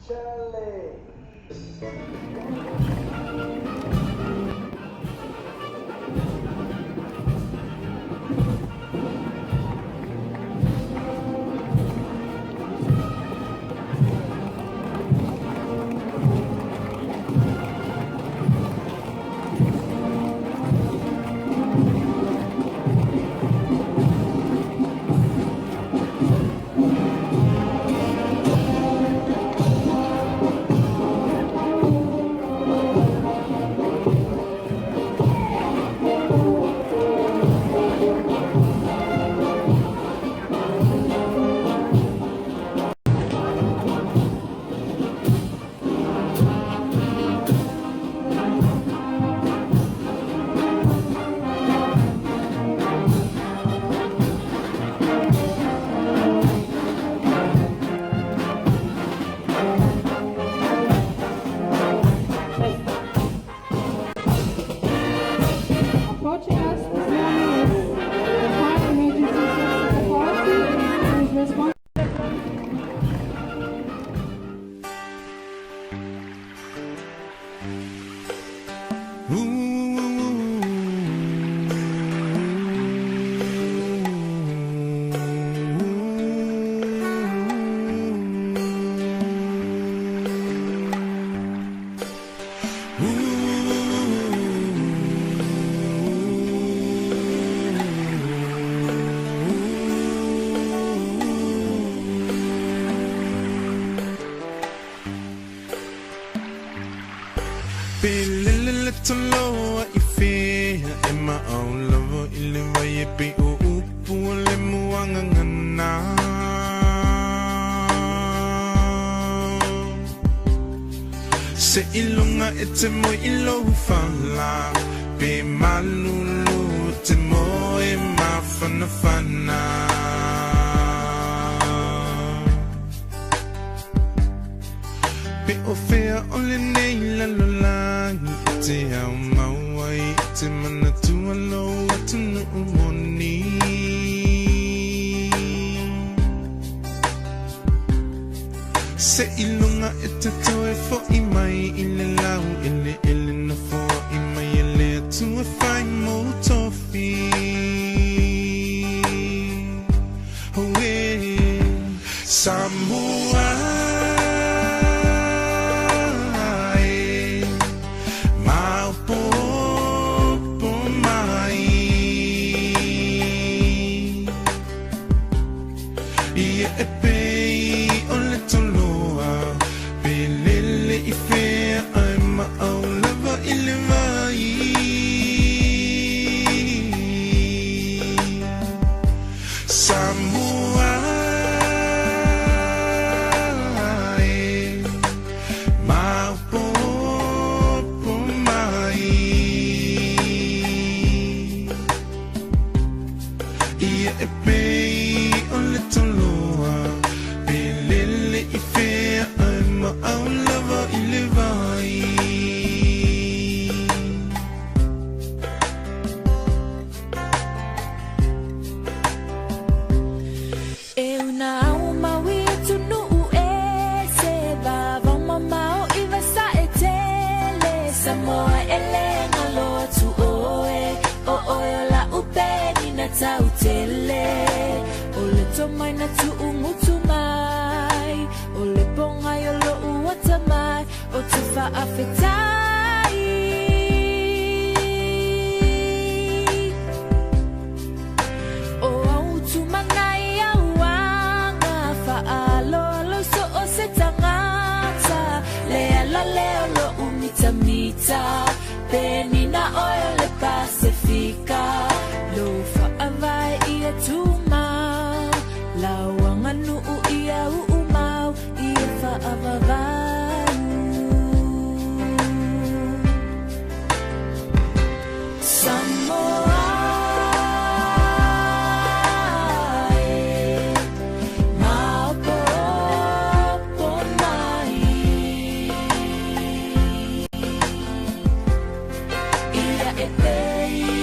Charlie. Approaching us this morning is the Fire Emergency Service Authority, who is responsible. Feel a little low, I feel in my own love. Iliwa yepi uupu le muangangana. Se ilunga ete mo ilo fala, be malulu te mo e mafana fana. Be ofea ole nei la lolangi ete au mawai ete mana tua lo atu no umoni. Se ilunga ete toe fo I mai ile lau ile na fo I mai ele atu e fai mo tofi. Hoe Samoa Samoa elenga lo tu oe o oe la upeni na tautele o le tomai na tu umutu mai o le ponga yo lo uata mai o te whaafetai o au tu manai au anga whaalolo so o se tangata lea la leo lo umita penina oil le Pacifica lo whaavai ia tuma lawanga nuu ia uumau ia whaavavau Samoa Baby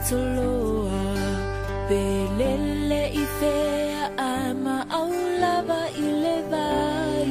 toloa pelele I fea a maaulava I le vai.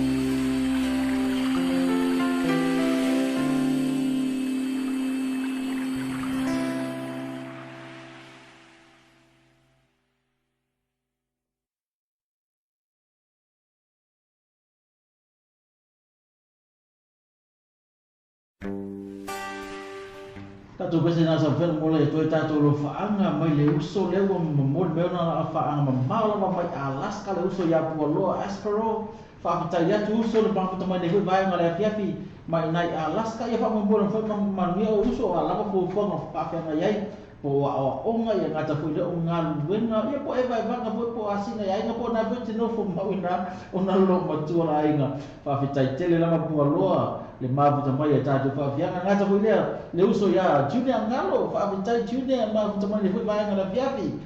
Tato pese na sa fen mole to tato lo faanga mai le uso le wa mo me na faanga ma mala mai Alaska le uso ya po lo aspero fa ta ya tu uso le pa mai de vai ngale fiafi mai nai Alaska ya fa mo bon fa man mi uso ala pa fo fo fa fa ngai po wa onga ya ngata fu le onga luenga ya po e vai va po asina ya nga po na vete no fo ma wina ona lo ma tu la inga fa fitai tele la ma po lo le mavu tamai ya tatu fa fianga ngata fu le uso ya junior ngalo fa fitai junior mavu tamai le fu vai ngala fiafi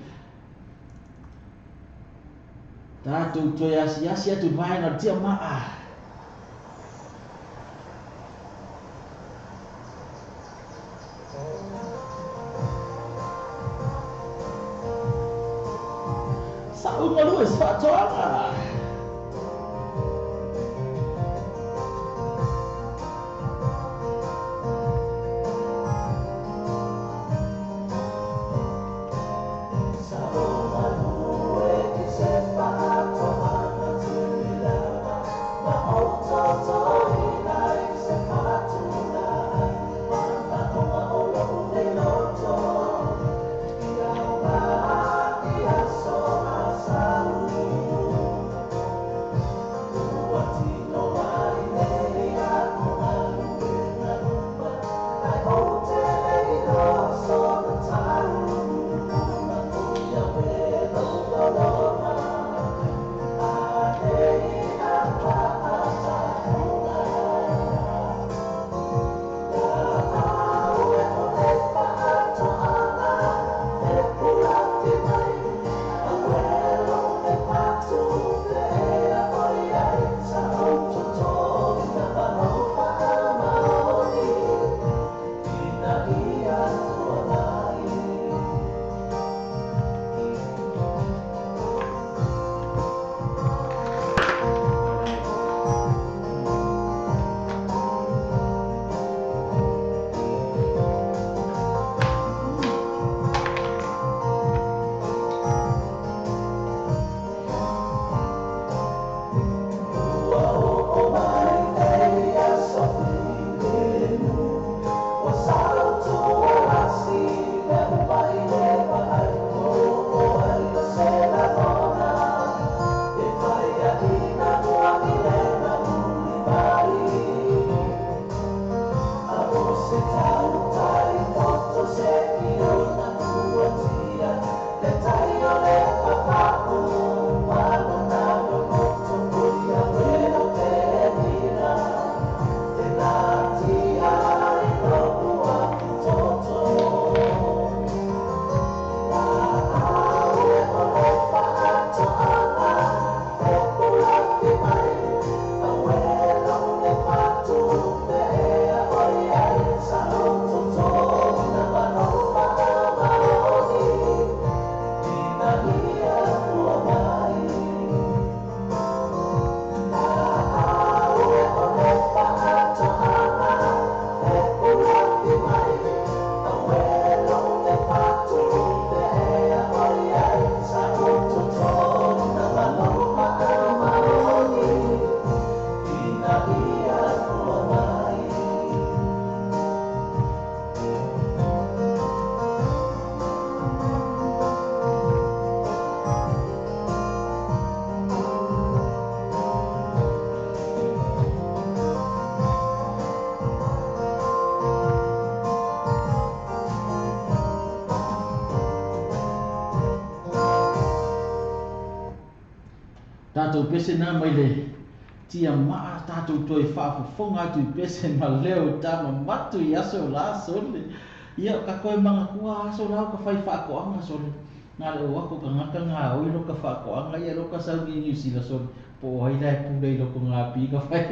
tatu to ya sia tu vai ngala tia ma Uma luz fatora. Tato pese na mai le tia maa tato toi whaafofonga tu pese na leo tama matu i aso la sole. Ia ka koe mga kua aso lao ka whai whaakoanga sole. Ngā leo wako ka ngaka ngā oi loka whaakoanga ia loka sauri New Zealand sole. Po hai lai pūrei loko ngā pī ka whai.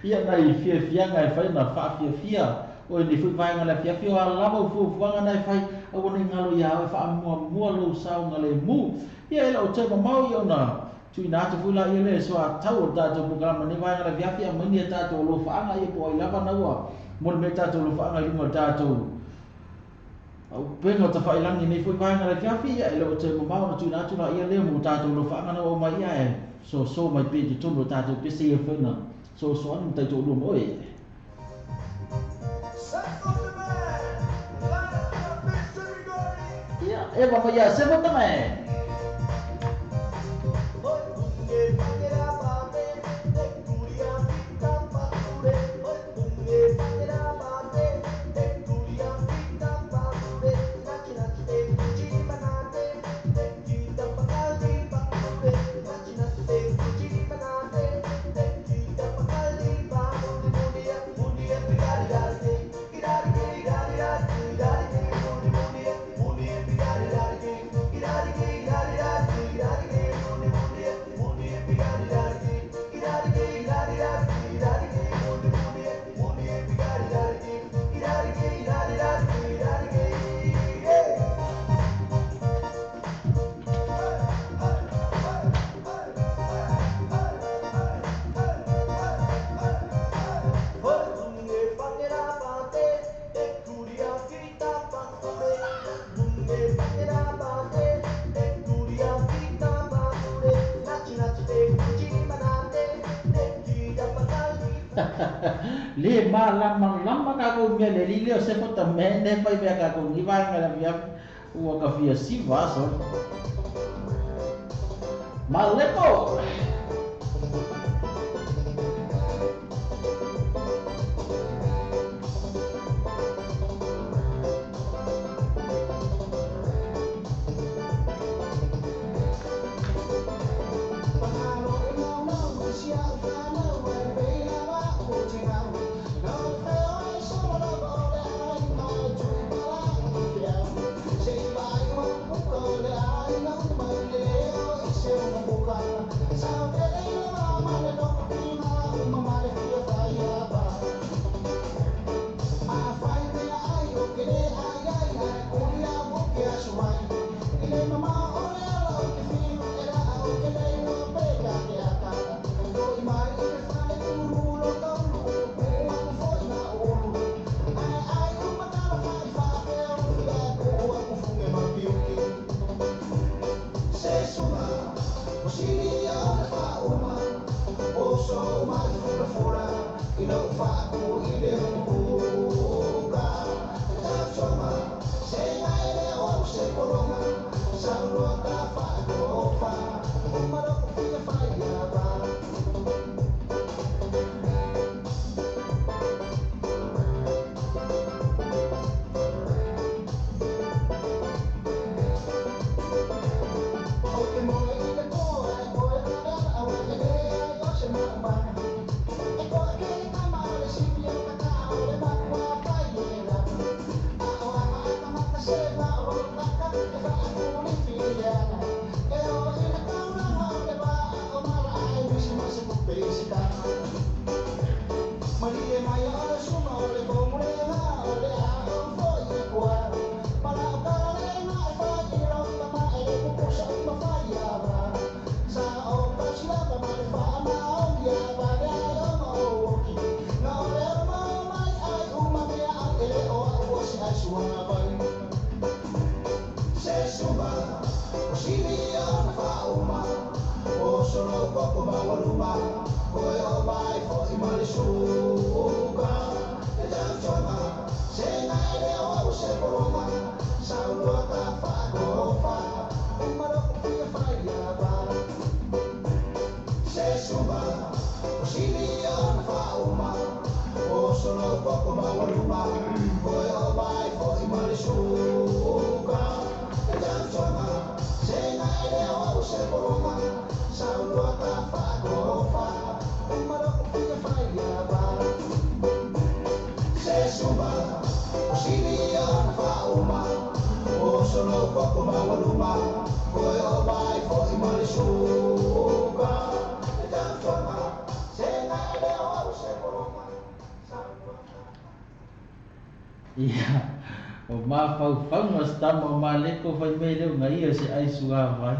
Ia nai fia fia ngai whai na whaafia fia o ni fu vai ngala fia fio ala mo fu nga nai fai o ni ngalo ya e fa mua lo sa ngale mu ia ela o te mau ia na tu ina te fula ia le so a tau o tato programa ni vai ngala fia fia mani tato lo fa nga ia po ila pa na wa mo me tato lo fa nga i mo tato au pengo ta fai langi ni fu vai ngala fia fia ela o te mau na tu ina tu la ia le mo tato lo fa nga na o mai ia e so mai pe tu lo tato pe se ia fena so an tai to lo mo e Eva Maya, se vota mai. Le lama ka ko me le lile se fota me ne pai me ka ko ni vai ngala via o ka via si vaso malepo Ia. O mawhauwhau mas tama o maleko whai mei leo ngai ia se ai suga vai.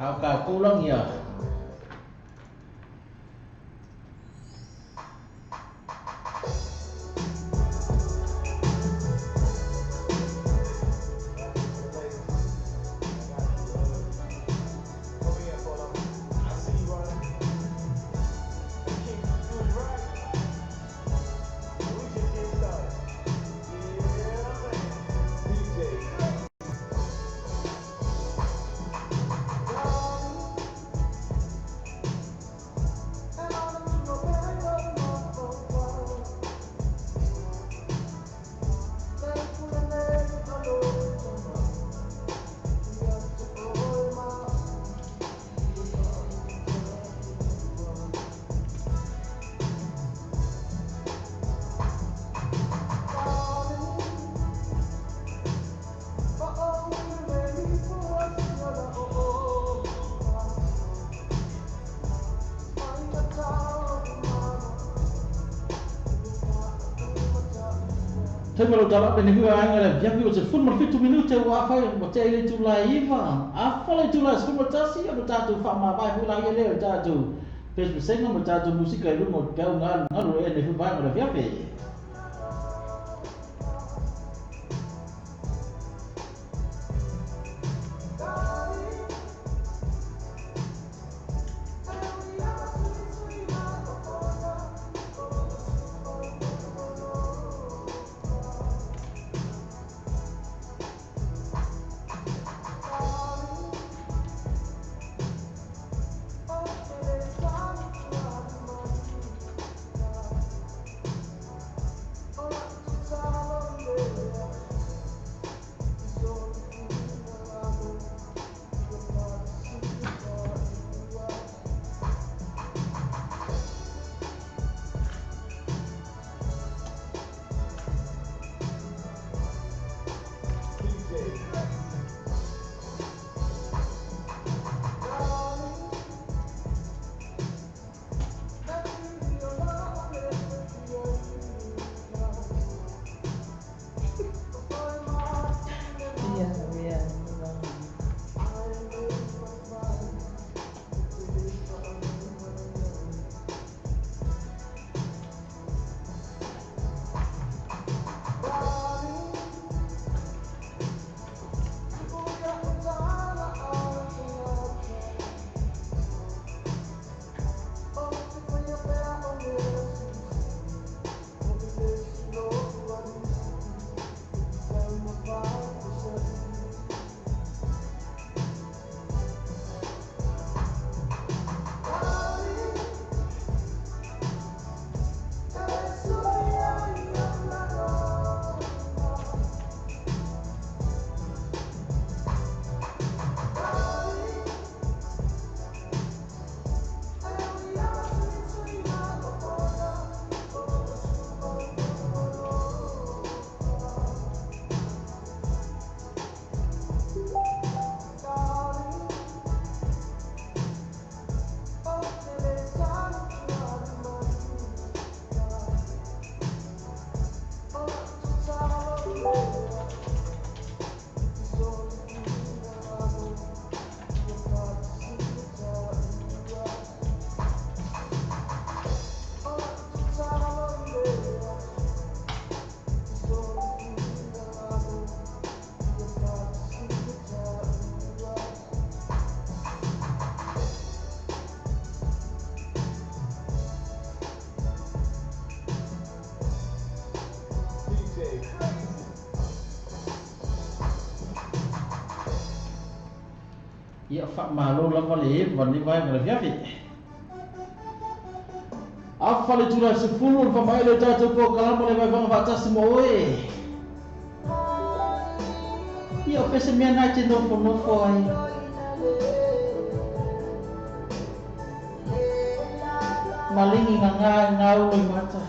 Au ka koulang ia. Tengok dalam penegak yang ada biar kita full marfitu minute apa yang macam ini tu lah Ivan apa itu lah semua tasi yang berjatuh fama baik pula yang leh berjatuh pes senang berjatuh musik itu mau kau ngalu ini full banyak ada biar pe Ia fak malu lah balik, balik baik boleh biar. Apa itu lah 10 pemain lepas tu kau kalau boleh baik bang baca semua weh. Ia pesemian aja no foi. Malingi ngau mata.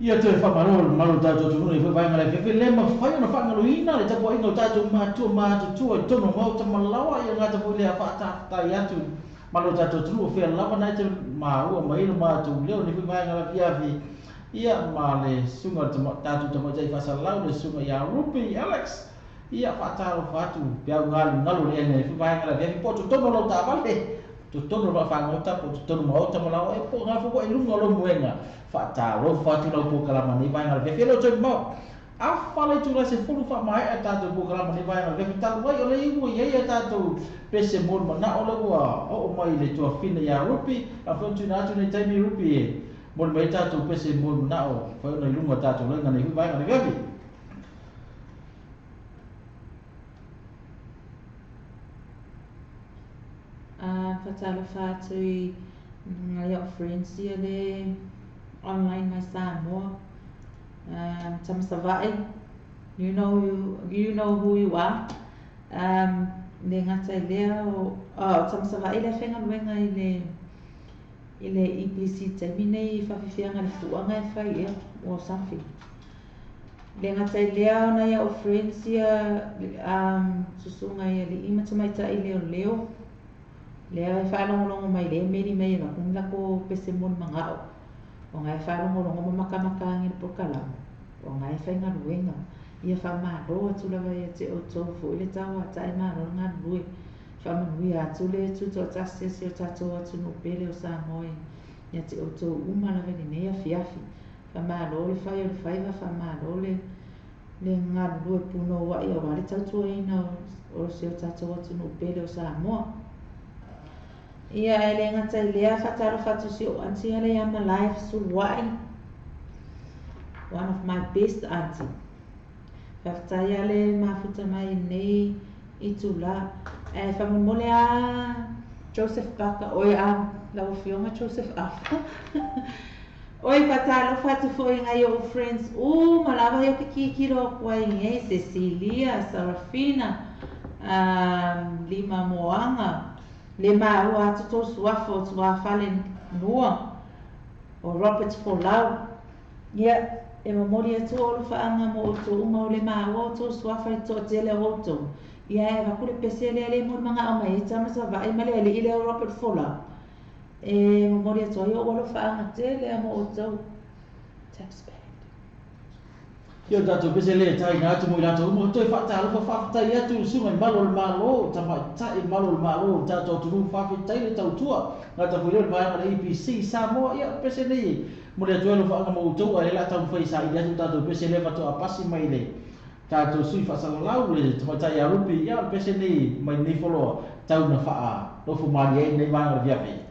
Ia te whamaro, maro tātou tunu e whainga le whewhi le ma whai ona whangaro ina le tapo ingo tātou mātua i tono mau tamalawa ia ngā tapo lea whaatātai atu maro tātou tunu o whea lawa nai te māua maila mātou leo ni whainga la whiawhi ia ma le sunga tātou tamatai whasalau le sunga ia Rupi Alex ia whaataro whatu piau ngalo le ene whainga la whiawhi po tu tono lau tāwale tu tono lau whangota po tu tono mau tamalawa e po ngā whako i lunga lo muenga Fataro fatu lau po kalamani vai ngal vefe lo toi mau. Afala tu la se fulu fa mai ata tu po kalamani vai ngal vefe talu vai ole iu ye ata tu pese mon mana ole wa o mai le tu fina ya Rupi a fontu na tu nei taimi Rupi e. Mon mai ata tu pese mon mana o fa na lunga ata tu le ngani vai ngal vefe. Fatalo fatu I ngai friends ia le online my Samoa. Tamasavai, you know who you are. Le ngata lea o tamasavai le whenga luenga I le EPC taimi nei whawhiwhianga le fuanga e whai ea o something. Le ngata lea o ia o friends ia susunga ia le ima tamaita I leo. Lea e whanongonongo mai le meri mai wa kung lako pese mon mangao. O ngai whanongonongo mamaka ngi po kalama. O ngai whainga ruenga. Ia whamaro atu lawa ia te o tofu. Ile tawa tae maro ngā rui. Whamanui atu le tu to tase se o tato atu no pele o Samoa. Ia te o to uma lawa ni nea fiafi. Whamaro le whai o le whaiva whamaro le ngā rui puno wa ia wale tautua ina o se o tato atu no pele o Samoa. Ia e le ngata I lea whataro whatu si o auntie ale ia ma life Suluai. One of my best auntie. Whaftai ale mafuta mai nei I tula. E whamumole a Joseph Baka. Oi a lau whionga Joseph Afa. Oi whataro whatu fo ngai o friends. Malawa yo ki kiro kwai ngai Cecilia, Sarafina, Lima Moanga. Le maua atu tō suafo suafale nua o Robert Folau. Ia, e mamori atu o whaanga mo o tō uma o le maua o tō suafale tō tele o tō. Ia e wakule pese le ale mor manga o mai tamasa vai male ale ile o Robert Folau. E mamori atu o walo whaanga tele mo o tō. Taxpayer. Ia tātou pese le tai ngā atu mo I rātou umo toi whaataro whawhawhatai atu sunga I malo le malo tamaitai malo le malo tātou tunu whawhawhatai le tautua ngā tapu leo le vāinga le EPC Samoa ia pese nei mo le atu elu whaanga mo utou a le la tau whai sa I le atu tātou pese le whatu a pasi mai le tātou sui whasalalau le tamaitai a Rupi ia pese nei mai nei wholoa tau na whaa lofu maari ei nei vāinga le viape.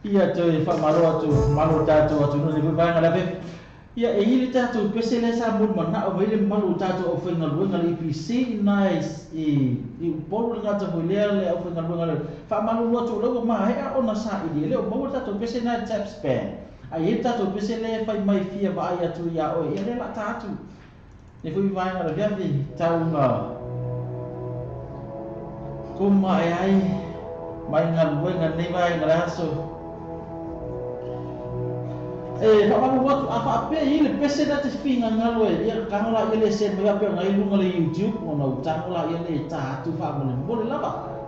Ia te whamaro atu, malo tātou atu nuni pui vai ngalape. Ia e hili tātou pese le sa mun mana o maile malo tātou au whainga luenga le IPC nai i upolu le ngata pui lea le au whainga luenga le. Whamalo atu lau maa hea o na sa ili leo maua tātou pese nai tap span. Ai hili tātou pese le whai mai fia wa ai atu ia o ia le la tātou. Ne pui vai ngalape api tau ngā. Kuma ai mai ngā luenga nei vai ngalaso. Whakamu watu a whaapea i le pese na te whinga ngalo e ia kangola i le sen mai apea ngai lunga le YouTube o nau tangola i le tātu whaamole mole lava.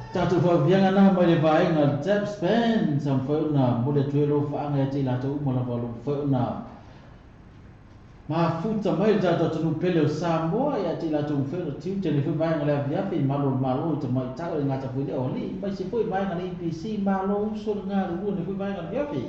Tātou whawianga nā mai le vaenga tap span sam whauna mole tuero whaanga e te lātou umola walu whauna mafuta mai le tātou tunu pele o Samoa e te lātou whauna tiu te le vaenga le aviapi malo i te mai tau e ngata pui le oli mai se pui vaenga le IPC malo uso le ngā rua ne pui vaenga le aviapi.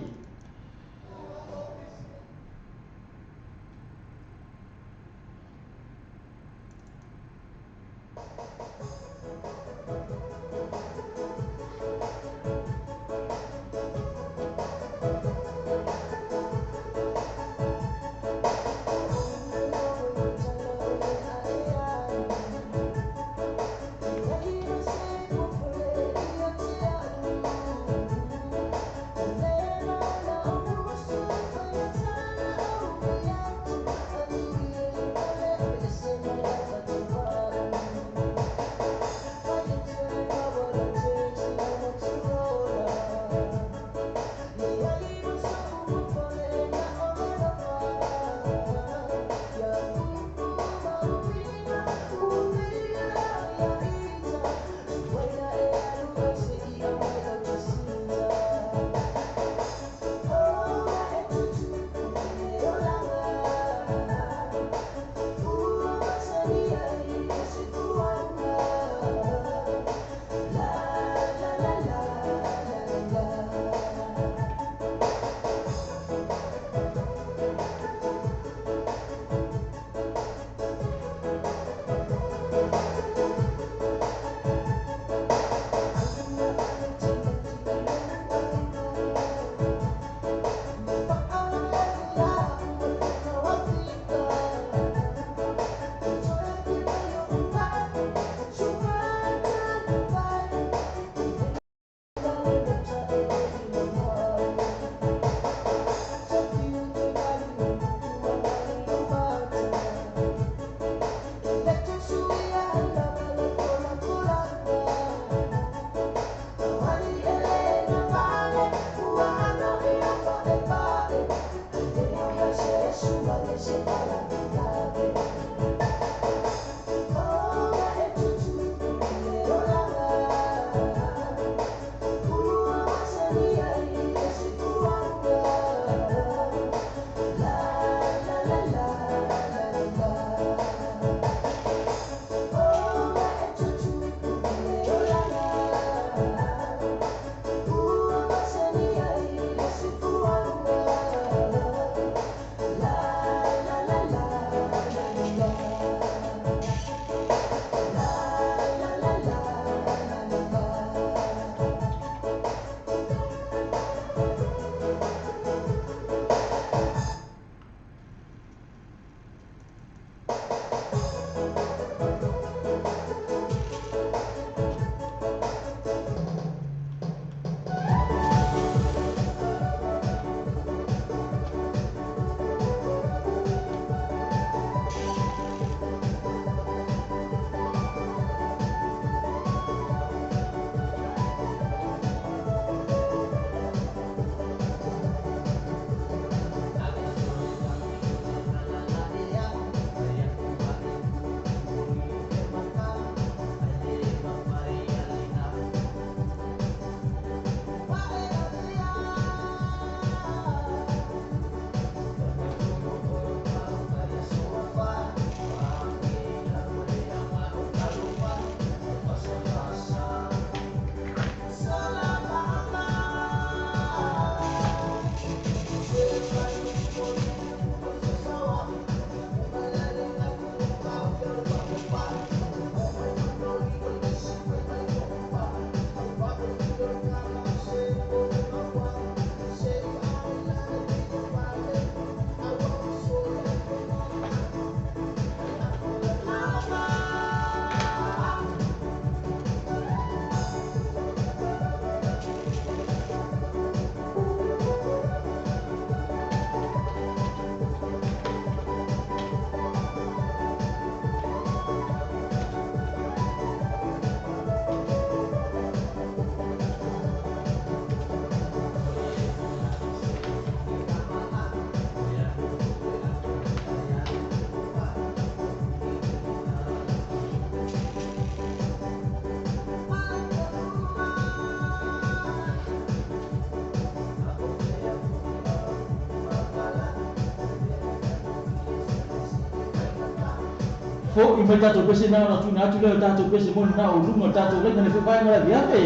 Fo i mai tātou pese nā na tūna atu leo tātou pese moni nā o lunga tātou lenga ne whiwhai ngara viape.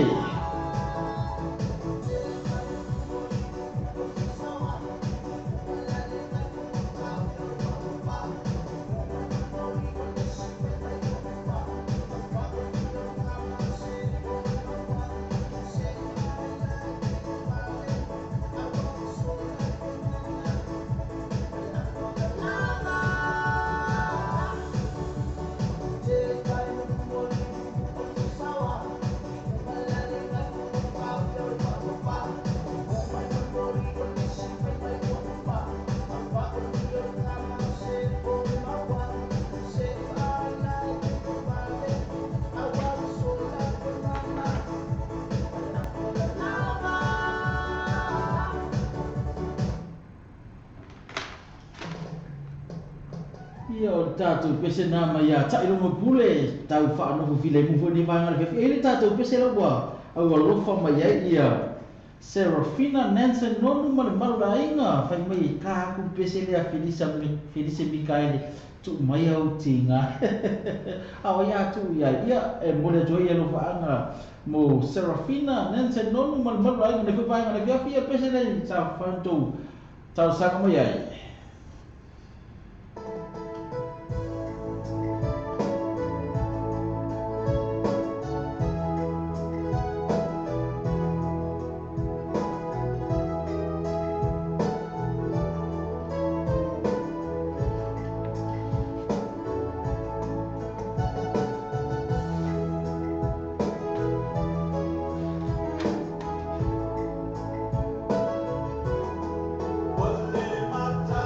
Ia o tātou pese nā mai a tai rongo pule tau whaanofu while mufu ni vāngara whiwhi. Ele tātou pese lawa au alofa mai ai ia Serafina Nansen nonu male marura inga whai mai kāku pese lea Felice Mikaele tu mai au tinga. Awa ia tu ia e mole joi alofa anga mo Serafina Nansen nonu male marura inga ne whiwhai ngara whiwhi ia pese lea tau whantou tau sanga mai ai. Wale mata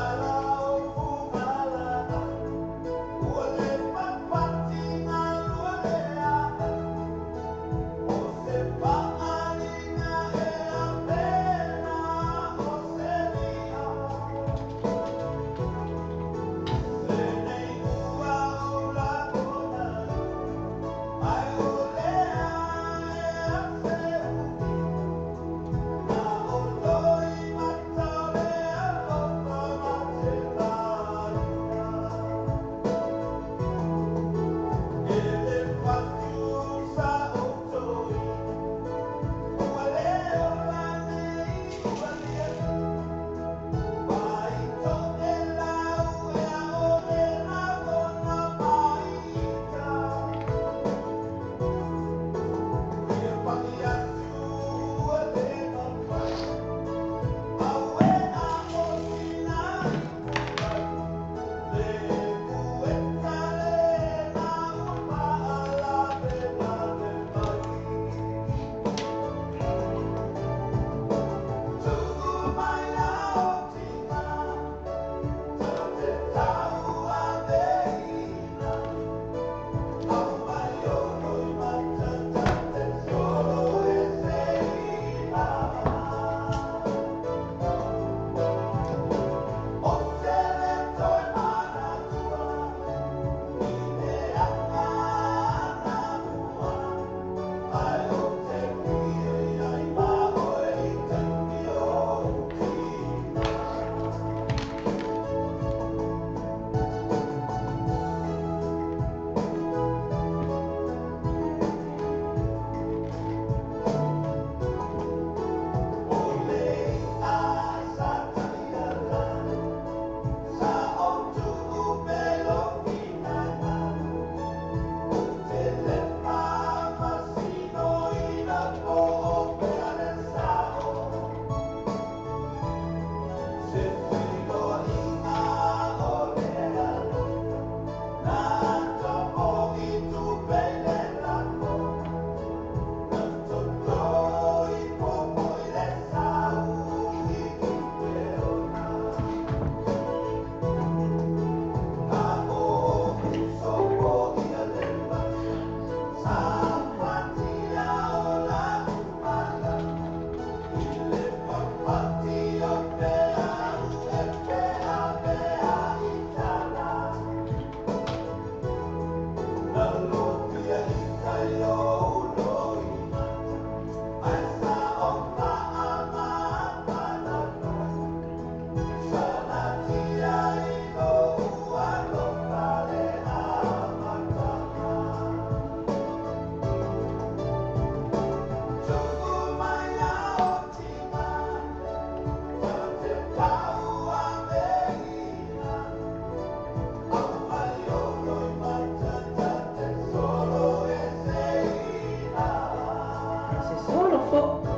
po.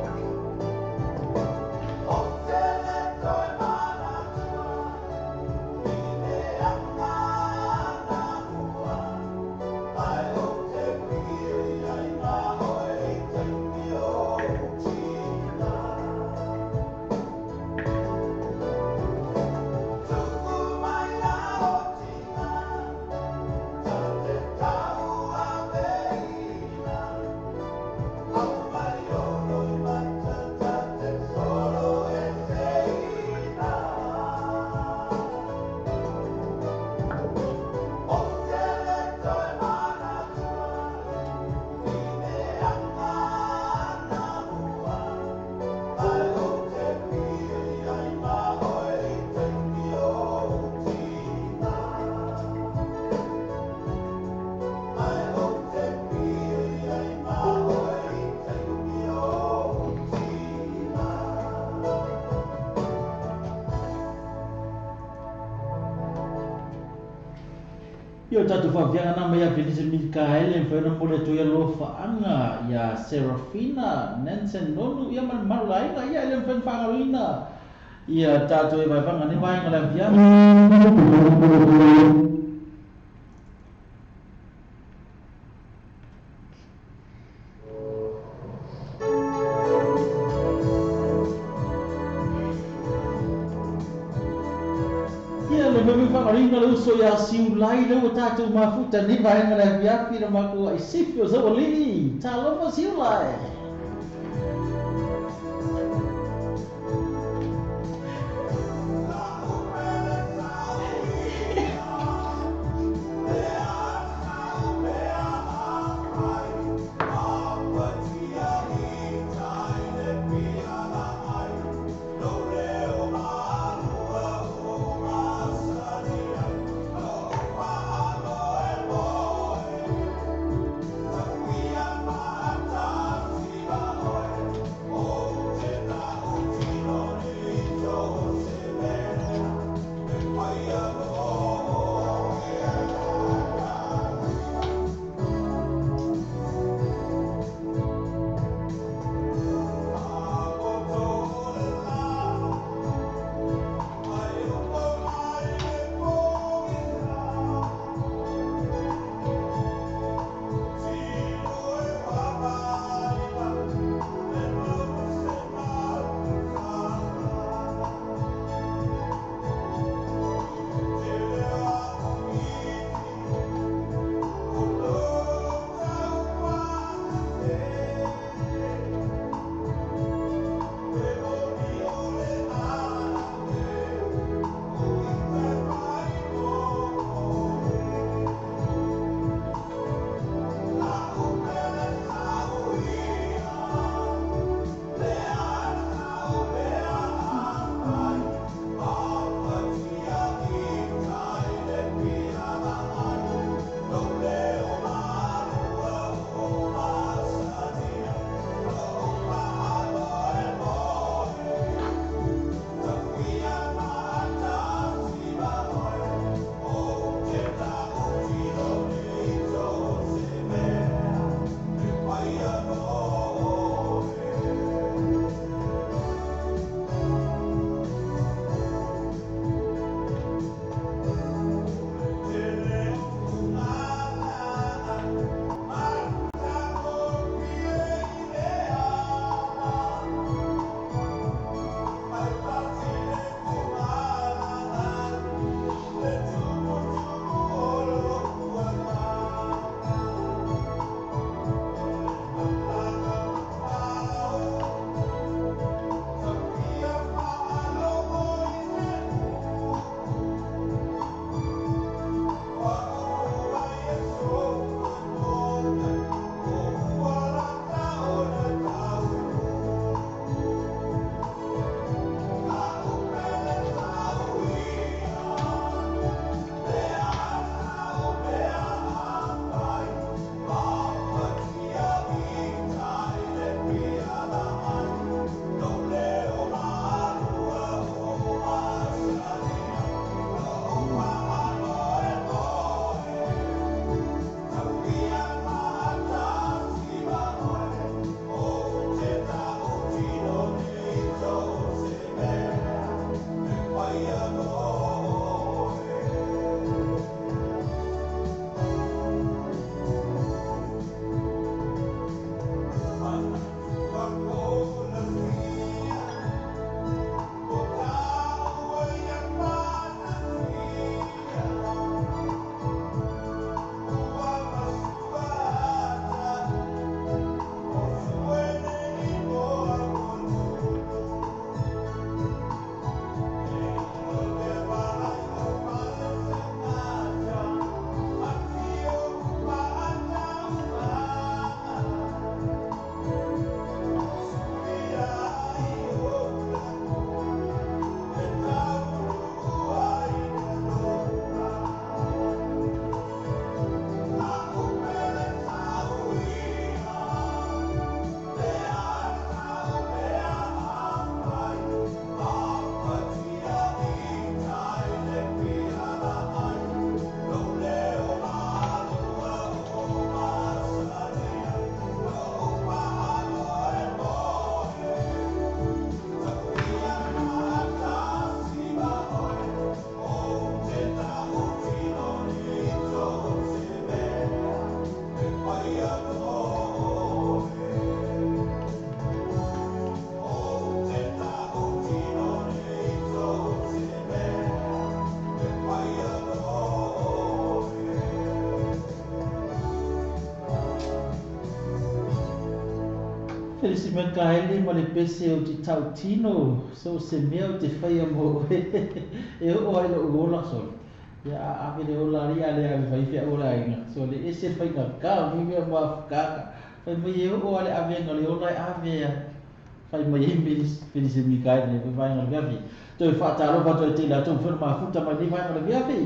Yo tatu whawianga nama ia Felice Mikaele mwhena mole to ia lo whaanga ia Serafina Nansen nonu ia man marulainga ia ele mwhen whangaruina ia tatu e vai whanga ni wainga la via Ringa lo so ya siulai lo tatu mafuta ni vai ngala via pira mako ai sifio zo lili talo mo siulai Felisi Mikaeli ma le pese o te tautino so se mea o te whaia mo e o ai lo uola so ya ave le ola ria le ave vai fia ola inga so le ese whai ka mi mea mua whakaka whai mai e o ale ave nga le ola ave whai mai e Felisi Mikaeli le vai nga le ave to e whaataro pato e te la tō whirma futa mai le vai nga le ave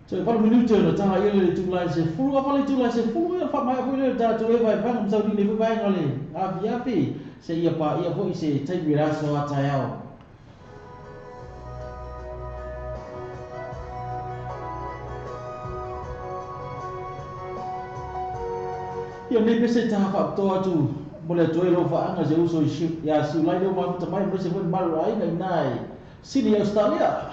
so e paru minuto no taha ia le tūlai se fulu a pale tūlai se fulu ia wha mai a pule tā tū e vai whanga msau ni le vai ngale avi se ia pa ia fo i se taimi raso a tai au ia ne pese taha wha toa tu mo le toe lo whaanga se uso ia siulai leo mafuta mai mo se fwene maru ai ngai nai Sydney Australia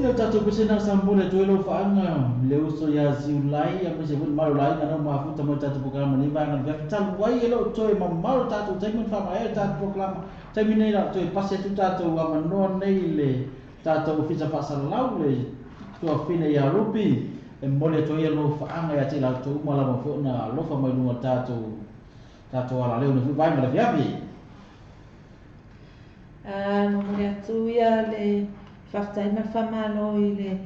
Ia tatu pesena sambule tu elo faanga le uso ya ziulai ya mese bun malu lai ngana mafu tamo tatu programa ni banga ga talu wai elo toi mamal tatu taimun fama e tatu programa taimine la toi passe tu tatu wa manon nei le tatu ofisa pasalau le tu afine ya rupi e mole toi elo faanga ya tila tu mala mafu na lofa mai lunga tatu ala leo no banga le fiapi Mamuri atu ia le whaftai mai whamano i le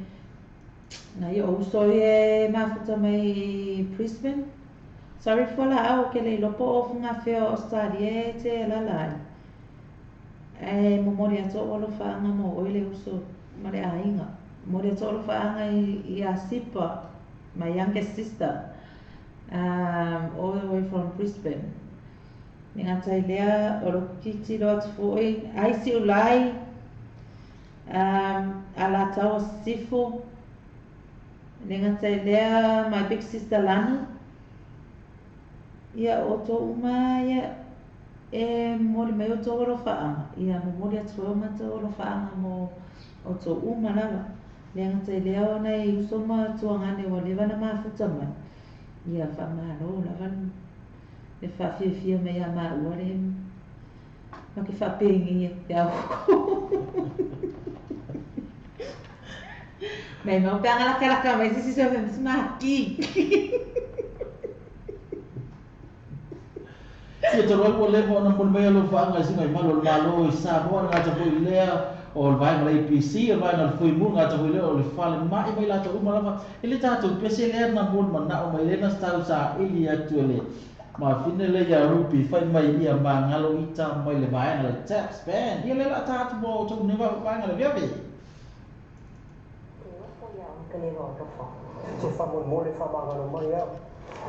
na i ouso e mafuta mai Brisbane. Sorry for la au ke le lopo o funga whea o Australia e te lalai. E mamuri atu o lo whaanga mo o i le uso ma le ainga. Mamuri atu o lo whaanga i a Sipa, my youngest sister, all the way from Brisbane. Ni ngatai lea o lo kiti lo atu fui ai si ulai ala tau sifu ni ngatai lea my big sister Lana ia o to uma ia e mori mai o to oro faanga ia mo mori atu o ma to oro faanga mo o to uma lava ni ngatai lea o nei usoma tuangane o lewa na mafuta mai ia whamaro lava le whawhiawhia mai a maa ua le ma ke whapengi e au mai mau pe angala laka mai sisi so me smaki ia te roi o le mo na mul mai lo faanga singa i malo malo i sa mo nga ta pui lea o vai ma APC o vai na foi mu nga ta pui lea o le fale mai mai la ta uma lava ele ta tu pese le na mul ma na o mai le na stau sa ili atu le ma fine le ya rupi fai mai ia ma ngalo ita mai le vai na le tax ban ia le la ta tu bo tu ne va vai na le via vi Se fa mole fa magano mai a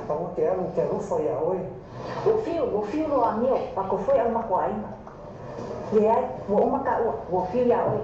pa o te anu te rufa ia oi o fio lo anio pa ko foi al makwai ye ai wo maka o fio ia oi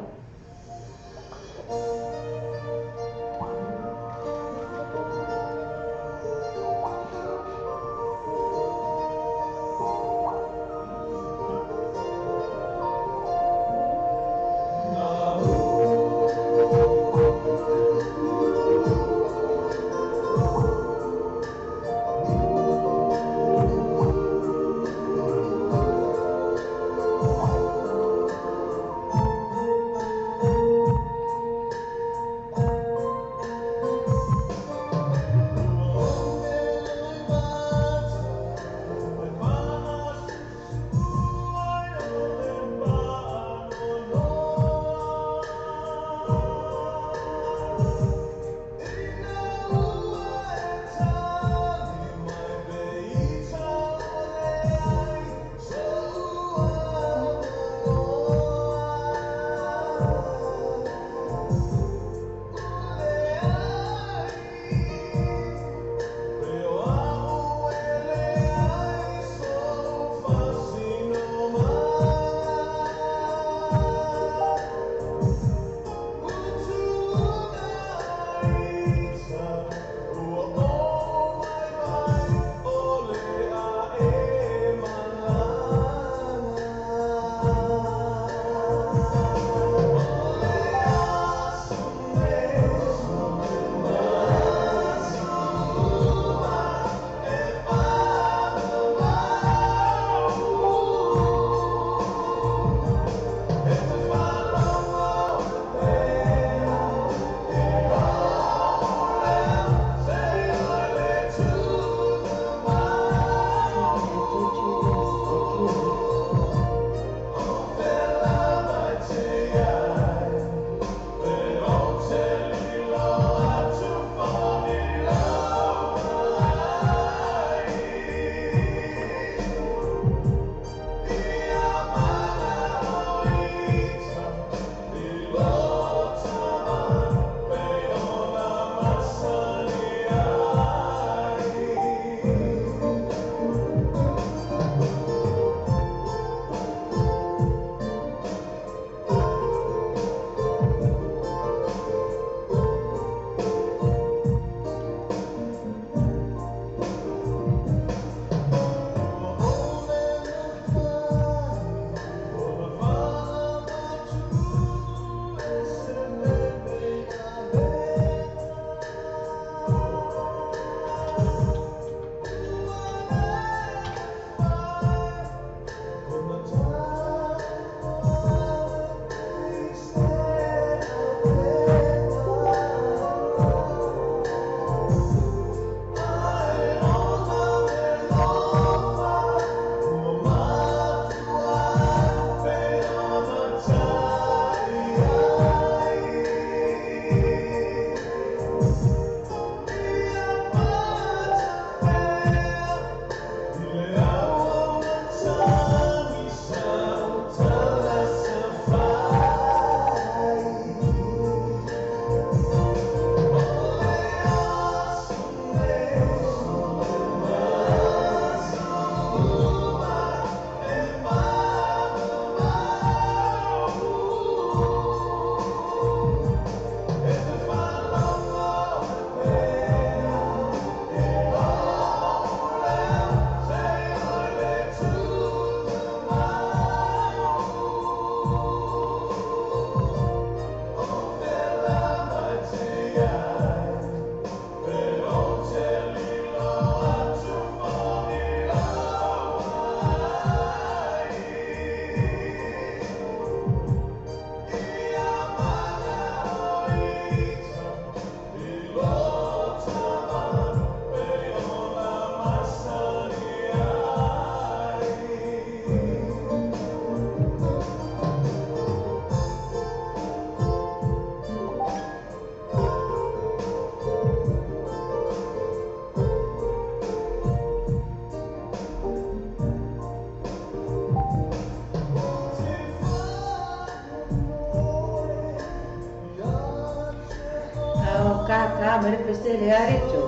ka mere pesele arecho.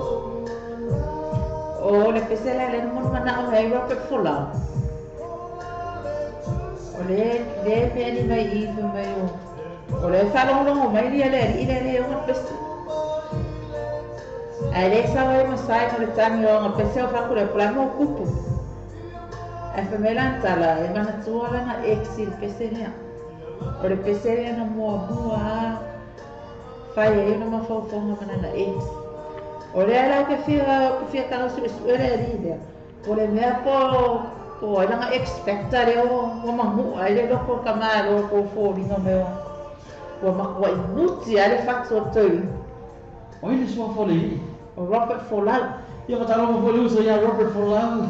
O le pesele le no mana o hei Robert Fuller. O le me ni mai I fe mai o. O le whalongo mai ria le o pese. Ai le sa wai masai no le tangi o ngā pese o whakure pula mo kupu. Ai fe me lantala e mana tuala na exi le pese lea. O le pese lea na mua fai e no mawhauwhonga mana na exi. O le ala ke fia tanga suere ri o le mea po ai langa expecta le o mahu ai le loko kamaro ko fōringa meo o makua I muti ai le whakso tui O ile sua fole o Robert Folau ia ka talo mo fole uso ia Robert Folau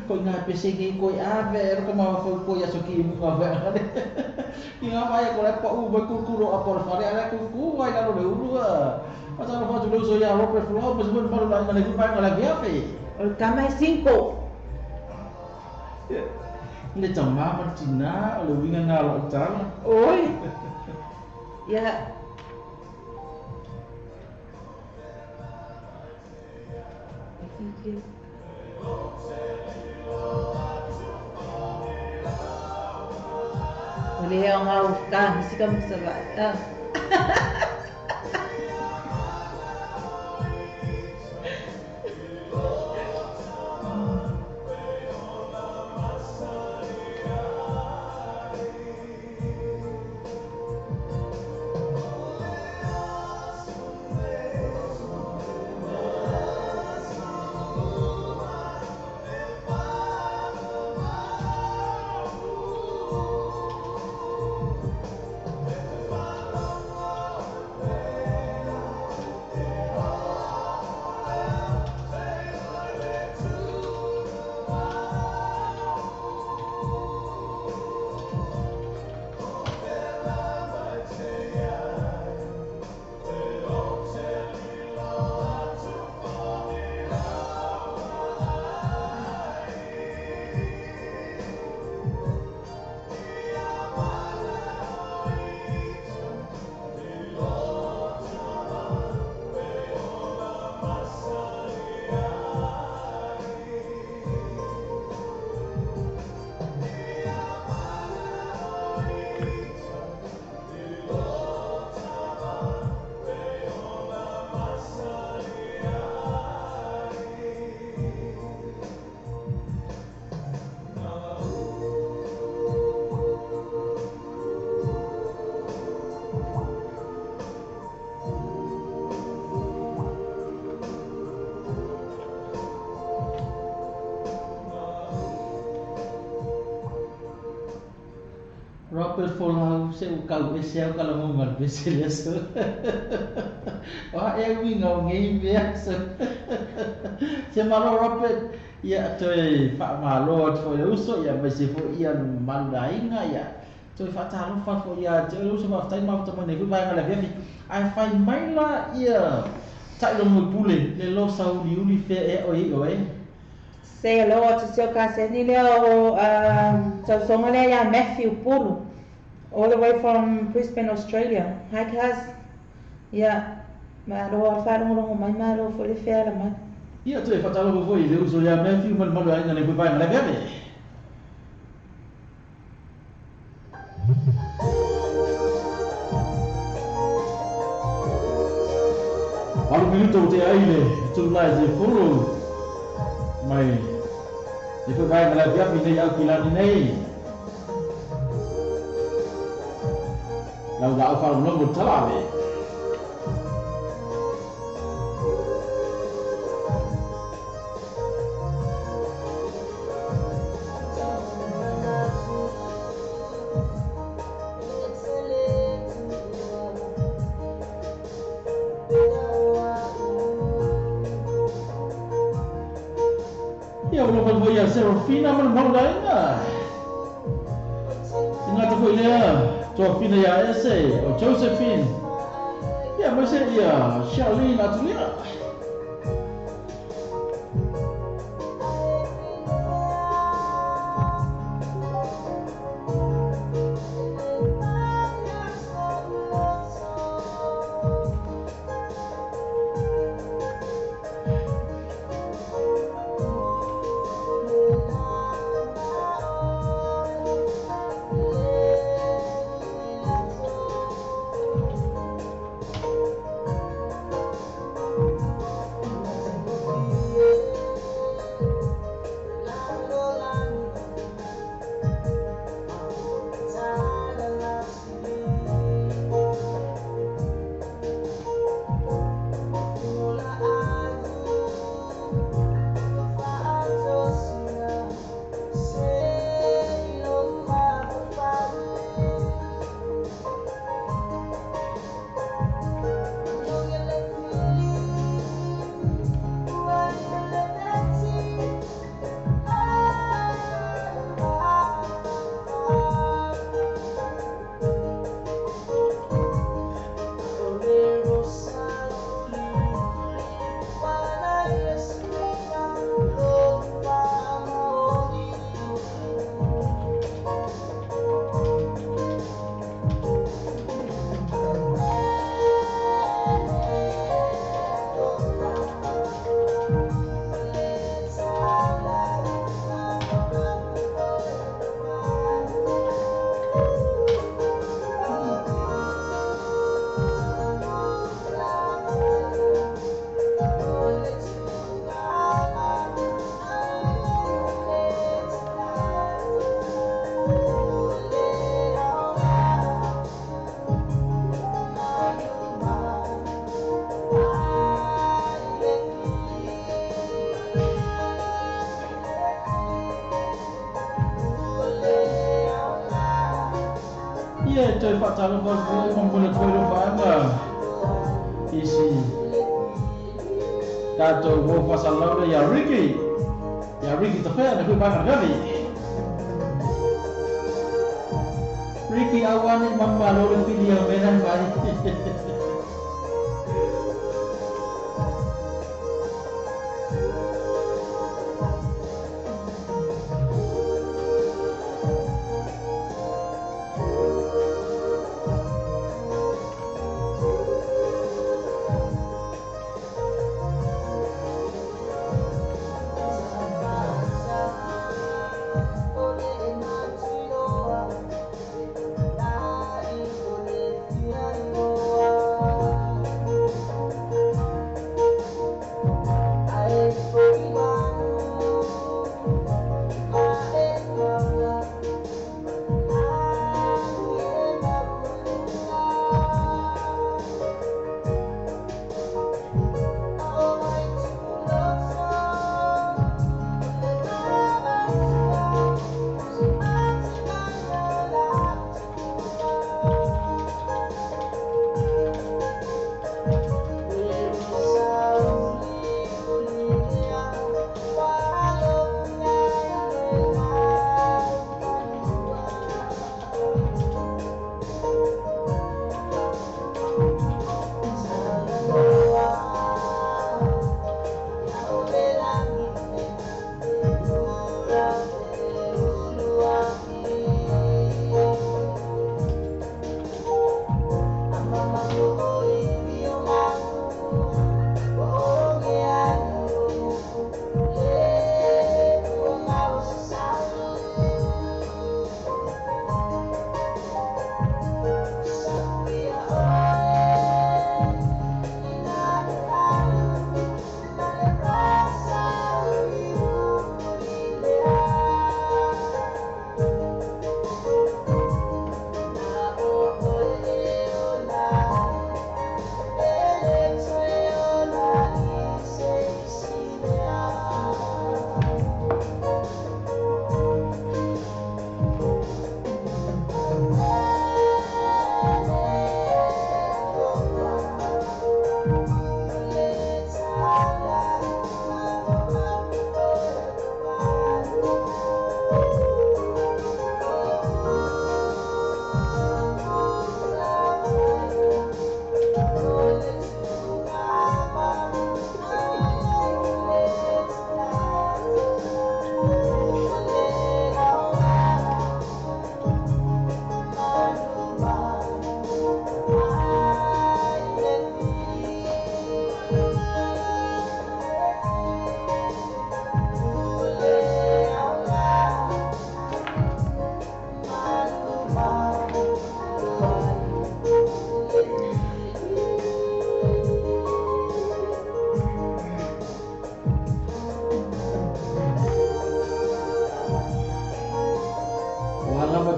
ko ngā pese ki koi ave e roko ma fo ko ia soki mu ave ki ngā mai ko le pa u mai kukuro a por fare ala kuku ai la lo urua pa talo fa tu uso ia Robert Folau mas mo malo la ngale ku pa ngala viafe o le kamai 5 le tama martina o le winga ngā la tala oi ia o le o ngā uka misika msava Robert Folau se o kau ese o kala mo ngal besele so wa e winga ngai mea so se malo Robert ia toi fa malo toi uso ia bese fo ia mandainga ia toi fa talo fa fo ia te uso ma tai ma tama ne vai ngala vefi ai fai mai la ia tai lo mo pule le lo sa uli fe e o e Say hello to seu Cassini Leo, so Somalia Matthew Pulu, all the way from Brisbane, Australia. Hi Cass. Yeah, malo faro mo mai malo for the fair man. ia toi fa talo fo i le uso ia Matthew man malo ai ngale vai ngala vefi Alu minuto te aile tu lai je furu mai Itu vai ngala dia pinai au kilani nei. Lau da fa no mo talawe. Ya belum boleh ya Serafina mana lainnya. Ingat aku ini ya, Serafina ya ese, o Josephine. Ya masih ya, Charlene atulia. fatalo ko mamula ko lo faanga isi tato wo pasalo ya Ricky tafaya na ko ba gabi Ricky awan mamalo le video menan bali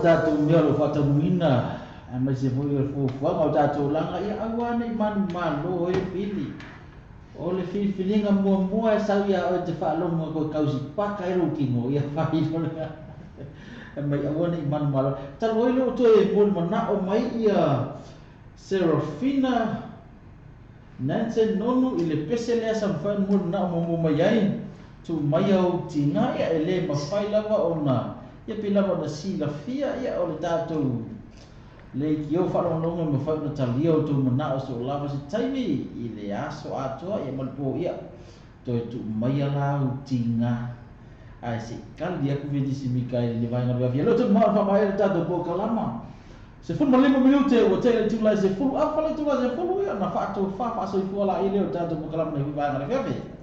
Tatu miolo fata muina ama se foi fu wa tatu langa ia awane man malo e fili o le filinga mua sa ia o te falo mo ko kausi paka e rukingo ia fai no ama ia awane man malo talo ilo to e pol mana o mai ia Serafina Nansen nonu ile pesele sa fan mo na mo mai ai tu mai au tinga ia ele mafai lava ona ia pila na sila fia ia o le tatou le kio whalonga me whau na talio tu mana o so lava si taimi i le aso atoa ia malpo ia to tu mai ala utinga ai si kali aku vedi si mikai le vai ngā via lo tu ma fa mai le tatou po kalama se fu ma 5 minute o te tu la se fu a fa le tu la se fu ia na fa tu fa so i fu ala i le tatou po kalama le vai ngā via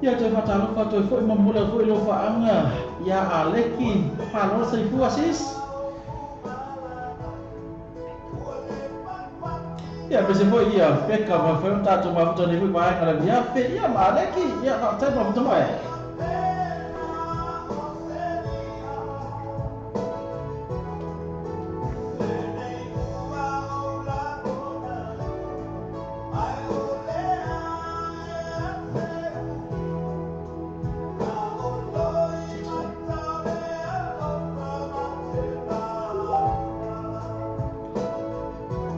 ia te whatalo whatoi fwoi mamula fwoi lo whaanga ia a leki whalola sa i fuasis Ia pese foi ia peka ma foi tato ma futo ni vai ngala ia pe ia ma leki ia ka tai ma futo mai.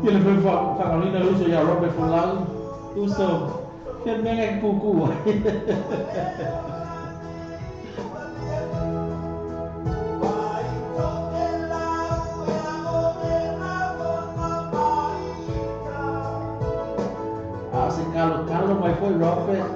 Ia le foi whakalina luso ia Robert Fulau. Luso, ke menga kuku. Se calo mai foi Robert.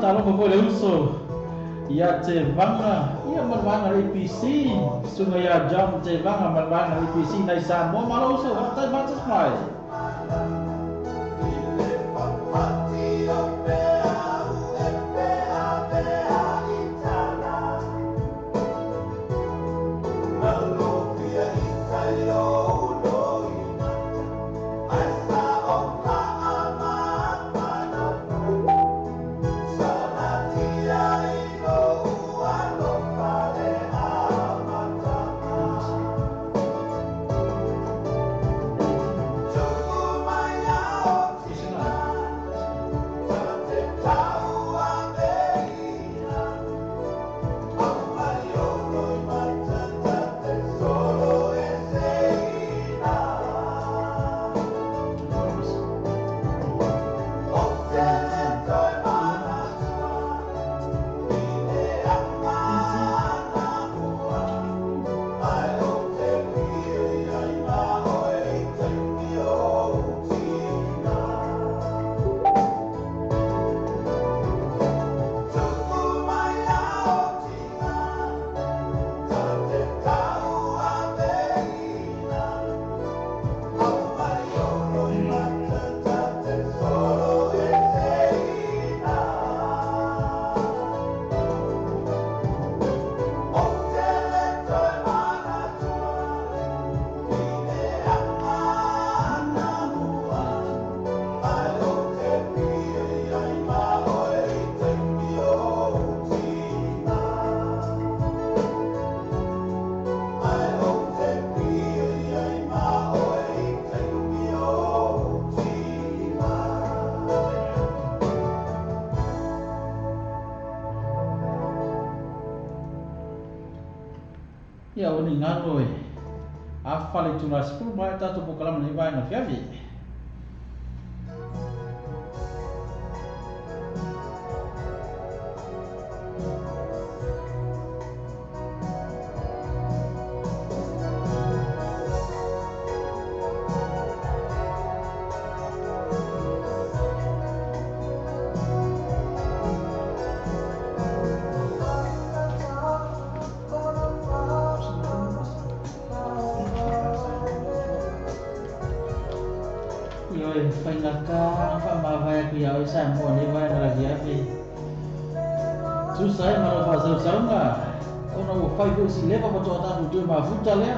Talong ko le uso ia te vanga ia malvanga APC sunga ia jam te vanga malvanga APC nai sa mo malo uso tai batas mai ia oni ngalo e a fale tu na sepuluh mai tatu pokalam ni vai na fiavi ia o sa mo ni vai ngala dia pe tu sai ma fa sa sa nga ona o fai ko si leva pa to ta tu ma futa le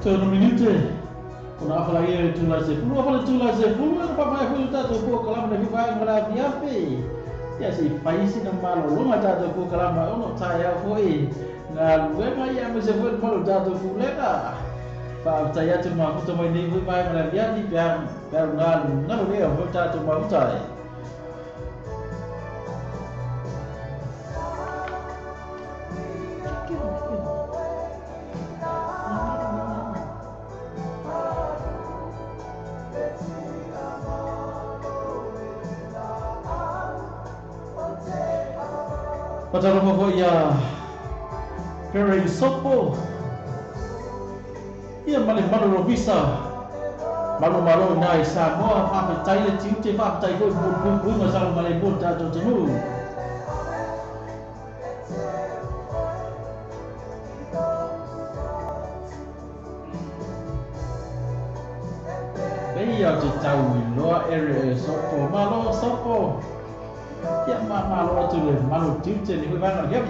Sono minute. Kuna apa lagi tu lah se. Pulu apa tu lah se. Pulu apa mai pulu ta tu ko kalam na viva ngara biape. Ya si paisi na malo lo ngata tu ko kalam ma ono ta ya foi. Na we mai ya me se foi pulu ta tu fu leka. Pa ta ya tu ma ko to mai ni viva ngara biape biar ngal ngalo ni ho ta tu ma utai. Pataro mo ya Perry Sopo ia male malu robisa malu na isa mo apa tai le tiu te pa tai ko bu masal male bon ta to tenu Beia te tau lo ere Sopo malo Sopo ya malo tu le malu tiu te ni ba na ya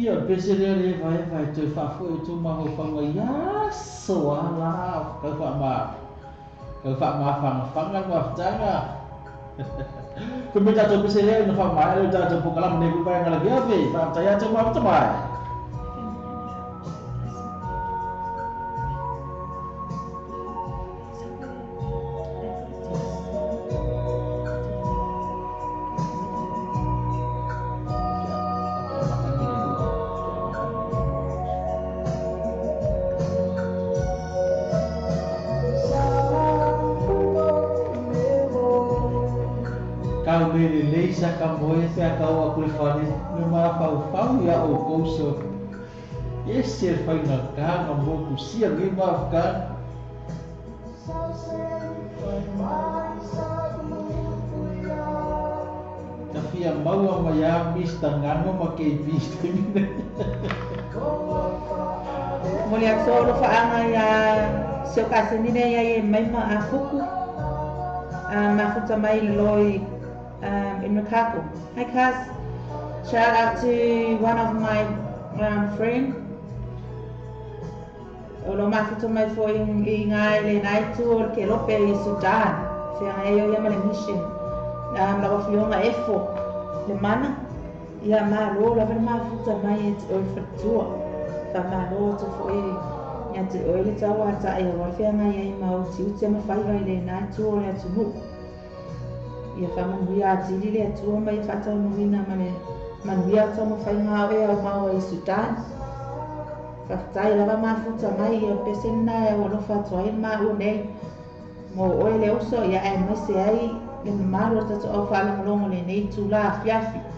Ia peserere vai tu fa foi tu ma ho fa ya so ala ka fa ma fang wa tanga Kumita tu peserere no fa ma le ta tu pokalam ne ku ba ngala bia ve fa ta ya tu ma ta mai kau le le sa ka moe pe kau aku le fani me ma fau ya o kouso. Esse fai na ka na mo ku sia me ma ka. Tapi yang mau ama ya mista ngano ma ke mista mina. Muli ak solo faanga ya seo kasenine ya ye mai ma afuku mafuta mai loi in Makako. Hi Cass, shout out to one of my friend. Olo mafuta mai fo i ngai le nai tu ke lope i Sudan. Fia ngai yo ya male mission. La wa fiona efo le mana ia ma lo la ver mafuta mai et o fatua. Famalo to fo i ya te o le tawa ta ia wa fia ngai ai mau tiu te ma fai vai le nai tu o le tu mu. Ia whamanuia atiri le atua mai whatau nuhina manuia tau ma whai ngā oe au maua i Sudan. Whaktai lawa mafuta mai ia pesena e walofa atua i mahu nei. Mo oe le oso ia e maise ai le mamaru o tatu au whalangalongo le nei tu la fiafi.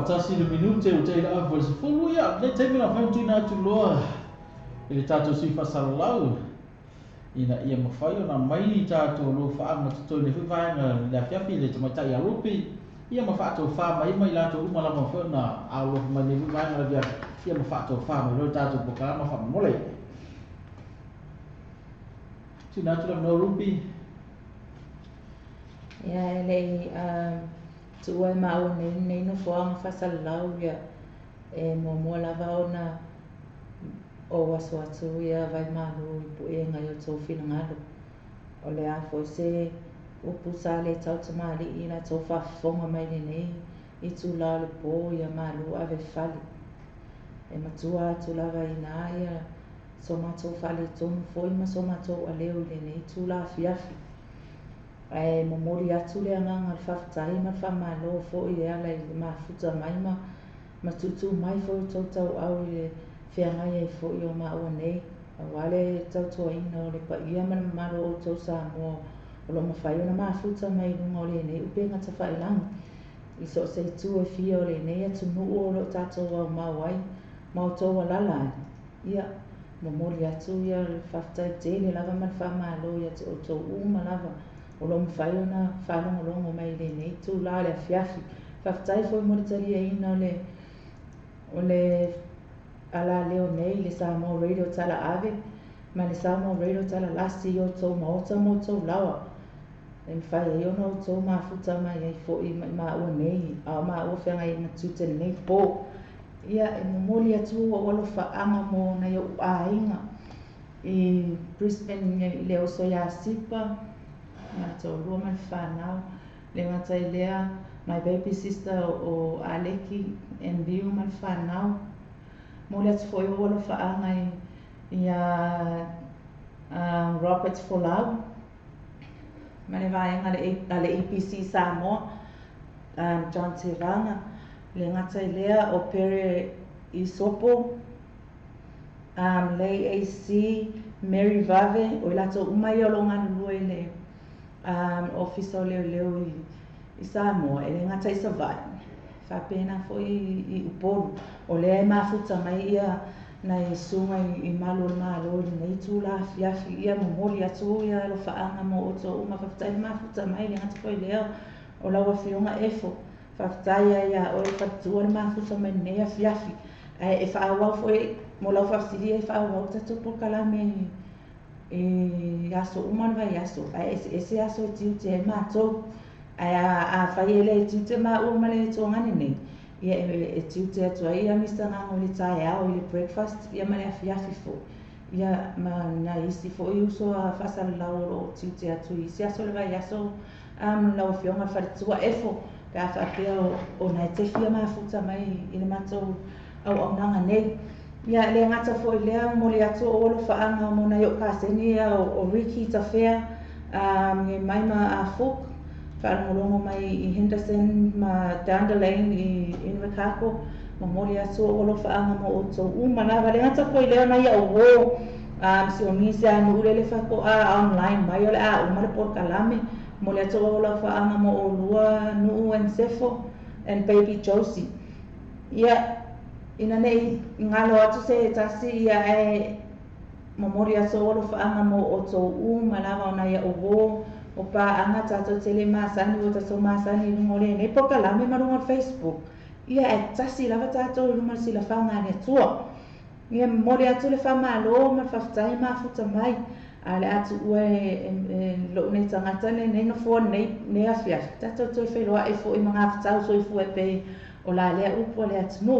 Tasi le minute o te ila for se fulu ya le te mina fa tu na tu loa ele tato si fa salau ina ia mafai ona mai ni tato lo fa ama to le fa na la fiafi le te mata ya rupi ia ma whaatofa mai mai la tō uma lama whena au mai ne vai ngala via ia ma whaatofa mai roi tātou poka ma whamole tūna tūla no rupi ia lei tuai mau nei no whaanga whasalau ia e mua lava ona o waso atu ia vai malu i pu e ngai o tō whina ngalo o le a fo se upu sa le tau tamari i la tō whawhonga mai nei i tū la le pō ia malu ave whali e matua atu lava i nā ia so mātou whali tōnu fōi ma so mātou a leo i nei tū la fiafi ai momori atu le anganga le whawhtai ma whamalo fōi e ala i le mafuta mai ma tutu mai fōi tau tau au i le whiangai e fōi o maua nei a wale tau toa ina o le pa ia mana maro o tau Samoa o lo mawhai o na mafuta mai runga o le nei upe ngata whailangi i so se tu e fia o le nei atu nuu o lo tātou au mawai mau tau alala ia momori atu ia le whawhtai tele lava man whamalo ia te o tau uma lava o lo mawhai o na whalongolongo mai le nei tu la le fiafi whawhtai fōi mori tari e ina o le ala leo nei le Samoa Radio tala ave ma le Samoa Radio tala lasi o tau maota mo tau lawa e mwhai e ono o tau mafuta mai ai fōi ma ua nei a ma ua whenga i matute nei pō ia e momoli atu o walo whaanga mo na iau ainga i Brisbane i leo so ia sipa ma tau rua man whanau le ngata i lea my baby sister o Aleki and Biu man whanau Mole atu foi o lo whaanga i Robert Folau. Mane vaenga le EPC Samoa, John Teranga, le ngata i lea o Pere i Sopo, le AC Mary Vave, o lato umai o lo ngana lua i le office o leo i Samoa, e le ngata i Savai. Whapena foi i upolu o lea mafuta mai ia nei sunga i malo nei tū la fiafi ia momoli atu ia lo whaanga mo o tō uma whaftai mafuta mai le ngata foi leo o laua whionga efo whaftai ia o e whatua le mafuta mai nei a fiafi e whaawau foi mo lau whafsiri e whaawau tatu po kalame e aso umana vai aso ese aso e tiu te mātou a whai ele e tiu te mā ua male e tō ngani nei ia e tiu te atua ia mista ngango le tae au i le breakfast ia male a fiafi fo ia ma na isi fo i uso a whasala lau o tiu te atu i si aso le vai aso lau whionga wharitua efo ka whapea o na e te fia mafuta mai i le mātou au nanga nei ia le ngata fo i lea mo le atu o lo whaanga mo na yo kāseni o Ricky Tafea nge mai ma a Fuk whaangolongo mai i Henderson ma down the lane i Invercargill ma mori atu o lo whaanga mo o tō umana le ngata fo i lea na ia o wo si o nisi a nuule le whako a online mai o le a umare por kalame mo le atu o lo whaanga mo o lua nuu and Sefo and baby Josie ia ina nei ngalo atu se tasi ia e mamori atu o lo whaanga mo o tō umana na ia o wo o pa anga tato tele masani o tato masani ngore nei por kalame marunga Facebook ia e tasi lava tato runga sila whaanga ne tua ia mori atu le whamalo ma whaftai mafuta mai ale atu ue lo nei tangata nei no fo nei afia tato to wheloa e fo i mga whatau so i fu e pe o la lea upo le atu no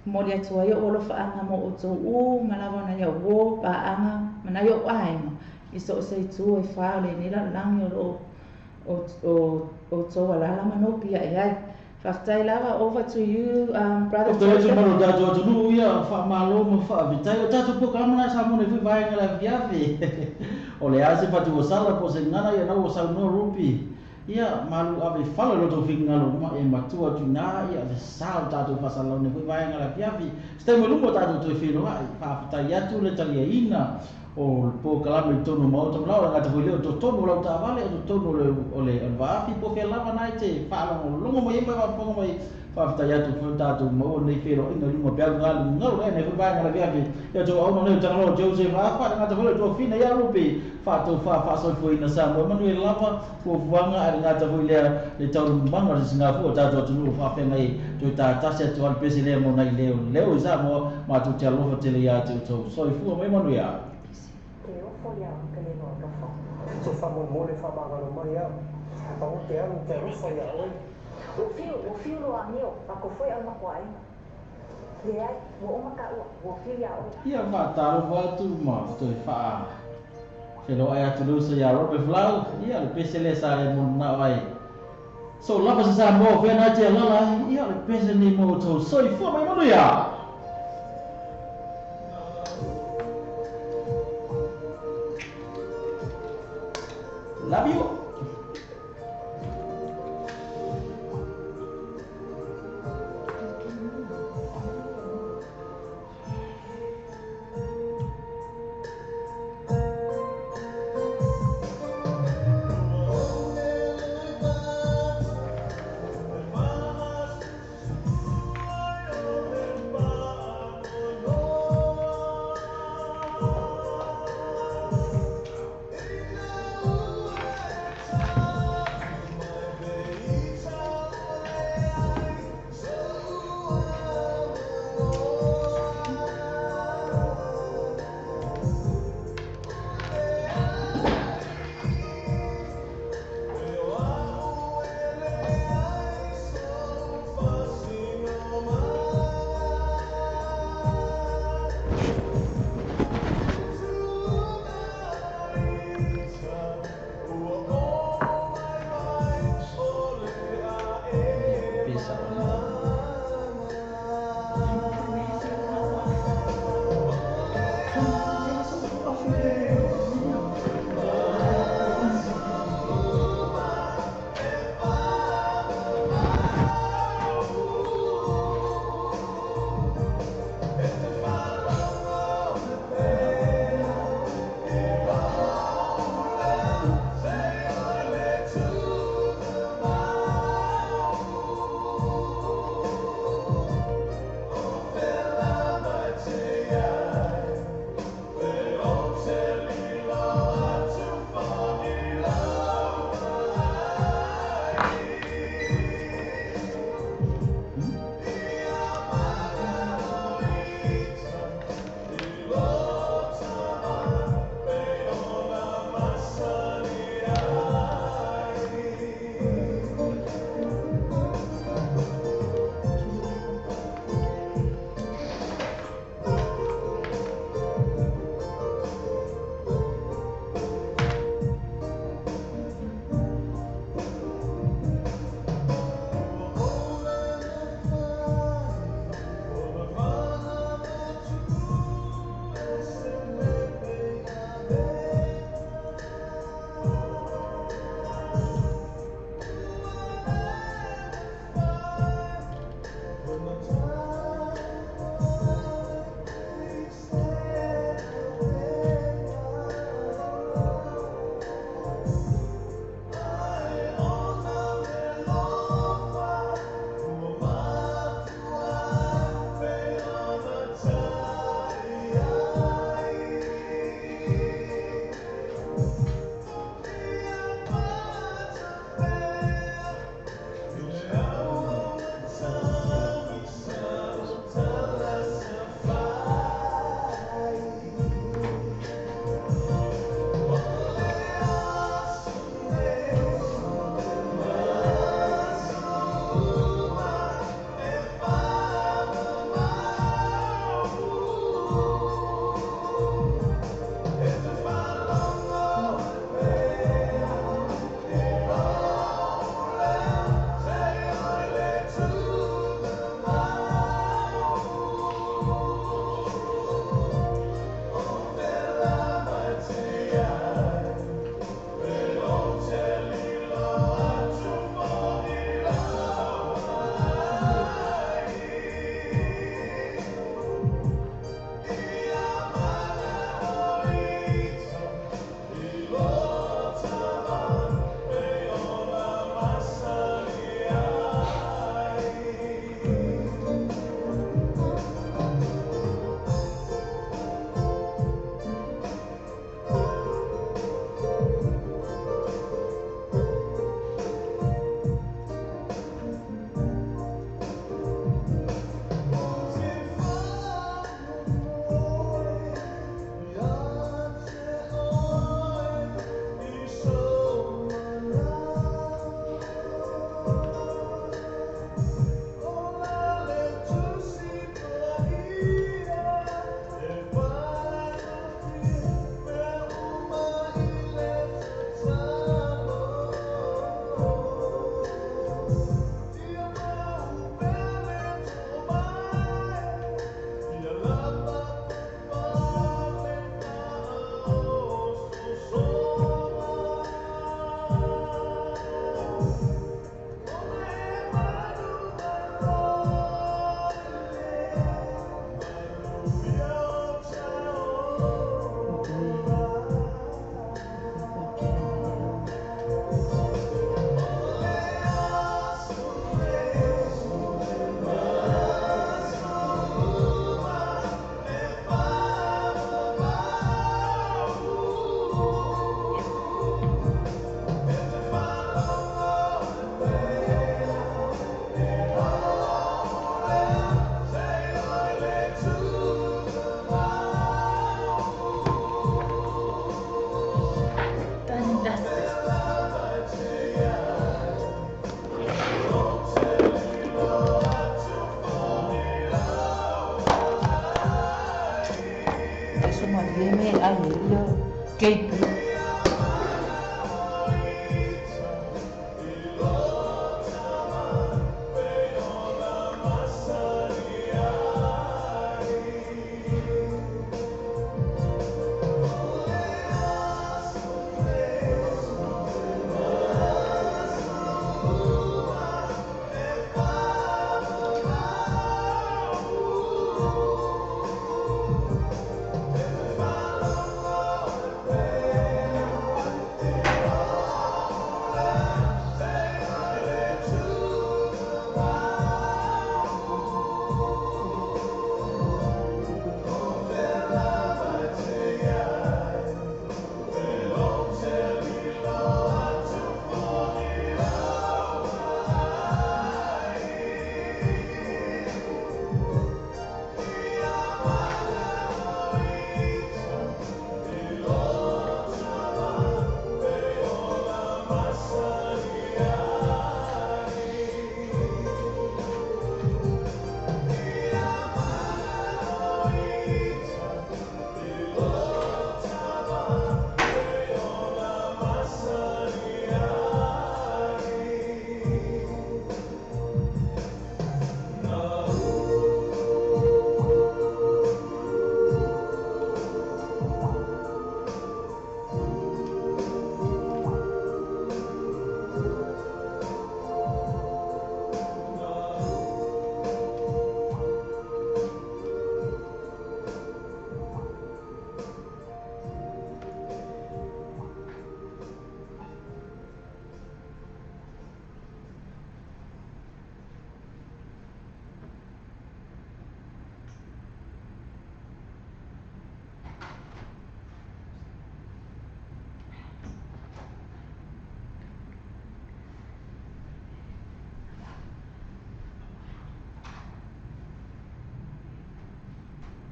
mori atu ai o lo whaanga mo o tō malawa na ia wo pa anga mana yo ainga i so se tu e whao le nila langi o tō alala manopi ai whaftai lava over to you brother Joshua. Maro dato atu nu ia whamalo mo whaavitai o tato po kamana sa mo ne wi vai ngala viavi o le ase patu o sala po se ngana ia na o sa no rupi ia malu ave fala lo to fing ngalo ma e matua tu na ia de sa tato pasalo ne wi vai ngala viavi stai mo lungo tato to fino ai whaavitai atu le talia ina o po kalame tonu mau tam lau ngata ko leo to tonu lau ta vale to tonu ole va fi po ke lava nai te fa longo mai mai fa mai fa ta ya tu ta tu mo nei fero ina lunga pe ngal ngalo ne ko ba ngala via ya to au no ne tanga lo Jose va fa ngata ko to fina ya rupi fa to fa so fo ina sa mo manu lava ko vanga ari ngata ko le tau manga singa fo ta to tu fa pe ngai to ta se to al pesi le mo nai leo za mo ma tu te lo te le ya to so fu mai manu ya Keo folha que ele não tofa. Se fa mo mo le fa baga no mai ya. Pa o te anu te folha oi. O fio lo anio, pa ko foi al makwai. Le ai, wo o maka o fio ya o. ia va ta lo va tu ma to fa se lo ai tu lo se ya ro pe flau ia le pesi le sa e mo na vai so la pa sa mo fe na te la ia le pesi ni mo to so fu mai manu ya love you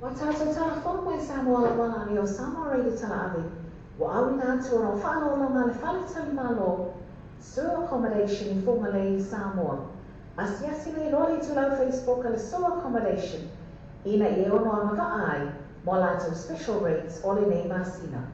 Watata telefon mai Samoa la wana ni o Samoa reidi tala ali. Wa awina atu o whaano la ngale whale tali malo. Sewer accommodation i Whongalei Samoa. Asiasi nei roli tu lau Facebook ale sewer accommodation. Ina I ono amava ai, mo lato special rates o le nei masina.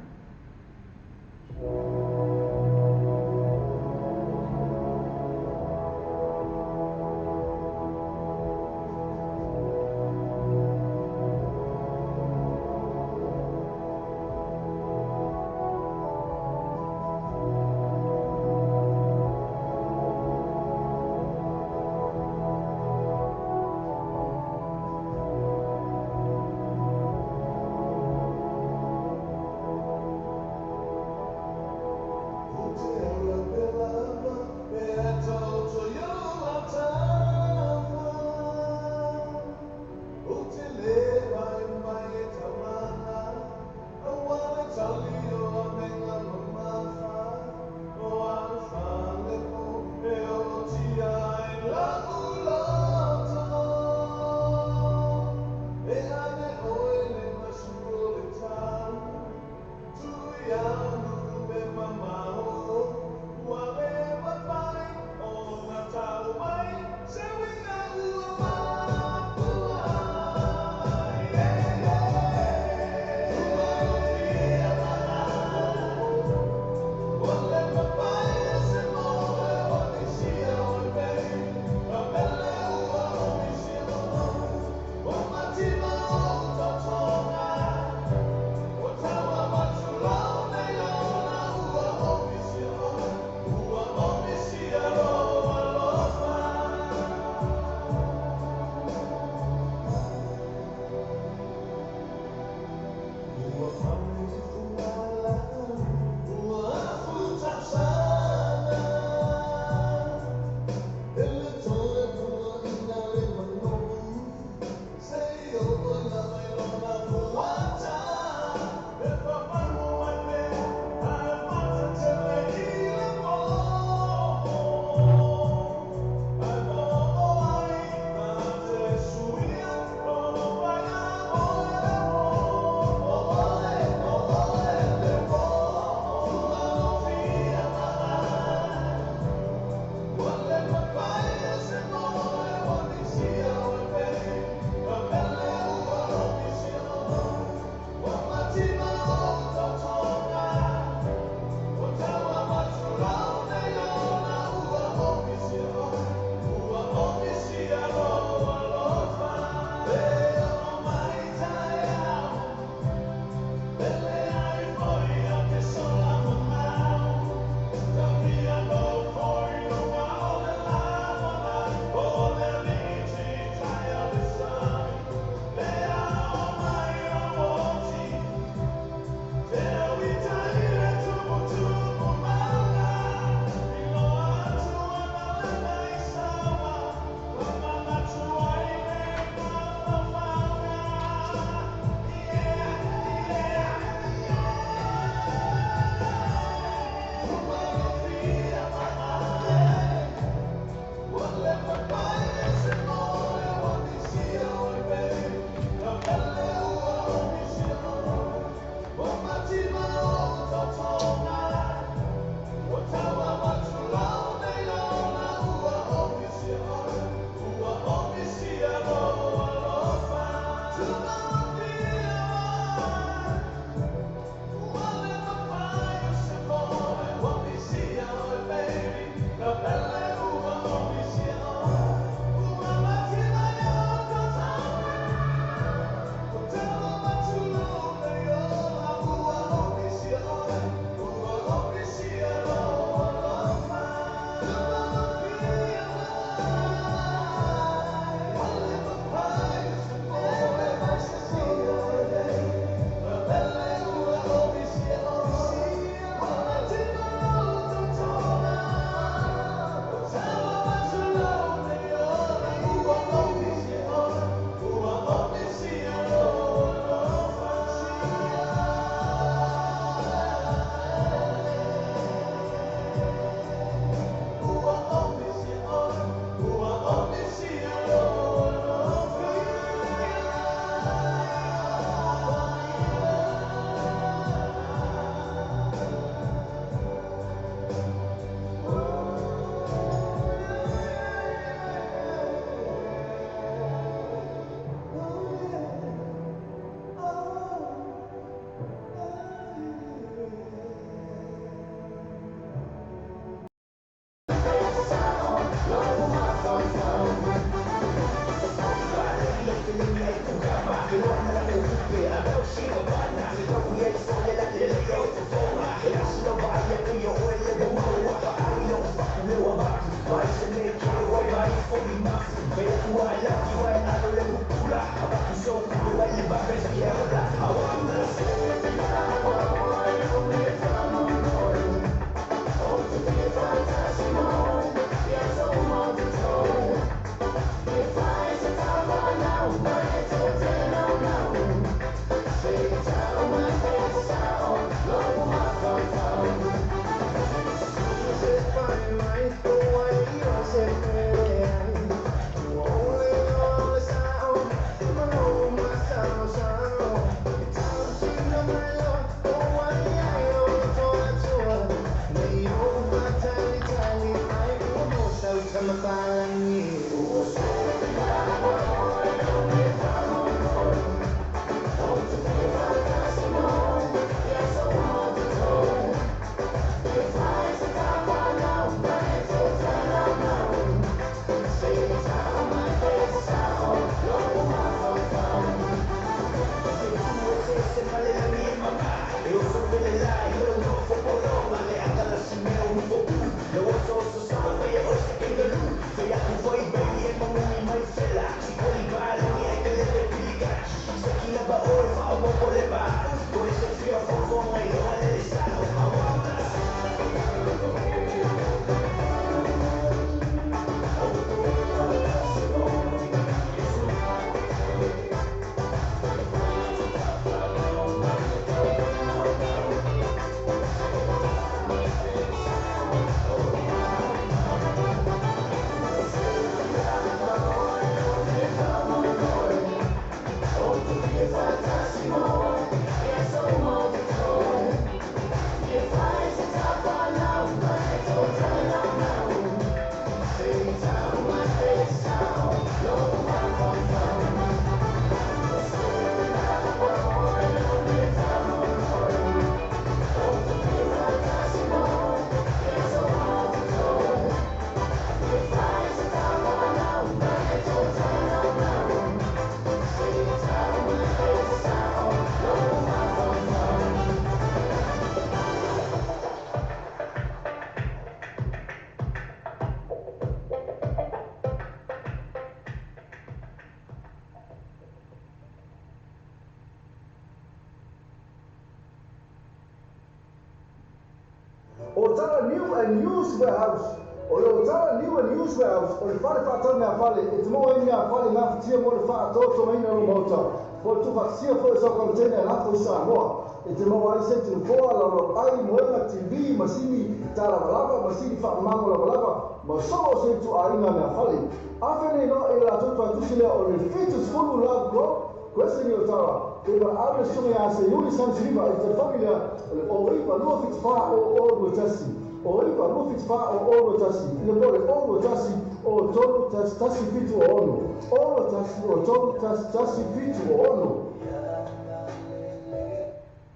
news warehouse. O lo tala niwa news warehouse. O le fale whaatau mea fale. E te moa mea fale ngā whitia mo le whaatau to maina lo mauta. Po tu whaksia fo e sa kontene lako i Samoa. E te moa ai se te ufoa la lo ai moenga TV masini ta lava masini whakamango lava. Ma solo se tu ainga mea fale. Awhene no e la tutu atusi lea o le fetus fulu love group. Questa è tara. E va a sunga ya se yuri san riva e te famiglia o riva no fit fa o tasi. O riva no fit fa o tasi. Le bole o tasi o tolu tasi fitu ono. O tasi o tolu tasi fitu ono.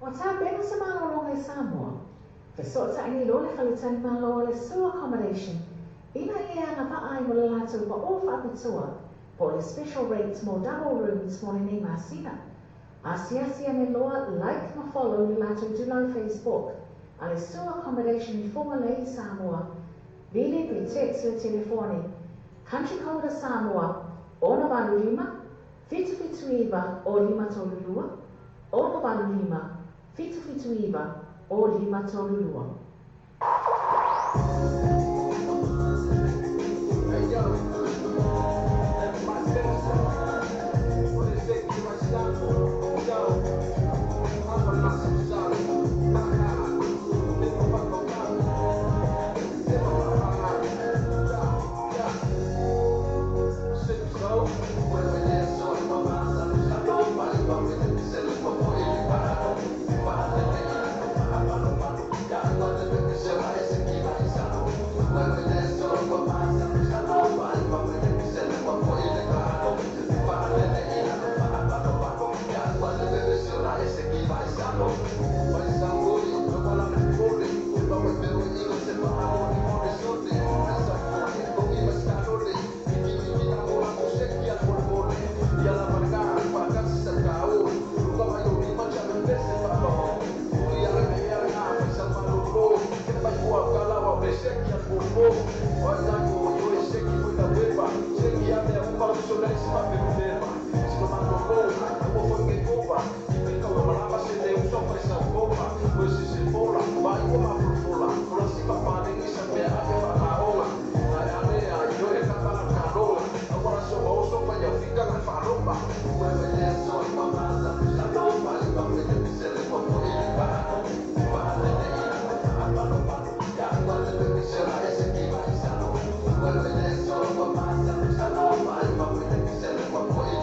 O tā bena sa malo longa i Samoa. Te sota ini lo le whalitani malo le sewer accommodation. Ina ia nga pa ai mo le lātou pa o whapitua. Po le special rates mo double rooms mo le nei masina. Asiasia me loa like ma follow le lātou tūlau Facebook. A le sewer accommodation i whonga le i Samoa. Lili pi text le telefoni. Country code Samoa. Ona walu lima. Fitu iwa o lima tolulua. Ona walu lima. Fitu iwa o lima tolulua. Well,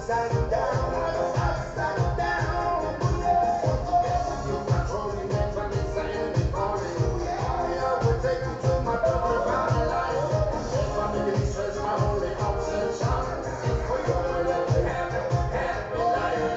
upside down, upside down. You control me mentally, saying it for me. I will take you to my double bound life. If I'm in the stress, my only option shine. For you to let me have it, happy life.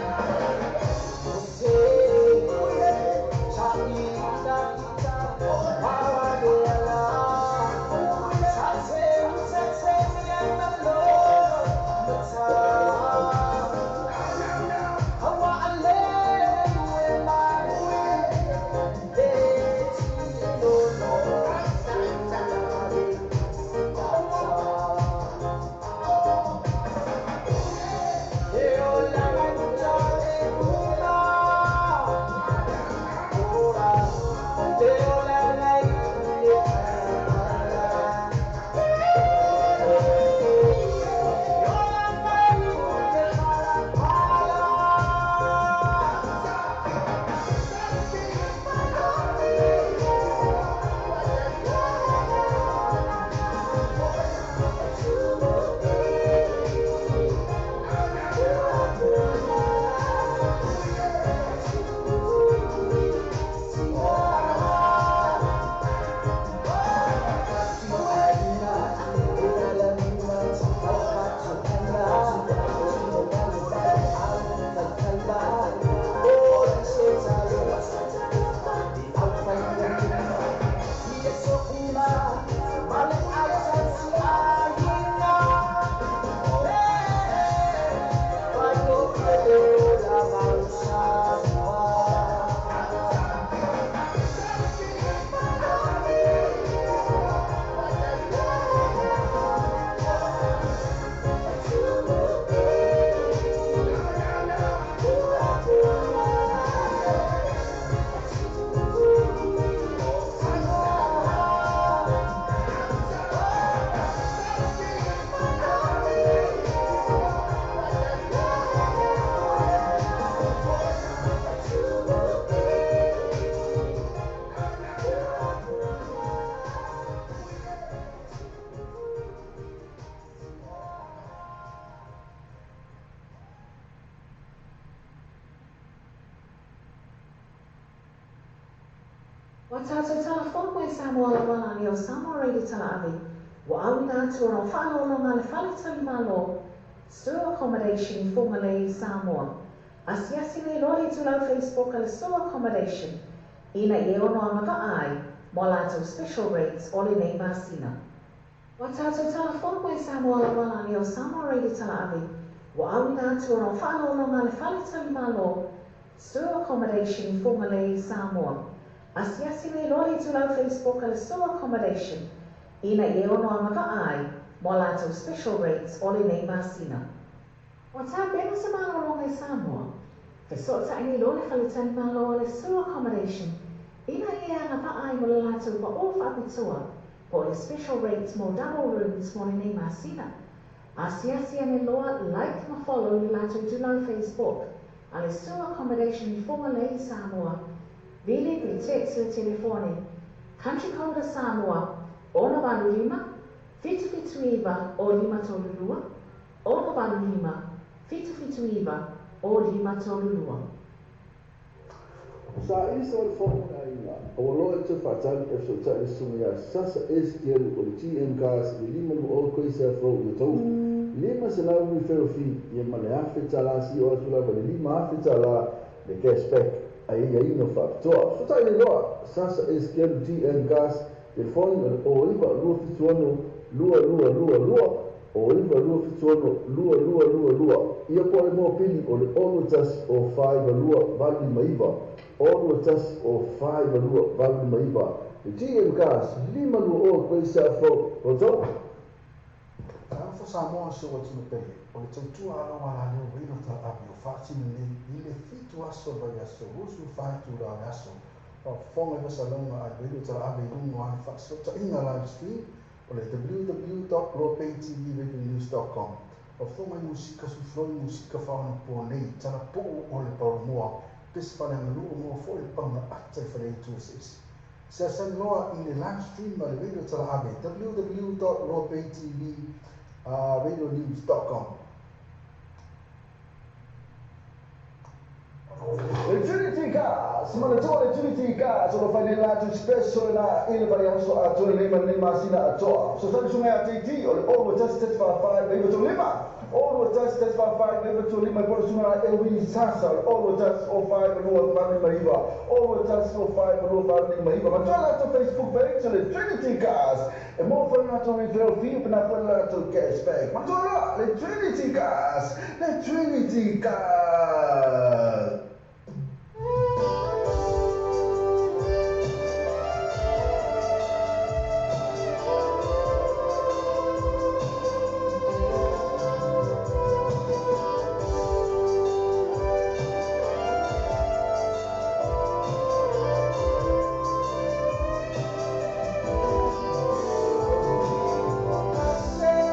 Watato telefon mai Samoa la wala ni o Samoa Radio Tala Avi. Wa awina atu o whalo no ngale whale tali malo. Sewer accommodation for Malay Samoa. Asiasi nei lori tu lau Facebook al sewer accommodation. Ina i ono amava ai. Mo lato special rates oli nei masina. Watato telefon mai Samoa la wala ni o Samoa Radio Tala Avi. Wa awina atu o whalo no ngale whale tali malo. Sewer accommodation for Malay Samoa. Asiasi nei lori tu lau Facebook al sewer accommodation. Ina i ono amava ai. Mo lato special rates oli nei masina. Wata bena sa malo longai Samoa. Fe sota ini lori whalitani malo le sewer accommodation. Ina i amava ai mo lato pa o whapitua. Po le special rates mo double rooms mo nei masina. Asiasi ane loa like ma follow li lato tu lau Facebook. Ale sewer accommodation for Malay Samoa. Vile Vitezio Telefone, Country Code Samoa, Ona Valu Lima, Fitu Iva, o Lima Tolulua, Ona Valu Lima, Fitu Iva, o Lima Tolulua. Sa isa o le whakuna ina, o loa te whatani e so tani sumia sasa eskeru o le TM gas i lima lu o koe se afro i tau. Lima se lau mi whero fi, i mane awhi tala si o atula wa le lima awhi tala le cashback. Ai ino whakatoa. So tai le loa, sasa eskeru TM gas, telefoni o iwa lua fituano, lua, o iwa lua fituano, lua. Ia po le mo pili o le ono tasi o whaiva lua, vali maiva. Ono tasi o whaiva lua, vali maiva. Le TM gas, lima lua o koe sa fo, o tau. Fo Samoa se o tino pele, o le tautua ala wala leo reino ta api o whaatini nei, i le fitu aso vai aso, usu whaitu la aso, o whonga vasa longa a reino ta api ungo ane whaasota inga live stream, o le www.ropaytvradionews.com. O whonga i musika sufroi musika whaona po nei, tana po o le paumoa, pesi whane angalua mua fo le pauna atai whanei tuasis. Se asan loa i le live stream ma le reino ta api, www.ropaytvradionews.com. Le Trinity Cars, manatua le Trinity Cars, sono fai nell'atto spesso na il variaso a tu lima masina a to. So sai sunga TT or all just test for 5 maybe to lima. All just test for 5 maybe to lima por sunga e wi sasa all just for 5 no mani maiva. All just for 5 no mani maiva. Ma tra l'altro Facebook page le Trinity Cars e mo fa na to referral fee per na per to cashback. Ma tra le Trinity Cars, le Trinity Cars. Você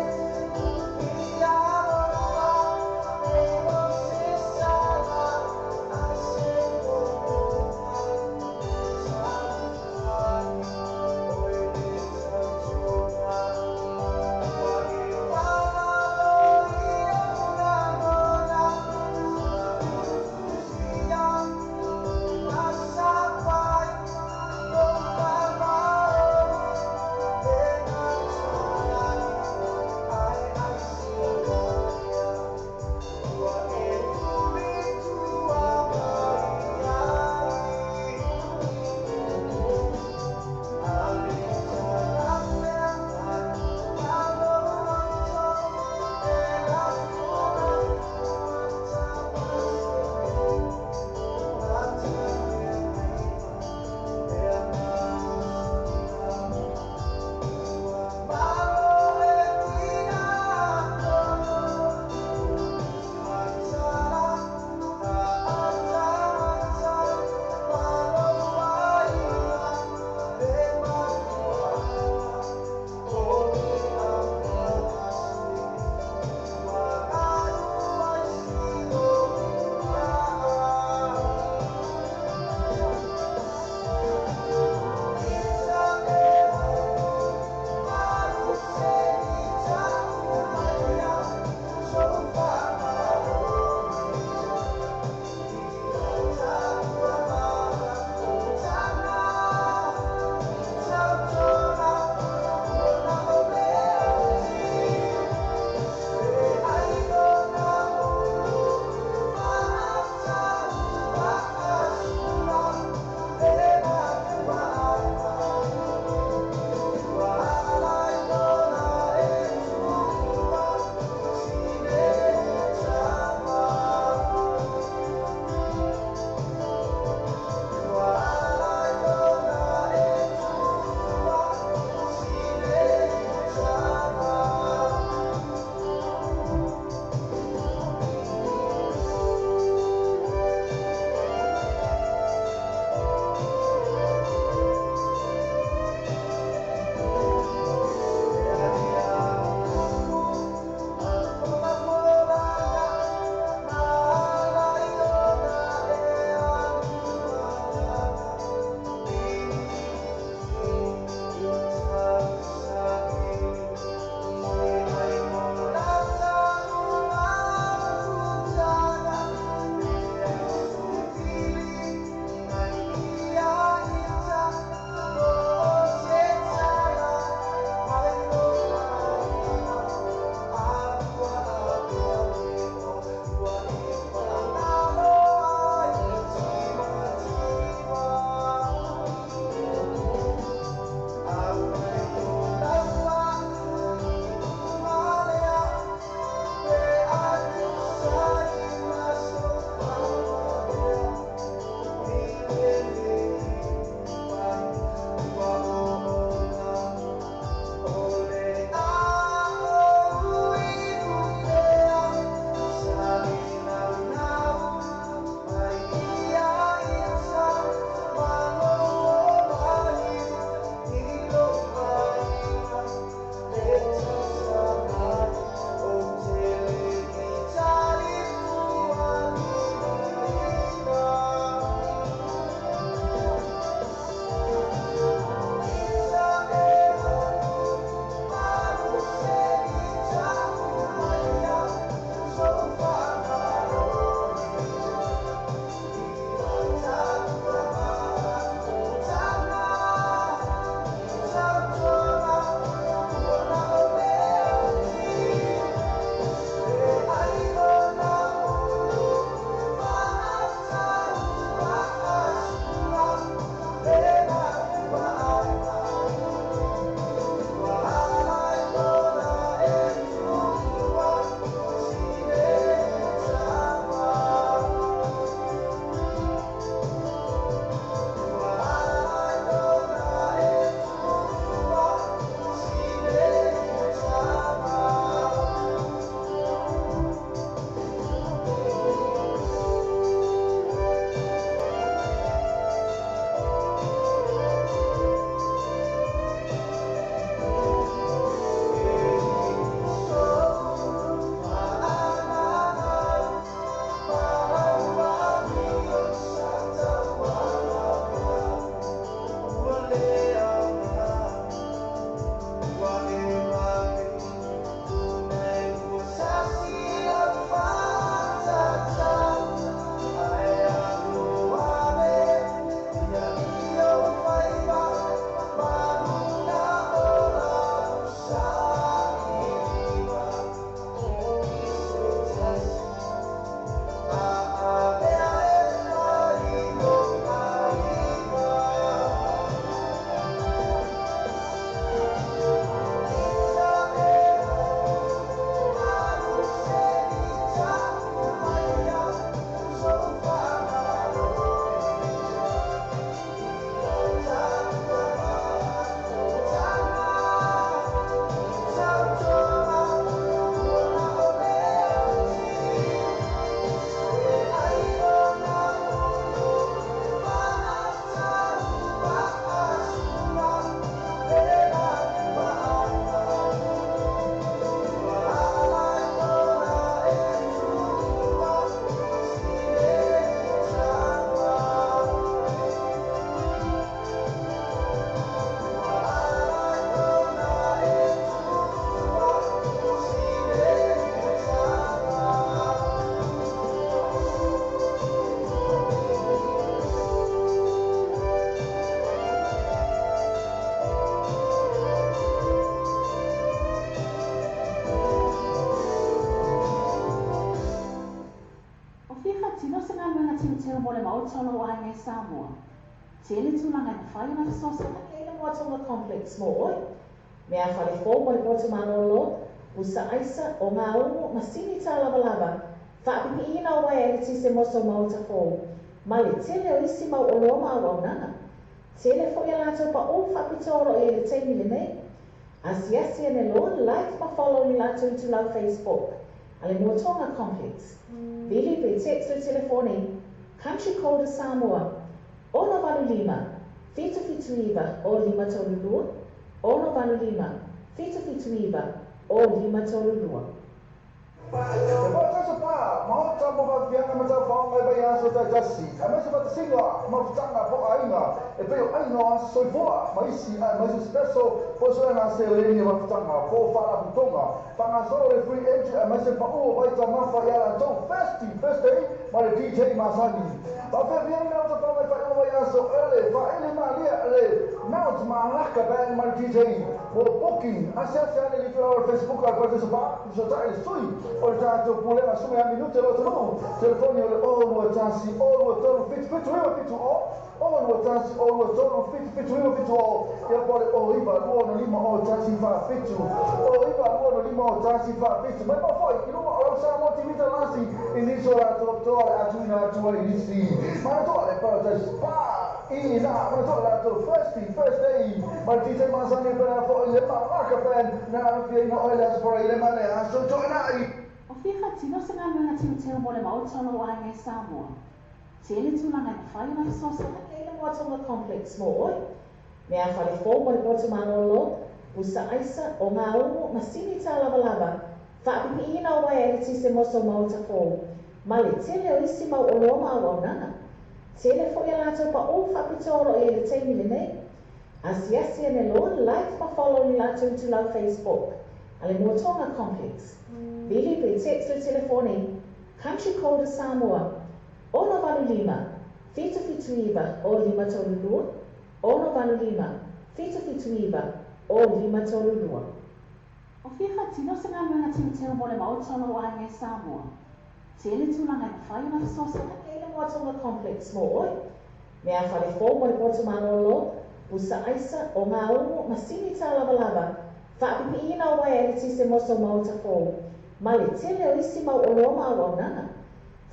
whiwha tino se ngā mwenga tino teo mo le mautolo o ai ngai Samoa. Tele tūlanga na whai na sosa na le Moatonga Complex mo oi. Mea whare fō mo le Porto Manolo, usa aisa o ngā ongo masini tā lava lava. Whaapipi ina o wai ere tise moso mauta fō. Ma le tele o isi mau o loma au au nanga. Tele fo ia lato pa o whapitoro e le teimi le nei. Asiasi ane lo, like ma follow ni lato i tu lau Facebook. Ale Moatonga Complex. Vili pe text o telefone. Country code Samoa. Ono valu lima. Fitu fitu iwa o lima tolulua. Ono valu lima. Fitu fitu iwa o lima tolulua. Sebab saya mau coba biar macam faham apa yang sudah jadi. Kami sebab singa mau tanya apa aina. Tapi aina soifua maisi maisi special posuan asal ini mau tanya apa fala butonga. Pangasol free entry maisi pau baca mafa ya tu first day mari DJ Masani. Tapi biar mau coba apa yang so ele malia ele mau malah ke mari DJ. Booking asal ni di Facebook atau sebab sudah sui. Olha já o problema assume a minuto e outro telefone o tansi o tono fit o tansi o tono fit o e pode o riba no lima o tansi fa fit o riba no lima o tansi fa fit mas não foi que não o sa motivita lasi inizio la dottore a tua inizi ma dottore però spa ina ma dottore first day ma ti sei masani per le marca pen na viene o le spray le mane a sottonai. O whiwha tino se ngā mwenga tino teo mo le mautolo o ai ngai Samoa. Tele tūlanga na whai na sosa na le Moatonga Complex mo oi. Mea whare fō mo le Porto Manolo, usa aisa o ngā ongo masini tā lava lava. Whaapipi ina o wai ere tise moso mauta fō. Ma le tele o isi mau o loma au au nanga. Tele fo ia lato pa o whapitoro e le teimi le nei. Asiasi ane lo, like ma follow ni lato i tu lau Facebook. Ale Moatonga Complex. Vili pe text o telefone. Country code Samoa. Ono valu lima. Fitu fitu iwa o lima tolulua. Ono valu lima. Fitu fitu iwa o lima tolulua. O whiwha tino se ngā mwenga tino teo mo le mautolo o ai ngai Samoa. Tele tūlanga na whai na sosa na le Moatonga Complex mo oi. Mea whare fō mo le Porto Manolo, usa aisa o ngā ongo masini tā lava lava. Whaapipi ina o wai ere tise moso mauta fō. Ma le tele o isi mau o loma au au nanga.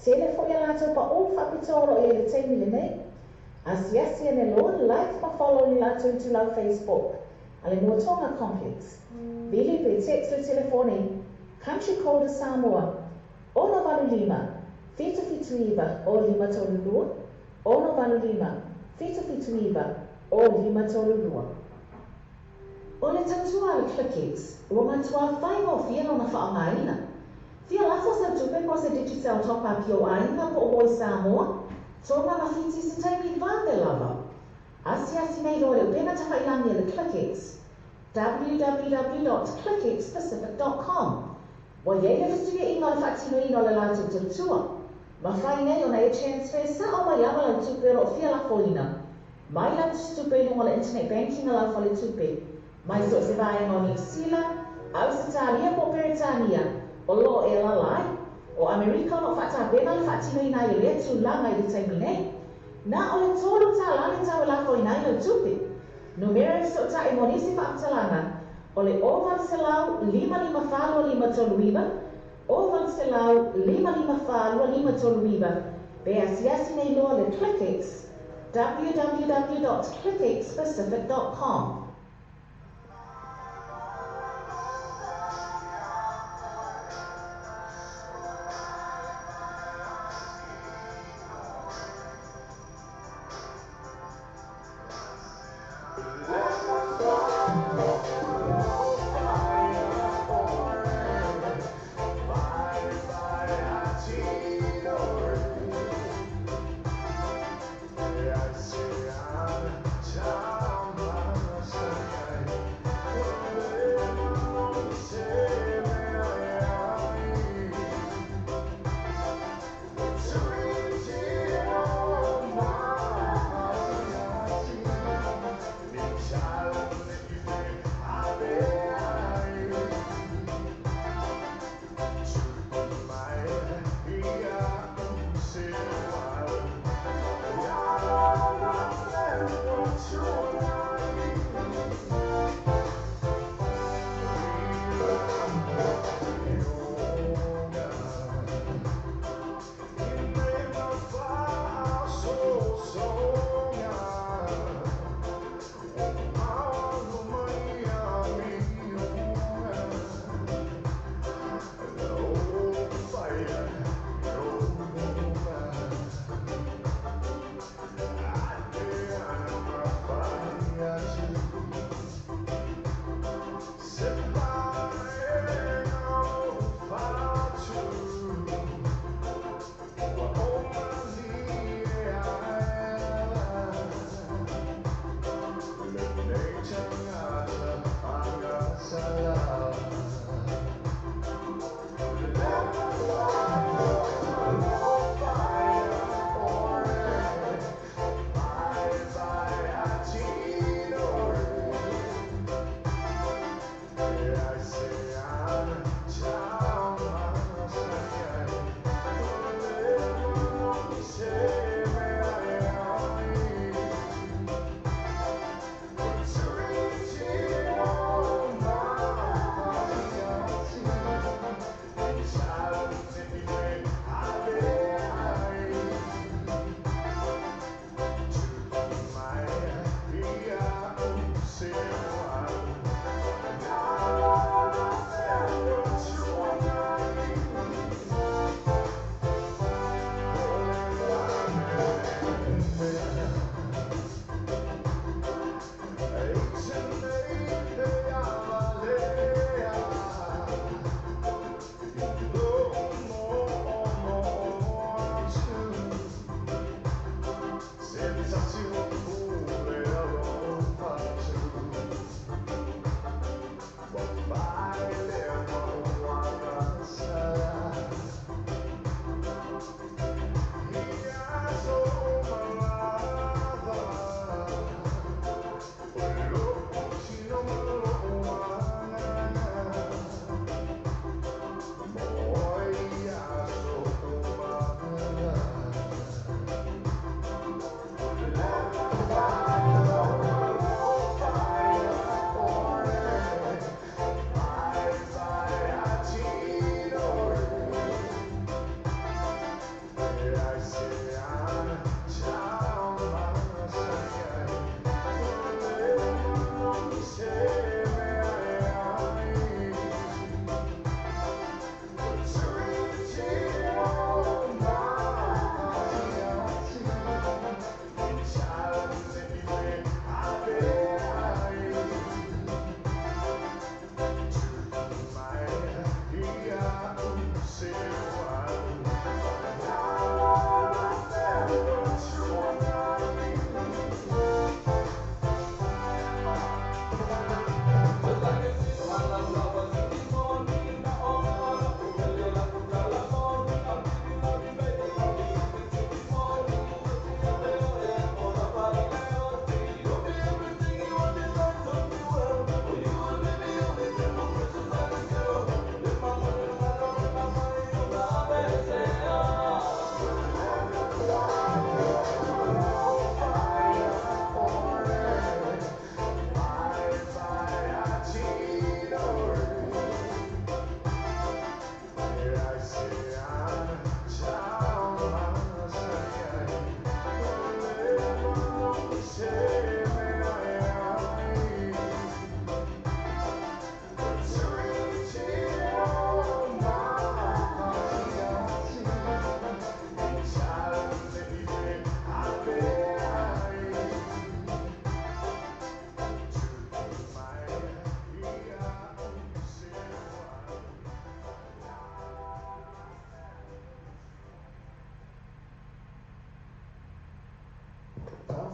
Tele fo ia lato pa o whapitoro e le teimi le nei. Asiasi ane lo, like ma follow ni lato i tu lau Facebook. Ale Moatonga Complex. Vili pe text o telefone. Country code Samoa. Ono valu lima. Fitu fitu iwa o lima tolulua. Ono valu lima. Fitu fitu iwa o lima tolulua. O le tautua le ClickX, ua matua whai mo fia no na whaangaina. Fia lafo sa tupe ko se digital top-up yo aina po o Samoa, tonga mawhiti se taimi vande lava. Asiasi nei lo le upena tawhailangi le ClickX, www.clickxpacific.com. Wa yele fistuia inga le whaatino ino le lato tautua. Ma whai nei o na e transfer sa o mai ama lau tupe ro fia lafo ina. Mai lau tupe lunga le internet banking a lau fale tupe. Mai so se vai no New Zealand, Australia po Britania, o lo e lalai, o Amerika no fata bena le fatino ina i le tu langa i taimi nei. Na o le tolu ta lani ta wala fo ina i le tupi. Numero so ta e monisi whaatalanga, o le oval se lau 555 toluiva, oval se lau 555 toluiva, be asiasi nei loa le ClickX, www.clickxpacific.com.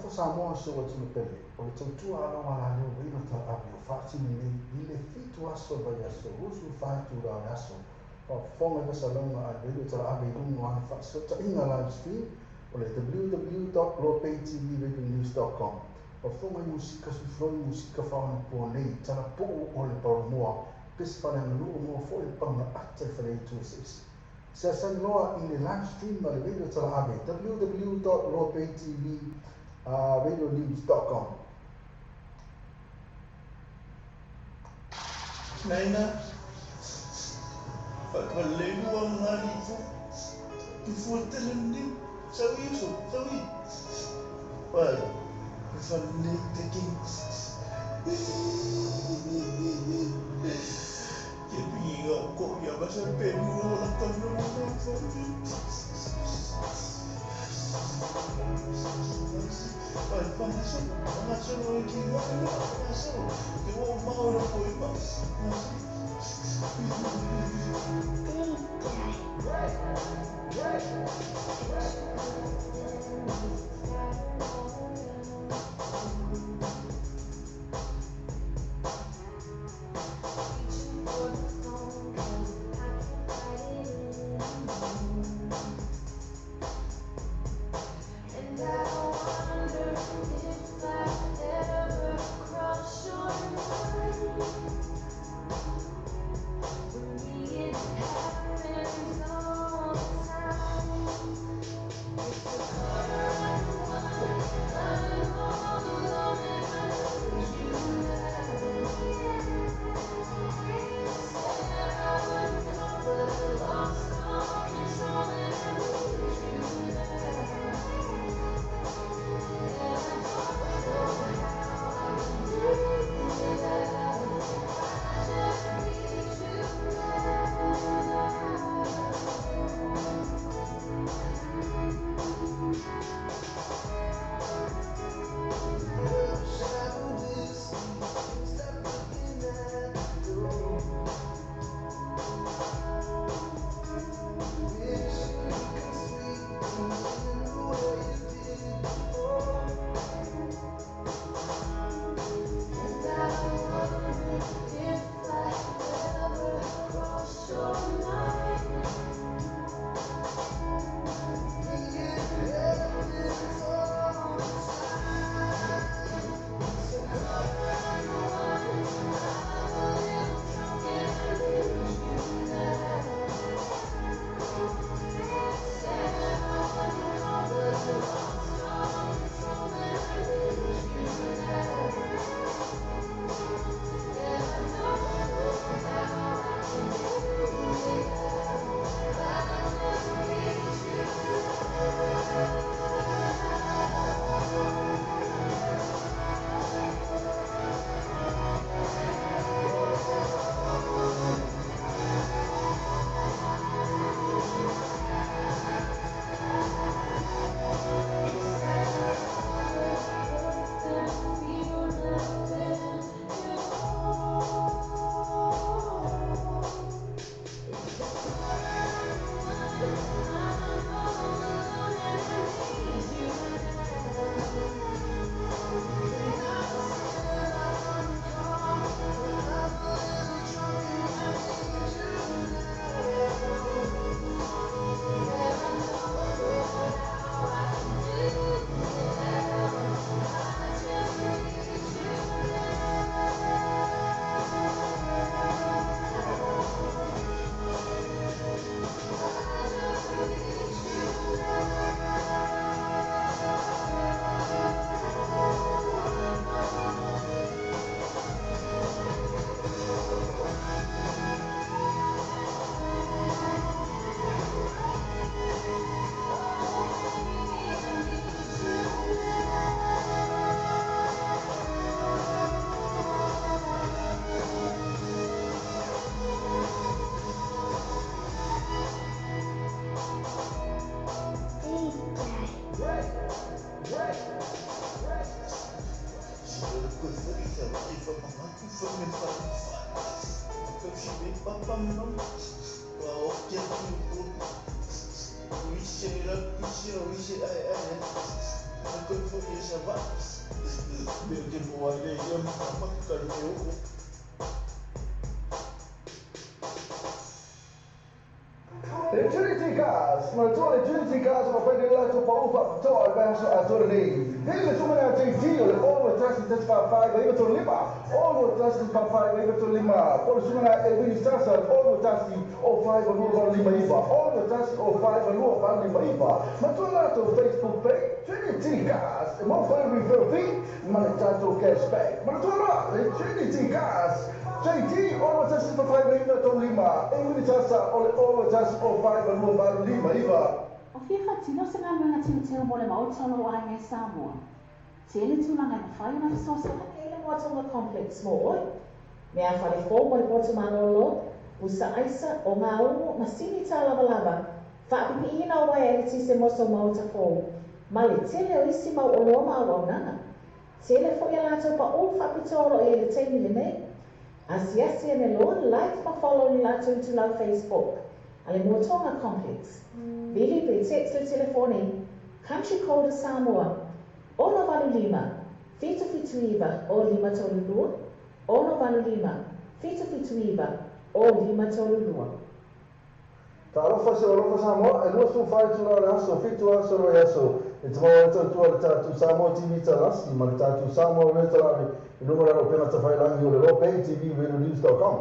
fo Samoa se o tino pele o le tautua ala wala leo wina ta abi o whaatini nei i le fitu aso vai aso usu whaitu rau aso o whonga kasa launga a radio tala abi rungo ane whaasota inga live stream o le www.lopaytvradionews.com o whonga i musika sufroi musika whaana pua nei tala po o le paramoa pesi whare anganua mo fo i pauna ate whare i tuasisi se sang loa in the live stream ma le radio tala abi www.lopaytvradionews.com Naina, whakalengua ngani fu, ki fuatele ni, sawi fu, sawi. Wai, whale te king. Ke pinga o ko ia basa penu o la tanu o whafi. Wai, pangaso o ki wai, pangaso, ke o maura po i pa. Aku pun bisa bahas. Bikin wale yang makan eu. Trinity Gas, ma tu Trinity Gas ma fai della tua paupa to verso a tornei. Delle tu me te dio le all trust that pa 5 io to lima. All trust pa 5 io to lima. Por su me e quindi sta all trust o 5 no va lima iba. All trust o 5 no va lima iba. Ma tu la tu Facebook page Trinity Gas. Ma fai refer fee, ma le tanto cashback. Ma tu la Trinity Gas. JT, all just for 5 minutes to lima. Ini jasa oleh all just for 5 no baru lima iba. O fia whatino se ngā luenga tiuteo mo le mautolo o ai Samoa. Tele tūlanga na whai una sosa e le moatonga complex mo oi. Mea whare fō mo le potu manolo, usa aisa o ngā umu masini tā lava lava. Whaapipi ina o wai ele tise moso mauta fō. Ma le tele o isi mau o loa mau au nanga. Tele fo ia lato pa o whapitoro e le teimi le nei. Asiasi ane loa like ma follow ni lato into lau Facebook. Ale Motonga Complex. Billy pe text le telefone. Country code Samoa. Ono valu lima. Fitu fitu iwa o lima tolu lua. Ono valu lima. Fitu fitu iwa o lima tolu lua. Tarofa se orofa Samoa e lua su fai tu la aso fitu aso ro yaso. E te maua tu tu le tatu Samoa TV ta lasi ma le tatu Samoa re ta lavi. I numero ro pena ta fai langi o le ro pay TV radionews.com.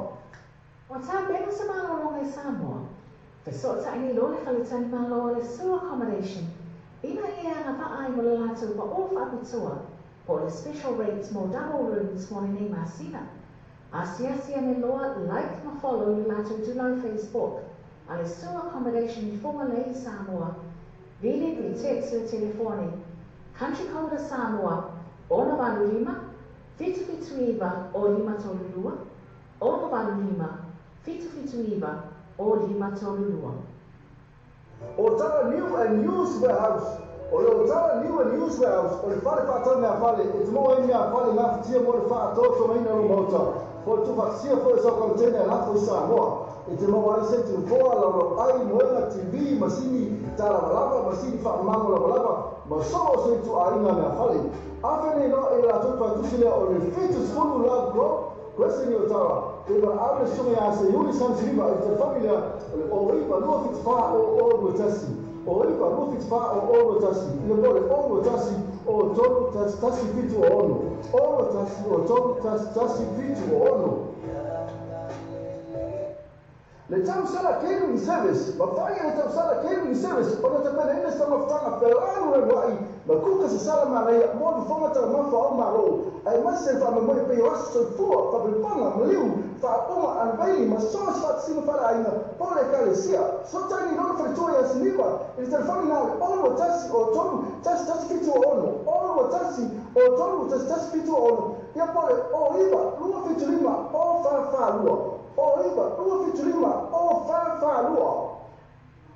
O tā bena sa malo longa i Samoa. Fesot ta ini lo le whalitani malo le sewer accommodation. Ina ia nga paai mo le lato pa o whapitua. Po le special rates mo double rooms mo le nei masina. Asiasi ane loa like ma follow le lato tu lau Facebook. Ale sewer accommodation i fonga le i Samoa. Vili pe text le telefone. Country code Samoa. Ono valu lima. Fitu fitu iwa o lima tolu lua. Ono valu lima. Fitu fitu iwa o lima tolu lua. O tala new and used warehouse. O le o tala new and used warehouse. O le whare whaatau mea whale. E te moa e mea whale ngā whitia mo le whaatau so maina ro mauta. Po tu whaksia fo e sa kontene a lafo i Samoa. E te moa ai se tu foa laro ai moenga TV masini tā lavalava, masini whaamango lavalava. Ma solo se tu ainga mea whale. Awhene no e la tupa tusilea o le fitu skulu love group. Kwese ni o tawa. E wa aule sunga ya se yuri sansiriva i te familia. O ipa lua fitfa o olu tasi. O ipa lua fitfa o olu tasi. Ile pole olu tasi o tolu tasi fitu o onu. Olu tasi o tolu tasi fitu o onu. Le tau sala catering service, ma fai le tau sala catering service, o te pene ina sa maftanga pelanu e wai, ma kuka sa sala mareia, mo du fonga tala mafa o maro, ai mase fa me mone pe wasu so fua, fa bilpanga, maliu, fa uma anvaili, ma so sa tsima para aina, pole kale sia, so tani lona fritoya siniva, il telefoni nao, olo tasi o tolu, tasi fitu o ono, olo tasi o tolu, tasi fitu o ono, ia pole, o iwa, lua fitu lima, o fa lua, o iwa, lua fitu lima, o fa lua.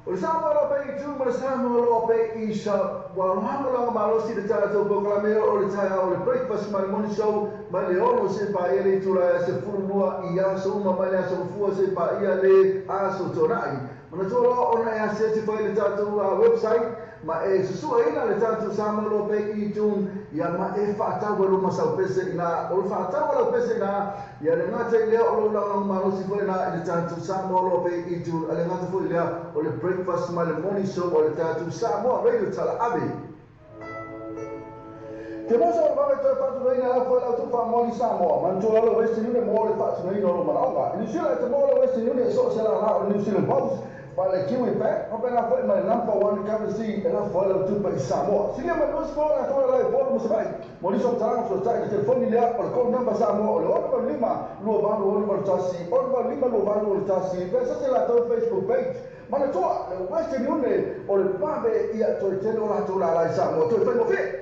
O le Samoa lo pe i tu, ma le Samoa lo pe i sa, wa mahamo langa malosi le tala tau proklameo o le taia o le breakfast ma le morning show, ma le ono se pa ia le tura se furunua i aso uma ma le aso fua se pa ia le aso torai. Ma na tōra ona e ase te whai le tātou website, ma e susua ina le tātou Samoa lo pe i tu, ia ma e whaatawa lo masau pese ina, o le whaatawa lo pese ina, ia le ngata i lea o lo langa malosi fwoi na i le tātou Samoa lo pe i tu, a le ngata fwoi lea o le breakfast ma le morning show o le tātou Samoa radio tala ave. Te mosa o vame toi fatu reina la fwoi lau tu wha moli Samoa, mantua alo Western Union mo le fatu reina o lo manaonga. New Zealand te mo le Western Union so se la la o New Zealand Post, pa le kiwi pe, o pe la fwoi ma le number 1 currency e la fwoi lau tu pa i Samoa. Silia ma nusi fwoi la fwoi lai fwoi musa bai, moli so taranga so tai, te telefoni lea o le call number Samoa, o le 1 lua vanu o le tasi, 1 lua vanu o le tasi, pe sa se la tau Facebook page, mana toa, le Western Union o le pabe ia toi tene o la tu la lai Samoa, toi fai mo fe.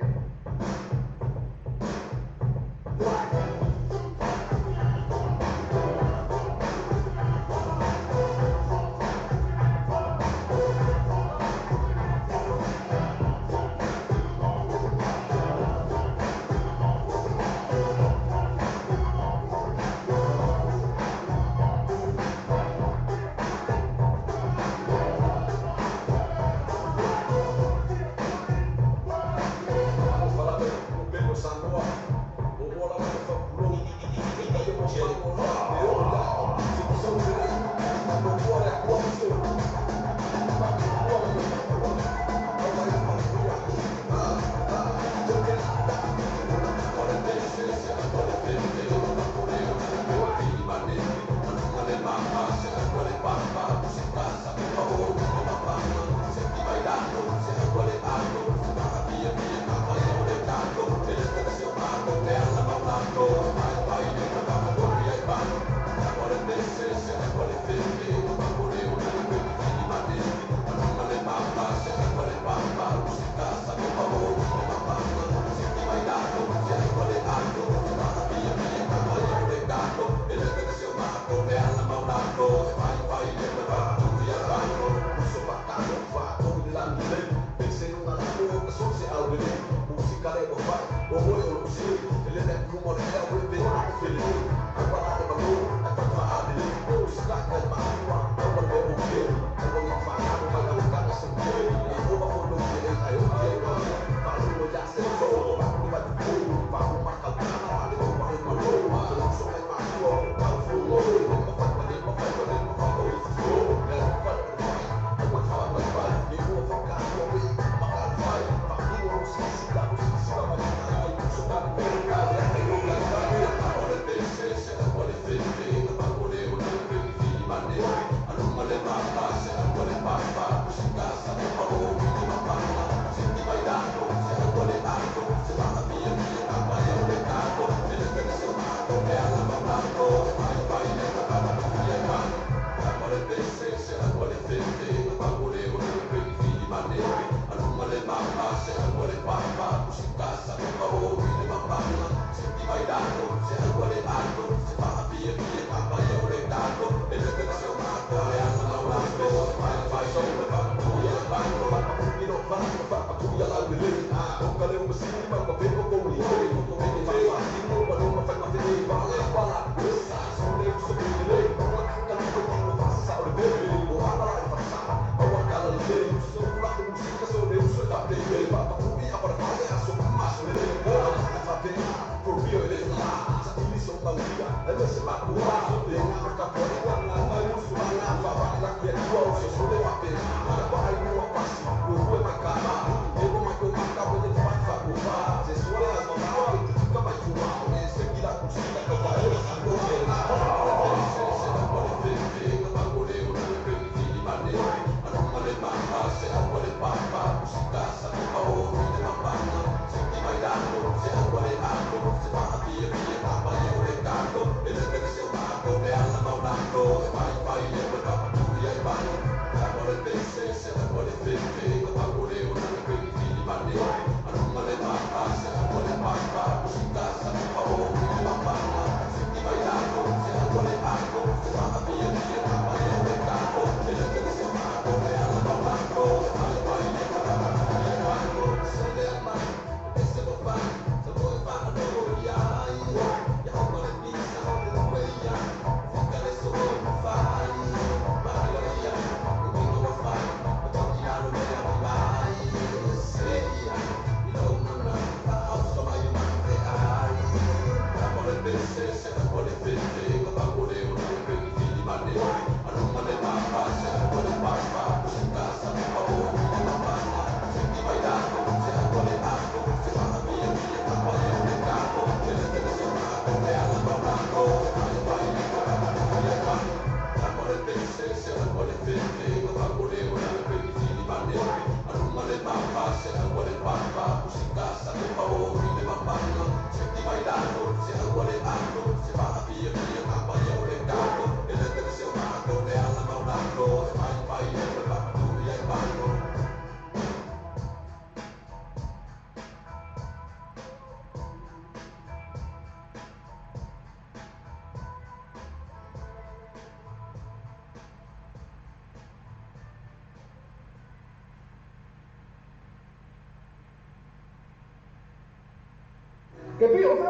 Che vi offre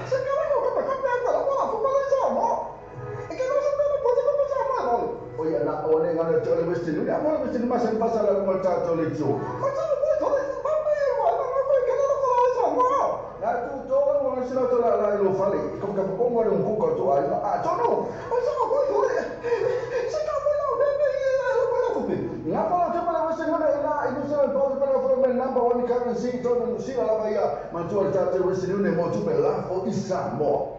se carajo que me cambia la bola fútbol eso no es que no se puede pasar mal oye la ole gana tole western ya mo western ma se pasa la molta tole jo ma se puede tole ma no puede que no lo eso no la tu todo mo se lo la lo fale como que como un buco tu ay yo no eso no puede tole se acabó la la fala te para western na ina se lo para for number one currency to no si la bahia ma tu al tate western ne mo tu per la o isa mo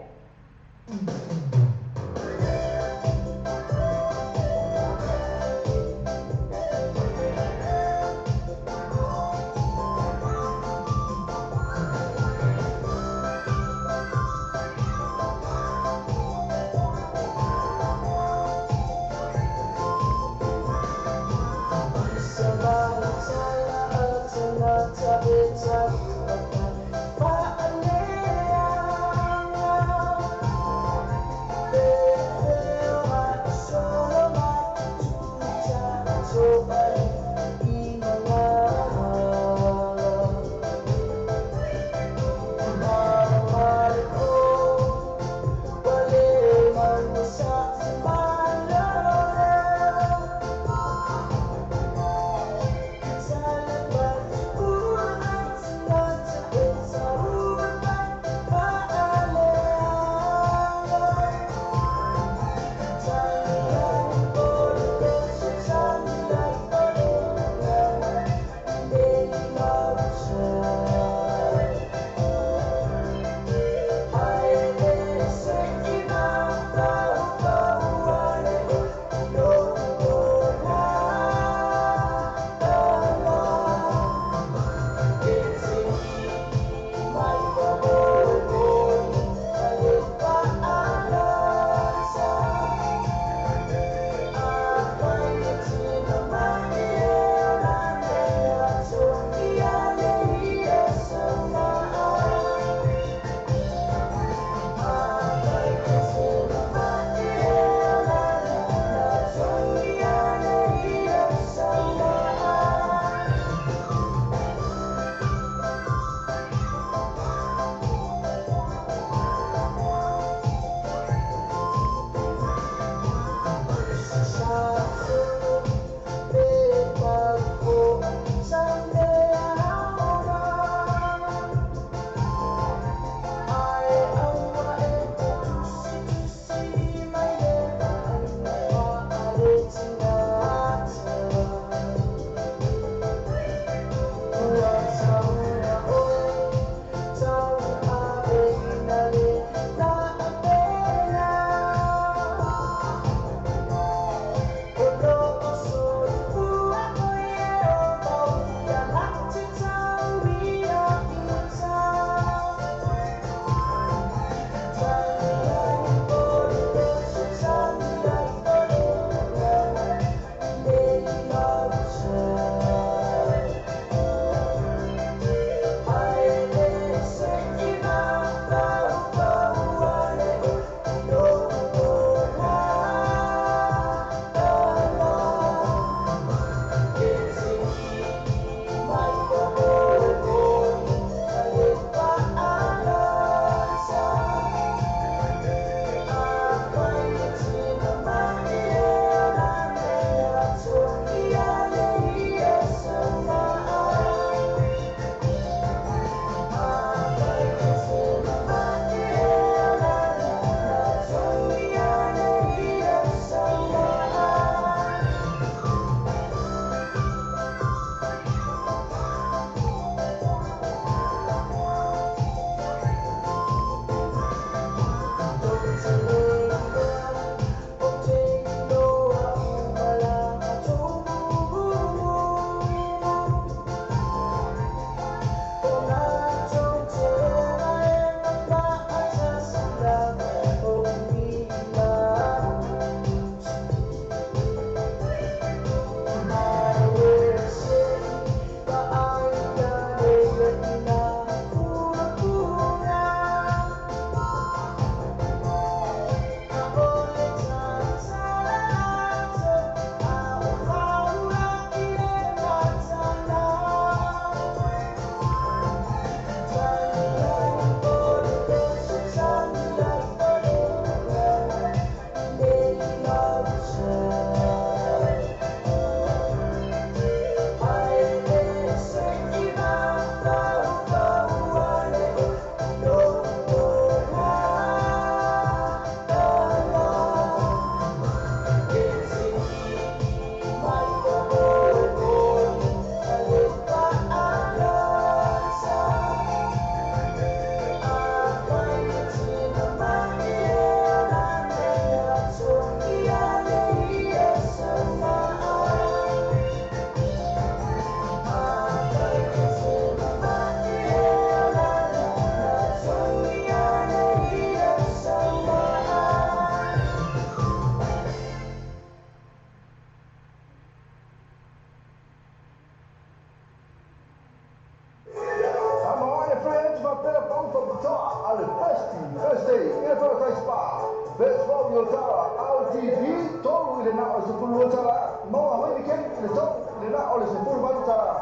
Motoa, Ale Pesti, Thursday, Ina Paradise Bar, Best Rob Yotara, LTV, Toru Ina Nao Sepulu Yotara, Moa Heineken, Ina Toru Ina Nao Sepulu Yotara,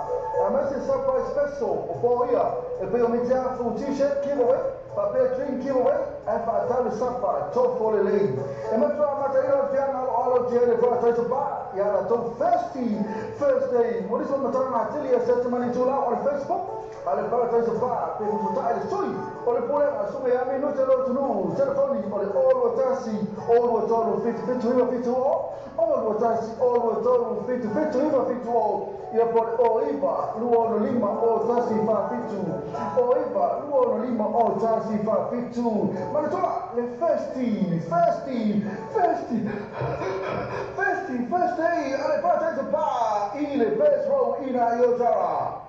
Amazing Surprise Special, Opoia, a Piomitia full t-shirt giveaway, Papel drink giveaway, and Fatale Sapa, Top for the Lane. And Metro Matera Fiana, all of the Paradise Bar, Yala Top Festy, Thursday, what is on Matana Atilia, Testimony to on Facebook? Ale Paradise Bar, people to tie the story. Ole pole asume ya minuto leo tunu telefoni ole all watasi all watoro fit hiyo fit all watasi all watoro fit hiyo fit ya pole oiva luono lima all tasi fa fitu oiva luono lima all tasi fa fitu manitoa le festi ale Paradise Bar ile best row ina yotara.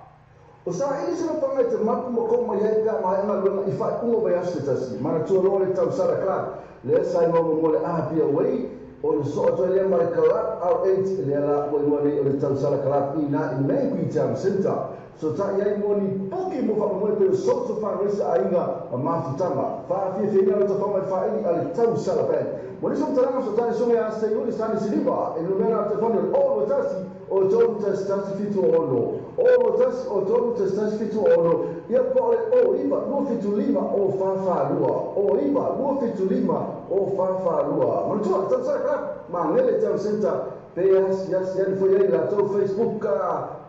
Usaha ini sila pangait mampu makoma yega maenga luenga ifat ungo bayasitasi mana tuoro le tau sara club le sai mo mole apia wei o le so to le mai club R8 le la mo le tau sara club ina in Mengi Jam Center so ta yai moni poki mo fa mo pe so to fa resa ainga mafutanga fa fi ina le to fa fa ini ale tau sara ben mo le so taranga so ta so ya se yo le sani siliba e numero telefoni o watasi o jomu testasi fitu ono o tasi o jomu testasi fitu ono ia pole o iba lu fitu lima o fafa lua o iba lu fitu lima o fafa lua mantua tsa club mangele Jam Center PS yes yan fo ye la to Facebook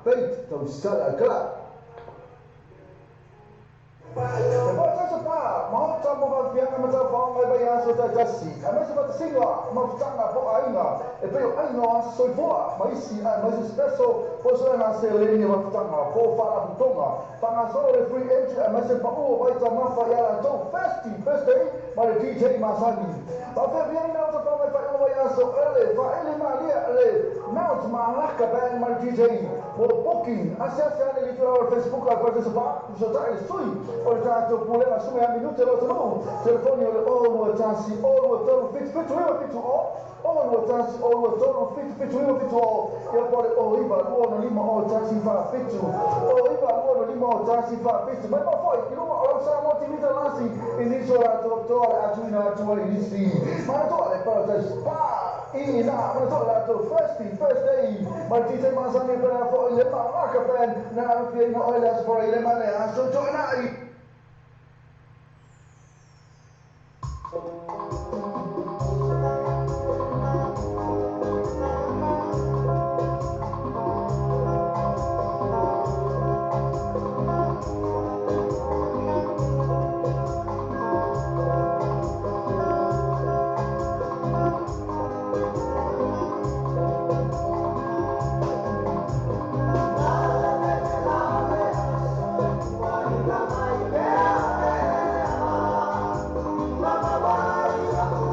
page to sala club mau tamu bagian macam faham bayar sudah jasi. Kami sebab singa mau tangga po aina. Pero aina soivoa maisi special posuan hasil ini mau tangga po fala butonga. Pangasore free entry masih pau baca mafa ya to festi mari DJ Masani. Tapi biar nak tu faham bayar so ele malia mau malah kaban mari DJ mau booking asal ada di Facebook atau sebab sudah sui. Oleh tu boleh masuk yang minuto telefoni ole all watasi all watoro fit all watasi all watoro fit ya pole o iba luono lima o tasi fa fitu o iba luono lima o tasi fa fitu ma foi ilo ma o sa mo timita lasi iniso la dottore atuina tua inisi ma to le Paradise Bar ina ma to la to first day ma ti se ma sa ne per fo le ma ka pen na fi no ole as for ile ma ne aso to na Mama,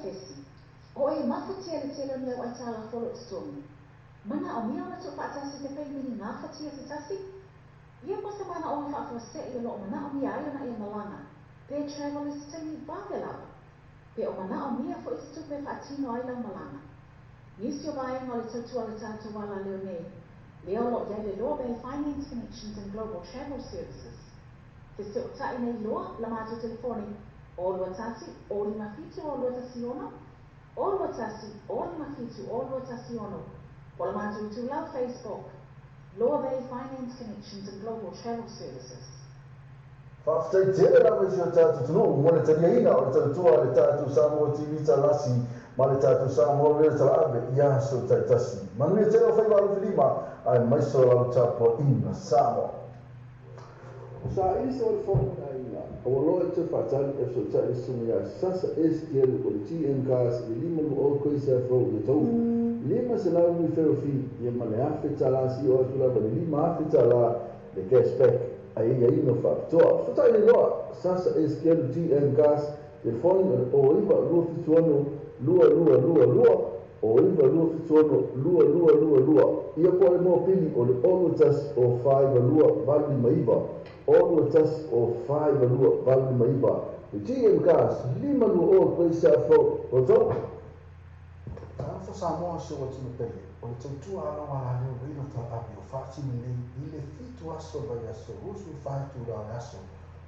tesi. O e mafa tele me o tala folo tsomi. Mana o mia ona tu fatasi te pei mini nga fatia te tasi. Ia pa se mana o fa se e lo mana o mia ai na e malanga. Pe travel is tani babela. Pe o mana o mia fo itu pe fatino ai la malanga. Nisi o vai ngole tatu ala tatu wala leo nei. Leo lo ia le loa bei finance connections and global travel services. Te se o tai nei loa la matu telefoni. O lua tasi, o li mafitu o lua tasi ono. O lua tasi, o li mafitu o lua tasi ono. O la matu tu lau Facebook. Loa Bay Finance Connections and Global Travel Services. Whaftai tere rawa si o tātu tunu, mo le taria ina o le taratua le tātu Samoa TV talasi, ma le tātu Samoa le tala ave, ia so taitasi. Manuia tere o whaiwaru whilima, ai maiso lau tāpua ina Samoa. Sa isa o le whakuna ina, o loa te whatali e so tali sumi a sasa SKL o le TM Cars i lima lu o koe sa fau le tau. Lima se lau ni wherofi, ia ma le awhi talasi o atula ma le lima awhi tala le cashback. Ai ia ino whakatoa. Whatai le loa, sasa SKL TM Cars, le whoni o iwa lua fituano, lua, o iwa lua fituano, lua. Ia po le mo pili o le ono tas o whaiva lua vali maiva. Ono tas o whaiva lua vali maiva. Le TM Cars, lima lua o koe sa fau o tau. Fa Samoa se o tino pele, o le tautua ala wala leo reino ta api o whaatini nei i le fitu aso vai aso, rusu whaitu rao aso.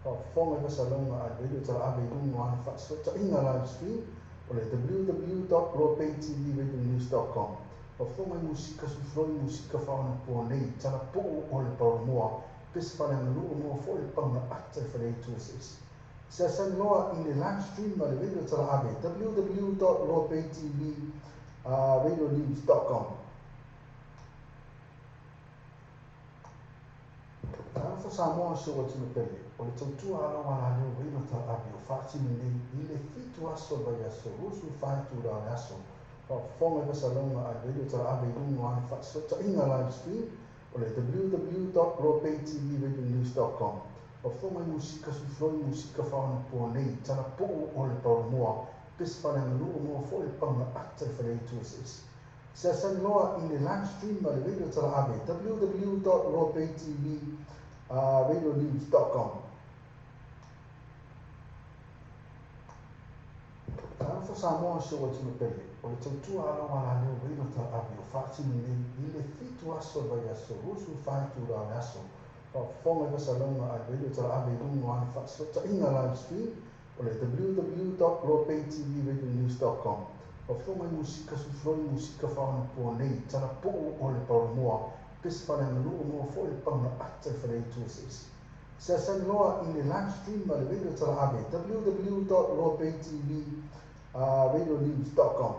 O whonga i Vasalonga a reino ta api rungo ana whaatso ta inga live stream o le www.lopaytvradionews.com. O whonga i musika sufroi musika whaona po nei, tala po o le paramoa, pesa whane angalua moa fo le pauna ata i whanei tuasis. Se asan loa i le live stream ma le reino ta api www.lopaytvradionews.com. Fa Samoa se o tino pele, o le tautua ala wala leo reino ta api o whaatini nei i le fitu aso vai aso, rusu whaitu rao aso. O whonga i Vasalonga a reino ta api rungo ana whaatso ta inga live stream o le www.lopaytvradionews.com. O whonga i musika sufroi musika whaona po nei, tala po o le paramoa, pesa whane angalua moa fo le pauna ata i whanei tuasis. Se asan loa i le live stream ma le radio tala abe, www.lopaytvradionews.com. Fa Samoa se o tino pele, o le tautua ala wala leo reino tala abe o whaatini nei i le fitu aso vai aso, rusu whaitu rao aso. O whonga i Vasalonga a radio tala abe rungo ana whaatso ta inga live stream o le www.lopaytvradionews.com. O whonga i musika sufroi musika whaona po nei, tala po o le paramoa, pesa whane angalua moa fo le pauna ata i whanei tuasis. Se asan loa i le live stream ma le radio tala abe, www.lopaytvradionews.com.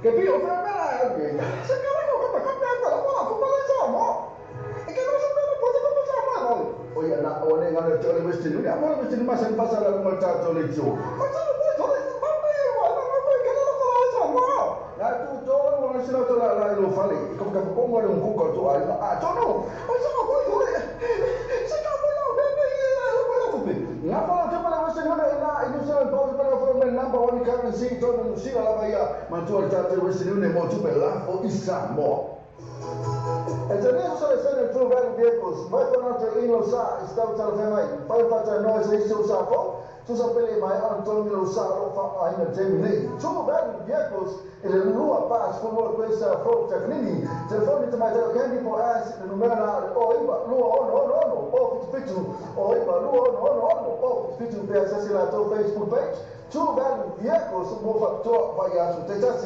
Che più fermare, se cavolo come cambiato la buona popolazione, e che non sappiamo cosa possiamo fare. Oye, na one ngane chole western, ni amore western ma sen pasara ko ta chole chu. Ma sa ko chole, ba ba yo, na ko ke na ko la sa ma. Na tu to wala sila to la lo fale. Ko ka ko ngore un ku ko to ai na a to no. O sa ko chole. Se ka mo no be be ko la ko be. Na fa to para western na inu sa to para for men number 1 currency to no sila la bahia. Ma tu ta western ne mo tu be la o isa mo. It's an installation of two value vehicles. Vai tornare in lo sa, stavo telefonando mai. Fai faccia noi se si usa po. Tu sapete mai Antonio lo sa lo fa in Gemini. Two value vehicles e le lua pass con questa frutta quindi telefoni mai te candy for us il numero o iba lua no o fitu o iba lua no o fitu per accessare la tua Facebook page. Two value vehicles mo fatto vai a su te già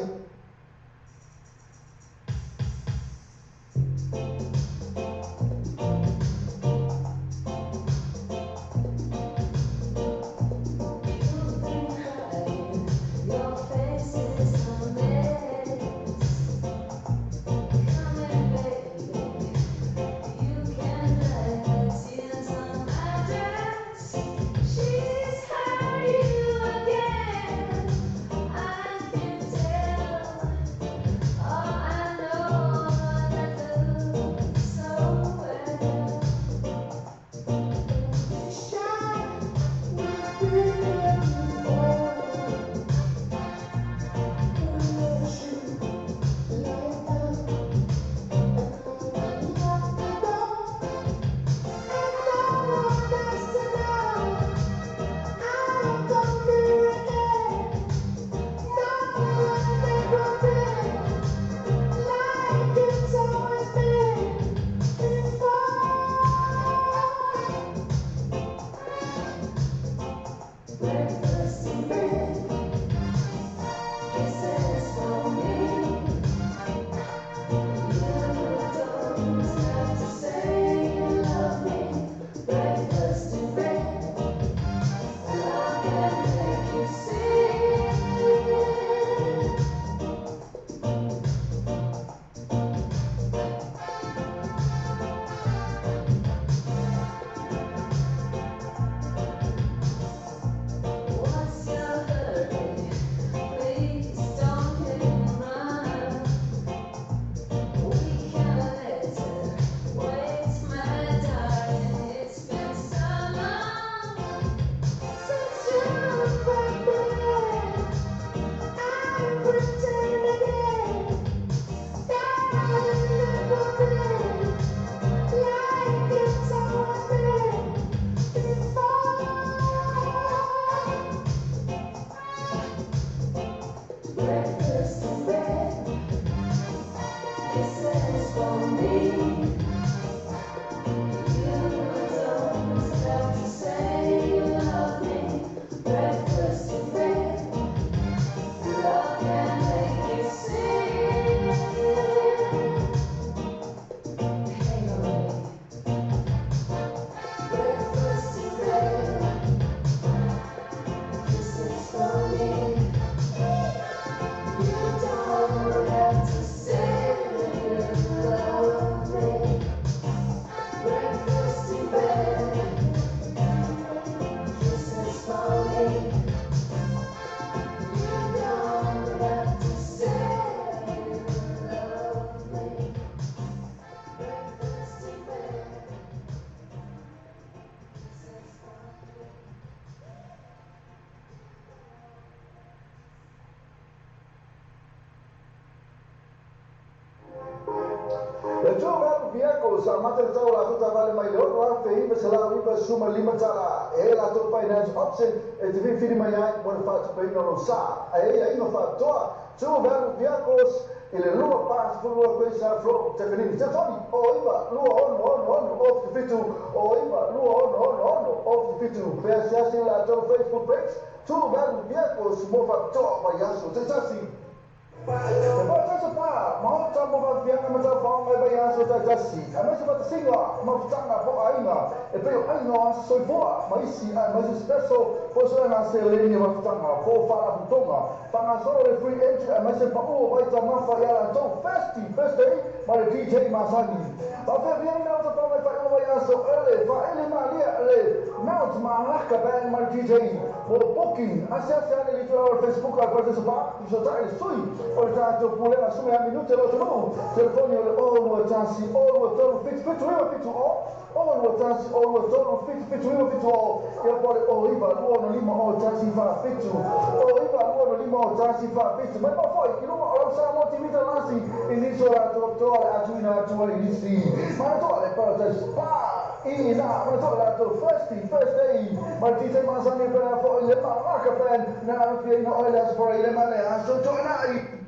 sa mata tahu lah tu tak boleh main orang faham selalu iba semua lima cara la tu finance option tu fili maya manfaat supaya orang sa ya ini manfaat tu baru dia kos ele lua pas lua coisa flow teknik jadi iba lua on off fitu iba lua on off fitu biasa lah tu Facebook page tu baru dia kos manfaat tu maya so jadi sebab mau coba biar macam whao mai bai aso ta tasi. A mai se pata singa, mafutanga po ainga. E peo ainga aso soifoa, maisi a mai se speso, po so na se leni mafutanga, po fala putonga. Panga so le free entry, a mai se pa o vai ta mafa ya la to first day, ma le DJ Masani. Ba fe vieni na to mai fa o vai aso ele, fa ele malia ele. Now ma laka band ma DJ. Po booking, asia le litro Facebook a parte sopa, so ta il sui. O ta to pule la sumi a minute lo no. Telefoni o o tansi o to fit o tansi o to fit o. Ya pole o iba o lima o tansi fa fit o iba o lima o tansi fa fit. Ma ma foi che non ho sa mo ti vita nasi inizio la dottore a tu inizi. Ma to le parate spa ina ma to la to first day. Ma ti sei Masani per for le ma ka pen na fieno o le for le ma le aso to nai.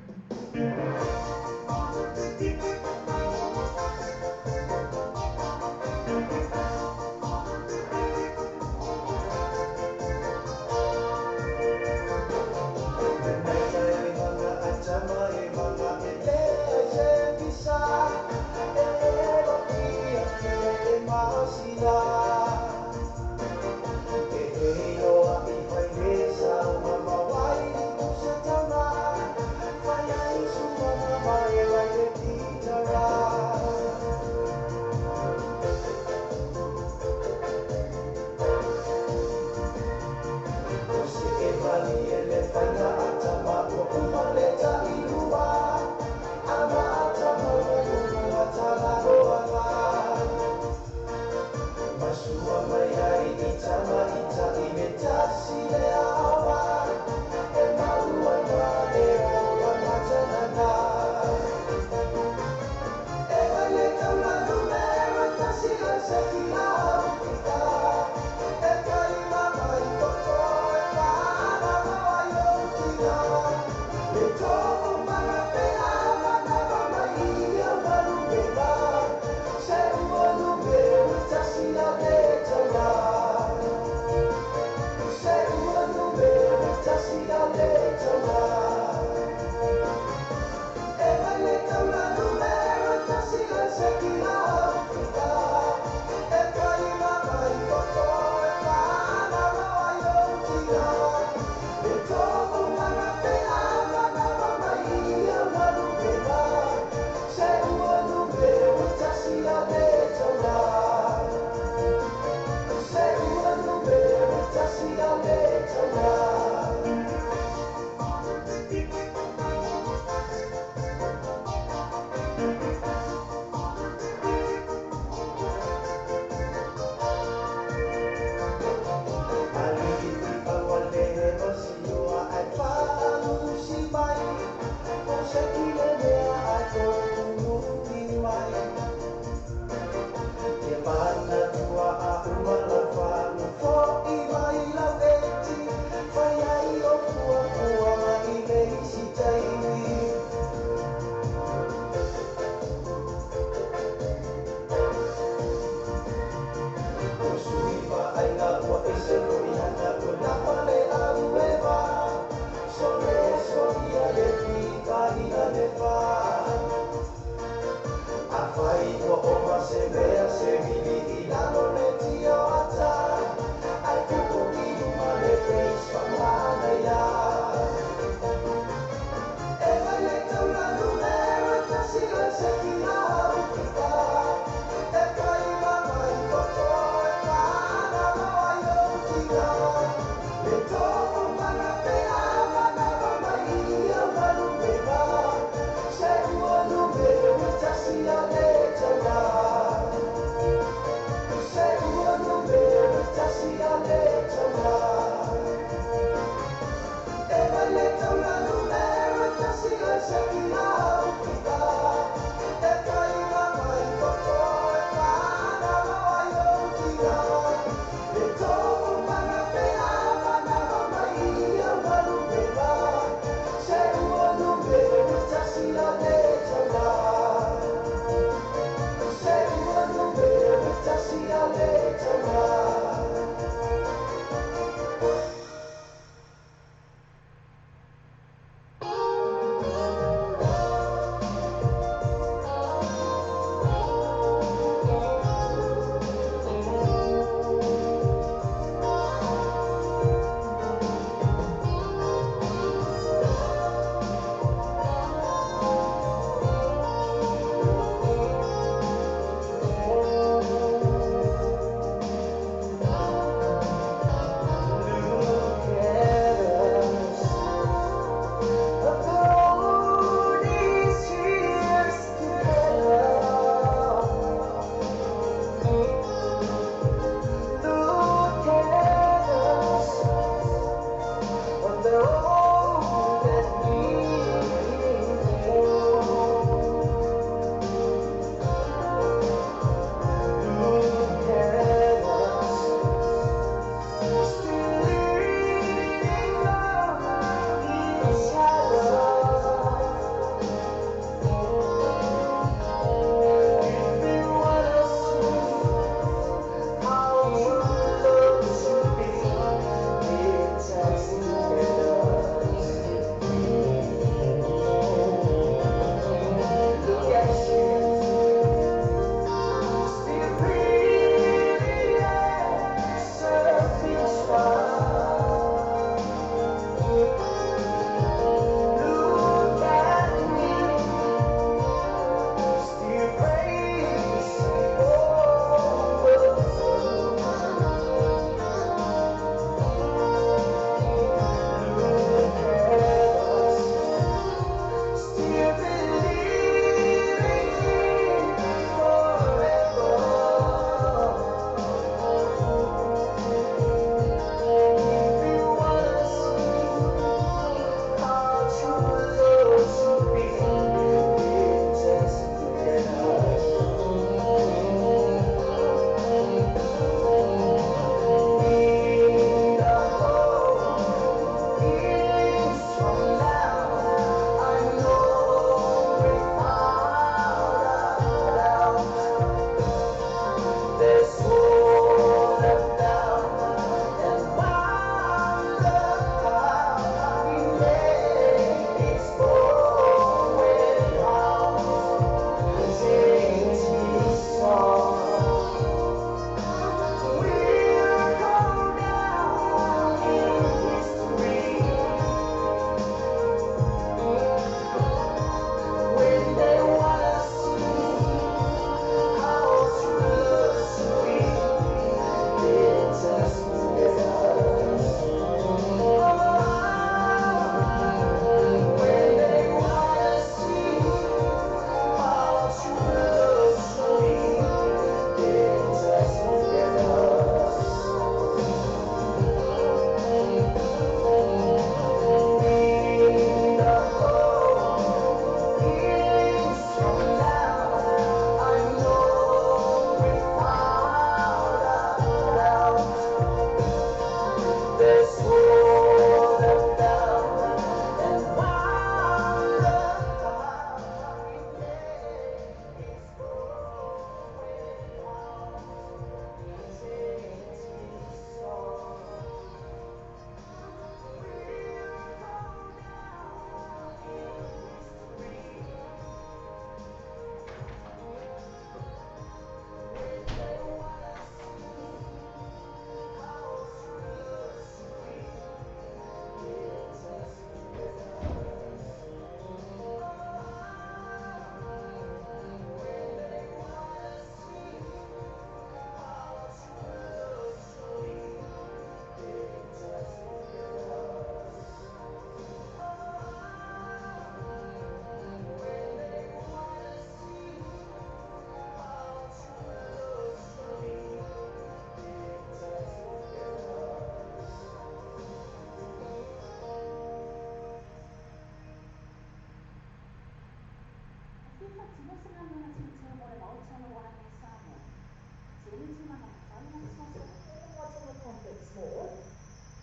Small.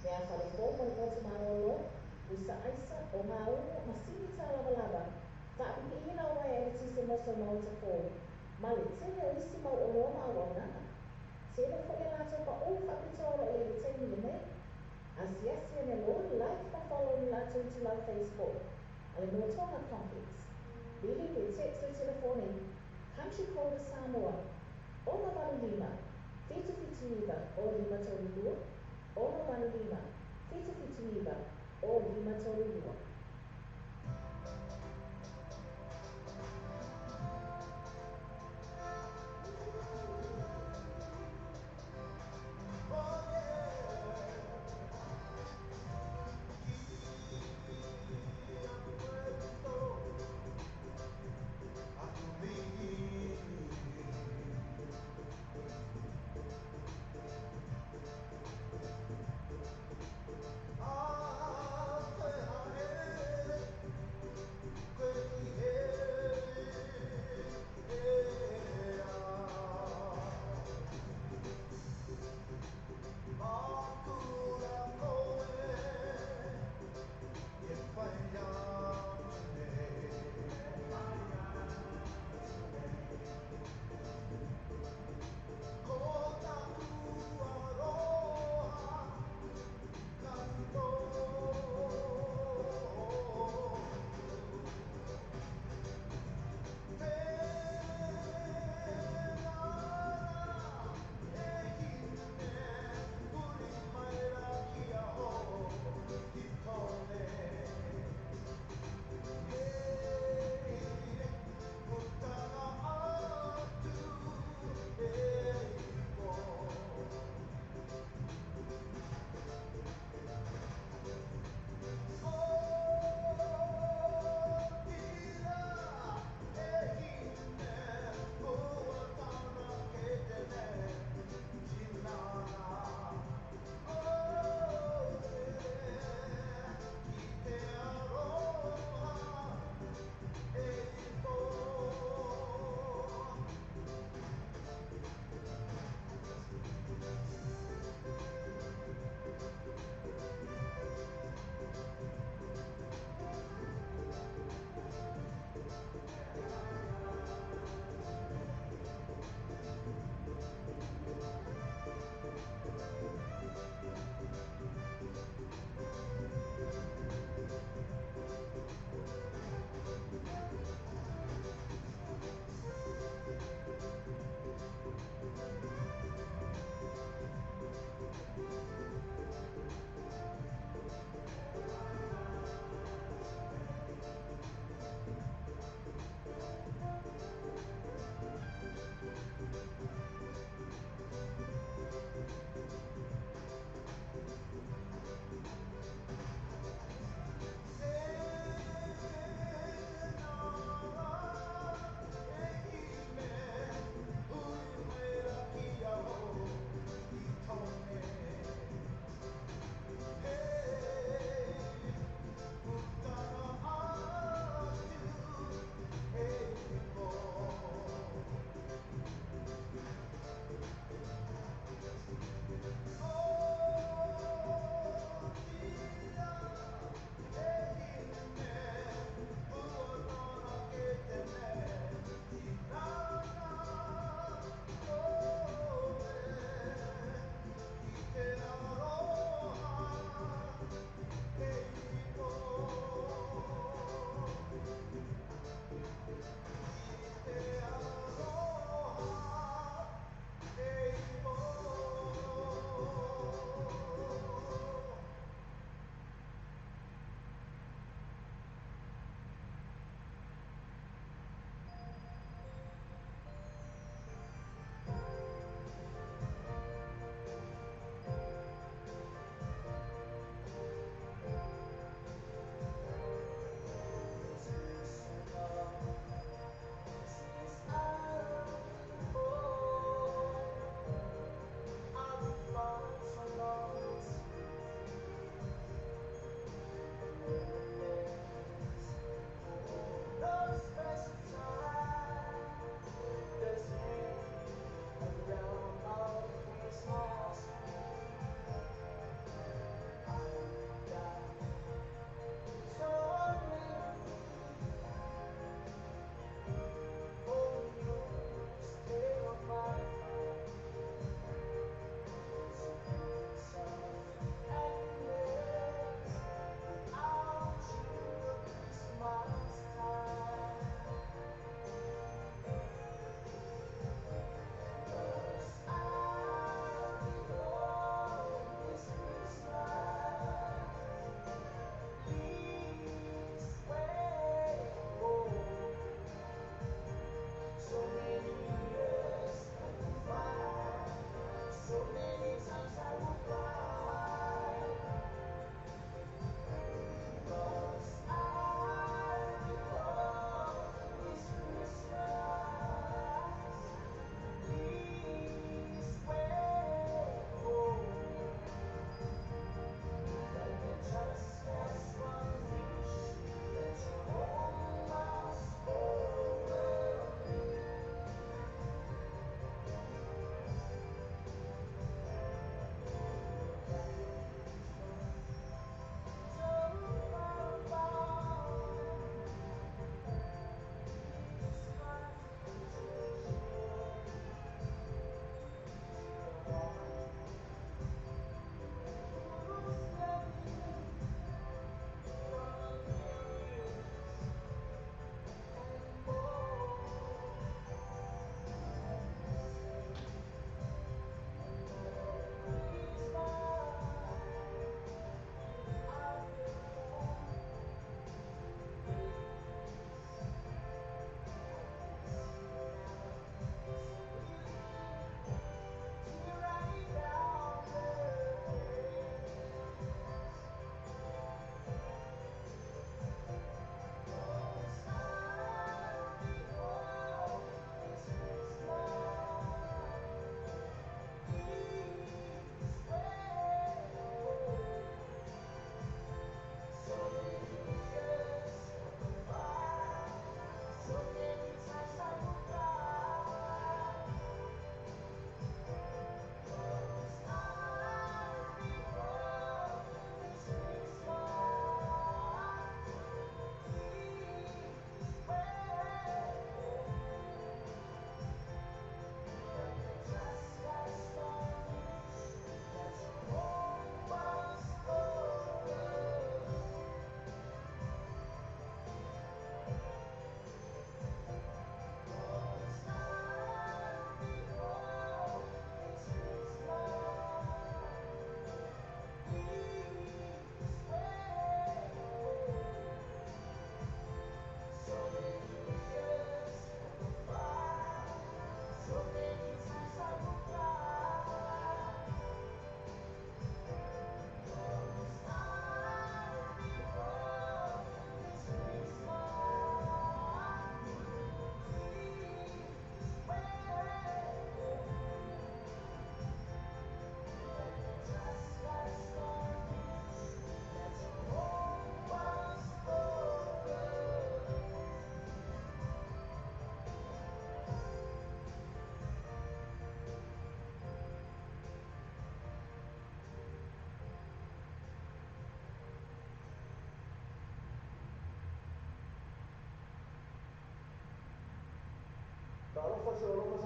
Mea whare fōko ni kotu marolo, usa aisa o ngā umo masini tā lava lava. Ta api ina o mai e tise moso mau te fō. Ma le tene o isi mau o loa ma o nana. Tene fo e lato pa o whakitoro e le tene ni nei. Asiasi ane lo like pa follow ni lato i lau Facebook. Ale mo tonga conflicts. Bili pe text o telefone. Country code Samoa. Ona manu lima. Fitu iba o lima tolu dua. Ono manu lima. Fitu iba o lima tolu dua. Ah,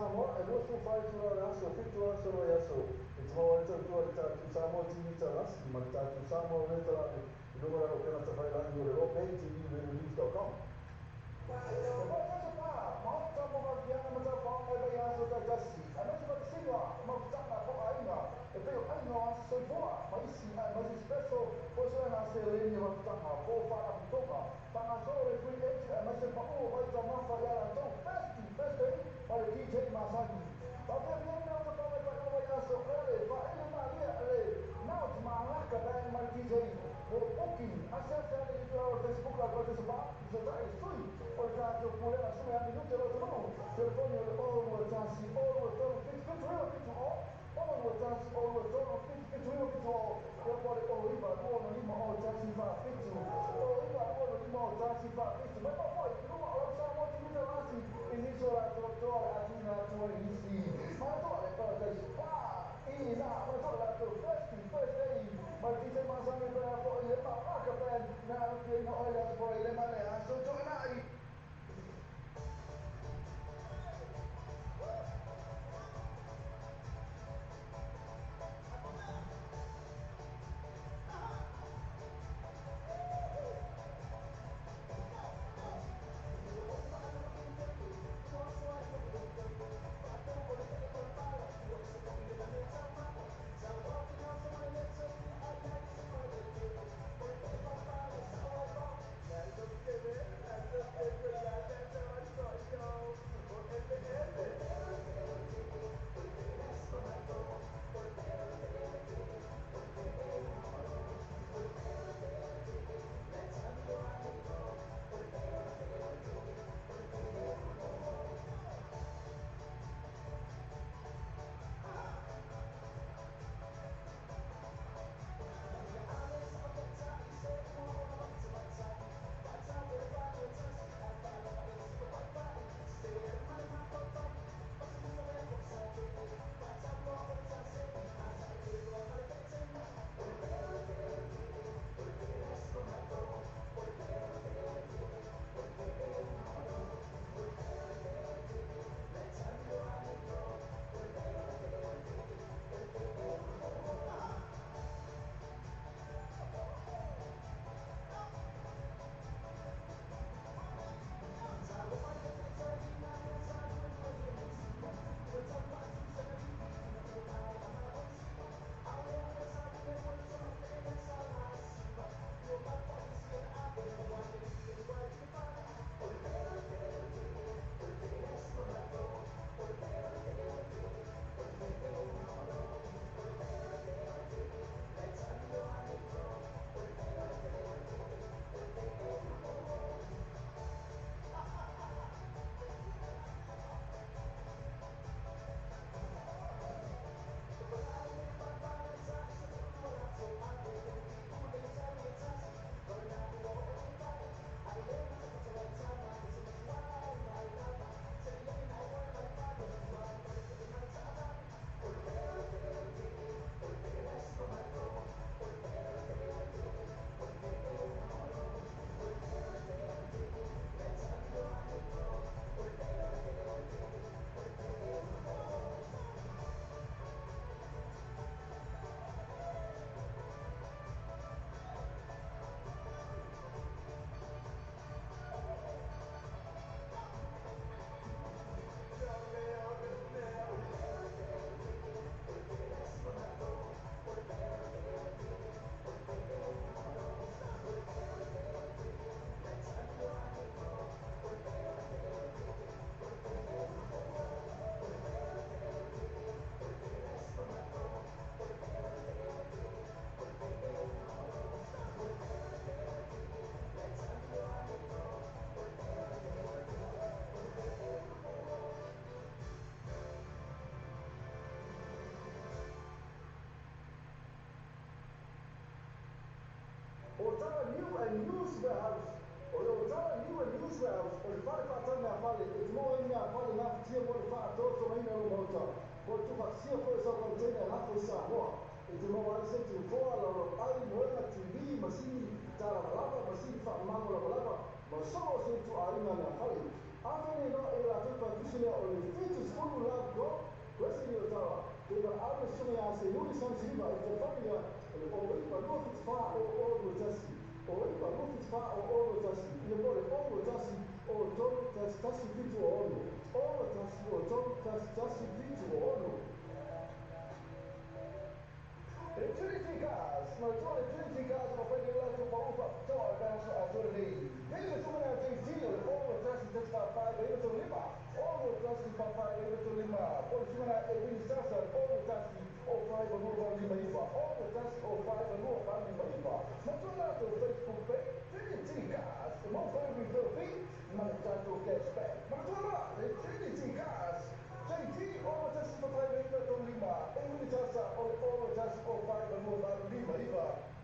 Samoa, e mo su fai tu la aso, fitu aso lo aso. E tamo wale tu tu Samoa TV ta las, ma ta tu Samoa le ta e no mara o kana ta fai la ni o pay TV le news.com. Ma aso pa, ma ta mo va via na ta fa e ba aso ta kasi. A me se va singa, ma ta na po ainga. E pe ai no aso boa, ma isi ma si spesso posso na se le ni ma ta na po fa la toka. Pa na so le free agent, ma se pa o vai ta ma fa ya la to. Para DJ Masaki. Tapi yang nak tahu apa yang soalnya, Pak ini Maria, now malah kepada Mar DJ. Oke, asal saya di Facebook lah pada sebab saya itu. Orang tu boleh langsung yang minum terus terus. Telefonnya all WhatsApp, all WhatsApp, all WhatsApp, all WhatsApp. Kalau boleh all riba, all lima all taxi pak itu. All riba, all lima all taxi pak itu. Memang boleh. Rumah orang sama tidak masih. Ini soal doktor Adina tua isi. Mana le kalau ini nak mana tu first day. Mari kita masang itu apa ini tak kapan nak kena oleh supaya le mana so tu nak. News warehouse. O tala news warehouse. O fale fatana na fale. E mo ina fale na tia mo fa to so ina lo mota. Ko tu fa sia fo so ko tena na ko sa ho. E mo wala se tu fo ala lo ai mo na TV masini tala lava masini fa mango la lava. Ma so se tu ai na fale. Ave no e la tu fa kusile o le fitu skulu la Iba abre sume a se yuri san siba e te famia o iba no fit fa o tasi. O iba no fit fa o tasi. Ia mole o tasi o tolu tasi fitu o ono. O tasi o tolu tasi fitu o ono. Trinity Gas, no Trinity Gas ma fai che l'altro fa ufa to verso a tornei. Deve tu na JT o trasi te fa fare deve tu lima. O trasi fa fare deve tu lima. Poi tu na e quindi sasa o trasi o fai con nuova lima ifa. O trasi o fai con nuova lima ifa. Ma tu na tu Facebook page Trinity Gas. Ma fai mi to fi ma tanto cashback. Ma tu na Trinity Gas. JT o trasi fa fare deve tu lima. E quindi sasa o trasi o fai con nuova lima ifa.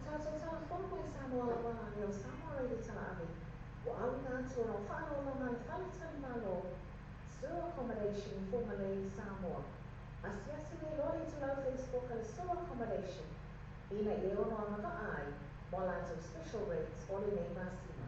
tātou telefona koe Samoa la wala ni o Samoa Ready tala ave. Wa awi ngā tua no whanau la ngā whale tali malo. Sewer accommodation for Malay Samoa. Asiasi ni lori tu lau Facebook al sewer accommodation. Ina i ono amaka ai, mo lato special rates o le nei masima.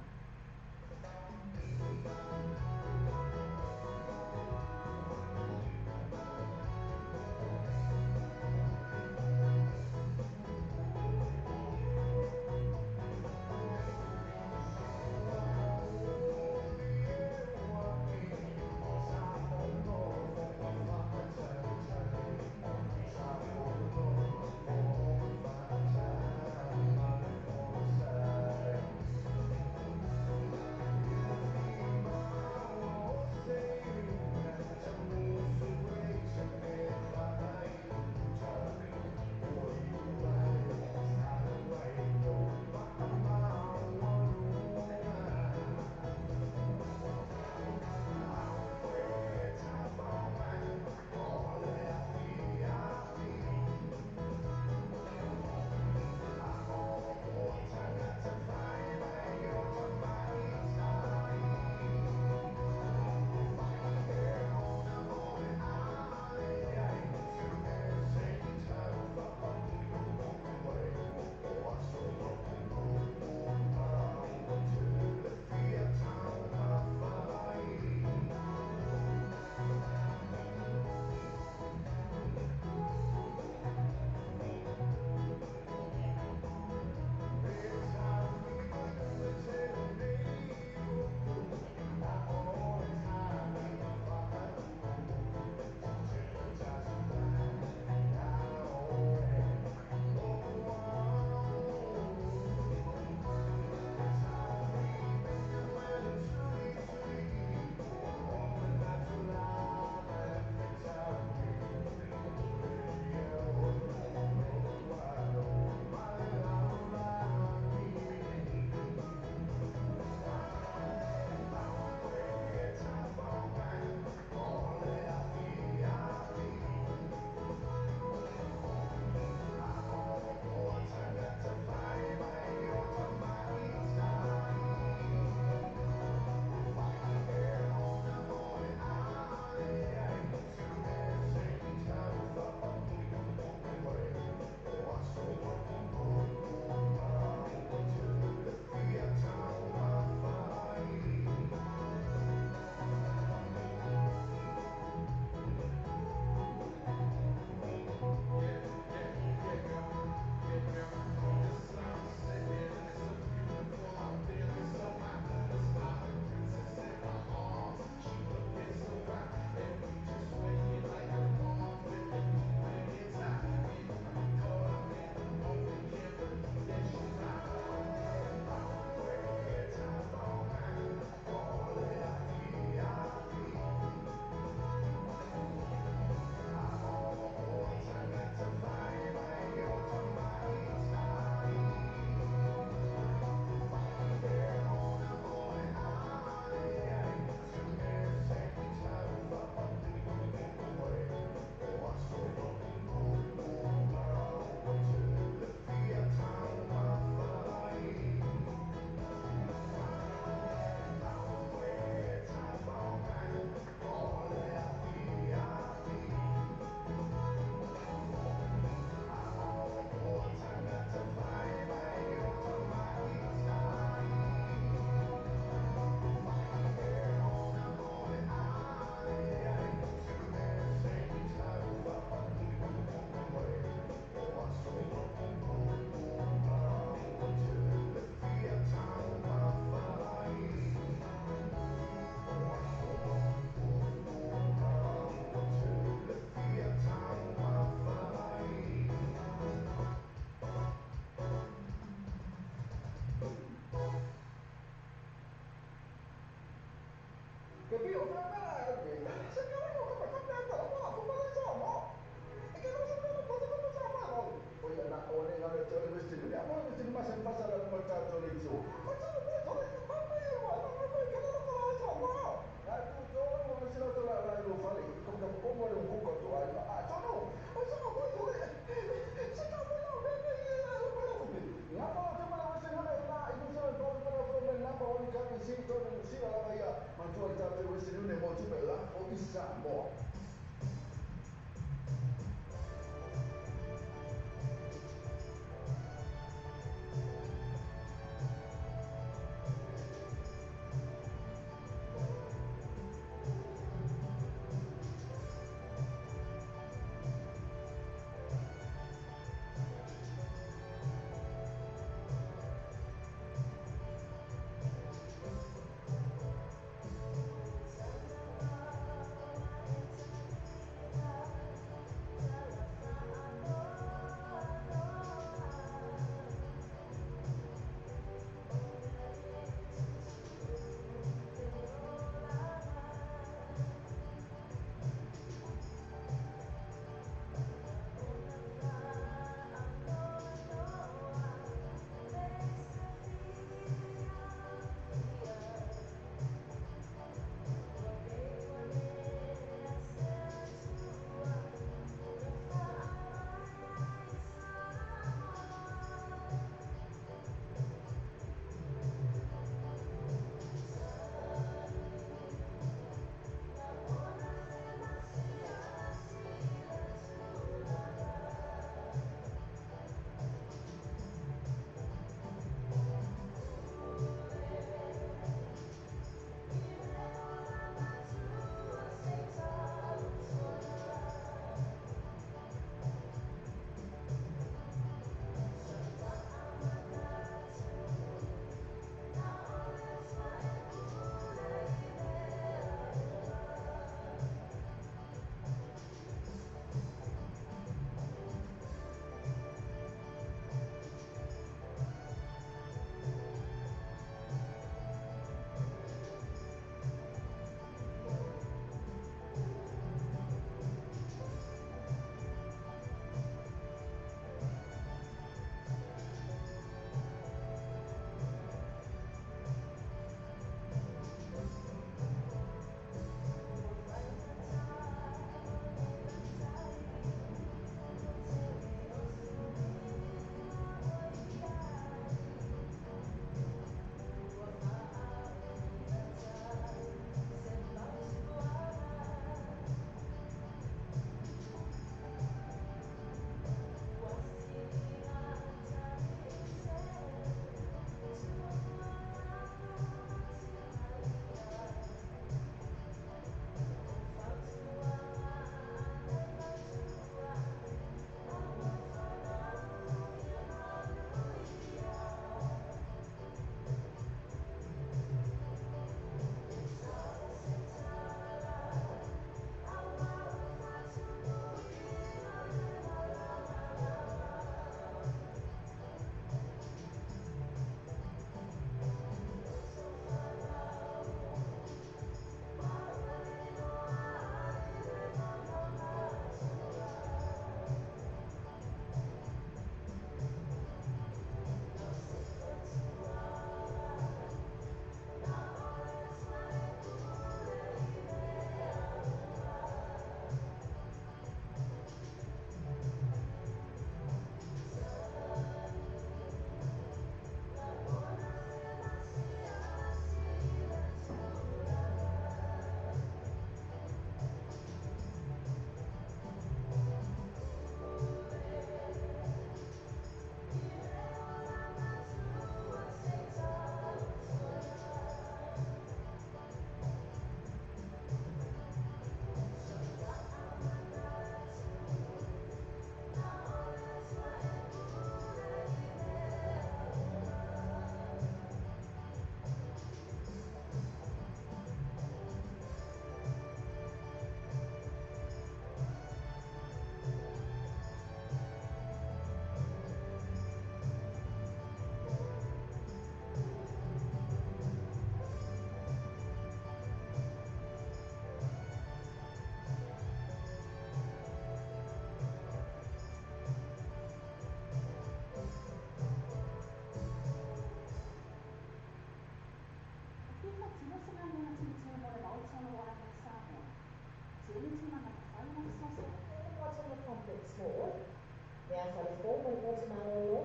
whale fōma i mō te marolo,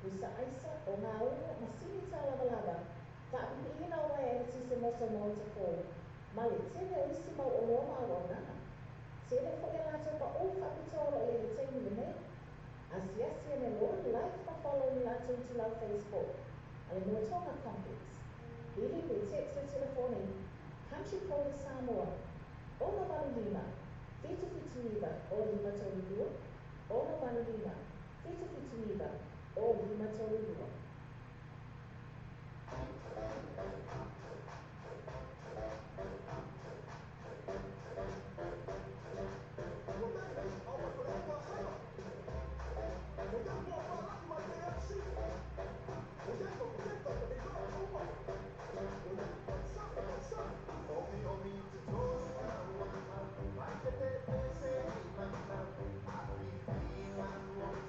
Pusa aisa o ngā unga masini tā lava lava. Ka apipi ina o mai ati se moso mo te fō. Male tene o isi mau o loa mau o nana. Tene fo e lato pa o whakitoro e le teimi le me. Asiasi ane loa like pa follow ni lato i lau Facebook. Ale mua tonga complex. Ili me text le telefone. Country code Samoa. Ona manu lima. Fitu fitu niva o lima tolu dua. Ona manu lima. Fitu fitu niva. O lima tolu dua. Like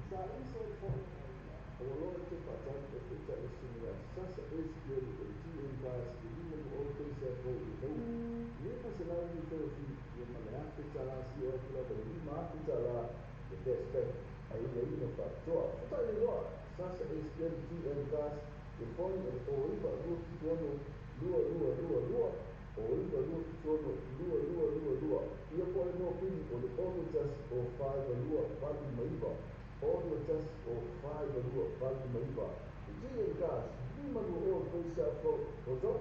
Sa iso e fo o lo te patani e te ta esunia sasa eskielu o TN gas e lima o te se fo i tau. Lima se lau ni tau fi e mane ake tala si o kula pa lima ake tala e te spek a ina ina fa toa. Fata e loa sasa eskielu TN gas e foni e o iwa lua ki tono lua o iwa lua ki tono lua. Ia po e no pini o le ono jas o whaiva lua vali maiva. Ono jas o whaiva lua vali maiva. E TN gas lima lua o koisa fo o tau.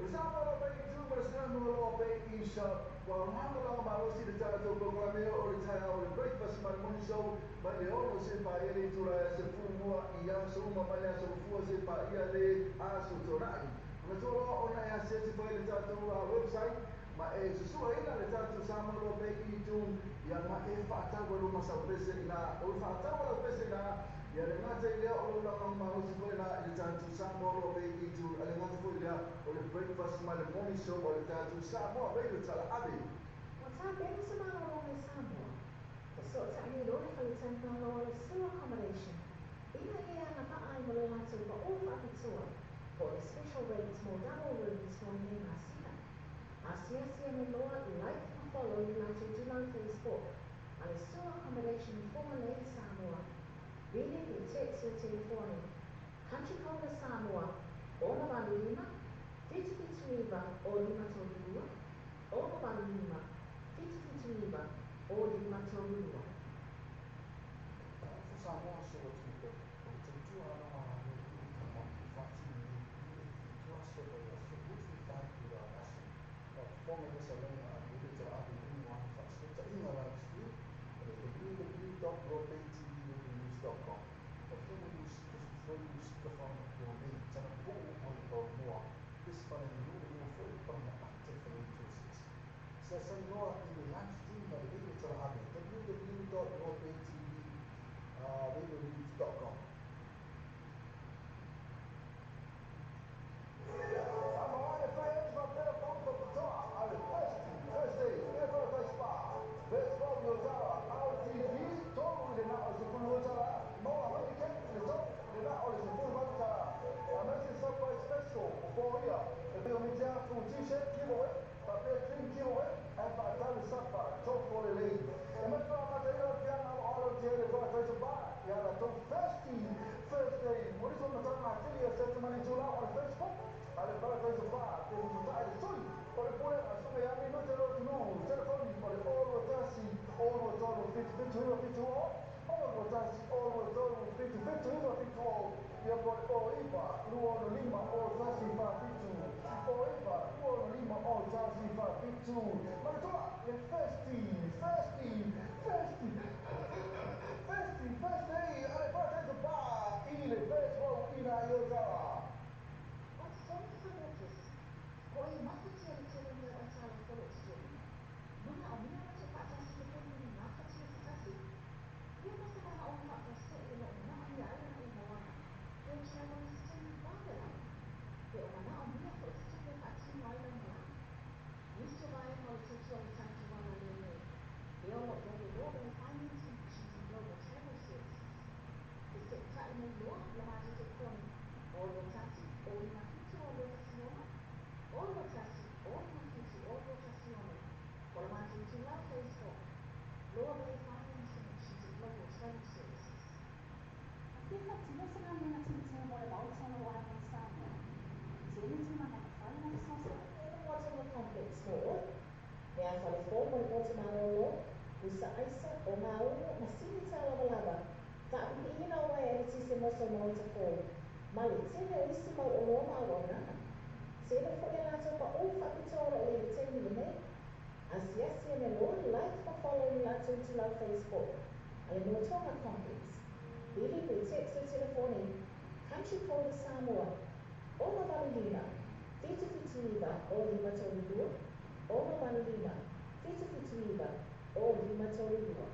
O sama la pai tu bersama lo pai isa wa mama la ma si de tala to programa o le tala o le breakfast man mon show ma le ono se pa ele tu la se fu mua I ya so ma ma ya so fu se pa ia le a so torai ma to ona ya se pa ele tala to a website ma e so so ina le tala to sama lo pai I tu ya ma e fa ta wa lo ma sa pese ina o fa ta wa lo pese ina ya le ngata ile o la ma o se foi la ile tanto samo lo be I tu ale ngata foi la o le breakfast ma le morning show o le tanto samo be le tala abi o ta be se ma lo me samo o so ta ni lo le fa tanto lo le sewer accommodation ina ia na pa ai mo le ngata ba o fa pitua for the special rates mo double rooms for me masina asia me lo like and follow you na to Facebook ale sewer accommodation for le Samoa Bini di text your telefoni. Country code Samoa. Ona balu lima. Fiti riba o lima tolu dua. Ona balu lima. Fiti riba o lima tolu dua. Samoa so what you do. To do our fati ni to so the so which we find with our nation. Former Salona and the Arabic one fast to Ingala Street. www.roadbaytv.news.com Foi Stefan Gourmet sana po on mua this fun and you for on active for interests sa sa no in the live stream by the www.roadbaytv.news.com T-shirt giveaway, papel cream giveaway, and batal sapa, top for the lady. And my father, they don't get now all of the other to buy. Yeah, the top first day. What is on the top? I tell you, I said to my July on Facebook. I the brother to buy. They will die the story. But the boy, I saw me, I mean, not to know. Telephone me, but all was dusty, all was all 50 all was dusty, all was all 50 all. Yeah, but all Eva, Luon Lima, all dusty 552. Forever, Luon Lima, all dusty 552. But it's all the festive. First day, I brought to buy. In the first row, in Ayota. What's so delicious? Boy, must have taken to the middle and trying to follow it straight. Muna o muna na cepat dan sedikit ini maka cerita kasih. Dia mesti dah orang tak terset dia nak nak dia ada nak bawa. Dia cakap orang sejak bangga lah. Dia orang nak muna tu sejak tak semua orang lah. Mesti bayar kalau sesuatu satu mana ni. Dia orang jadi global finance and global travel services. Dia tak ini luar lemah itu pun. Orang taksi, orang itu orang semua. Orang taksi, orang itu orang semua. Kalau macam itulah Facebook, luar dari finance and global travel services. Tapi tak semua sekarang yang semua boleh bawa sama orang yang sama. Jadi cuma nak finance saja. What's on the complex more? Yang paling formal untuk malu, usaha isa o malu masih salah belaba. Tak ingin awak yang semua semua itu. Malu saya isi mau orang awak nak. Saya nak yang langsung pak ufak bicara oleh saya ni. Asia melon like or follow langsung to our Facebook. Alam mo ang complex. Bili po text o telefoni. Country code Samoa. O mabalina. Fito riba o lima tolu. O mabalina. Fito riba o lima tolu.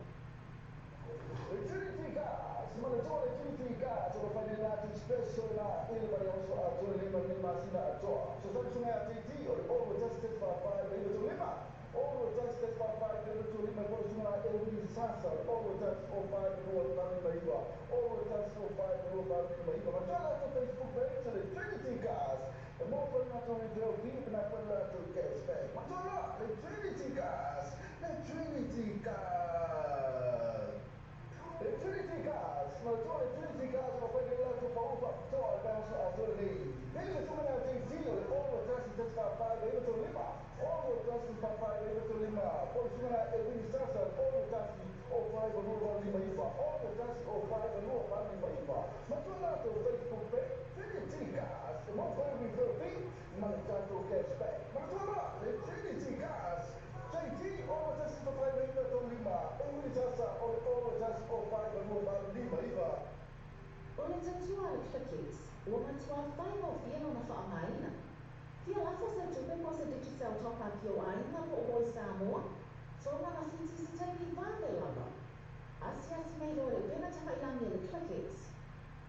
Trinity Gas, Manitoba Trinity Gas, o fanila to special na ilbari also ato lima sina ato. So sabi sungai ATT or all tested for 5 to lima. O Oro tasi te papai te tu lima ko suma e uri sasa. Oro tasi o pai no tani maiva. Oro tasi o pai no tani maiva. Ma tala to Facebook page le Trinity Cars. E mo fa na to video vi na fa na to cashback. Ma tala le Trinity Cars. Le Trinity Cars. Le Trinity Cars. Ma tala le Trinity Cars ma fa che la to pa ufa. To al bounce a to le. Vedi tu na te zio le oro tasi te papai le to lima. Oro tasi papai le to lima. Poi suma e quindi sasa oro tasi o fai con nuova lima ifa. Oro tasi o fai con nuova lima ifa. Ma tu hai dato Facebook page, Trinity Cars. E non fai un video ma hai dato cashback. Ma tu hai le Trinity Cars. JT, oro tasi papai le to lima. E quindi sasa oro tasi o fai con nuova lima ifa. O le tatua le clickets, ua matua whai o whiano na whaamaina. Tia lafo se tupe po se digital top up yo aina po o Samoa, so na fiti se taimi vande lava. Asia si mei rore pena te whailangi le clickets.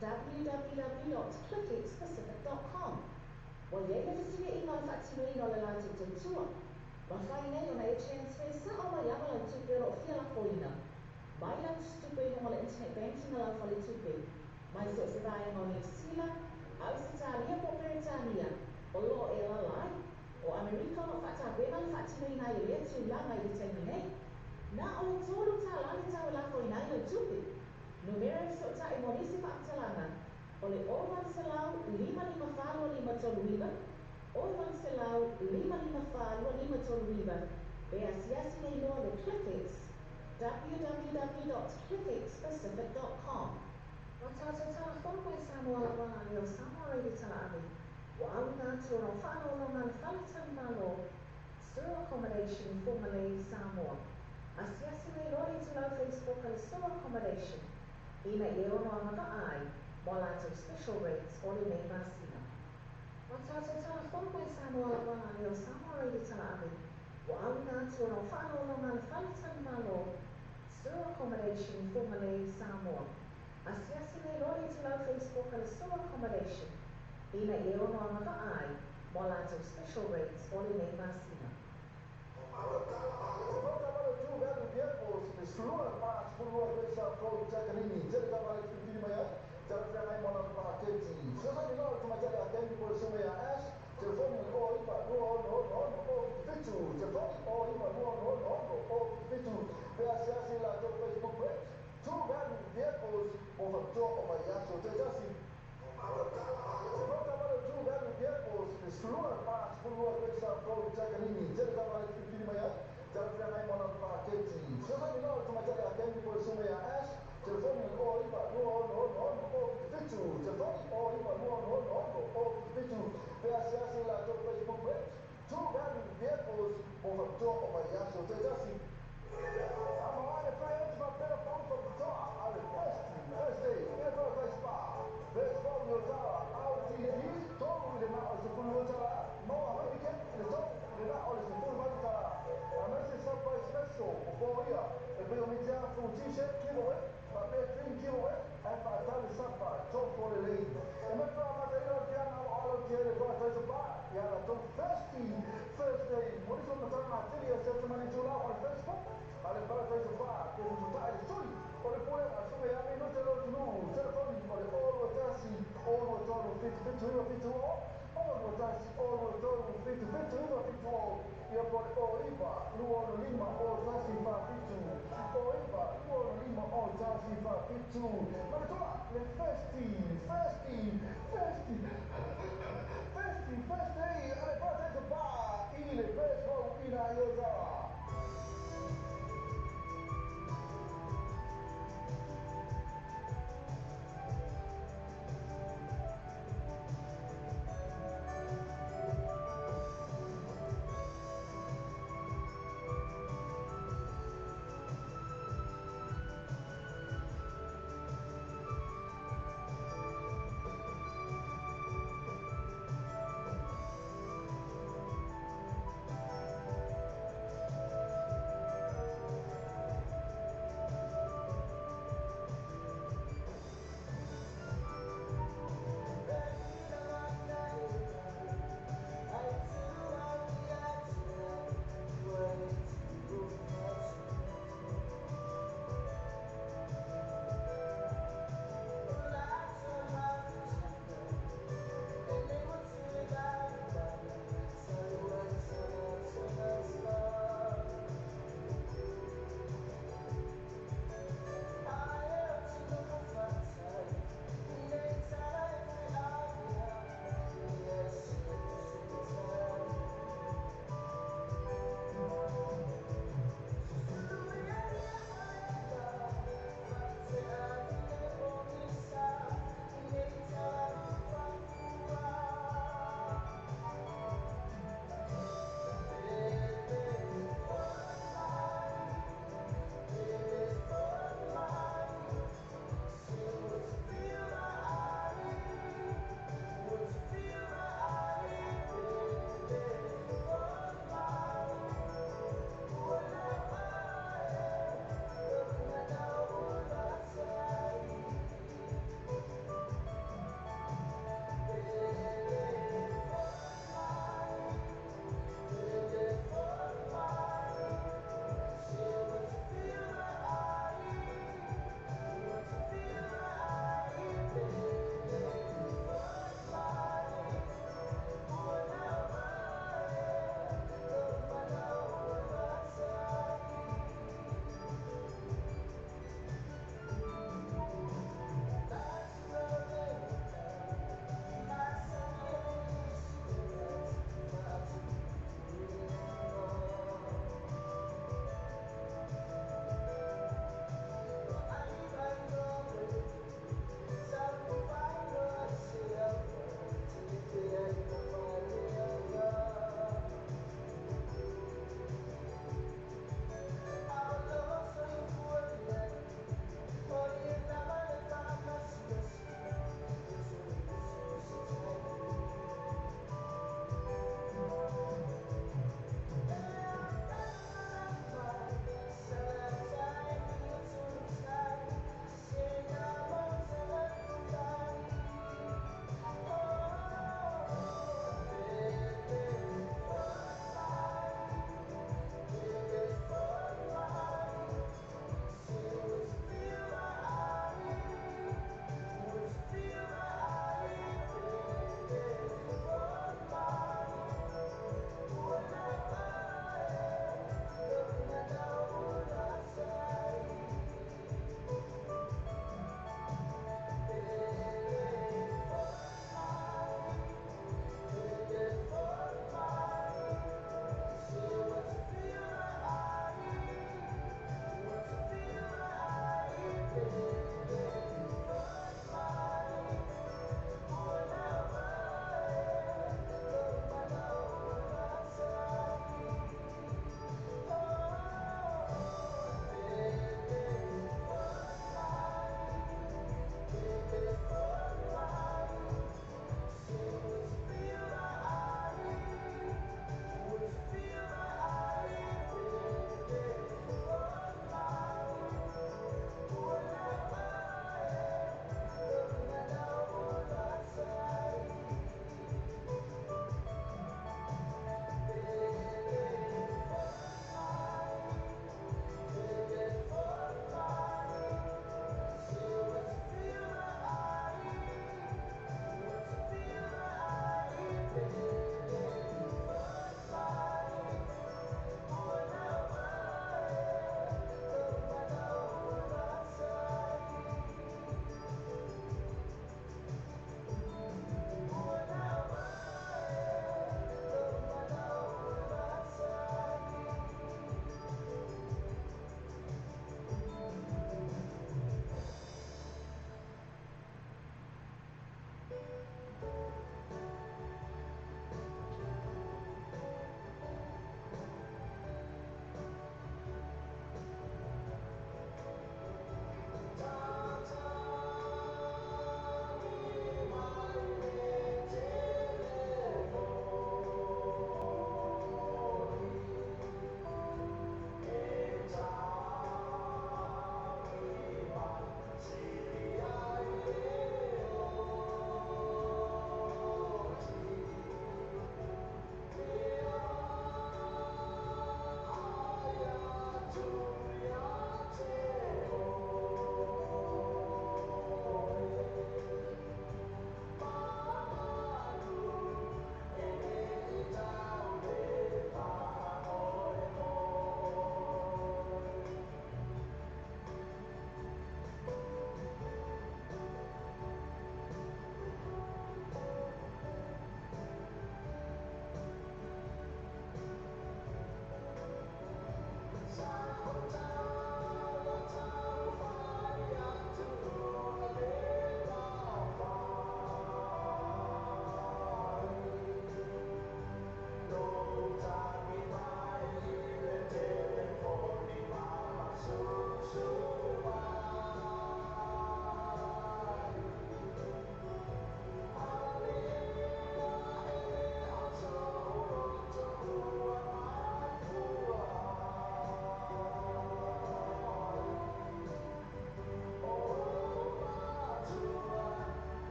www.clicketspacific.com. Wa ye le fitine ina le whaatino ina le lati tatua. Wa whai nei o na e transfer sa o mai ama le tupe ro fia la foina. Mai la tupe ina mo le internet banking la fale tupe. Mai so se vai no ni sila, au se talia po Britania, o lo e la lai, o Amerika no fata bena le fatino ina i le tu la mai le terminei. Na o le tolu ta la ni ta la ko ina le tupi. Numero so ta e monisi fatalana. O le oman se lau 555 tolu wiba, oman se lau 555 tolu wiba. Be asiasi nei no le clickets. www.clicketspacific.com. Watata tala whakoi Samoa la wana leo Samoa reidi tala avi. Wa awina atu no whanau no ngani whalitani malo. Stir accommodation for Malay Samoa. Asiasi nei rori tu lau Facebook al Stir accommodation. Ina i ono amaka ai, mo lato special rates o le nei masina. Watata tala whakoi Samoa la wana leo Samoa reidi tala avi. Wa awina atu no whanau no ngani whalitani malo. Stir accommodation for Malay Samoa. Asiasi nei rori tu lau Facebook al Stir accommodation. Ina i ono amaka ai, mo lato special rates o le nei masina. Seluruh pas keluar desa Pulau Cakarini, jadi kabar itu di mana? Jadi ramai mana pakai ti. Sekarang ni cuma jadi akan di Pulau Sumaya S. Telefon yang iba fitu. Telefon iba fitu. Biasa sila tu Facebook page. Tu kan dia post over job over ya so jadi. Seluruh pas keluar desa Pulau Cakarini, jadi kabar itu di mana? Jadi ramai mana pakai ti. Sekarang ni cuma jadi akan di Pulau Sumaya S. Telefon yang iba fitu. Telefon iba fitu. Biasa sila tu Facebook page. Tu kan dia post over job over ya so jadi. I'm on the plane to my better phone for the top. I'm the first day, first bar. Best phone your tower. Out TV, talk with the mouth to pull your tower. More American, the talk with the mouth to pull your tower. I'm a surprise special for here. If we only have full t-shirt giveaway, but they're drink giveaway, and by the time it's up, talk for the lady. And my father, they don't get now all of the birthdays of bar. Yeah, I don't first day. What is on the time? I tell you, I said somebody to allow on Facebook. Alle birthdays of bar, che sono totali studi. O le pure, ma insomma, a me non te lo giuro, telefoni, o le oro tassi, oro toro, fitu, oro tassi, oro toro, fitu, io poi iba, luono lima, o tassi fa fitu, iba, luono lima, o tassi fa fitu. Ma tu le festi, alle birthdays of bar, ile Facebook, ina yoga.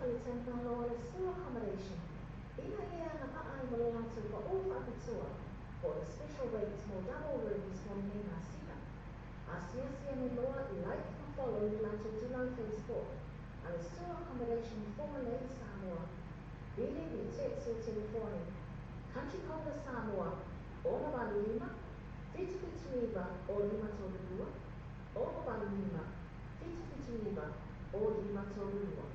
whakalitanga loa le sewer accommodation. Ina ia na paai mo le atu pa o whakatua o le special rates mo double rooms mo le nei masina. Asia me loa I like na follow le atu tula Facebook. A le sewer accommodation former late Samoa. Bili ni tetsu telefoni. Country Cola Samoa. Ona Bali Lima. Fituriva o Lima Torua. Ona Bali Lima. Fituriva o Lima Torua.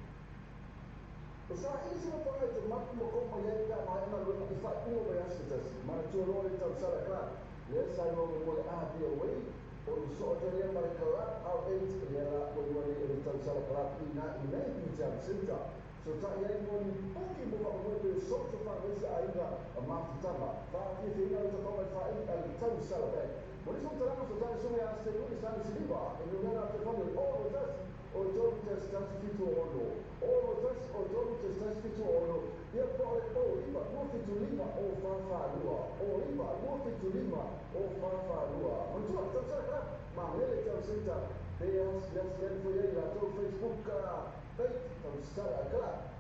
Sa ini semua pakai tu mak mokok menjadi mana lu ifat pun bayar sejas. Mana curo itu salah kelak. Lihat saya mau mulai dia way. Orang soal dia mereka kelak. Out dia lah mulai itu salah kelak. Ina bijak senja. So tak yang mau mungkin bukan mulai sok cepat mesti ada maaf tambah. Tapi final itu kau ifat ini tahu salah baik. Boleh sementara sudah semua yang sesuai di sana seliba. Ini mana terpanggil oh betul. Ojo testas fitu ono. Oh tes ojo testas fitu ono. Dia boleh oh lima dua fitu lima oh fafa dua. Oh lima dua fitu lima oh fafa dua. Menjual terserah. Mahal jam senja. Dia yang punya atau Facebook baik terserah kelak.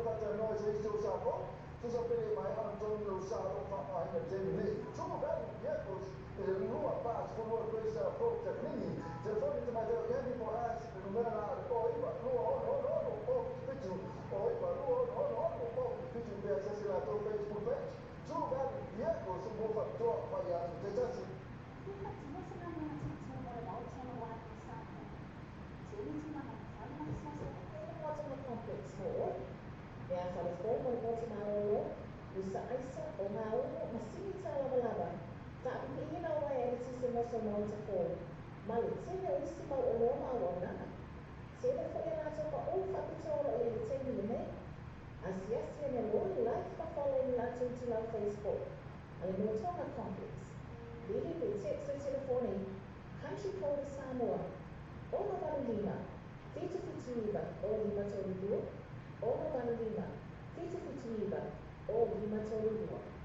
fata no se iso sa ko. So sa pele mai Antonio sa o fa ai na Jamie. So that vehicles lua pas con una questa porta quindi se fuori di maggior grandi può essere numerare poi va no più poi va no più per essere la tua Facebook page. So that vehicles può fare troppo poi a te già Infatti, non se l'hanno una situazione volta non vuole pensare. Se mi ti manca fare una cosa. What's on the complex more? Kaya sa Lisbon, mga Mauro, usa Aisa o Mauro, masinita laba-laba. Tapi inginaw ay edisi mo sa mga po. Malit sila isi mo ulo Mauro na. Sila po yan ato pa kapitolo ay editay nila. Asiyasya niya mo, like pa follow nila sa Facebook. Alam mo ito nga complex. Dili po text sa telefoni. Country code Samoa. O Lima. Fito Fituiba o Lima Toludua. O Lima. Fito Fituiba o Lima Toludua.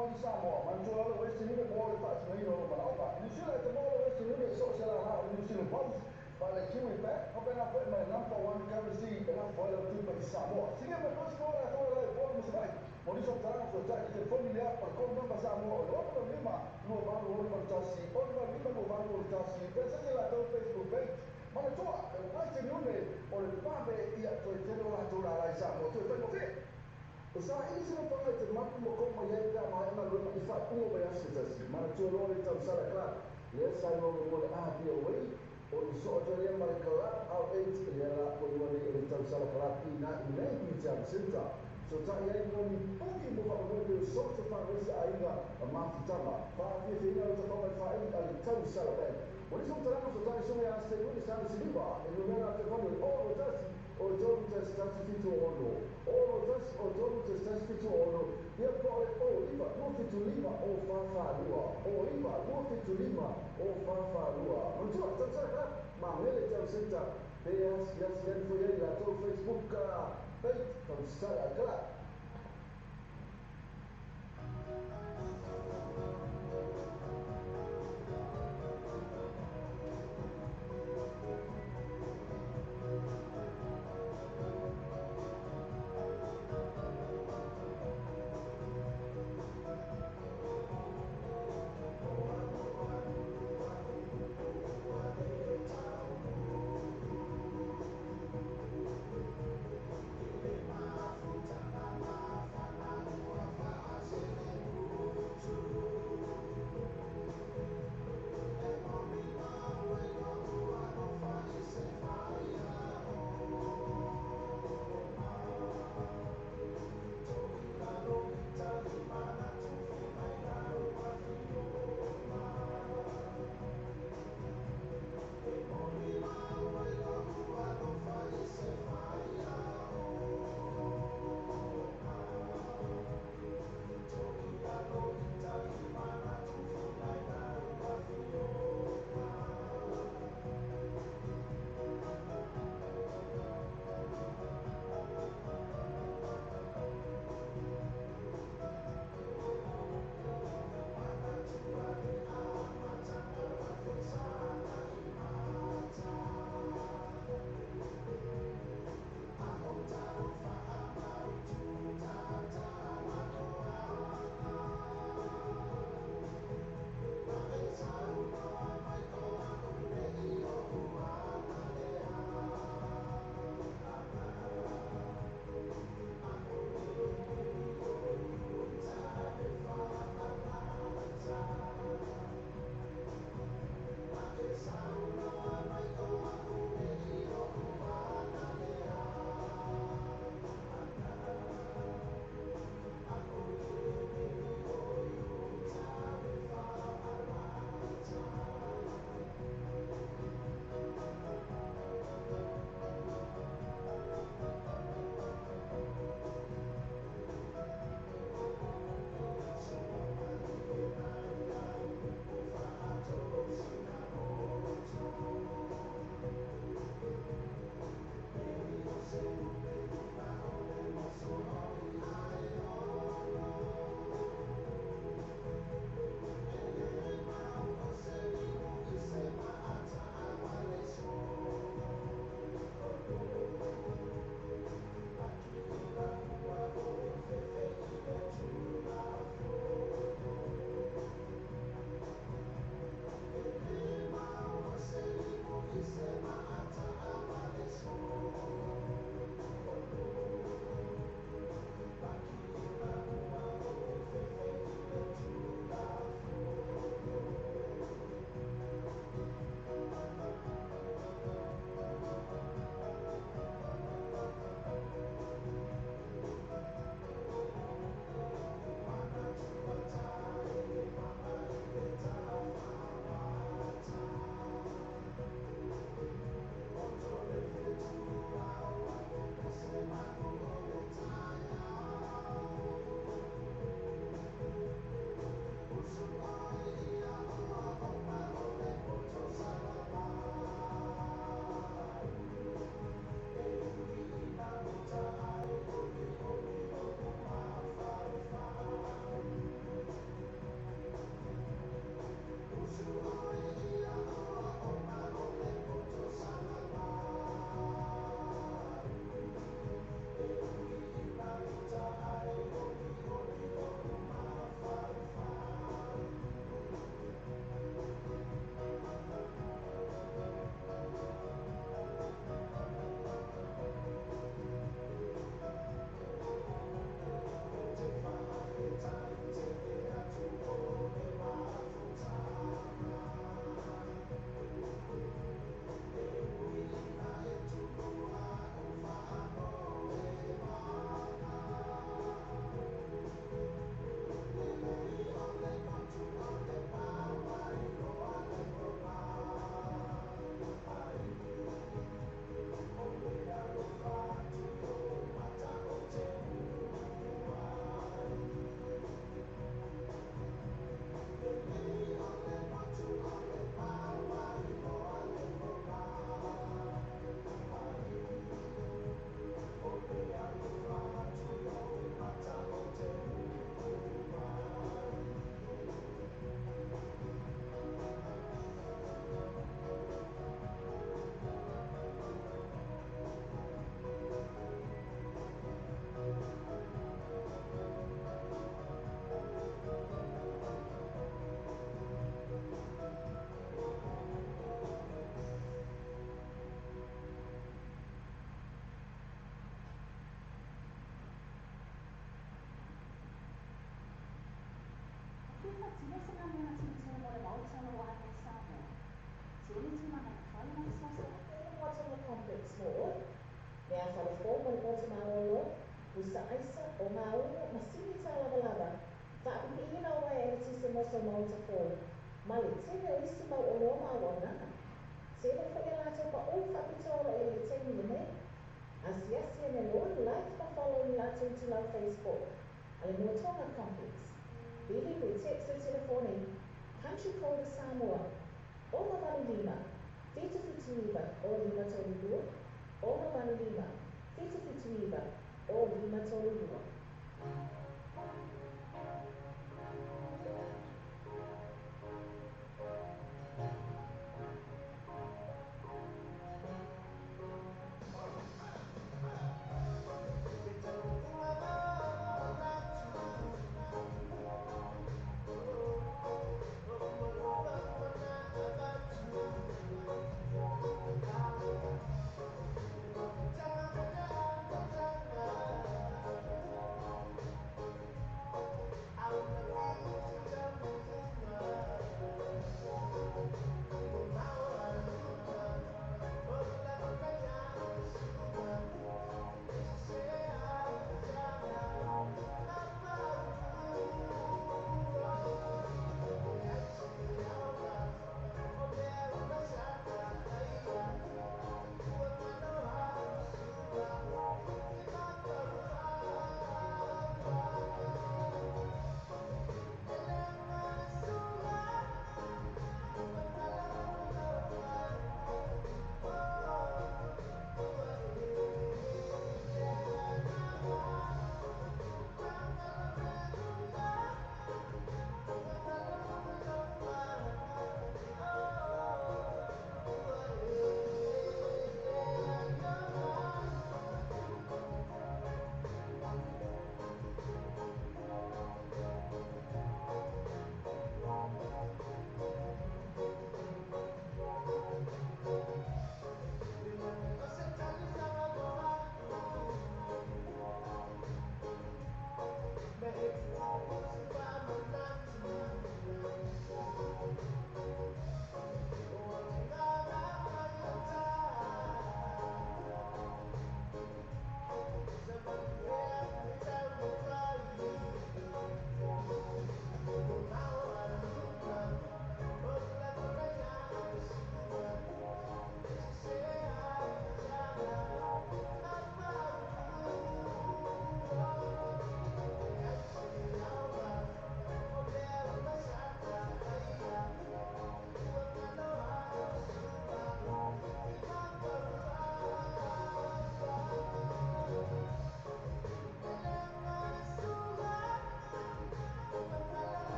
mo Samoa, man tu lalu West Indies mo le tak semai no malapa. New Zealand te mo West Indies so sala ha New Zealand Post. Para Kiwi back, apa nak buat my number one currency enough for the two bagi Samoa. Sini me terus ko la mo sebai. Mo di sok tarang so tak kita familiar per kom number Samoa. Lo lima lo baru lo bertasi. Lo lima lo baru bertasi. Biasanya lah tu Facebook page. Mana tu? Wajib ni oleh pabe ia tu terlalu tu la Samoa tu tak okey. Usaha ini sila pangai termatu mokong mayaiga maena luma ifat ungo bayas kitasi. Mana culo ni tam sala kelak. Lihat saya mau boleh dia away. Orang soal yang mereka out age ialah orang yang tam sala kelak ina ini jam senta. So tak yang kami pergi buka mobil so cepat rasa aiga maaf tama. Faham dia tu kau faid al tam sala ben. Wali so terang so tak semua yang saya ni sana siliba. Ini mana tu kau oh rotasi. O jogo está feito ono. O jogo está feito ono. Dia pode o iba no feito lima o fafarua. O iba no feito lima o fafarua. Muito tá certo. Mas ele já senta. Peas já foi aí lá no Facebook page então sai claro. What's on the complex more? Mea whalafo mo le kota maolo, usa aisa o mauno masini ta lava. Whaapipihina o e le tise moso mauta fōi. Ma le tene o isi mau o loa mawananga. Sele fo e lato pa o whapitoro e le tene le nei. Asiasi ene loa like pa follow ni lato tu lau Facebook. Ale Motonga Complex. Bili we text o telefone. Country code Samoa. Oma Vanu Lima. Fita Fituiva o Lima Tolulua. Oma Vanu Lima. Fita Fituiva o Lima Tolulua.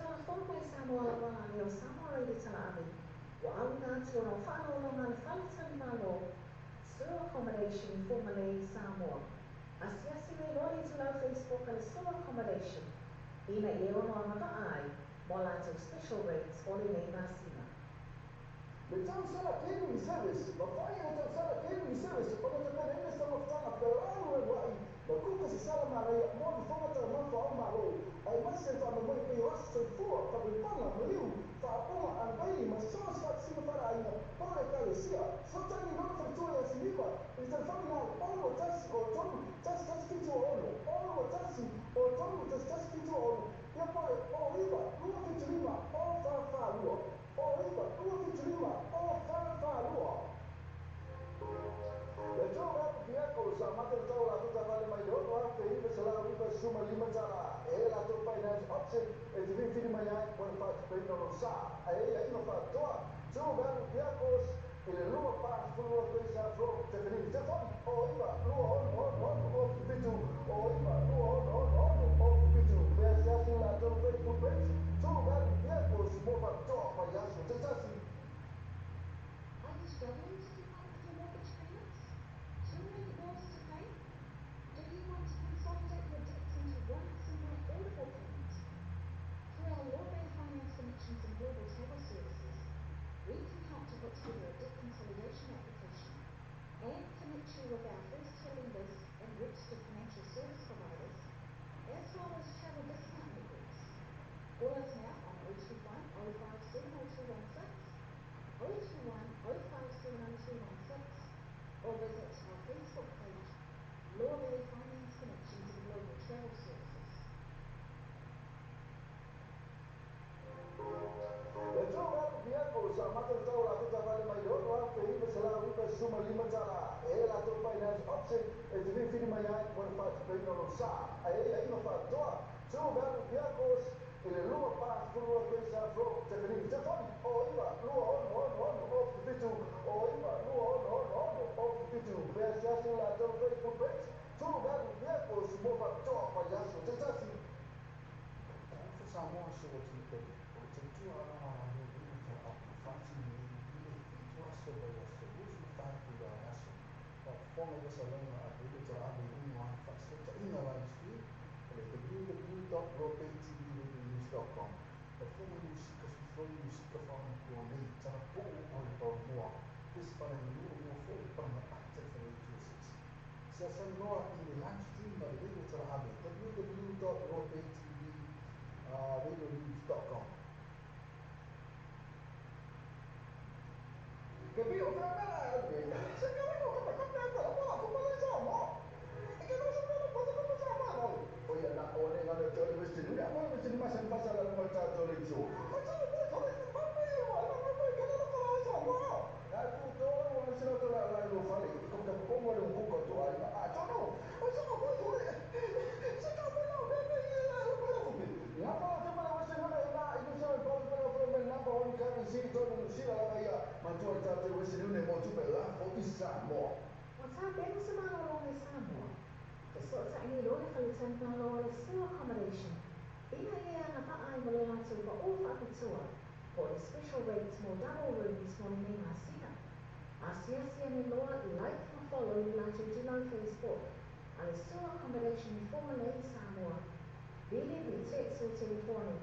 Tala fono mai Samoa wala leo Samoa i tala ave. Wa'auna atu no whānau le whale tali malo, Sewer accommodation in Formalay, Samoa. Asiasi le lori tu lau Facebook al sewer accommodation. Ina i ono anga ai, mo lato special rates o le nei masina. Le tau sala catering service, ma fai le tau sala catering service, o le tau ina sa maftanga perano e wai, ma kuka si sala marai, mo di fonga tau mafa o malo, ai masi fa me moi pe wasu sai fua, ka pe panga maliu, fa apoma angai, ma sos fa sima para aina, pole ka le sia, so tangi nona fa tua ya sinipa, i te whaki na ono tasi o tonu, tasi kitu o ono, ono tasi o tonu, tasi kitu o ono, ia pai o iwa, lua kitu lima, o fa lua, o iwa, lua kitu lima, o fa lua. Le tau rapu piako sa mata le tau la tuta vale mai rono a pe iwa sa la riba suma lima tala e la tau finance option e te vin fini mai ai kwa pa te peino no sa a e a ino fa toa tau rapu piako e le lua pa fulu a kwei sa fro te vini te foni o iwa lua ono o fitu o iwa lua ono o fitu pe a siasi la tau Facebook page tau rapu piako mo fa toa pa yasu te tasi. Are you struggling to keep up with your mortgage payments? Too many bills to pay? Do you want to consolidate your debts into one simple affordable payment? Through our law-based finance connections and global travel services, we can help to put together a debt consolidation application and connect you with our first-tier lenders and registered financial service providers, as well as travel discount networks. Call us now on 021 057 0216, 021 057 0216, or visit our Facebook page, Law Bay Finance Connections and Global Travel Services. Le tau rapu piako sa mata le tau la tuta vale mai rono a pe iwa sa la riba suma lima tala e la tau finance option e te vin fini mai ai kwa pa te peino no sa a e a ino fa toa tau rapu piako e le lua pa fulu a kwei sa fro te vini te foni o iwa lua ono o fitu o iwa lua ono o fitu pe a siasi la tau Facebook page tau rapu piako mo fa toa pa yasu te tasi. Fa Samoa se o te pe, o te tua ana ana o ina ta apa, whati ni ile fitu aso bai aso, usu whatu la aso. O whonga wasa launa a ina ta abe unu a whati ta ina live stream, ele www.lopaytv.news.com. O whonga musika fufoi musika whanga kua nei, tana po o le pau mua, pesi pana ni mua fōi pana ate whanau tuasis. Sia san noa i le live stream ma le ina ta abe, www.lopaytv.news.com. Che io per me se che io come cambiato la moda come le siamo e che non sappiamo cosa come siamo poi la ore la lezione questi lui a voi questi ma sempre passare la porta giorno in su ma c'è un po' di bambino ma poi che non lo conosco no tutto non se lo fare come che come un buco tu hai ma no ma sono poi se cammino bene la poi la poi la questa non è la io sono poi per il number one currency torno uscire la via ma tu hai dato questi non è molto bella o Samoa. What's happening to Samoa in Samoa? The sorts that need only for the temple is sewer accommodation. Ina ia na haai mo le atu pa o whakatua, o le special rates mo double rooms mo le nei masina. Asiasia ni loa like ma follow ni latu dino Facebook, a le sewer accommodation in Formalay, Samoa. Bili ni text o telefone.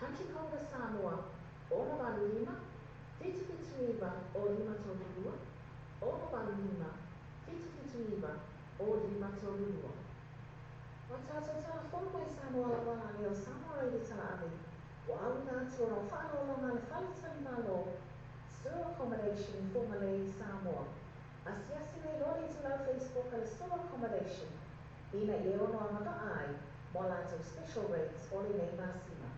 Country code Samoa, ona balu lima, fitu iba o lima tolulua, ona balu lima, fitu iba o lima tolulua. Watata telefone mai Samoa la wala leo Samoa i tala ave, wa awina atu no whanau longa le whale tali malo, sewer accommodation in Formalay, Samoa. Asiasi nei lori tu lau Facebook al sewer accommodation, ina i ono amaka ai, mo lato special rates o le nei masina.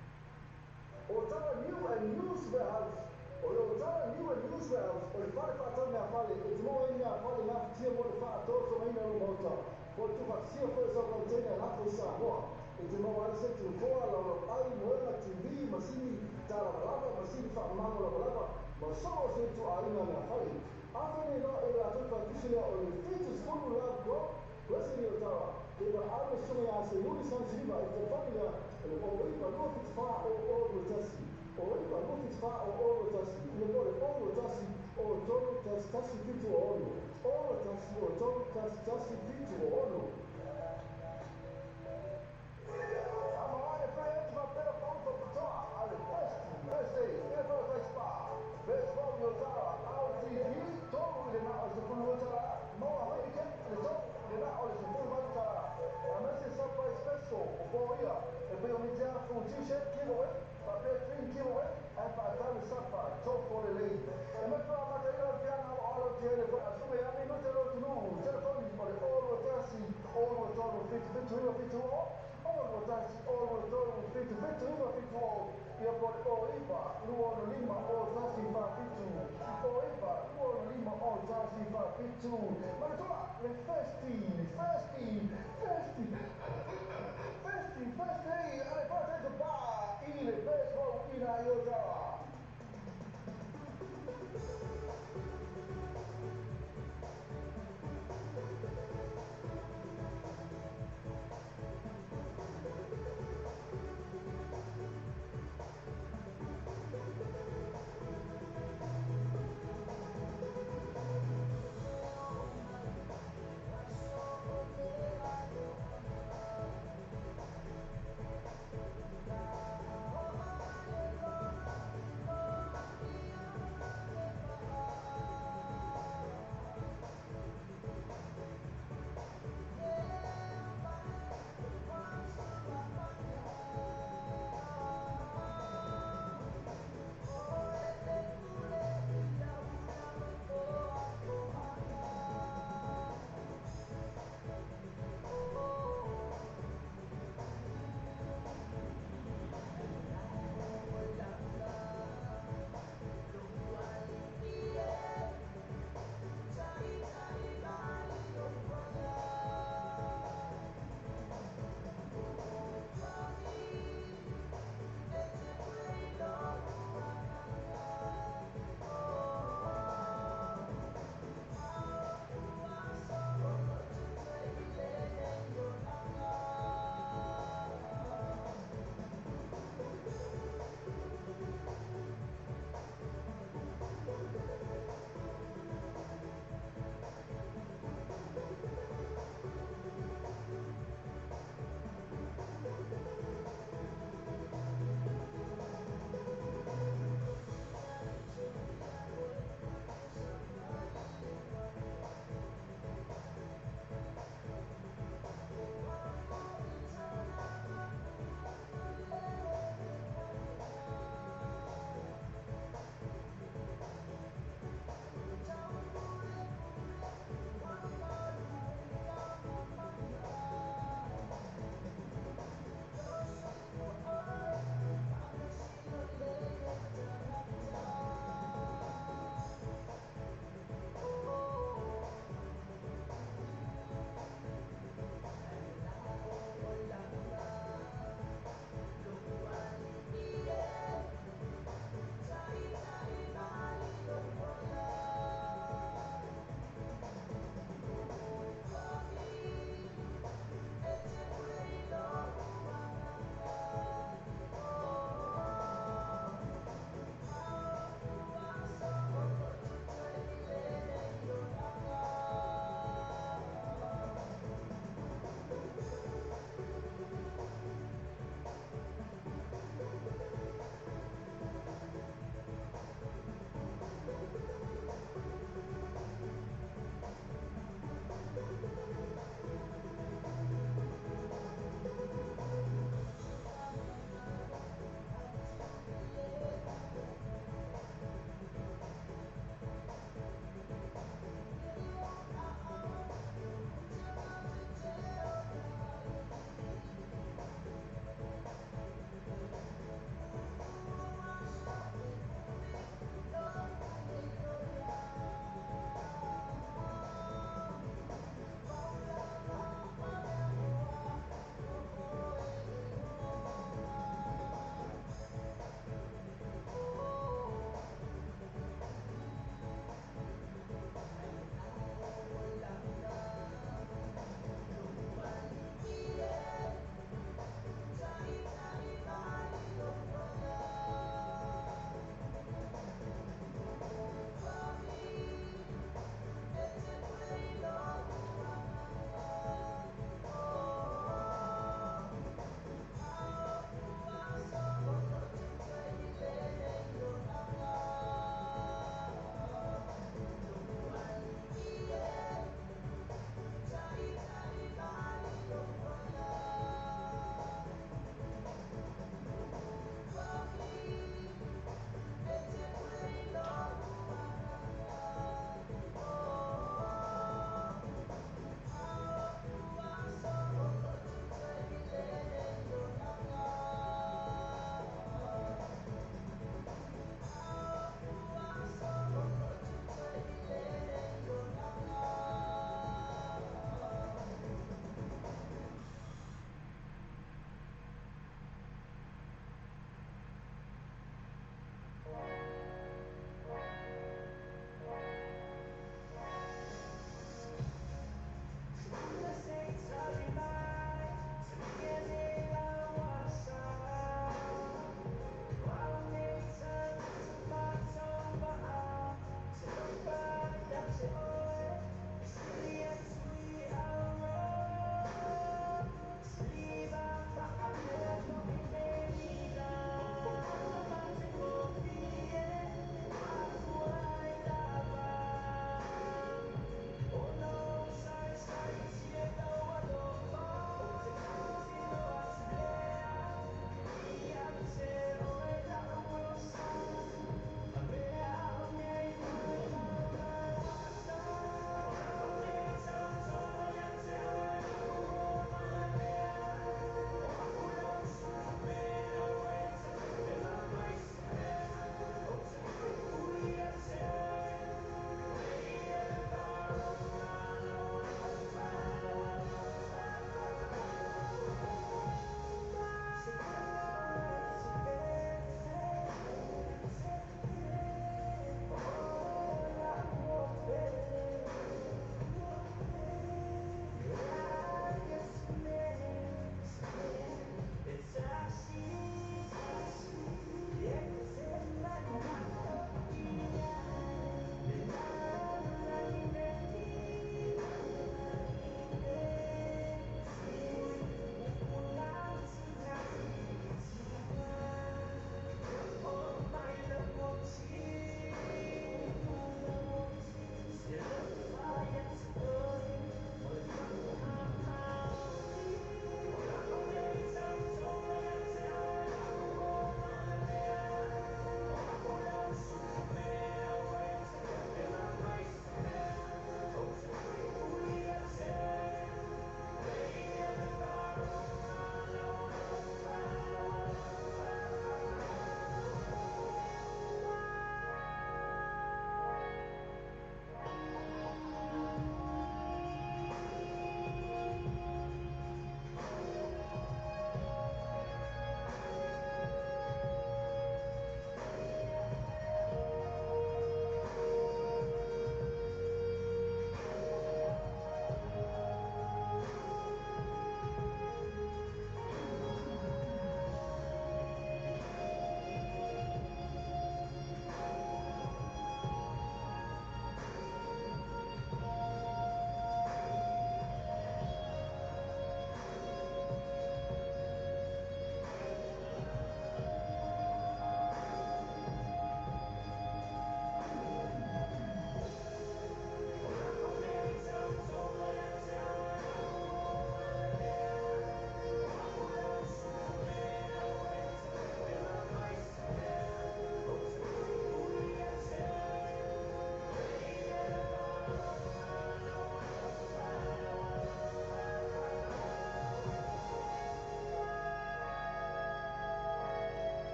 O tala new and used warehouse. O tala new and used warehouse. O le whare whātau mea whare. E te moa ina whare ngā whitia mo le whātau so maina lo mauta. O tu whaksia whare sa container lako i Samoa. E te moa ale se tu koa la ai moena TV, masini tala lava, masini whaamango la lava. Ma so se tu aina mea whare. Awhene no e la tu whakusia o le fetus fulu love go. Blessing you, Tara. They were out of showing us a new son, Shiva, if the family, or we were not far or the testing. Oi, ma non ti fa oro tassi, ne vuole oro tassi, o toro tassi più oro tassi, o toro tassi più oro. Amare per ma per appunto già alle questi, che cosa fa? Per proprio già, altri di toro le na su quello già, no, America, le toro le na su quello già. A me si sa poi spesso, poi e poi mi già con t-shirt giveaway. Per 3 giveaway and per tale sappa ciò fuori lei e mi fa materiale piano all tiene per assumere a me non te lo no te lo fammi fare all tassi all toro fit all tassi all toro fit io poi iva luono lima all tassi fa fit iva luono lima all tassi fa fit ma tu le festi alle parti del bar il baseball in Ayota.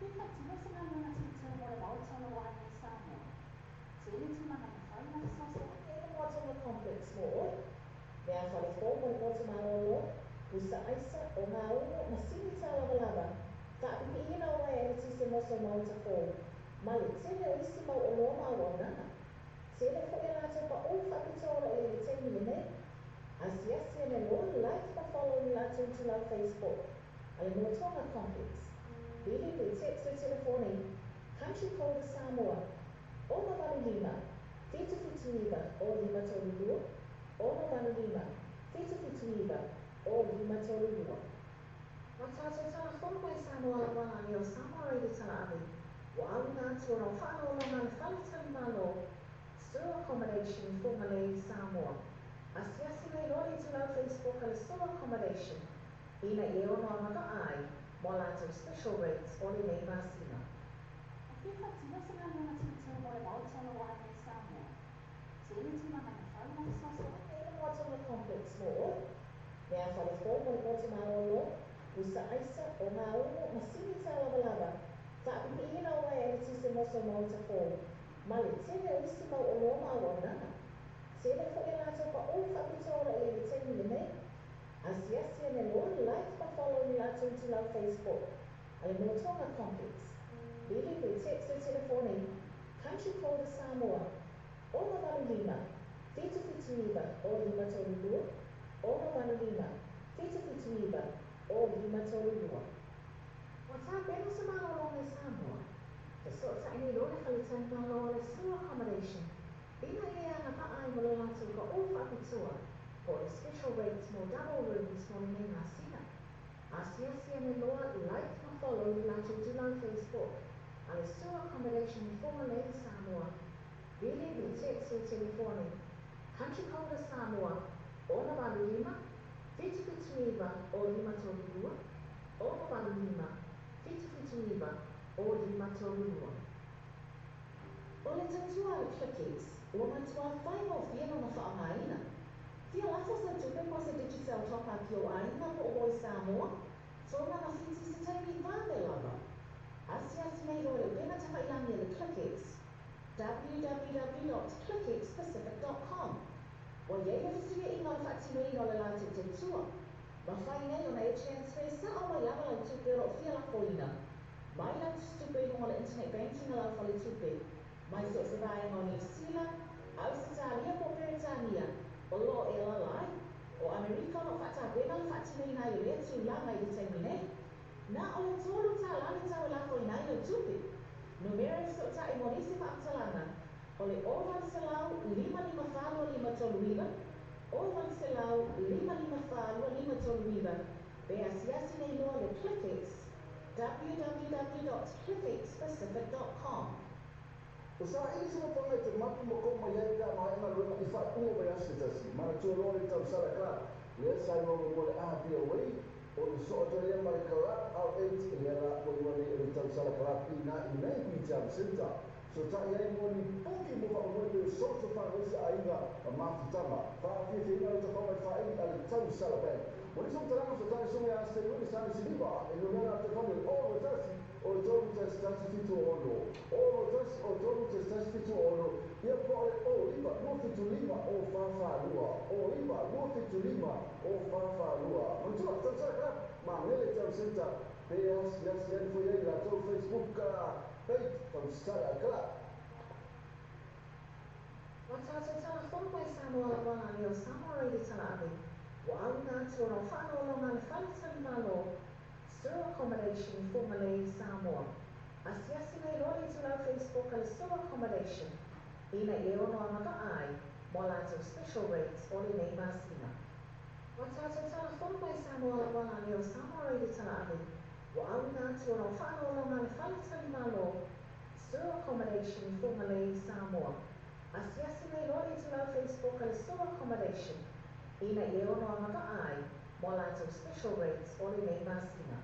Fifa tino sanga luna tito mo le mautalo wa ni Samoa. Tili tuma na faina soso ele mautalo complex mo. Mea fale fomo le motu malolo. Usa aisa o ngā uno na sini tā lava. Ka api ina o mai ele tise moso mauta fo. Ma le tele o isi mau o loa mau o nana. Tele fo e lato pa o whakitoro e le temi le ne. Asiasi ene loa like pa follow ni lato into la Facebook. Ale motonga complex. Bili pe text o telefone. Country code Samoa. Ona vanu lima. Fitu fitu iba o lima tolu lua. Ona vanu lima. Fitu fitu iba o lima tolu lua. Watato tala fono mai Samoa la wana ni o Samoa reidi tala avi. Wa awi ngā tūra o whaano o longa le whale tali malo. Store accommodation for Malay Samoa. Asiasi nei lori tu lau Facebook ale store accommodation. Ina e ono amaka ai. Mo lato special rates o le nei masina. Fifa tino sanga luna tito mo le mautalo wa ni Samoa. Tili tuma na whaina soso ele mautalo complex mo. Mea fale fomo le motu malolo. Usa aisa o ngā uno na sini tā lava. Ka api ina o mai ele tise moso mauta fo. Ma le tele o isi mau o loa mau o nana. Tele fo e lato pa o whakitoro e le temi le ne. Asiasi ene loa like pa follow ni lato into lau Facebook. Ale motonga complex. Bili pe text o telefone. Country code Samoa. Ona vanu lima. Fitu fitu iba o lima tolu lua. Ona vanu lima. Fitu fitu iba o lima tolu lua. Wata beno sa mga olong ni Samoa. Kasot sa ini lori kalitan ng lori store accommodation. Bina iya nga paay mo lato ka o whakitua. O special rates mo double rooms mo ni Nasina. Asiasi ni loa like na follow ni lato dulang Facebook. Ale store accommodation for Malay Samoa. Bili ni text o telefone. Country code Samoa. Ona vanu lima. Fitu fitu iba o lima tolu lua. Ona vanu lima. Fitu fitu iba o lima tolu lua. O le tatua le clickings. O matua whaingo whiano na whaamaina. Fia lafo sa tupe po sa digital top up yo aina po o Samoa. So na fiti sa taimi vande lava. Asiasi nei lore bena ta whailangi le clickings. www.clickexpacific.com. O iei le fisia ina o whatimei no le late te tua. Ma whainei o na e transfer sa o mai lava lau tupe ro fia lafo ina. Mai lau tupe mo le internet banking lau whale tupe. Mai so se vai no ni sila. Au se talia po Peritania. O lo e lalai. O Amerika no whata bena le whatimei na i le tu la mai le temine. Na o le tolu ta lani tau lafo ina i le tupe. Numeric so ta i monisi whaatalana. O le ovan se lau 555 toluiva. Ovan se lau 555 toluiva. Be asiasi nei loa le Clickix. www.clickexpacific.com. Usa ini semua pangai termati mokong mayaiga maena luna ifat ungo bayasi tasi. Mana tuolori tau sala kelak. Lea sai mo mole api away. O le soto lea mai kelak au 8 lea po iwani ele tau sala kelak ina inai bijam senta. So tak iai mo ni poki mo fa mo le soto fa usa aiga mafutama. Fa fi ina le tau mai fa ini ale tau sala bai. Mo so terang so tak so ya ste ni sana siliba. Elo mena te kono o tasi. O toru te stasi fitu ono. O toru te stasi fitu ono. Ia po o iba no fitu lima o fafa lua. O iba no fitu lima o fafa lua. Mentua tsa ka ma mele tau senta. Peas yas yan fo yai la to Facebook ka. Page tau sala kala. Watato tala fono mai Samoa la wana ni o Samoa reidi tala avi. Wa awi ngā tūra o whaano o longa le whale tali malo. Store accommodation for Malay Samoa. Asiasi nei lori tu lau Facebook ale store accommodation. Ina e ono amaka ai. Mo lato special rates o le nei masina. Watato tala fono mai Samoa la wana ni o Samoa reidi tala avi. Wa awi ngā tūra o whaano o longa le whale tali malo. Store accommodation for Malay Samoa. Asiasi nei lori tu lau Facebook ale store accommodation. Ina e ono amaka ai. Mo lato special rates o le nei masina.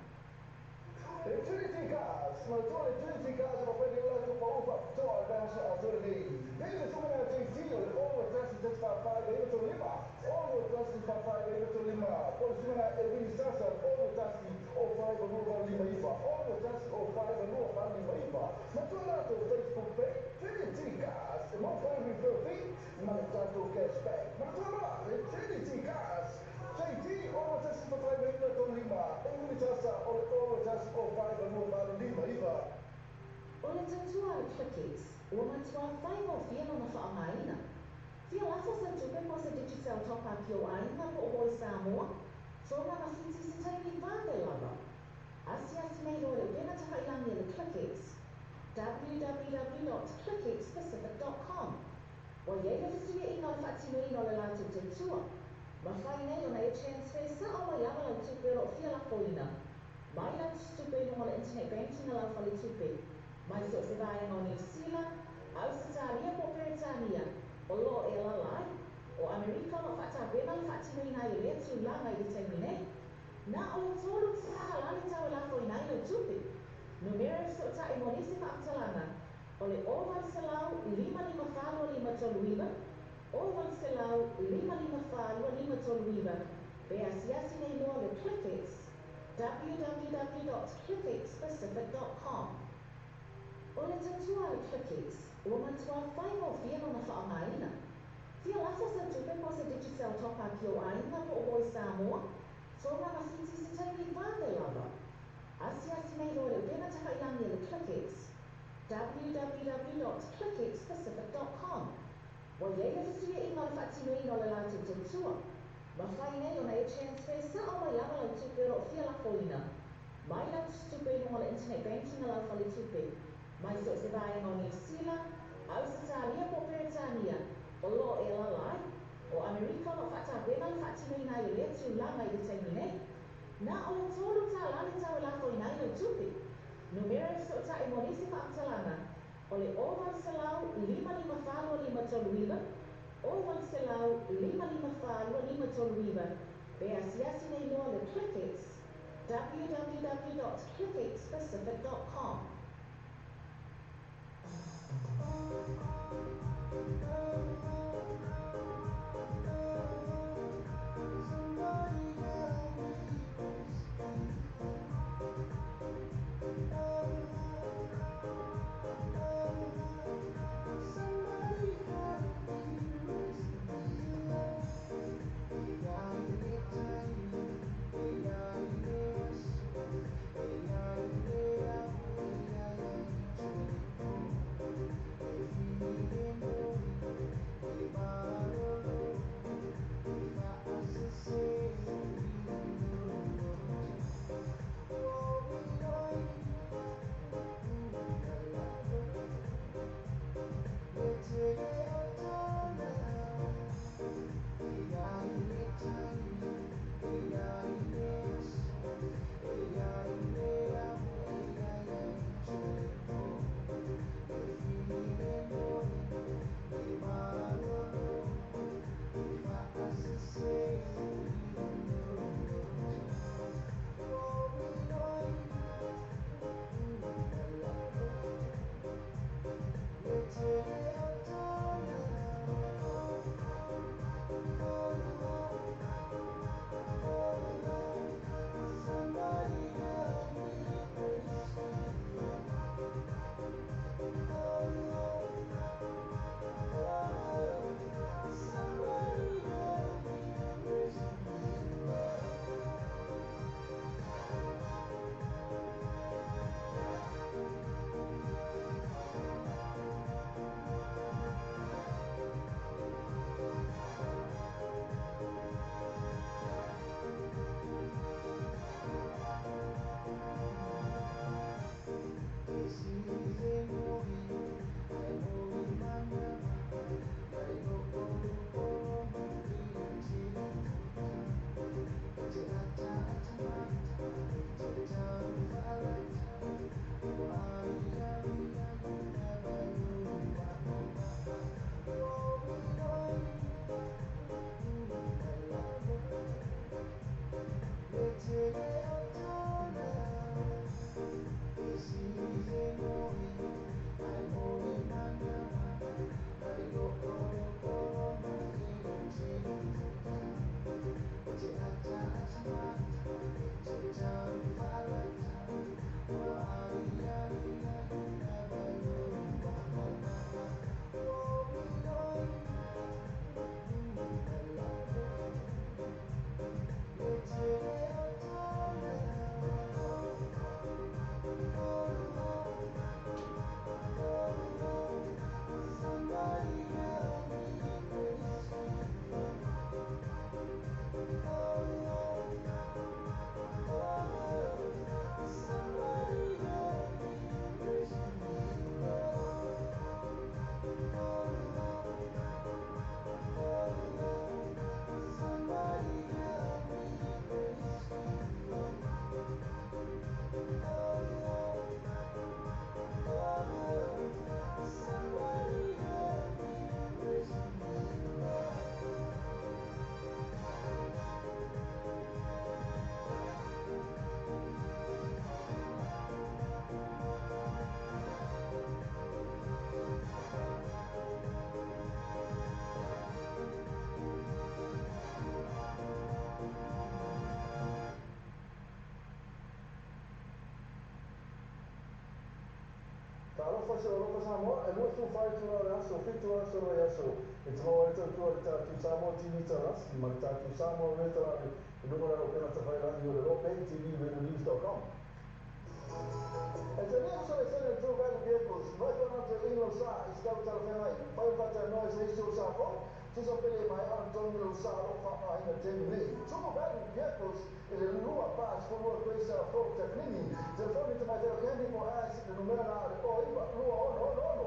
Trinity Cars, Maltone Trinity Cars ma poi ora tu paufa to adesso a tornei. Vedi come la gente io le oro trassi te fa fare io to lima. Oro trassi fa fare io to lima. Poi si na e vini sasa oro trassi o fai va nuova lima iva, o just o fai va nuova lima iva. Ma tu lato Facebook page, Trinity Gas, e non fai riferti, ma ne tanto cashback. Ma tu lato Trinity Gas, JT, o just potrai vendere con lima, e quindi just o just o fai va nuova lima iva. O le tatua o clickets, o matua whai o whiano na whaamaina. Whia lafo sa tupe mo sa digital top up yo aina po o Samoa, so na masiti si taimi vande lava. Asia sinei o le pena tahailangi le clickets, www.clicketspecific.com. O ye le fisuia ina le whaatino ina le lato te tua. Ma whai nei o na e transfer sa o mai ama lau tupe ro whia lafo ina. Mai lau tupe no le internet banking lau whali tupe. Mai so se vai no New Zealand, Australia po Britania, o lo e la lai, o Amerika no whata bema le whaatino ina i lea tu la mai le taimine. Na o le tolu sa halani tau lafo ina i lo tupe. Numero so ta e monisi whaamtalana, o le oval se lau 555 toluiva, oval se lau 555 toluiva, be asiasi nei noa le Clickets, www.clicketspecific.com. O le tatua le Clickets, ua matua whai o whiano na whaamaina. Whia lafo sa tupe mo se digital top up yo aina po o Samoa, so na masiti si taimi vande lava. Asia sinei o le pena tahailangi le Clickets, www.clicketspecific.com. Wa ye le fisuia ina le whaatino ina le lato te tua. Ma whai nei o na e transfer sa o mai ama lau tupe ro whia lafo ina. Mai lau tupe no le internet banking lau whale tupe. Mai so se vai no New Zealand, Australia po Britania, o lo e la lai, o Amerika no whata bema le whaatino ina i lea tu la mai le taimine. Na o le tolu ta lani tau lafo ina i lo tupe. Numero so ta e monisi whaamtalana, o le oval se lau 555 toluiva, oval se lau 555 toluiva, be asiasi nei noa le Clickets, www.clicketspecific.com. Talo fa Samoa e mo tu fai tu la so fitu aso la so. It's mo e tu tu Samoa TV taras, ma tu Samoa re tara e numero lo pena fai la io lo pay TV news.com. E te ne so se ne tu vai vehicles, vai para não ter ino sa, está o telefone, vai fazer nós isso sa fo. Tu so pele mai Antonio sa lo fa ainda tem nem. Tu vai vehicles ele lua paz com uma coisa forte nini. Telefone te vai ter que as o número lá, oi, lua no,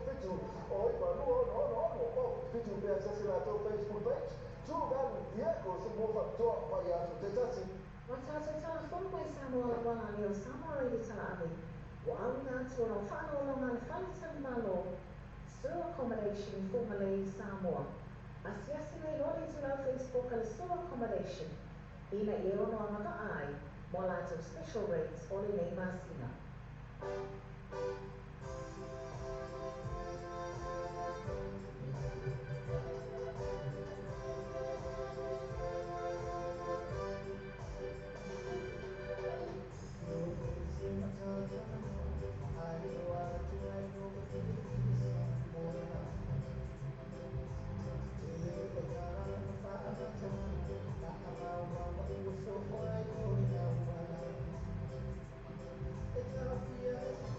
fitu, oi, lua no, fitu be acesse lá teu Facebook page. Tu vai vehicles mo fa to pa ya te tasi. Matata telefone mai Samoa wala leo Samoa ready talabi. Wa awina atu no whanau no ngana whale tali malo. Sewer accommodation formerly Samoa. Asiasine rori tu lau Facebook al sewer accommodation. Ina i ono amaga ai, mo lato special rates o le nei masina. It's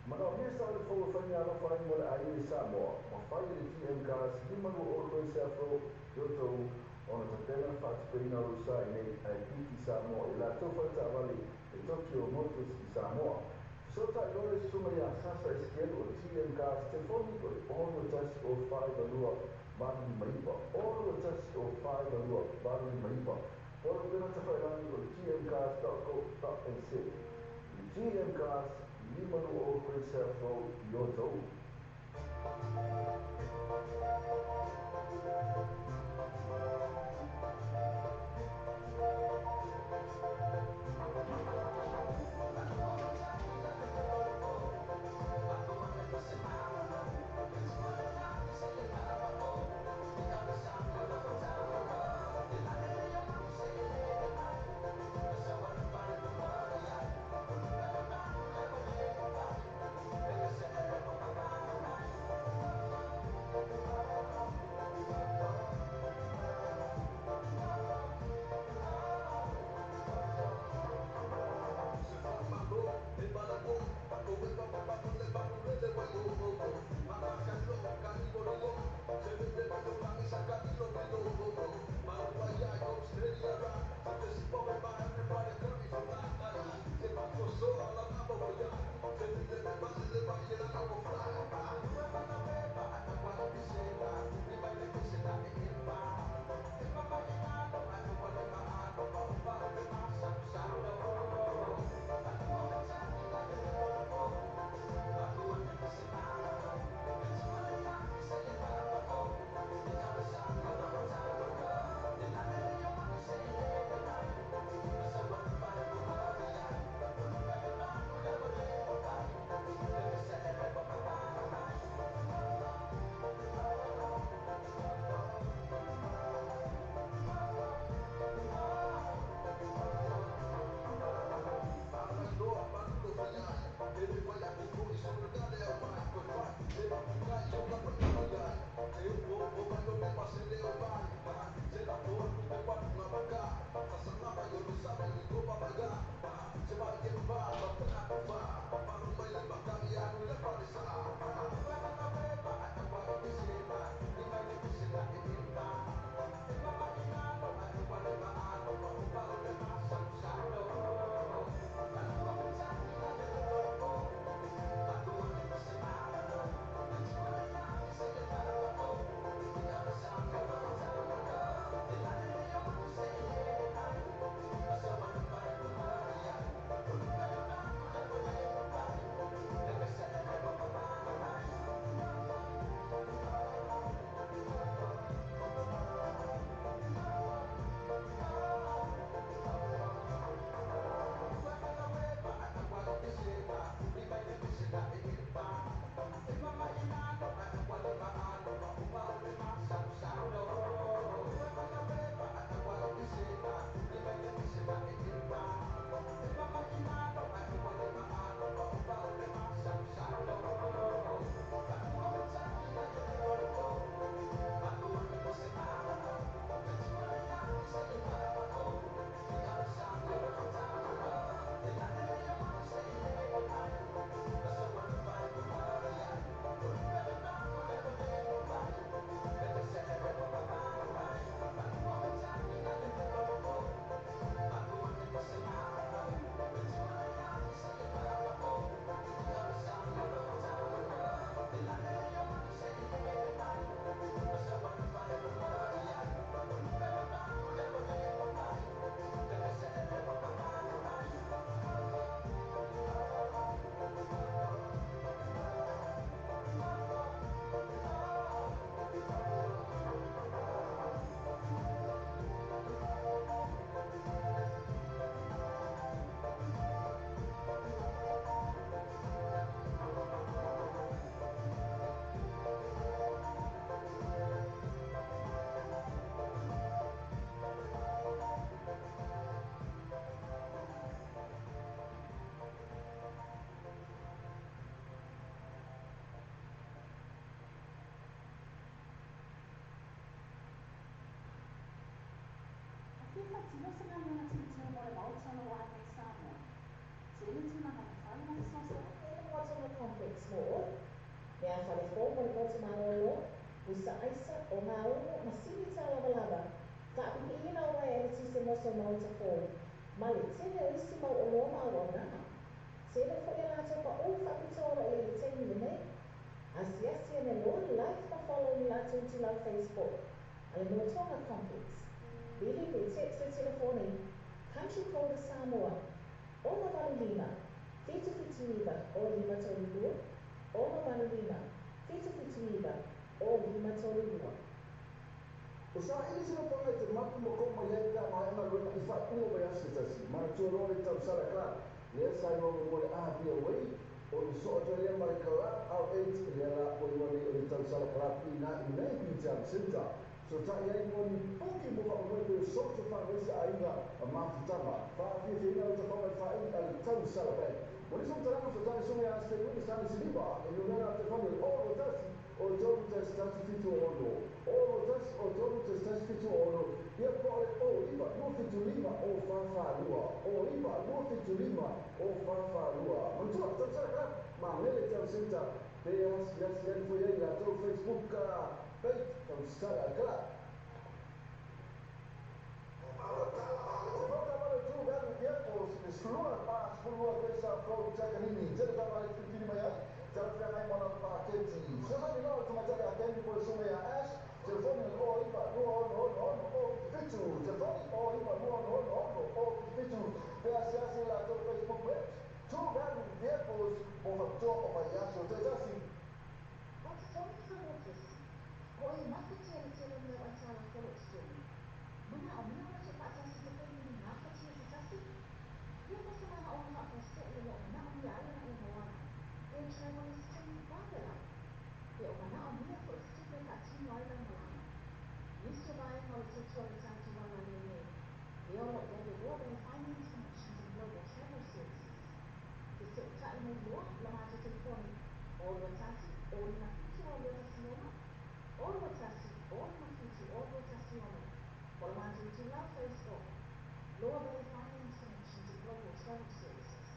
Mana o mesa o le fo fa ni ala fa mo le ai le Samoa. Ma fa i le TM gas ni manu o ko se afro yo to ona te tena fa te pina o sa nei ai piki Samoa i la to fa ta vale e Tokyo Motors i Samoa. So ta lore suma ya sasa iskelo o TM gas te foni ko ono tas o fa i lua baru ni maipa. Ono tas o fa i lua baru ni maipa. Ora pena te fa rani o tmgas.co.nz. GM Gas, Limanu o Crescefo, Yoto. fo'o. Mea whale fō mo le motu malolo, usa aisa o ngā ungo masini tā lava. Whaapipi ina o e le tise moso mauta fō. Ma le tene o isi mau o loa mau o nana. Tene fo ia lātou pa o whapitoro e le teimi le nei. Asiasi ane loa live ma follow ni lātou ti lau Facebook. Ale Motonga Complex. Billy me text le telefone. Country code Samoa. Oma Valulima. Fitu Fituiva o Lima Tolulua. Oma Valulima. Fitu Fituiva o Lima Tolulua. O sa ili sila panga te mapu mo koma yai ka mai ana runa I wha ungo mai asu tasi. Mana tua roa I tau sara ka. Lea sai mo mo le aha pia wei. O ni so atua lea mai ka rap au eight. Lea la o I wani o ni tau sara ka rap I na I nei pi jam sinta. So ta iai mo ni poki mo wha mo I so te wha resi a inga a mafutama. Wha pia te ina o te wha wha inga le tau sara bai. Mo ni so taranga so tani sunga a ste wini sani siliba. E no mena te whanu o o tasi. O jogu tasi tasi fitu o no. O tasi o jogu tasi fitu o no. Ia pole o iba no fitu lima o whawharua. O iba no fitu lima o whawharua. Mantua, tau sara ka. Ma mele tau sinta. Pe yasi yani fo yai la tau Facebook ka. Pei tau sara ka. Selua pas selua pesa kau jaga ini. Jadi kalau ada kini maya, jadi jangan mana pakai ti. Sekarang ni kalau cuma jaga akan boleh semua ya as. Telefon ni oh iba no fitu. Telefon ni oh iba no fitu. Biasa lah tu Facebook web. Tu kan dia pos mohon job apa ya so terjadi. What's Tommy Samotis? Oi maka cari ni acara korupsi. Mana amna macam tak sasi kita ni nak cari sasi. Dia pasal mana orang nak pasal dia nak ambil air nak bawa. Dia cuma mesti bawa. Dia orang nak ambil korupsi dekat sini air bawa. Mesti bawa kalau sesuatu yang cuma ni. Dia orang jadi buat dengan finance connections and global travel services. Dia tak ini buat lama tu telefon. Orang tasi, orang nak cuci orang tasi orang. Orang tasi, orang nak cuci orang tasi orang. Kalau macam tu lah Facebook. Global finance connections and global travel services.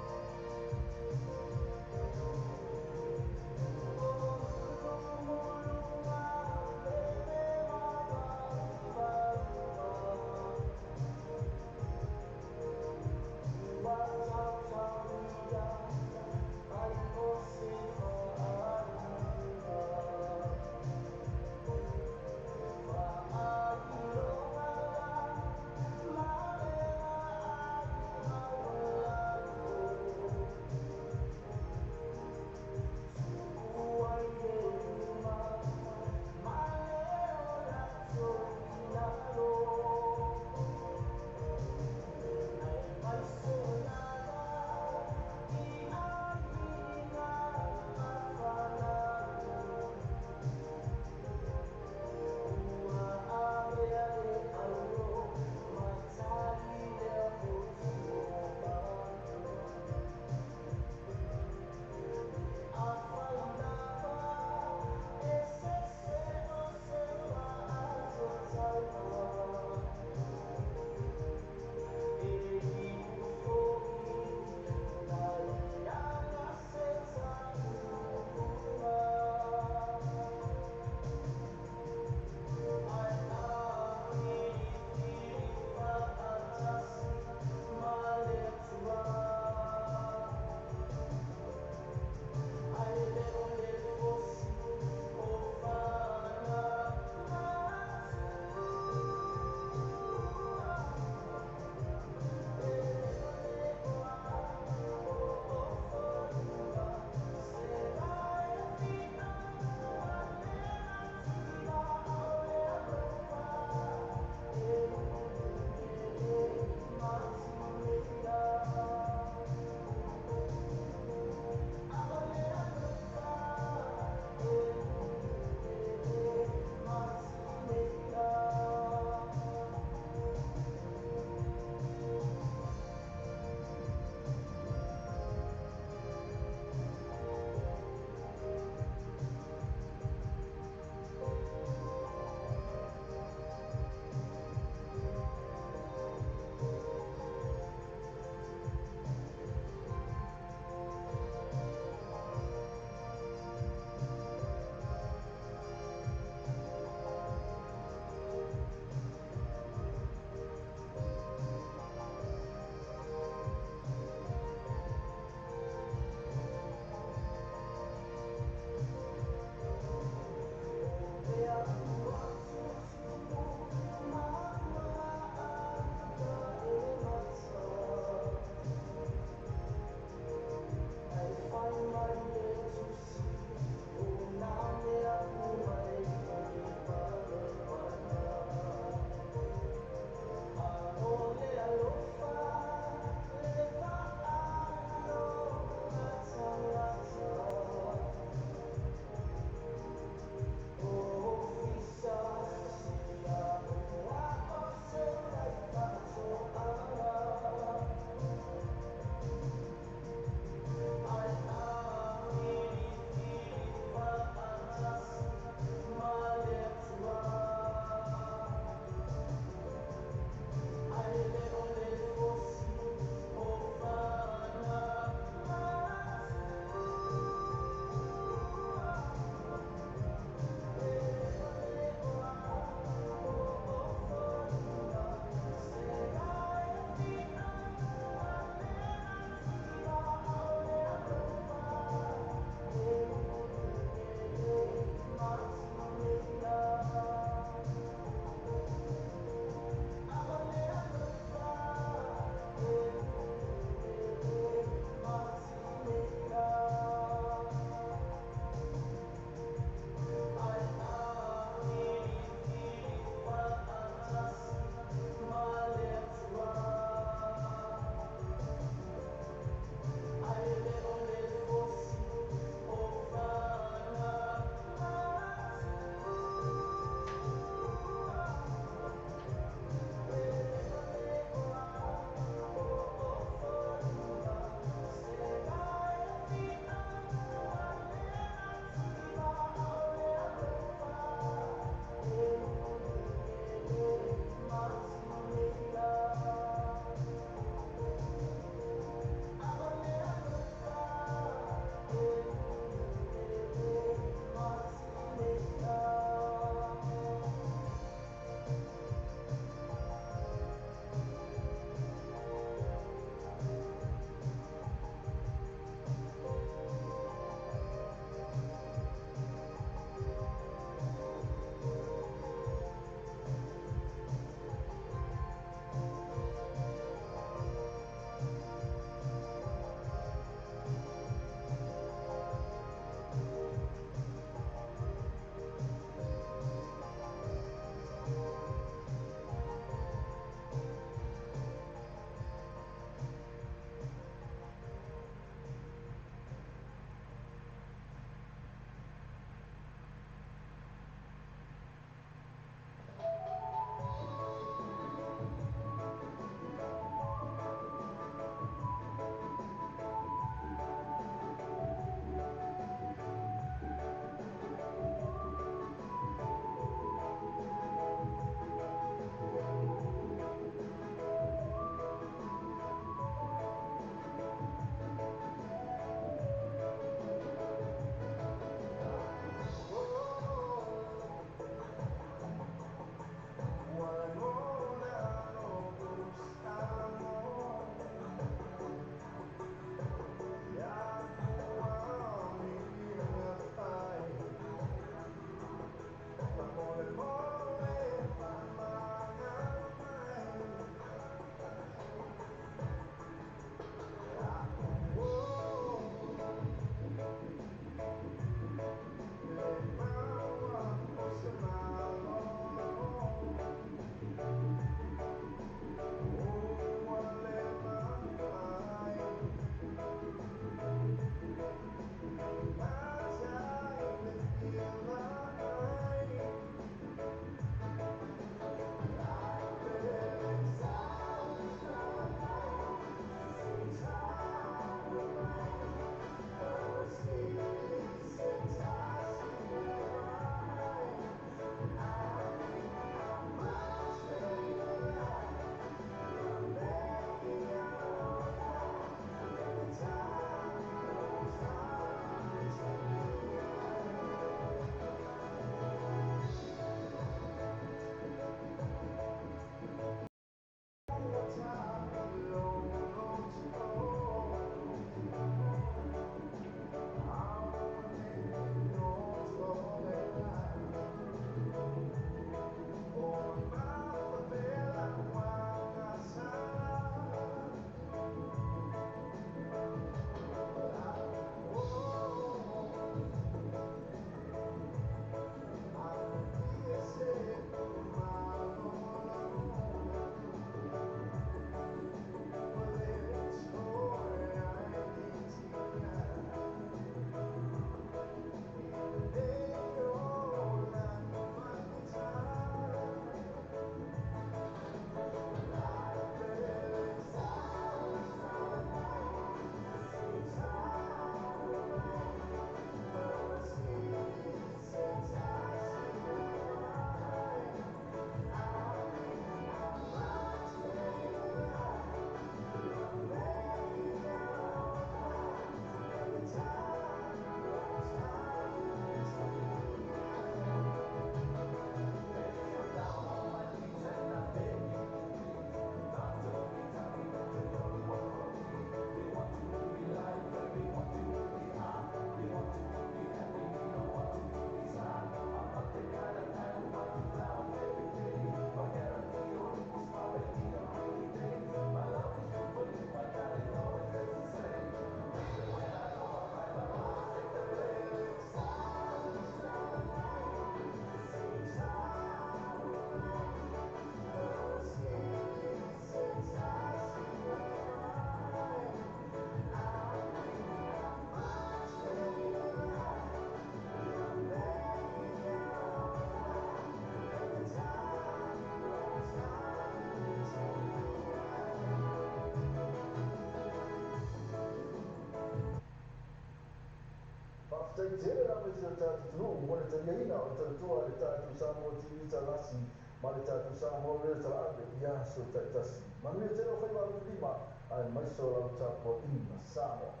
tele la me tira tātu tunu, mo le tari ina o tara tua le tātu Samoa tiri tarasi, ma le tātu Samoa le tara abe ia so taitasi. Ma nui tele o whai waru lima, ai mai so lau tāpo ina Samoa.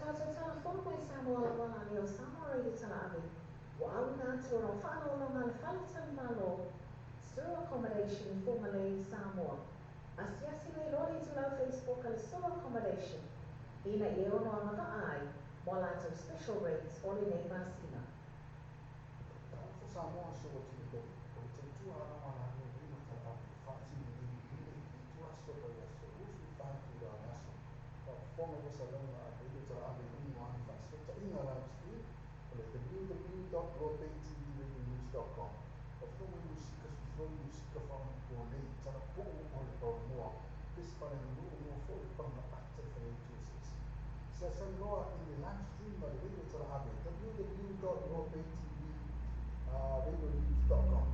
tātou telefona mai Samoa la wala ni o Samoa Rei tala ave. Wa au nā tua no whanau longa le whale tali malo. Sewer accommodation in Fongalei, Samoa. Asiasi le rori tu lau Facebook ale sewer accommodation. Ina i ono amaka ai, mo lato special rates o le nei masina. Fo Samoa so o tini pe, o te tu ana wana ni o ino ta api, whaati ni ni ile i tu aso pa i aso, usu whaatu ra aso. Ka whonga wasa launa a ino ta api unu ani whaso, ta inga live stream, o le www.lopatv.com. O whonga musika su whoi musika whaana kua nei, tana po o le pau mua, pispane nuru mua whoi panga ate whai tusis. Se whanoa in the live stream ma le radio tala api, www.lopatv.com.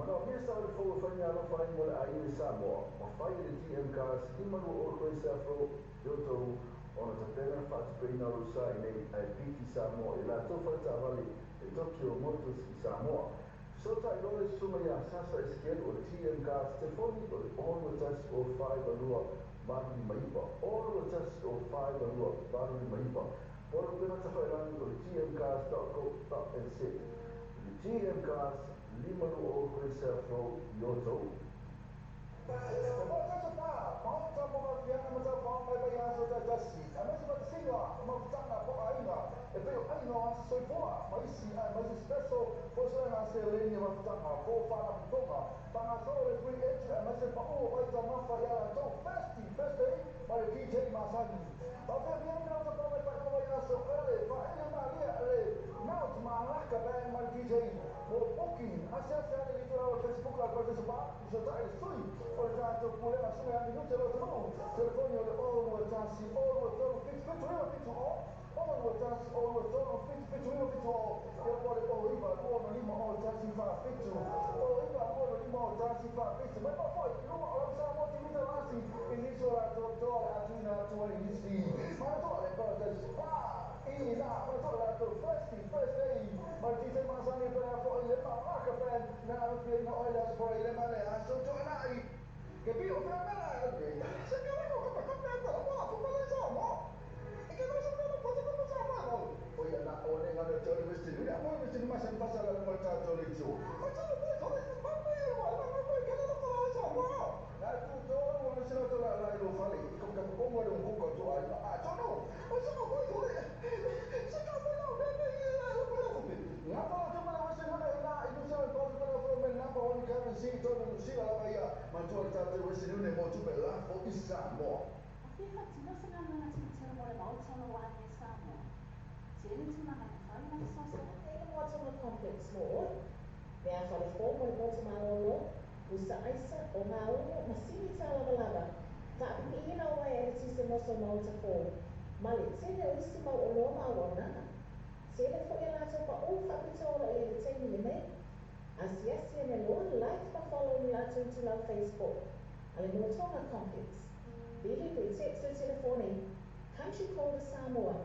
Mana biasa ada fo fanya lo fanya mo ai ni Samoa. Ma fai de TM cars ni manu o ko sa fro yoto ona te pena fa te pena lo sa nei ai piki Samoa. Ila to fa ta vale e Tokyo Motors ki Samoa. So ta lo suma ya sasa eskel o TM cars te foni o on tas o 5 alua baru ni maipa. O tas o 5 alua baru ni maipa. Por pena ta fa ran o TMcars.co.nz. TM cars lima o coisa pro yoto. Complex Lord, Mea Falefo, Moto Malolo, Usa Isa, O Maono, Masini Talabalaba, Tapina away at Sisa Moso Malta Fall, Malit, Sene Ustima or Loma Wana, Sene for Yalato for all Capitola and the 10 minute, as yes, and alone, like by following Latin to love Facebook, Alimotonga Complex, Billy with text to telephone, Country called Samoa,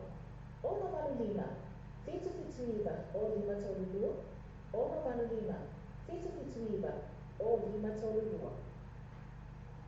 Ona Valima. Fitu Fituiba, o Lima Tolulua, Ona Vanulima, Fitu Fituiba, o Lima Tolulua.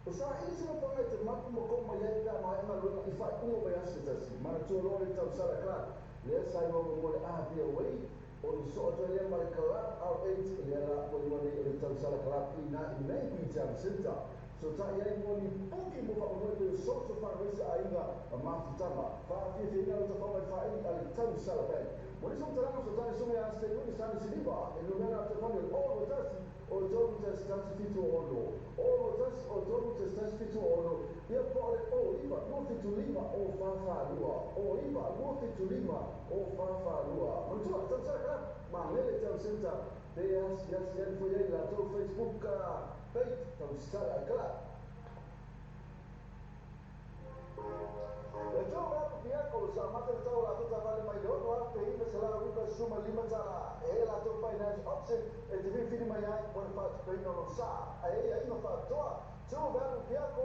O sa isi mo pa te mapu mo ko mai ka mai na lo i fa ku ba yasa tasi mana tu lo i tau sala kla le sai mo mo le a pia wei o ni so to le mai kala au eight le la mo ni le tau sala kla i na i nei pi jam senta so ta ia mo ni puki mo fa mo le so so fa resi ainga ma futama fa fi fi na to fa mai fa i ale tau sala ben mo ni so tara so ta so ya se ni sa ni siliba e lo na to fa le o tasi o jogo tasi tasi fitu ono o tasi o jogo tasi fitu ono ia pole o iba no fitu lima o fa lua o iba no fitu lima o fa lua mo tu ta sala ma mele tau senta yes yan fo ye la to Facebook page tau sala kla e jo ga dia ko sa mata tau la to vale mai do no te iba sala rupa suma lima sala e la to finance option e te vi fini mai ai por fa pe no sa ai no fa to jo ga dia ko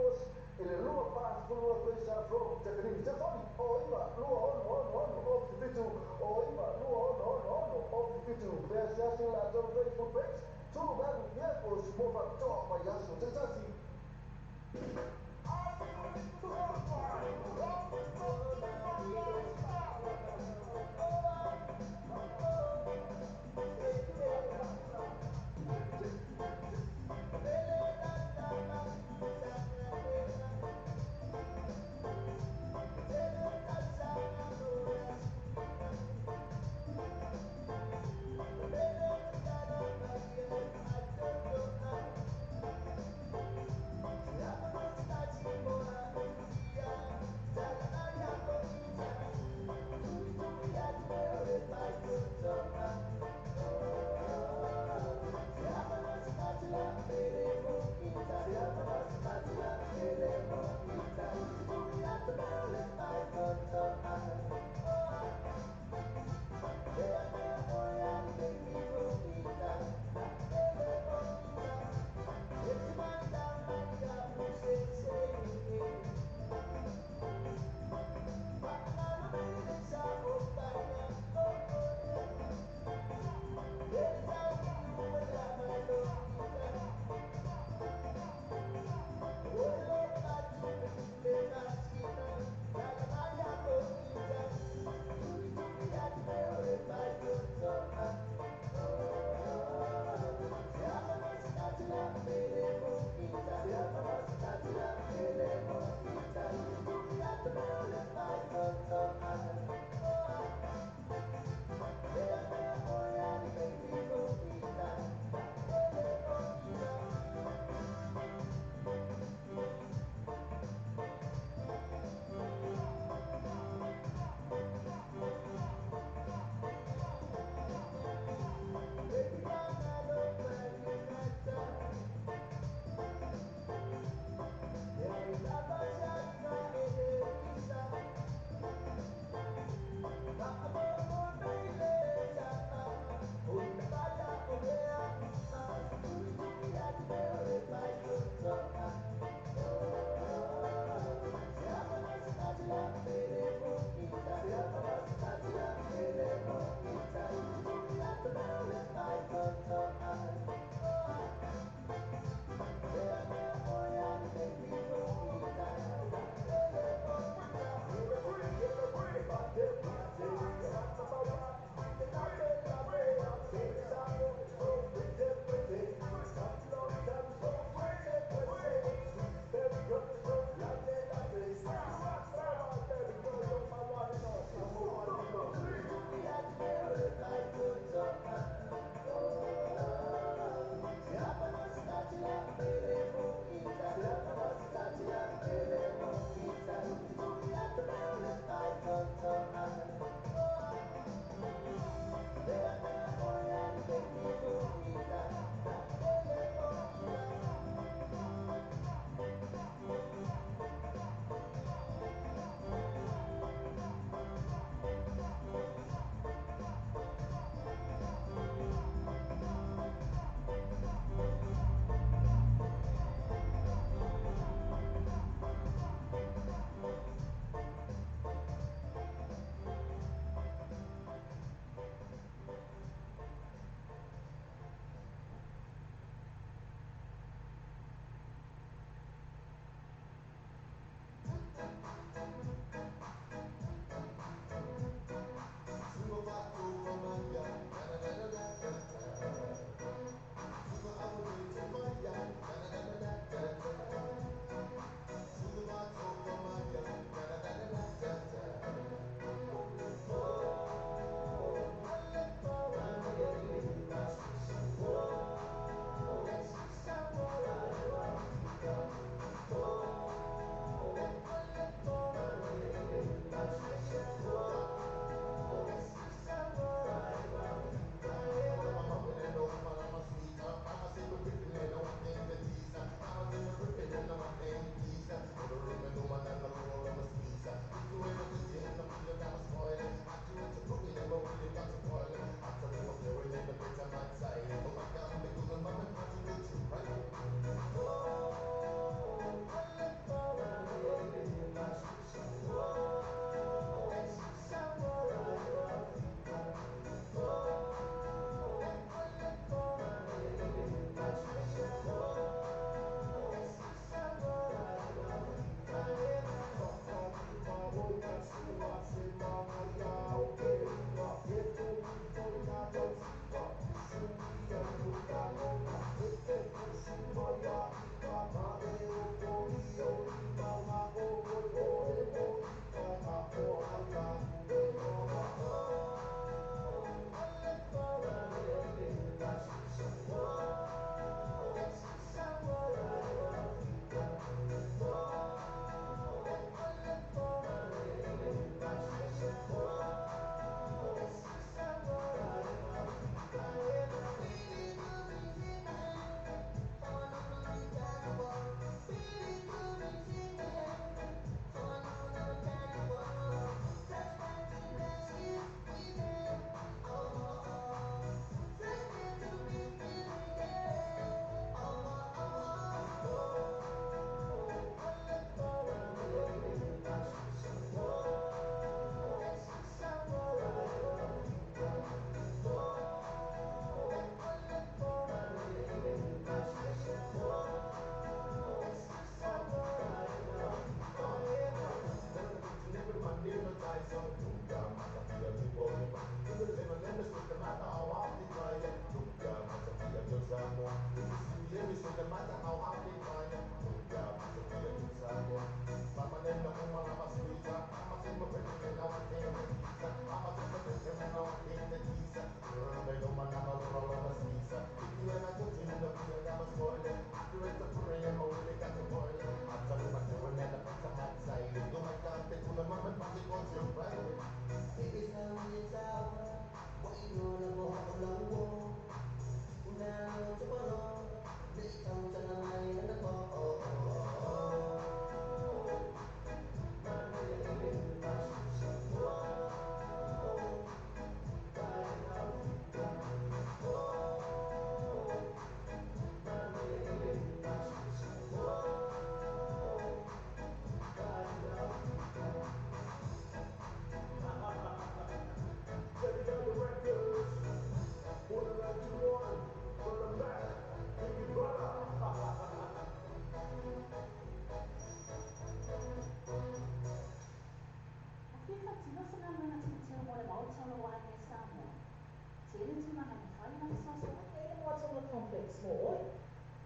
ele lua pas por lua coisa pro te vini te foni o iba lua on o te fitu o iba lua on o te fitu pe sia la to Facebook page jo ga dia ko mo fa to pa ya so te tasi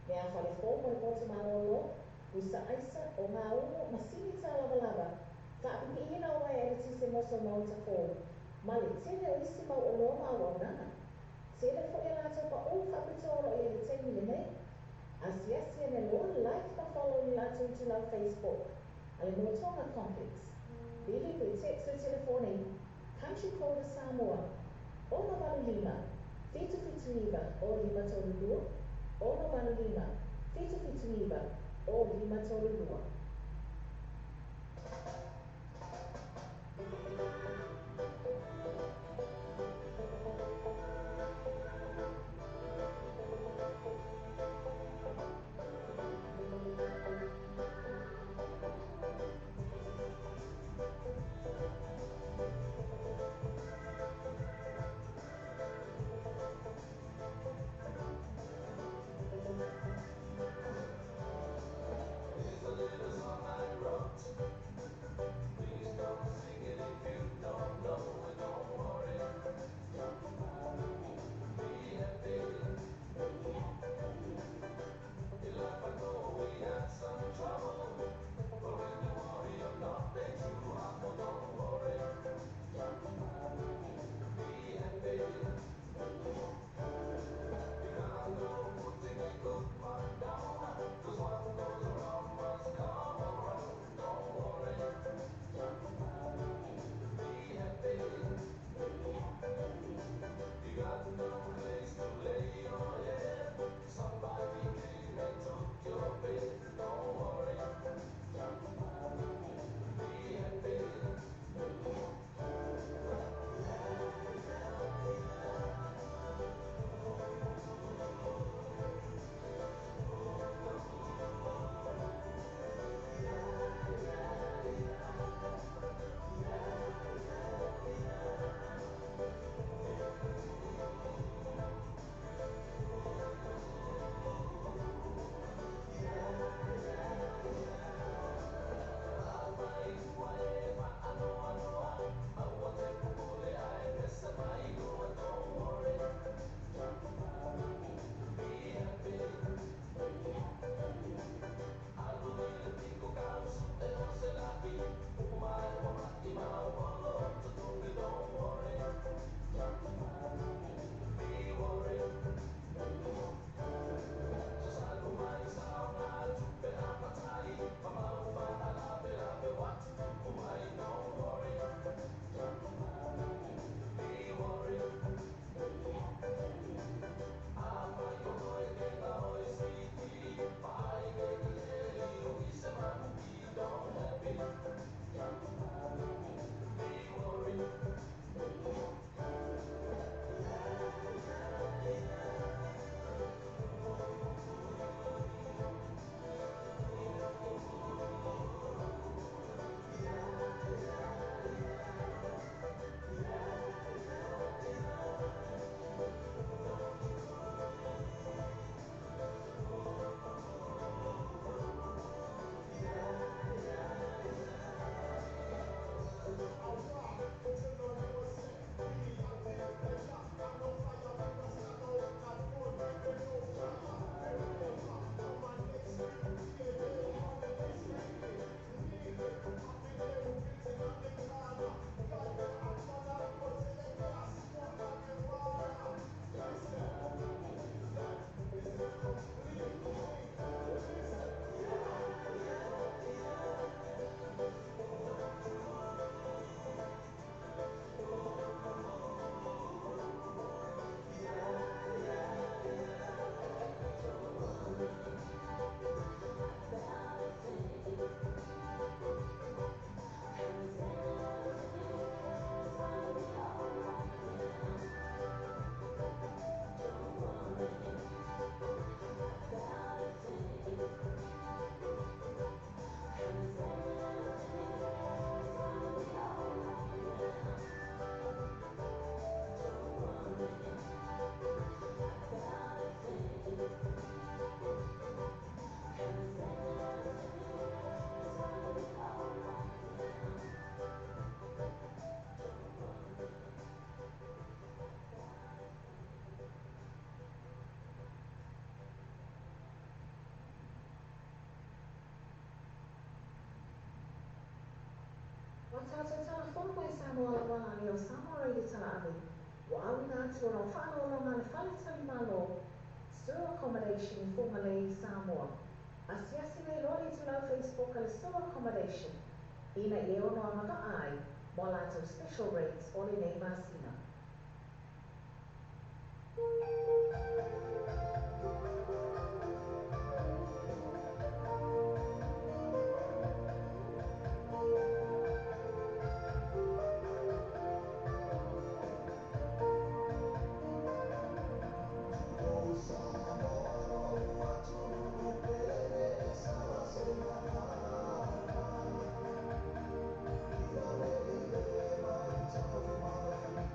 Mea whale fō mo le pōta malolo, uisa aisa o ngā uno masini tā lava lava. Whaapipi hina o ai e tise moso mauta fō. Ma le tene o isi mau o loa mau au nana. Tene fo e lātou pa o whapitoro e le temi le nei. Asiasi ane loa like pa follow ni lātou tu lau Facebook. Ale mua tonga complex. Bili pe text o telefone, country code Samoa. Ono valu lima, fitu iwa o lima tolu dua. Ono valu lima, fitu iwa o lima tolu dua. There's a little Tonu mai Samoa la wala ni o Samoa rei te tala ave. Wa awi nā tua no whanau longa le whale tali malo. Store accommodation i funga le i Samoa. Asiasi le lori tu lau Facebook le store accommodation. Ina e ono a maka ai, mo lato special rates o le nei masina.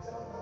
Thank you.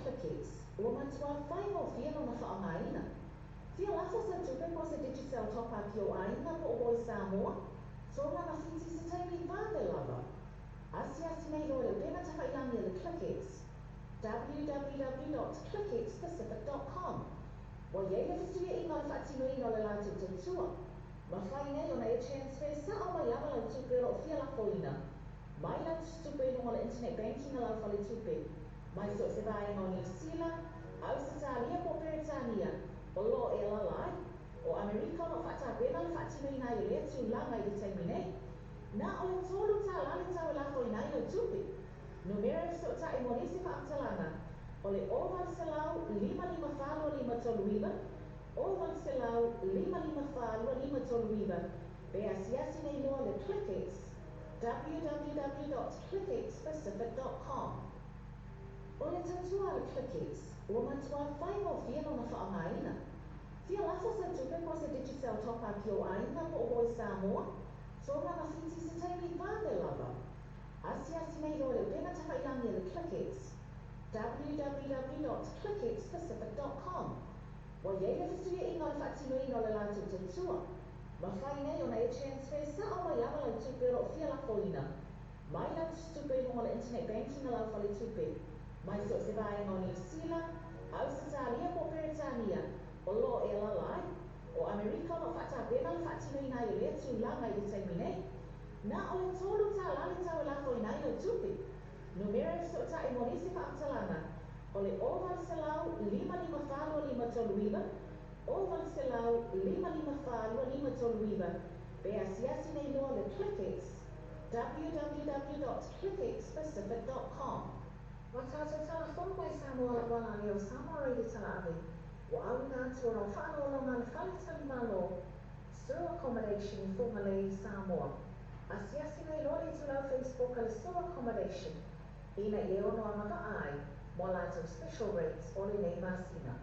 Clickits, ua matua whai o whia no na whaamaina. Whia lafo sa tupe po se Digicel topa ki o ainga po o Samoa, so rana whiti se taimi vāne lava. Asia sinei loa pena ta whailangi le Clickits, www.clickitspacific.com. Wa yeile fituia ino le whaatino ino le lātou tutua. Ma whai nei o na e transfer sa o mai ama lau tupe o whia lafo ina. Mai lau tupe no le internet banking a lau whale tupe. Mai so se vai no New Zealand, Australia po Britania, o lo e la lai, o Amerika no whata pena le whaatino ina i lea tu la mai le taimi nei. Na o le tolu ta lale tau lafo ina i lau tupe. Numero so ta e monisi pa amtalana, o le oval selau 555 toluiva, oval selau 555 toluiva, be asiasi nei loa le Clickits, www.clickitspacific.com. O le tatua le Clickits, ua matua whai o whia no na whaamaina. Whia lafo sa tupe po se Digicel topa ki o ainga po o Samoa, so rana whiti se taimi vāne lava. Asia sinei loa le pena ta whailangi le Clickits, www.clickitspacific.com. Wa yeile fituia ino le whaatino ino le lātou tutua. Ma whai nei o na e transfer sa o mai ama lau tupe o whia lafo ina. Mai lau tupe no le internet banking a lau whale tupe. Mai so se vai no New Zealand, Australia po Britania, o lo e la lai, o Amerika no whata pena le whaatino ina i lea tu la mai le taimi nei. Na o le tolu ta lale tau lafo ina i lau tupe. Numero so ta e monisi pa amtalana, o le oval selau 555 toluiva, oval selau 555 toluiva, be asiasi nei loa le Clickits, www.clickitspacific.com. Wa tātou telefon mai Samoa la wana leo Samoa reidi tala ave. Wa awina atu o rau whaano ngā le whale tali malo, Sewer Accommodation I Funga Lei Samoa. Asiasi nei loa le tulau Facebook a le Sewer Accommodation. Ina I ono a maka ai, mo lātou special rates o le nei masina.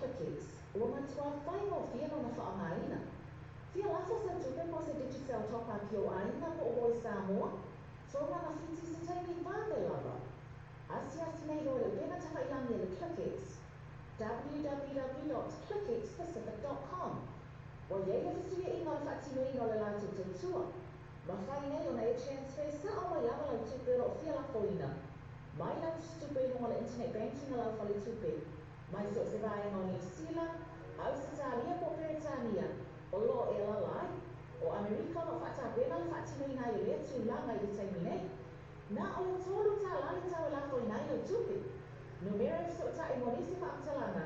www.clickix, ua matua whai o whiano na whaamaina. Fia lafo sa tupe mo se digital topa ki o aina po o i Samoa, tōna na whiti se taimi whāne lava. Asia nei roe pena tawhailangi le Clickix, www.clickixpacific.com. O iei le fisuia i ngā whaatino i ngā le lātou te tua. Ma whai nei o nei transfer sa o mai awa lau tupe ro fia lafo ina. Mai lau tupe mo le internet banking lau whale tupe. Mai so se vai no New Zealand, Australia po Britania, o lo e la lai, o Amerika no whata bena le whaatino i nai rea tu la mai le taimi nei. Na o le tolu ta lani tau la fo i nai lau tupe. Numero so ta e monisi ma amtalana,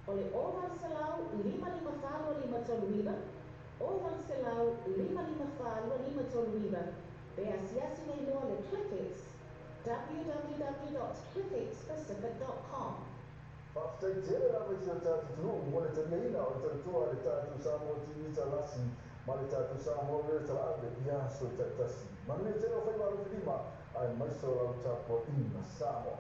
o le oval se lau 555 toluiva, oval se lau 555 toluiva, be asiasi nei loa le Clickix, www.clickixpacific.com. Whaftai tere rawa i se o tātou tunu, mo le tameina o le tautua le tātou Samoa TV talasi, ma le tātou Samoa rea talaave i aso taitasi. Ma ne tere o whaimaru whirima, ai maiso lau tāpua ina Samoa.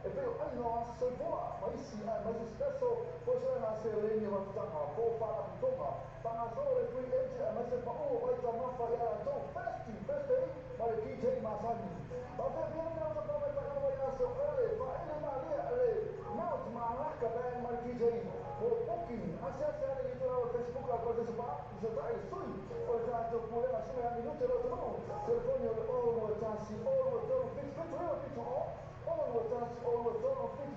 e peo ai no so boa mai si mas spesso forse na se leni ma tanga po fala tonga tanga so le free agent mas pa o vai ta ma fa ya to festi ma le DJ Masani ba pe bien na to pa ta no ya so ele fa ele ma le now ma la ka ba ma DJ po poki asa se ale to na Facebook a coisa se pa se ta e sui o ja to pure ma se me a minuto lo no telefoni o tansi o to fix o tansi o to fix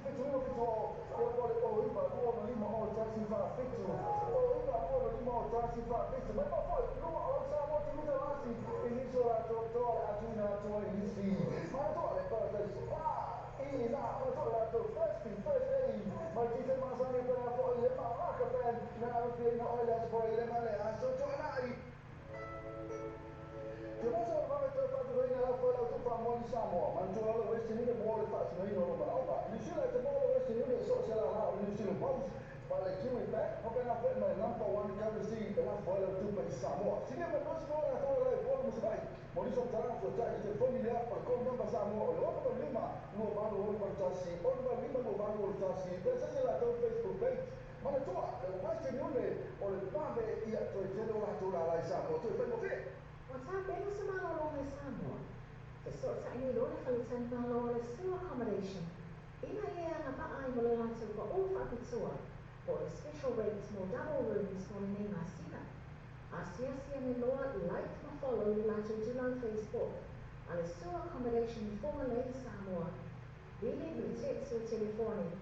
o poi o iba o lima o tansi fa fix o iba o lima o tansi fa fix ma poi no o sa mo ti mi davanti inizio a to a tuna to inizi ma to le cose qua e na ma to la to first day ma ti se ma sa ne per la poi le ma la che per na no o le poi le ma le a so to nai che non so come to fa dove nella folla tu fa mo diciamo ma tu lo vuoi sentire mo le fa se no ma no you should like mo lo vuoi sentire so se la ha you should post ma le chiami back ho appena per me number one courtesy per la folla tu per Samoa si ne non so la folla e poi mi sai mo di so tra so già che poi mi ha per con number Samoa lo ho lima no ma lo ho tassi o ma lima no ma lo tassi per se la tua Facebook page ma le tua le vuoi sentire o le pave ia to gelo la tua la Samoa tu fai mo fe Watampelo sa mga lolong Samoa. Sa ini lolo kalitan mga lolo sa accommodation. Ina iya nga paay mo lang sa pa ufa pitsua. Or special rates mo double rooms mo ni Masina. Asia ni loa like ma follow ni lang sa Facebook. Ala sa accommodation for Malay Samoa. Bili bitit sa telefoni.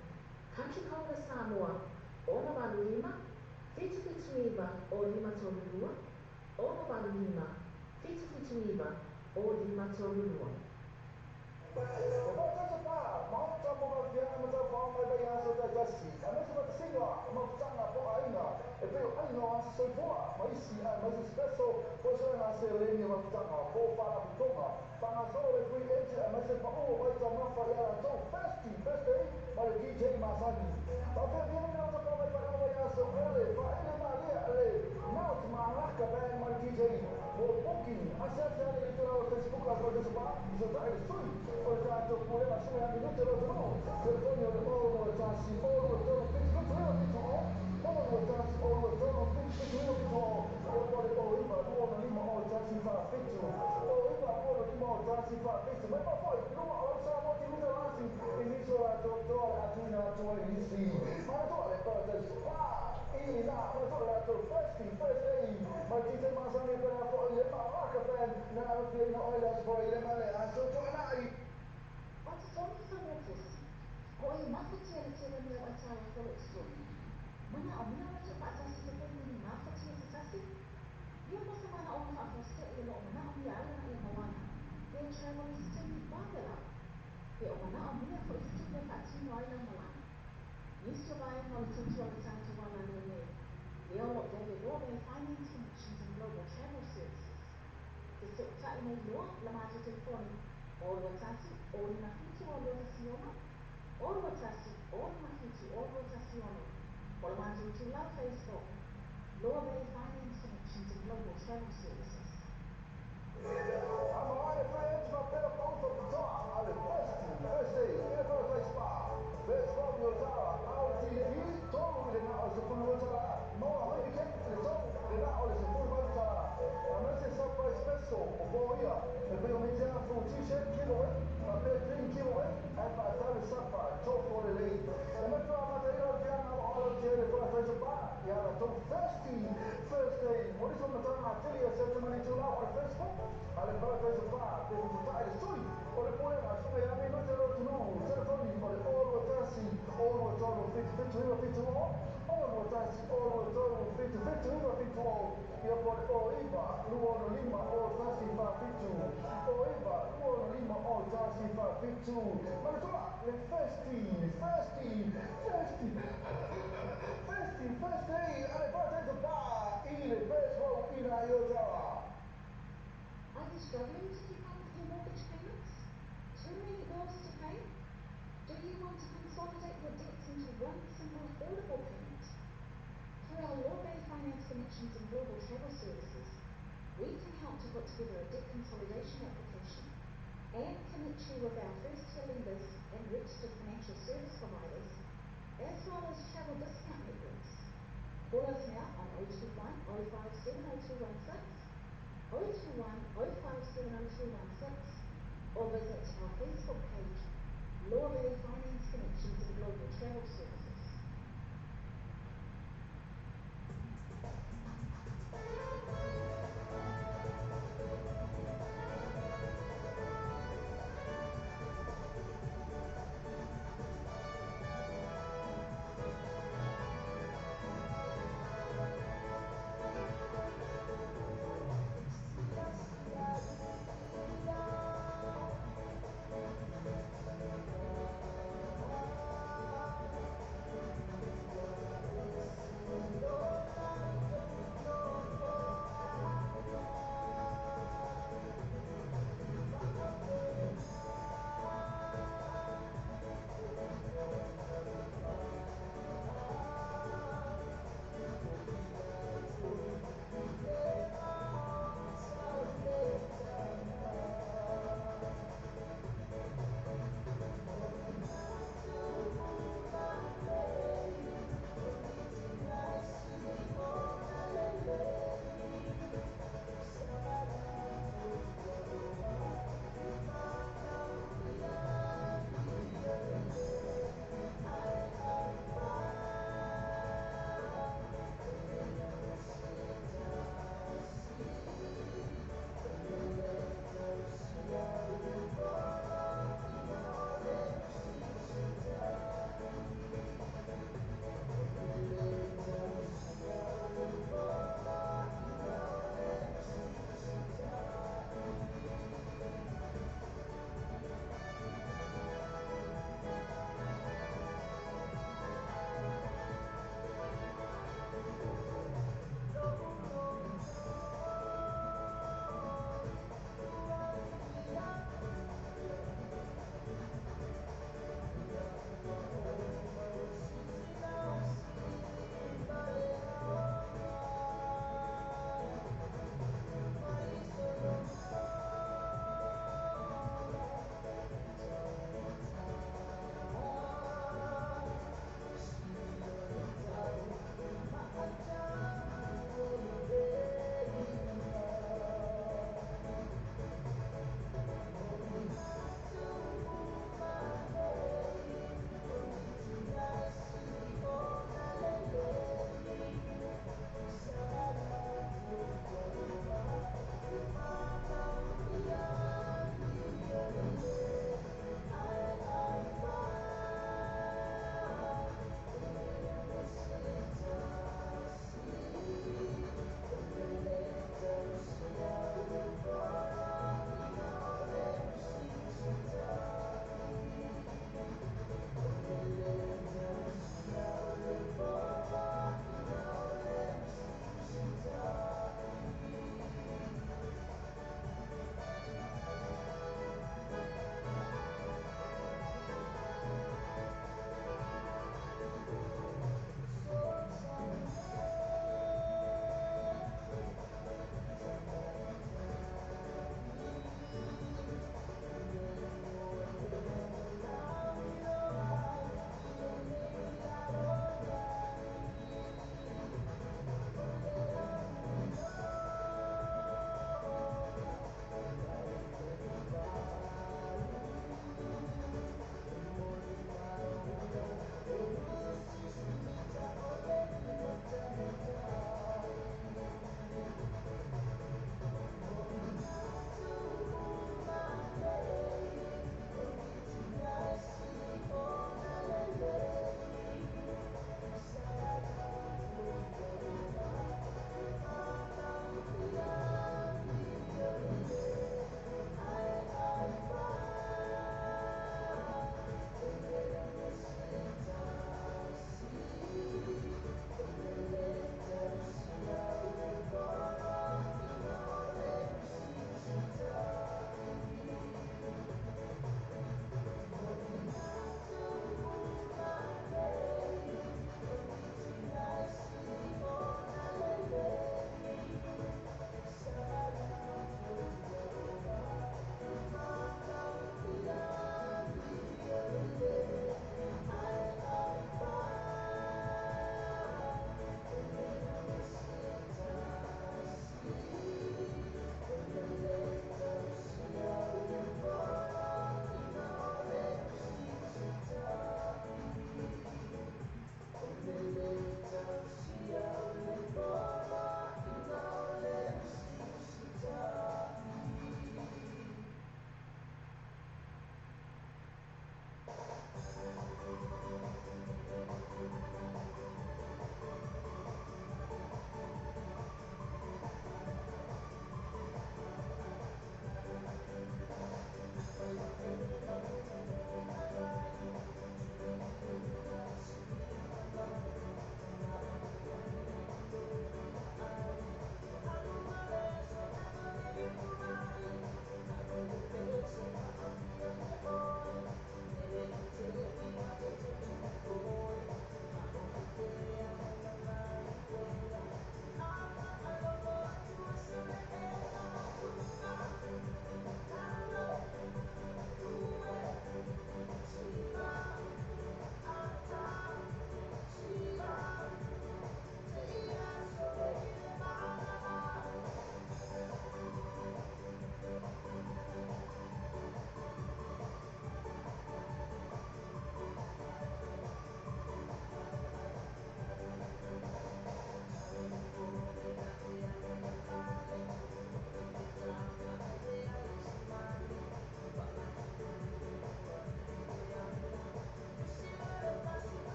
Country code Samoa. Ona balu lima. Fitu iba o lima tolua. Ona balu lima. Fitu iba o lima tolua. and connection with our first-tier lenders and registered financial service providers, as well as travel discount networks. Call us now on 021 0570216, 021 0570216, or visit our Facebook page, Lower Valley Finance Connections and Global Travel Services.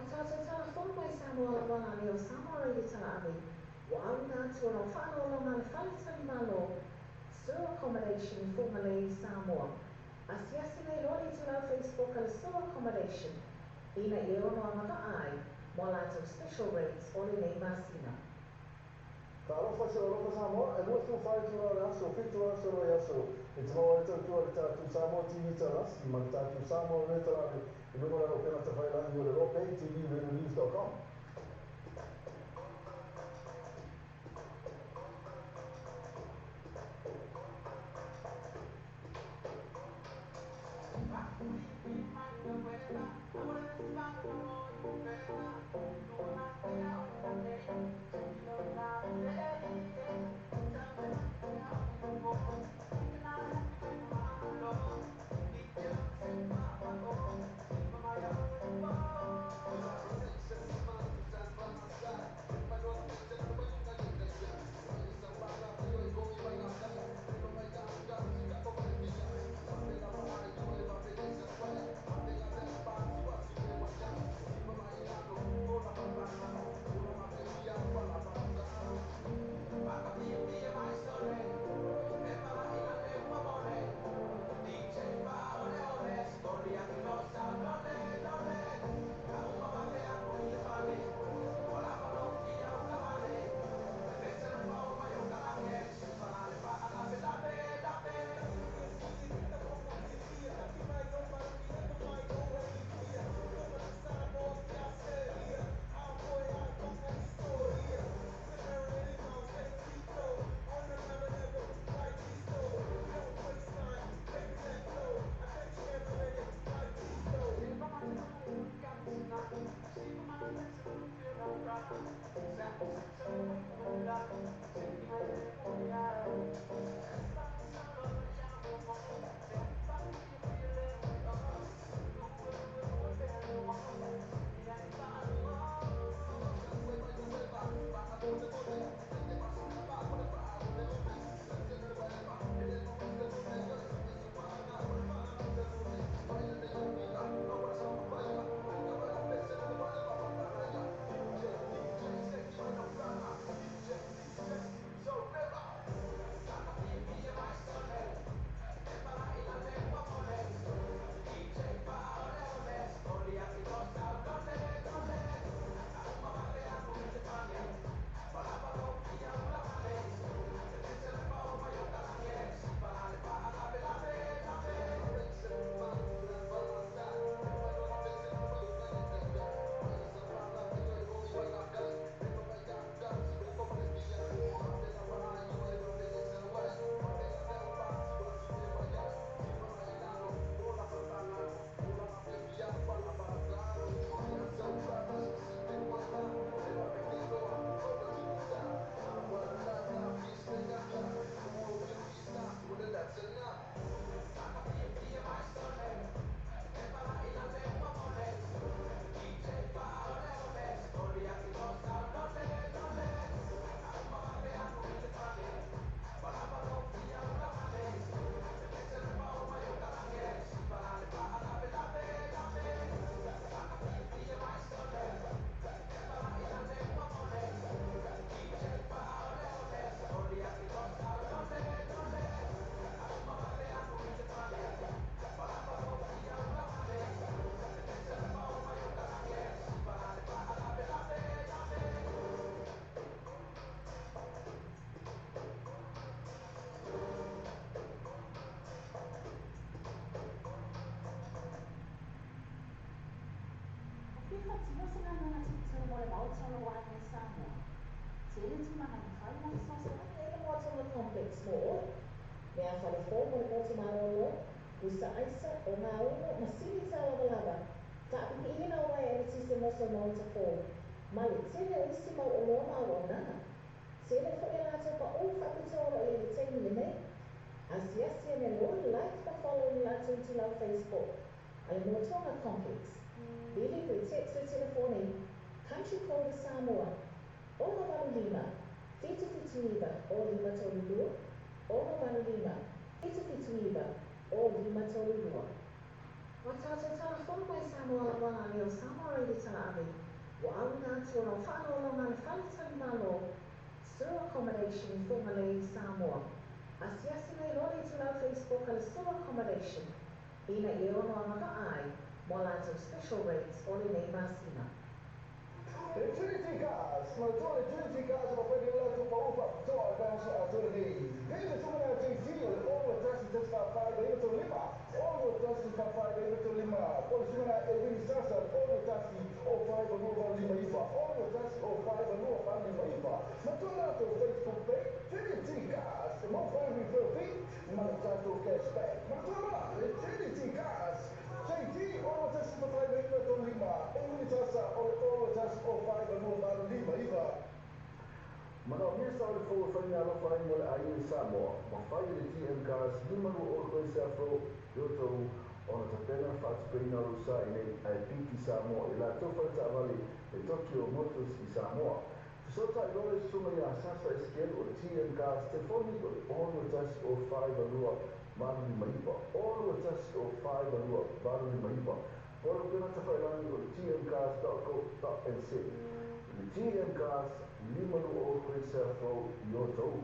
Watato telefon mai Samoa wala leo Samoa ready talavi. Wa una tua whānau longa le whale tali malo. Sewer accommodation formally Samoa. Asiasine lori to our Facebook al sewer accommodation. Ina i ono amaka ai. Molato special rates only nei masina. Ka alofa se alofa Samoa, e lua tu whai tu rā aso, fitu aso roi aso. E te maua e tau tua le tātu Samoa TV taras, i ma le tātu Samoa re tarare, i numera o pena te whailangi o le rope, tv.news.com. Complex more. Me a fale fo mo le motu marolo, usa aisa o ngā uno masini sa lava. Ka api ina o wai ane tise moso mauta fo. Ma le tele o isi mau o loa mau o nana. Se le fo e lato pa o whakutoro e le teimi le nei. Asiasi ane lori like pa follow ni lato into lau Facebook. Ale motonga complex. Bili koe text o telefone. Country code Samoa. Ona Manu Lima. Fitu Iba o Lima Tolulua. Ona Manu Lima. Fitu Iba o Lima Tolulua. Watato telefone mai Samoa. Samoa wala leo Samoa ready tala ave. Wa au na atu o whanau lo ngale whale tali malo. Sir accommodation for Malay Samoa. Asiasi nei roli tu lau Facebook al sir accommodation. Ina i ono a maka ai. Mo lato special rates o le nei masina. Trinity Cars, Matore Trinity Cars ma poi la tua paupa, to penso a tornei. Vedi tu me la TG, all the test to fare io to lima. All the test to fare io to lima. Poi su una e vedi sasa, all the test o fare con nuova lima iva. All the test o fare con nuova lima iva. Ma tu la tua Facebook page, Trinity Cars, ma fai mi profit, ma la tua cashback. Ma tu la Trinity Cars. JT, all the test to fare io to lima. E vedi sasa, all the test o fare con nuova lima iva. Mana o mesa o le fo fai ala fai mo le ai i Samoa. Ma fai le TM Cars lima no o koe se afro yo tau ona ta pena whaatu peina o sa i nei ai Pinki Samoa. I la tofa ta avali e Tokyo Motors i Samoa. Sota i lore suma i a sasa eskel o le TM Cars telefoni o le ono tas o fai valua maru ni maipa. Ono tas o fai valua maru ni maipa. Ora pena ta whailani o le tmcars.co.nz. Le TM Cars lima no o koe se afro yo tau.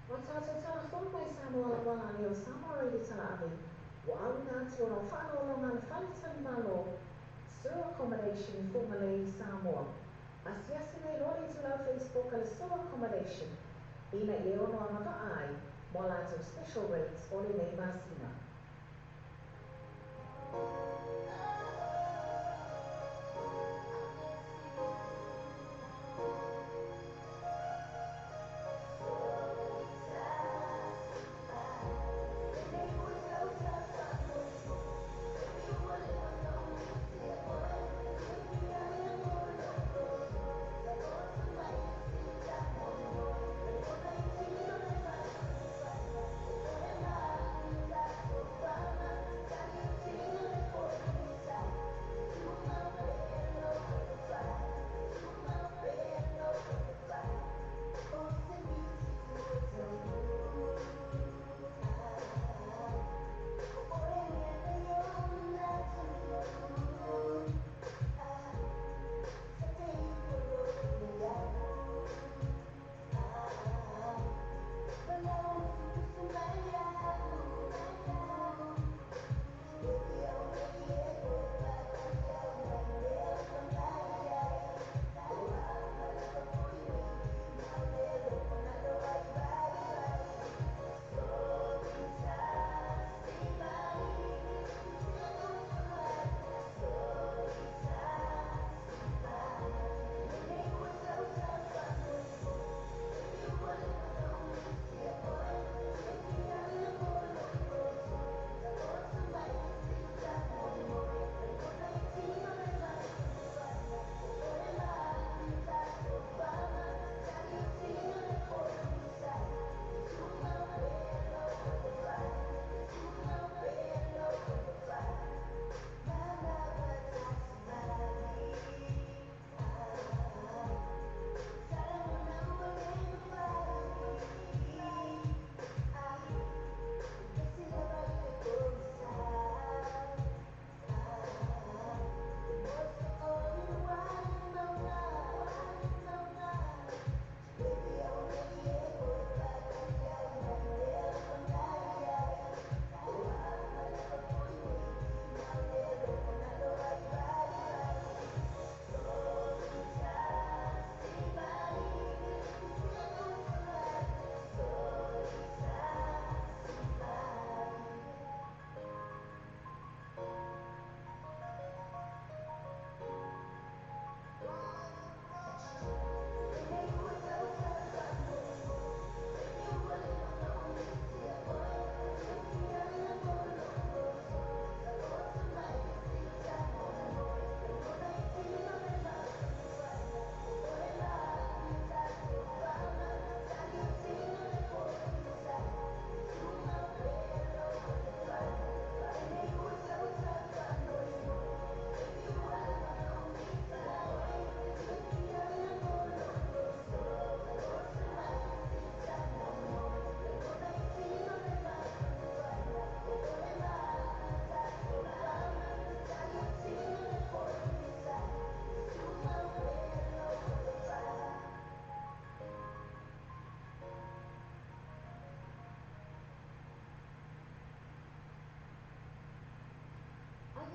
Wa tātou telefon mai Samoa wala leo Samoa ready tala ave. Wa au na atu o whanau lo ngale whale tali malo. Sir accommodation for Malay Samoa. Asiasi nei roli tu lau Facebook al sir accommodation. Ina i ono a maka ai. Mo lato special rates o le nei masina.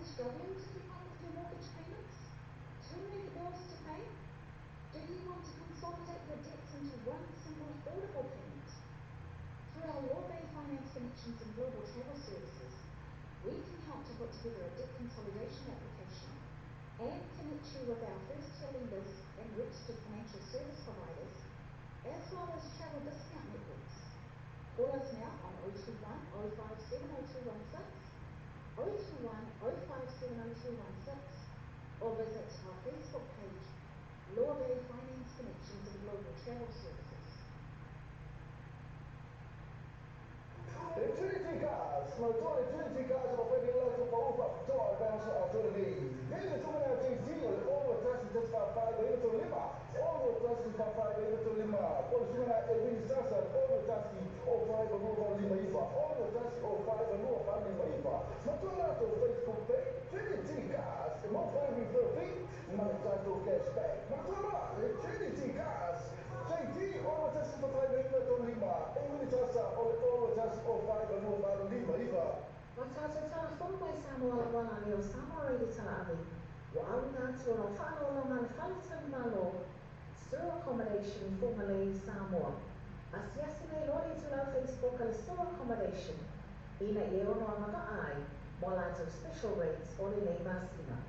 struggling to keep up with your mortgage payments? Too many bills to pay? Do you want to consolidate your debts into one simple affordable payment? Through our law-based finance connections and global travel services, we can help to put together a debt consolidation application and connect you with our first-tier lenders and registered financial service providers, as well as travel discount networks. Call us now on 021 057 0216, 021 057 0216, or visit our Facebook page, Law Bay Finance Connections and Global Travel Services. Trinity Cars, motore Trinity Cars va per il lato paupa, to verso a tornei. Viene tu na JC, all trust just for 5 minutes lima. All trust for 5 minutes lima. Por cima é bem sasa, all trust o 5 no lima ifa. All trust o 5 no lima ifa. Motore lato Facebook page, Trinity Cars, mo for refill fee, ma trato cashback. Motore Trinity Cars. JT, all trust for 5 minutes lima. English sasa, all trust o 5 no lima ifa. Watata telefon mai Samoa wana leo Samoa ready talabi. Wa awina turo whalo longa le whale tali malo. Store accommodation formerly Samoa. Asiasine lori tula Facebook al store accommodation. Ina e ono amaga ai. Molato special rates o le nei masina.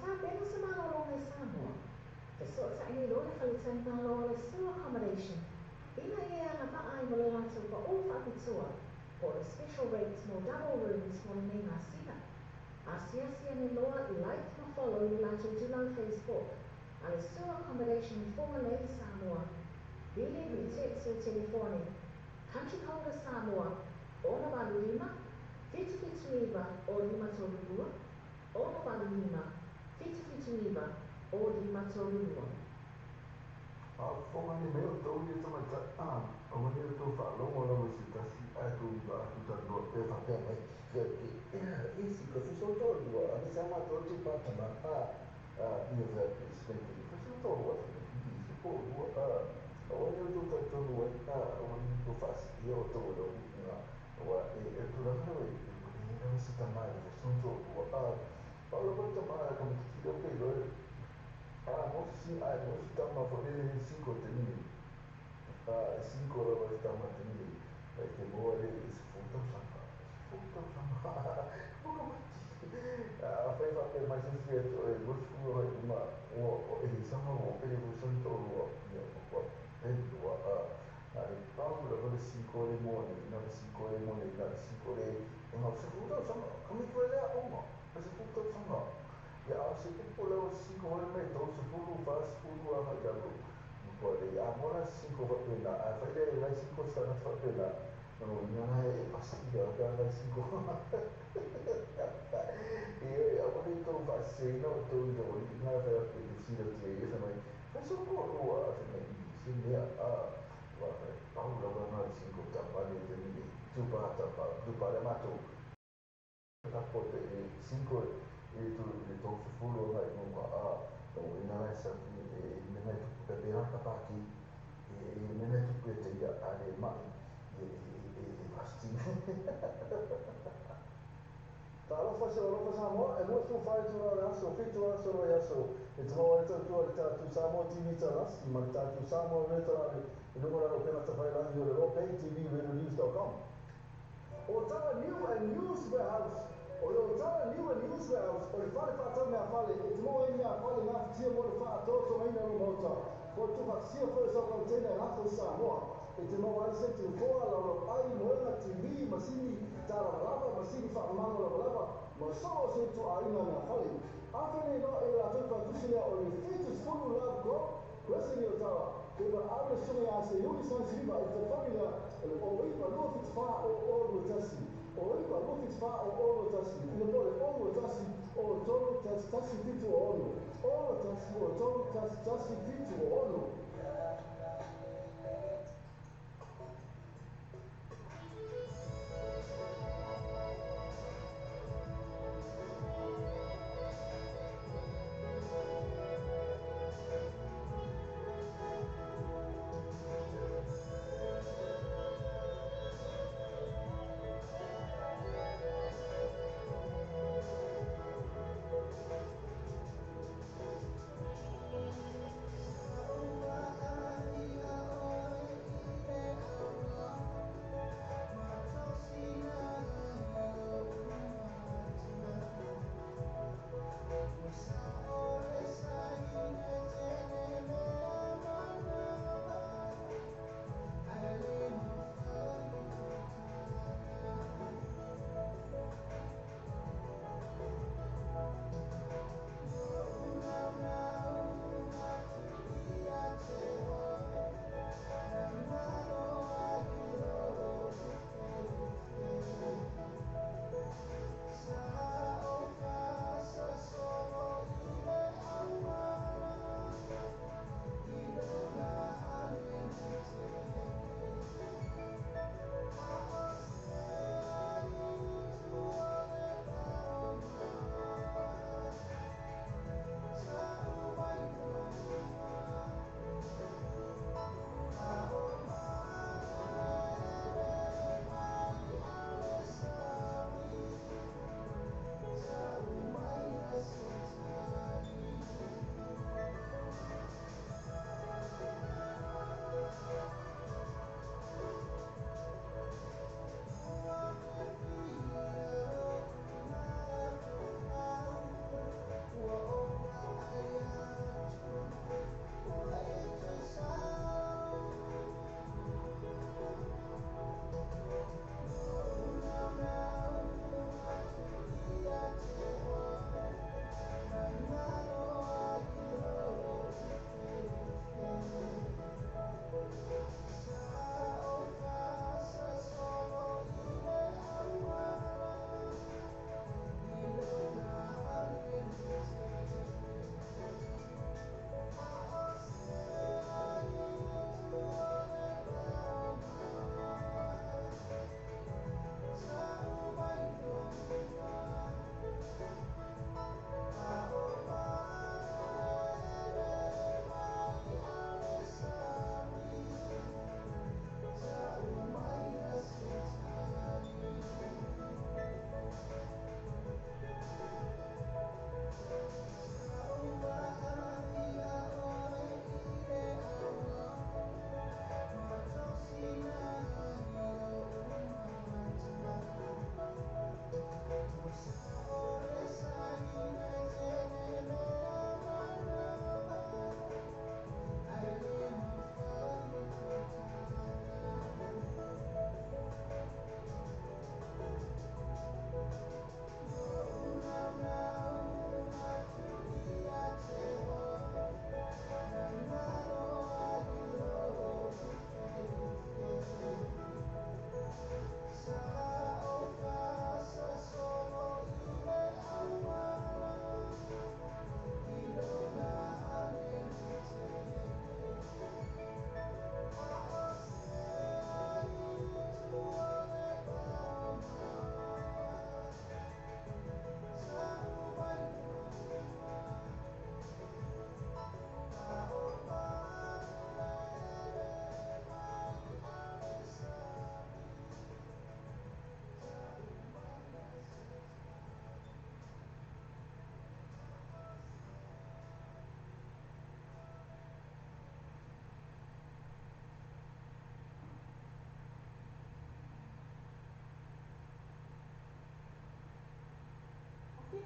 Beno sa mga lorong ay Samoa. Kasot sa inyo na kalitan ng lorong sewer accommodation. Inaya nga paay mo lang sa pa-ufa pitua. For the special rates mo double rooms mo na masina. Asia ni loa like mo follow nila sa Julang Facebook. Ang sewer accommodation formally Samoa. Billing retake sa telefone. Country code Samoa. Ona balu 5, 55 o 5 Ona balu 5, 55 o 5 Fonga ni meo tau ni tama ta o ni to fa lo mo lo si ta si a tu ba tu ta do pe fa pe mai e si ko fi so to do a mi sama to ti pa ta ma ni ve si ko so to wa ni si ko do o ni to ta to do o ni to fa si yo to do na wa e tu la no ni na si ta mai so to wa pa lo ko ta ma ko ti do pe do mosi tama forele 5 tenili. 5 ora tama tenili. Perché muore sfrutta sama. Bukan mati. Apa yang pakai macam tu bosku ma ini sama ini bosan tu ya buat dua ada tahu dah pada 5 lemon ni 5 lemon ni 5 lemon yang sfrutta sama kami kuala oma sfrutta sama ya siapa pula 5 meter 10 pas 10 apa jauh boleh amora 5 pena faida la 5 sana pena no nai pasti dia ada 5 e apa itu pasti no tu do na fa di sini tu sama pasal ko dua sama sini wah tahu dah mana 5 dapat ni cuba ada matu takut 5 itu full right no no ina sa ina tu pera paki ina tu pete ya ale mai pasti Talo fa Samoa e lo fai tu la so fitu la so ya so e tro e tu Samoa TV talas ma tu Samoa ne tra il numero che la fai la lo pay TV news.com o tala new and news warehouse o lo tala new and news warehouse o fale fa tama a fale e tmo e mia fale na tia mo fa to so mai na no mota ko tu fa sia fa so ko tena na ko Samoa e tmo wa se tu ko ala lo ai mo na TV masini tala lava masini fa mano lava ma so se tu ai na na fale afene no e la fa tu sile o ni fitu fulu love go Questa è tala che va a essere a se io sono scriva e te famiglia o io lo fa o lo tassi o io lo fa o lo tassi ne vuole o lo tassi o solo tassi fitu o lo tassi o solo tassi fitu o lo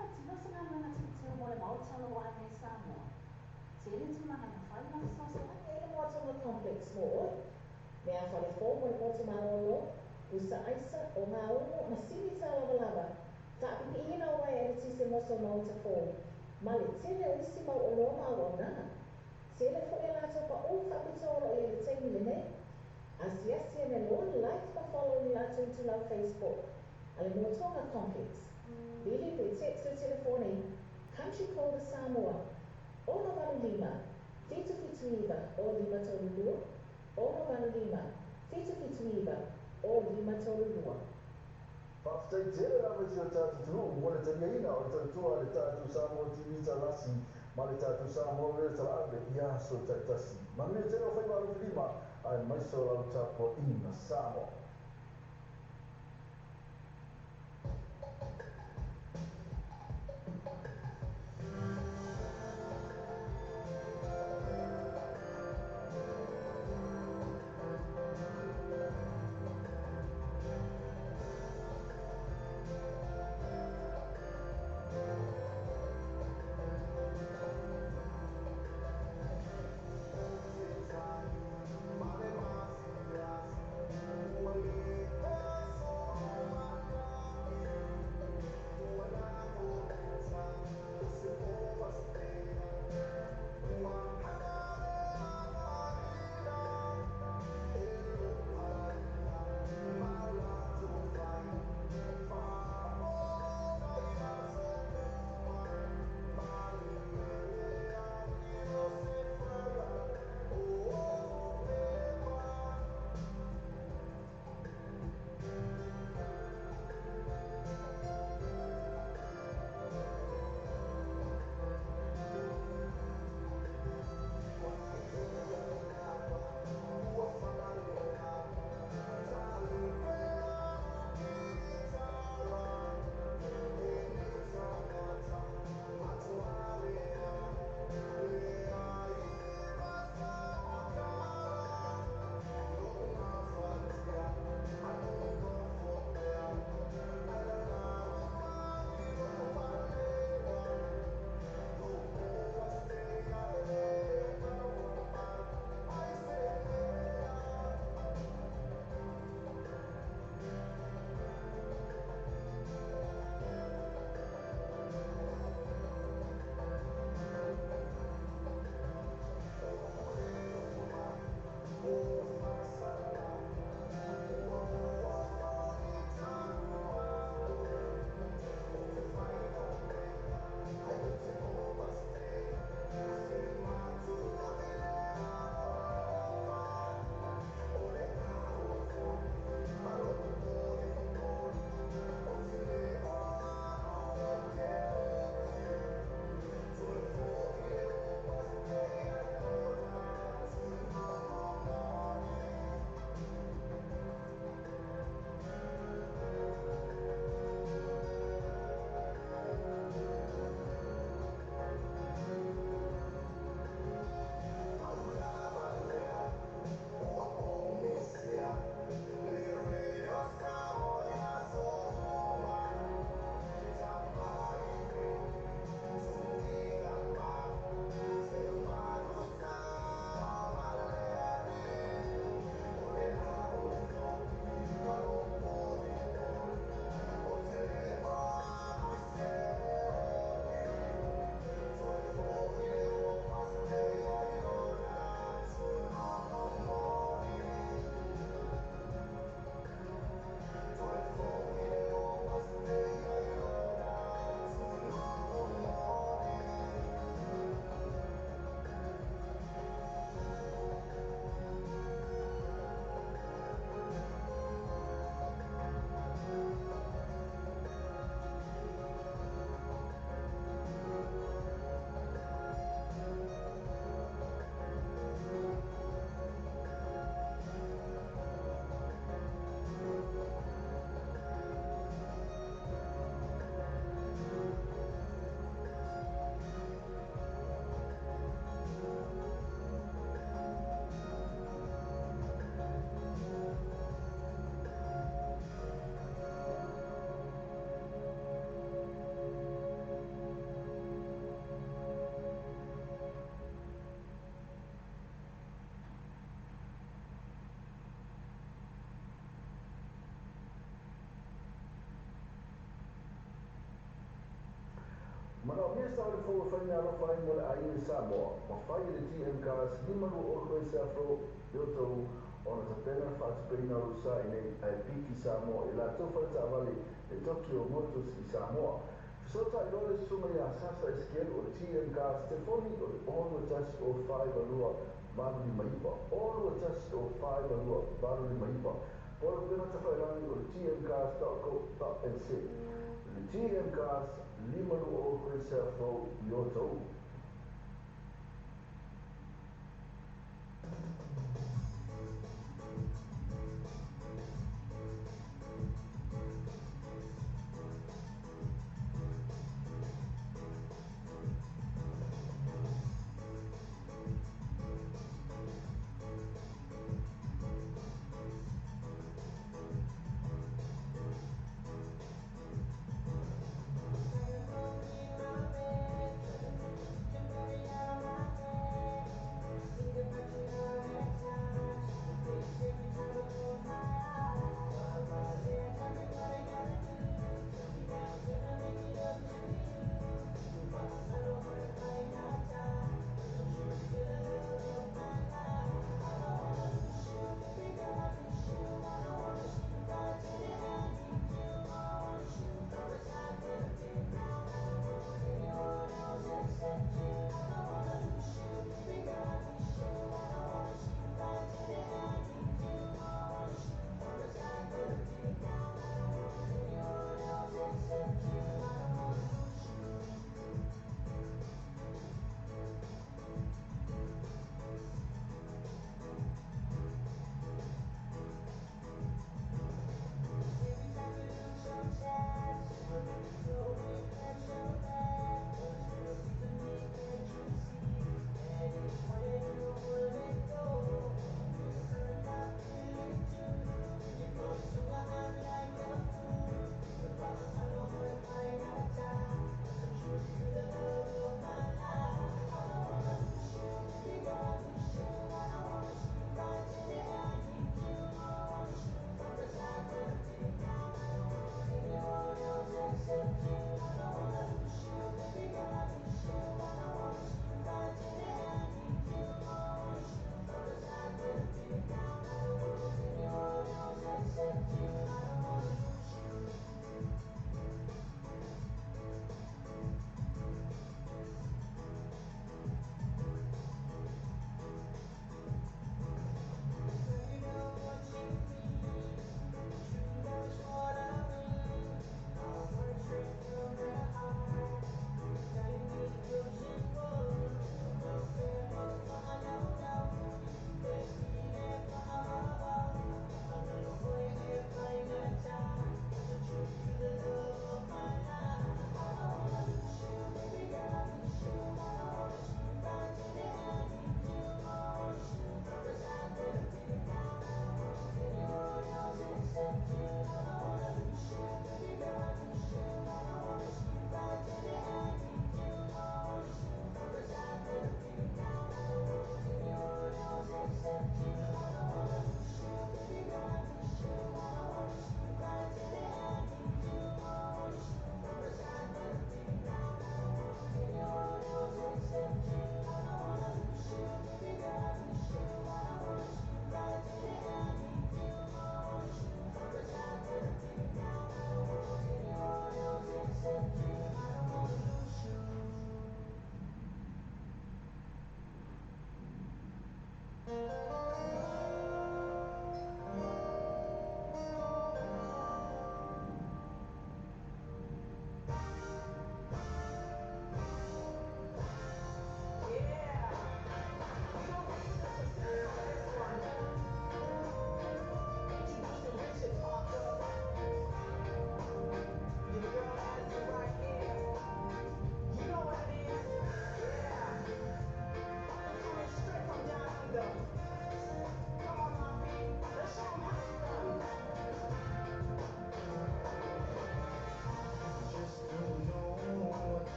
fatina sa nga mga titira mo le mautala wa ane Samoa. Sili tu mga na fai na sosa ane mo ato nga complex mo oi. Mea fale fo mo le motu malolo, usa aisa o nga uno masini sa lava. Tapi ina wa e tise mo so mo ta fo. Male tele usi ma o loma o na. Sele fo e la to pa o fa bitolo e le temi le ne. Asiasi ne lo like pa follow ni la to la Facebook. Ale mo tonga complex. Billy pe text o telefone. Country code Samoa. Ona vale lima. Fitu iba o lima tolu dua. Ona vale lima. Fitu iba o lima tolu dua. Whaftai tere awa ki o tātou tunu, mo le tani aina o le tautua le tātou Samoa TV talasi, ma le tātou Samoa le talawe ia so taitasi. Ma mea tere o whai maru whilima, ai maiso lau tāpua ina Samoa. Mana o mea sa o le fo whai ngā rofa ai mo le aina Samoa, ma whai le TM Cars, lima lu o koe sa fo, yo tau, ona ta pena whaatupeina o sa i nei ai piki Samoa, i la tofa ta avali e Tokyo Motors i Samoa. Sota i role suma ia sasa e skelu o le TM Cars, te foni o le onu tasi o whai valua valu ni maipa, onu tasi o whai valua valu ni maipa. Polo pena ta whairani o le tmcars.co.nz. Le TM Cars, lima lu o koe sa fo, yo tau.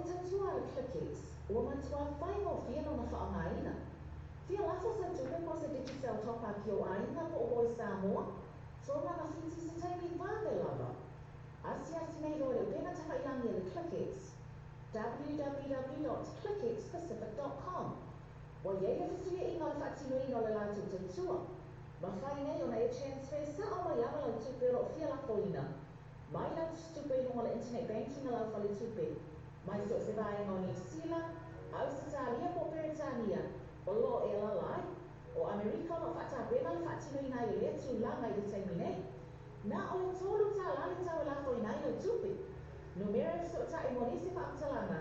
tatua le clickets, ua matua whai o fia no na whaangaina. Fia lafo sa tupe po se digital top up yo aina po o Samoa, so na fiti se taimi vāne lava. Asia nei loa le pena tawhailangi le clickets, www.clicketspacific.com. Wa yei le fituia ina le whaatino ina le lātou tatua. Ma whai nei o na e transfer sa o mai ama lau tupe ro fia lafo ina. Mai lau tupe ino le internet banking lau whale tupe. Mai so se vai no New Zealand, Australia po Britania, o lo e la lai, o Amerika no whata bena le whaatino ina i le tu langa i le taimi nei. Na o le tolu ta lali tau lafo ina i le tupe. Numero so ta e monisi whaatalanga,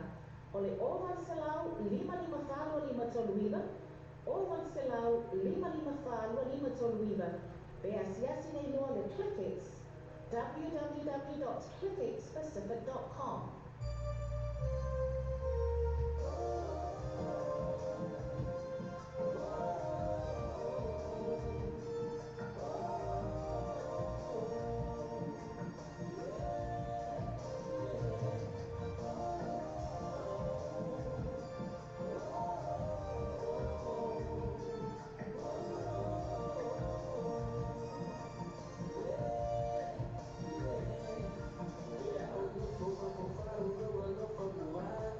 o le oval se lau 555 toluiva, oval se lau 555 toluiva, be asiasi nei loa le Clickets, www.clicketspacific.com. Wow.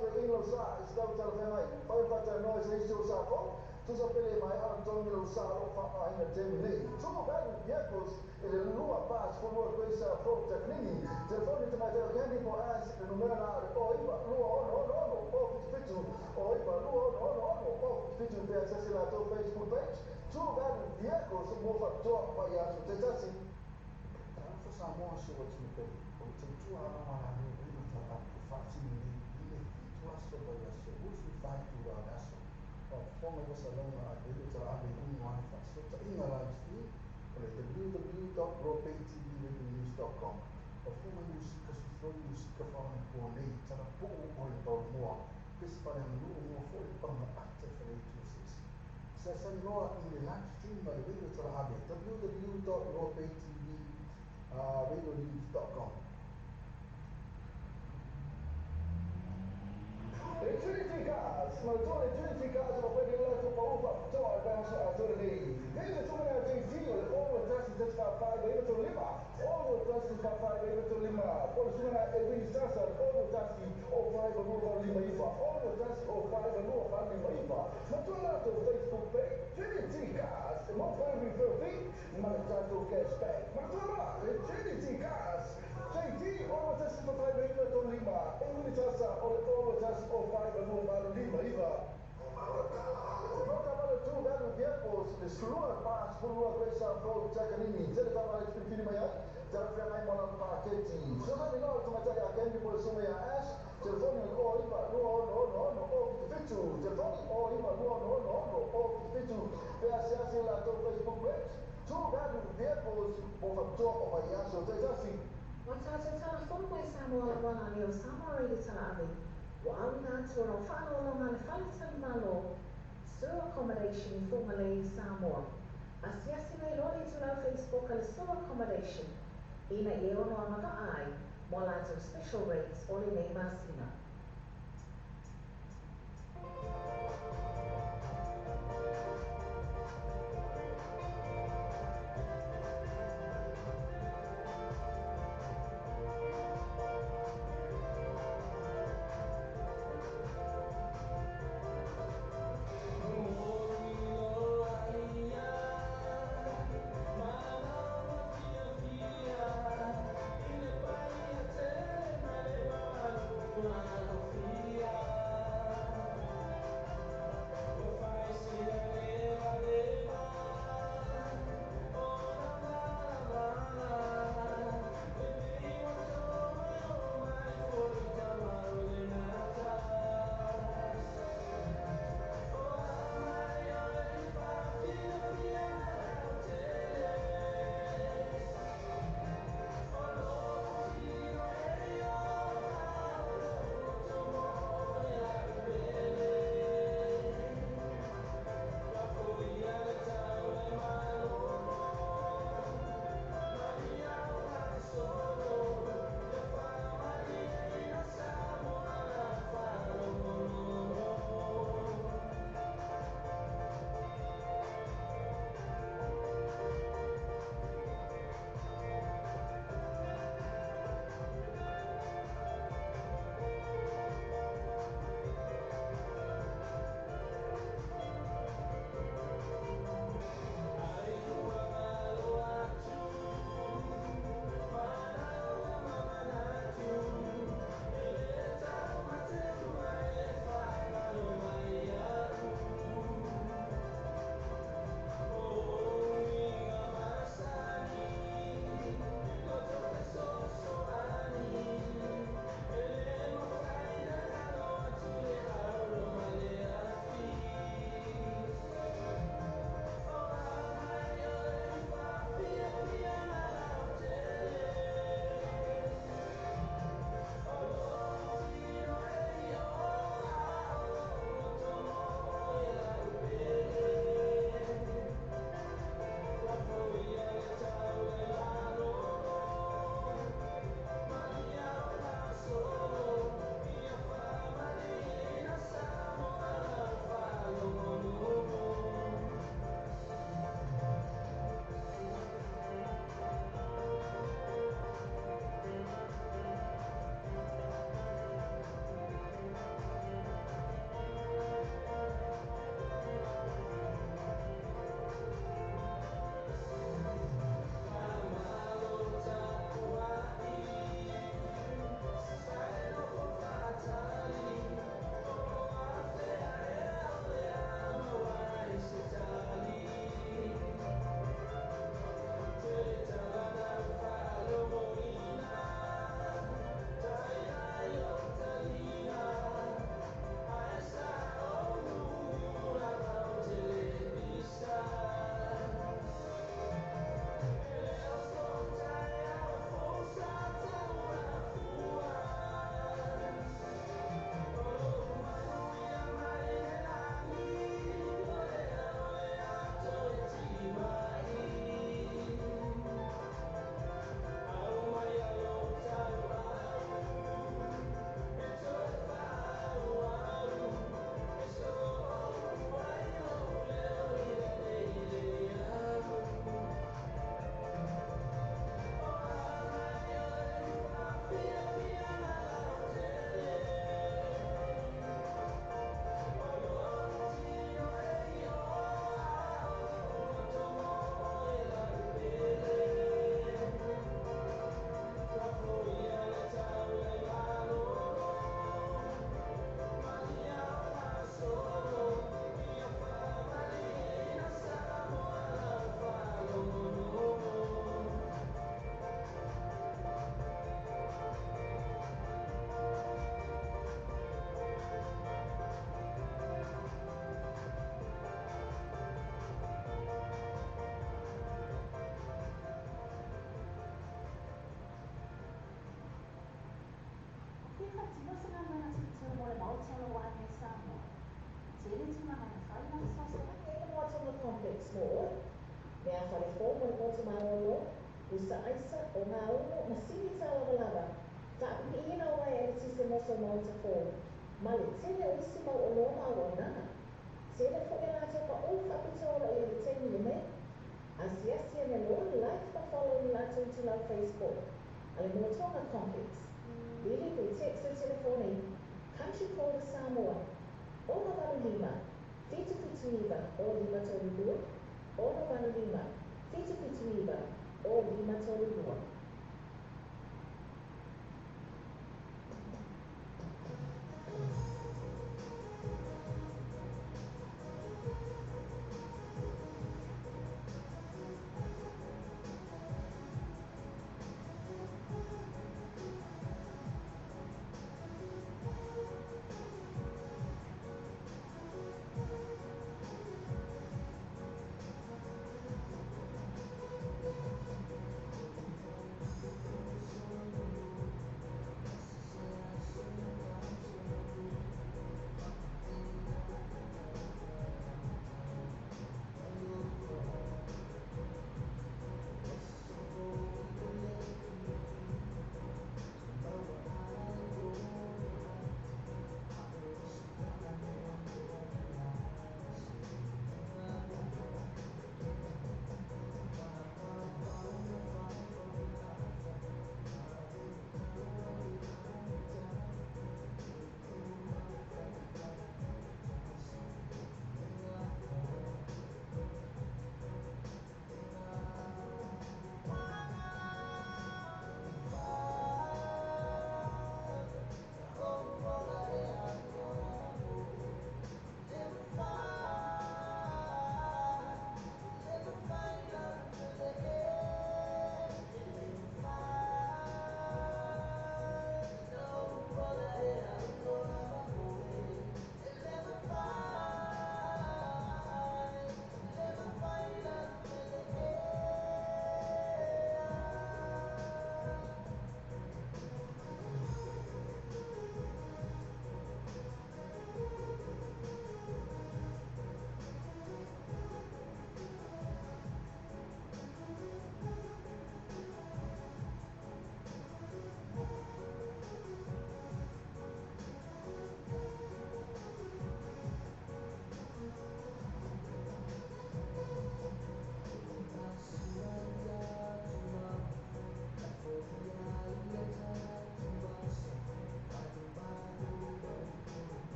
te ino sa istau tala mai pai pata no se iso sa po tu sa pele mai Antonio sa lo fa ai na temine tu vai vehicles ele lua pas for no coisa for tecnini telefone te mai candy for as the numero na oi va lua no o fitu oi va lua no o fitu pe access la to Facebook page tu vai vehicles mo fa to pa ya su te tasi for Samoa se o tini pele o te tua ana wala no ino ta a fati ni ile fitu aso ba ya so usu fai tu ra aso o fonga ko sa lona a ile ta a ni no ana fa so ta ina la sti o le www.ropaytv.news.com o fonga musika su foi musika fa na ko nei ta na po o le pa mo pes pa na no mo fo le pa na ate fa le tu se sa no in the live stream ba le ile ta a www.ropaytv.radionews.com. Trinity Cars, motore Trinity Cars lo puoi dire tu pa ufa to advance a to nei vedi tu me dei dio all just just fa io to lima all just fa io to lima poi su na e vedi sasa all just o fai con uno lima ifa all just o fai con uno fa lima ifa ma tu la to Facebook page Trinity Cars mo fai mi perfect ma già to cashback ma tu la Trinity Cars JD all just fa io to lima e vedi sasa all just o fai con uno fa lima ifa tu velho vehicles slua pas pulua coisa pro tecnini jadi tava lá de ya jadi foi mais mola paquete so tá legal tu mas já quem depois suma ya as telefone no iba no fitu telefone iba no fitu PSS lá to Facebook page tu velho vehicles por favor o vai aço tá assim Watata telefone ko Samoa wala ni o Samoa i talabi. Wa na toro fano lo man falta malo. Sur accommodation formally Samoa. Asiasine lori tula Facebook al sur accommodation. Ina no amaka ai. Mola to special rates oli nei masina. Wow. tino sina mana tino mo le mau tino wa me Samoa. Tele tino mana fai na sa sa e mo tino complex mo. Me a fale fo mo mo tino malo. Usa aisa o nga uno na sini sa lava. Ta ni ina wa e ti se mo so mo ta fo. Male tele o isi mo o lo ma wa na. Tele fo e la te pa o fa pito o e te ni me. Asiasi ne lo like pa follow ni la to la Facebook. Ale mo tonga complex. Ili ku text o telefone. Country code Samoa. Ona vanu lima. Fitu fitu iva o lima tolu dua. Ona vanu lima. Fitu fitu iva o lima tolu dua.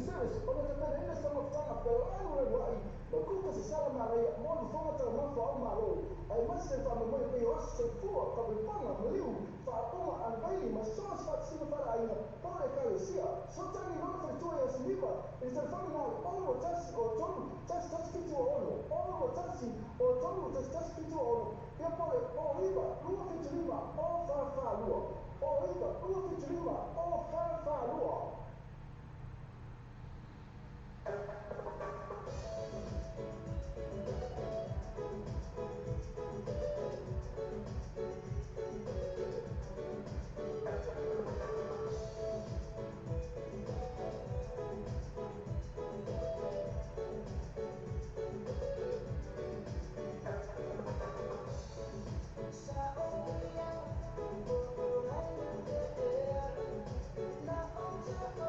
serious. Ola te pena ina sama whanga pero anu e wai. Ma kuka se sala ma rea mo ni whanga tau mafa au ma lo. Ai masi e whanga mai pei osu se fua ka pe whanga maliu. Wha oma an baili ma soas wha sina whara aina. Pora e kare sia. So tani rona whai tua e asinipa. E se whanga nao ono tasi o tonu. Tasi kitu o ono. Ono tasi o tonu tasi kitu o ono. Ia pora o iba. Lua fitu lima. O wha lua. O iba. Lua fitu lima. O wha lua. Na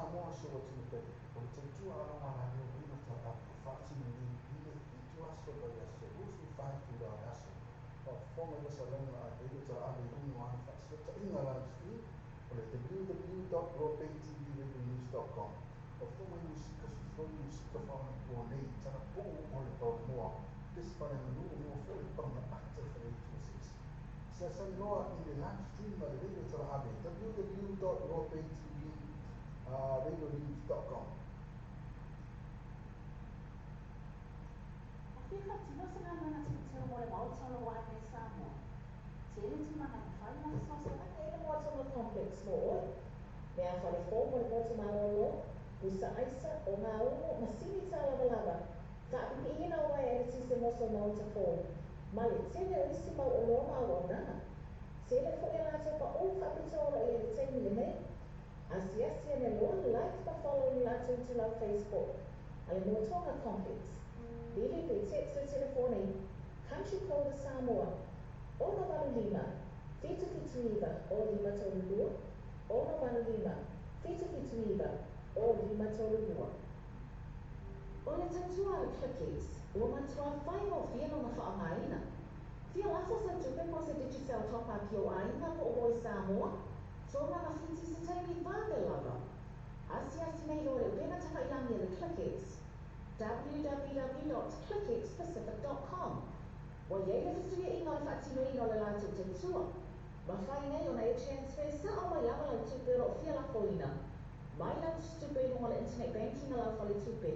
Samoa se o tino pe o te tua ala wala ni o ino ta a whaati ni ile fitu aso ba ya so usu whai tu ra aso o fonga ya sa longa a ino ta a le ino a whaati ta inga la sti o le www.ropaytvradionews.com o fonga musika su fonga musika whaana kua nei tana po o le pau moa this pane manu no fo le pau na ata wharetusis sa sa noa i le live stream ma le radio ta a www.ropaytvradionews.com Whika tino se ngā mana tūtū mo le mautalo wa me Samoa. Te ele tu mana whai na sosa na e mo tama complex mo oi. Me a whare fō mo le motu malolo, usa aisa o ngā umo masini tā lava lava. Ka api ina o wai ere tise moso mauta fō. Ma le tele o isi mau o loa mau au nana. Te ele fo e lato pa o whapitoa i e teimi le nei. Asiasi ane loa like pa follow ni lato tu lau Facebook. Ale mo tonga complex. Bili pe text o telefone, country code Samoa, Ono Manu Lima, Fitu Fitu Iba, o Lima Tolu Lua, Ono Manu Lima, Fitu Fitu Iba, o Lima Tolu Lua. O le tatua le clickings, ua matua whai o whiano na whaamaina. Fia lasa sa tupe mo se Digicel topa ki o aina po o boi Samoa, tōna na fiti se taimi whāwe lava. Asiasi nei lo le pena tawhailangi le clickings, www.clickexpacific.com. Wa yei le fituia inga le whaatino ino le lātou te tua. Ma whai nei o na e transfer sa o mai awa lau tupe ro fia la foina. Mai lau tupe mo le internet banking a lau whale tupe.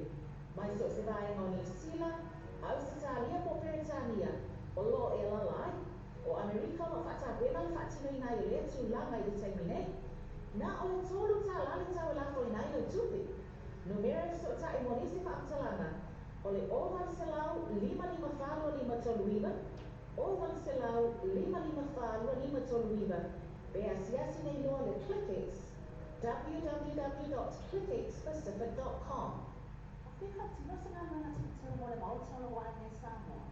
Mai so se vai o New Zealand, Australia po Peritania, o lo e la lai. O Amerika ma whaata wena le whaatino ina i lea tu la mai le taimi nei. Na o le tolu tā lale tau la foina ino tupe. Numero so ta e monisi pa amtalana. Ole o wan se lau 5555 toluiba. O wan se lau 5555 toluiba. Be asiasi nei loa le ClickX. www.clickexpacific.com. O whika tino se ngā mana tūtū mo le mautalo wa me Samoa.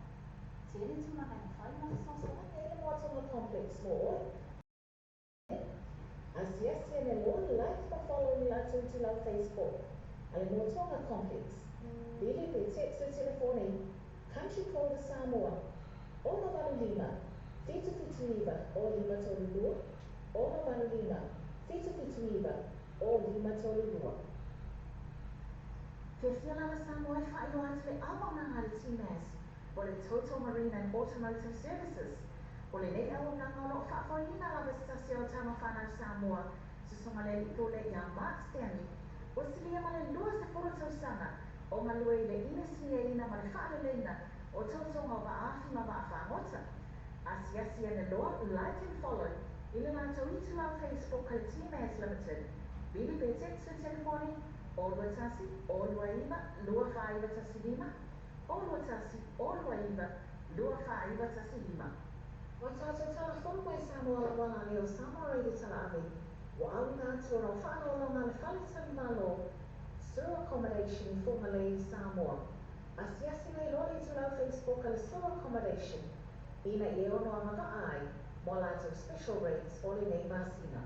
Te ele tu mana whai na sosa na e le moatama complex mo oi. Asiasi ane loa like pa follow ni lato tu lau Facebook. Ale mo tonga complex. Bili pe text o telefone, country code Samoa, Ono Manu Lima, Fitu Fitu Iba, o Lima Tolu Lua, Ono Manu Lima, Fitu Fitu Iba, o Lima Tolu Lua. Ke whiala na Samoa e whaio atu le awa na ngā le TMAS, o le Total Marine and Automotive Services, o le nei awa na ngolo whaafo ina lawa stasio tama whanau Samoa, susonga le liko le ia Mark Stanley, o silia ma le lua se foro tausanga, o malua i le ina sinia ina ma le whaare leina, o tautonga o waafi ma waafangota. Asiasi ane loa, like and follow, ila lātou itu lau Facebook le TMAS Limited, bili pe text o telefone, o lua tasi, o lua iba, lua whaiva tasi lima, o lua tasi, o lua iba, lua whaiva tasi lima. O tātou tala whongo e Samoa la wana leo Samoa reidi tala ave, wa au ngā tua whāno lo ngā le whale tali malo, sewer accommodation i whonga le i Samoa. Asiasi nei lori tu lau Facebook ale sewer accommodation, ina i ono a maka ai, mo lātou special rates o le nei masina.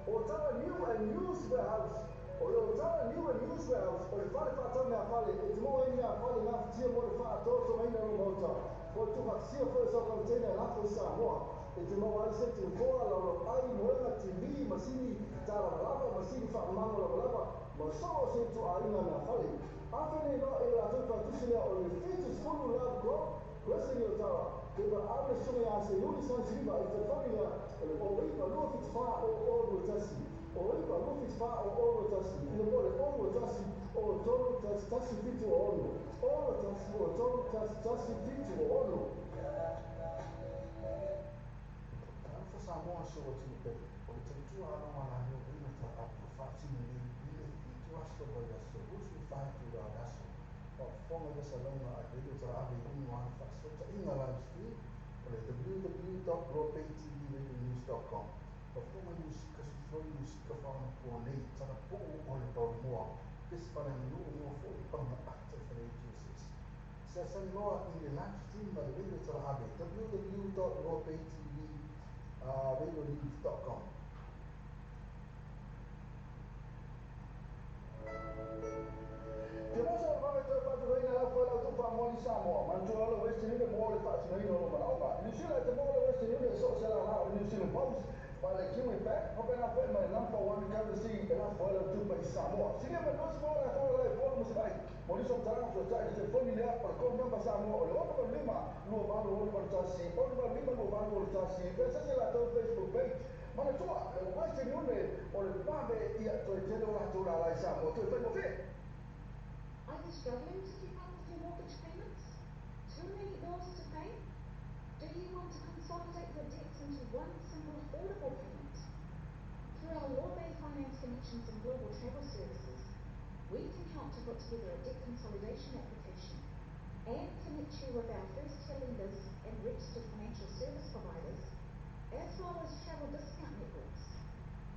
O tawa new and news warehouse. O yo tawa new and news warehouse. O le whale whātau mea whale. E te moa ina whale ngā whitia mo le whātau so maina no mauta. Ko tu whaksia whai so container lako i Samoa. E te moa ai se te toa lau ai moenga TV masini tara lava masini whaamano lava lava. Ma so se tu a inga mea whale. Awhene no e la tupa tusilea o le fetus fulu love group. Wrestling yo tawa. Ke ba awe sunga ya se yuri san siriba i te whakinga. O le o ipa lua fits wha o oro tasi. O ipa lua fits wha o oro tasi. Ina mo le oro tasi o toro tasi fitu o ono. Oro tasi o toro tasi fitu o ono. Alfa Samoa se o tino pe o le tautua ala wala ni o ina ta a whaatini ni ile fitu aso ba ya so usu whai tu ra aso. O fonga ya sa longa a radio ta ave unu ana whaasota inga live stream o le www.ropaytvradionews.com. O fonga musika su foi musika whaana kua nei tana po o le pau moa. This pane manu no fo i panga ata wharetusis. Sa sa noa i le live stream ma le radio ta ave www.ropaytvradionews.com. Te moso o mame te whatu reina la whai lau tupa moli Samoa. Man tu ala Western Union mo le whatu reina o loma lauma. New Zealand te mo le Western Union so se la na o New Zealand Post. Pa le kiwi pe, hope na pe mai number one courtesy e la whai lau tupa i Samoa. Sige me nosi mo la whai lau polo mo se vai. Mori so tarang so tai te phone lea para kom number Samoa o le opa ka lima lua malu o le tasi. O le lima lua malu o le tasi. Pesa se la tau Facebook page. Mana tua, le Western Union o le pabe ia toi tele o la tura la i Samoa. Toi whai mo fe. Are you struggling to keep up with your mortgage payments? Too many bills to pay? Do you want to consolidate your debts into one simple affordable payment? Through our law-based finance connections and global travel services, we can help to put together a debt consolidation application and connect you with our first-tier lenders and registered financial service providers, as well as travel discount networks.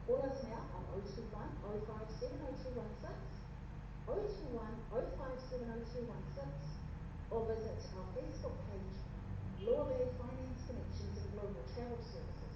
Call us now on 021 057 0216, 021 057 0216, or visit our Facebook page, Law Bay Finance Connections and Global Travel Services.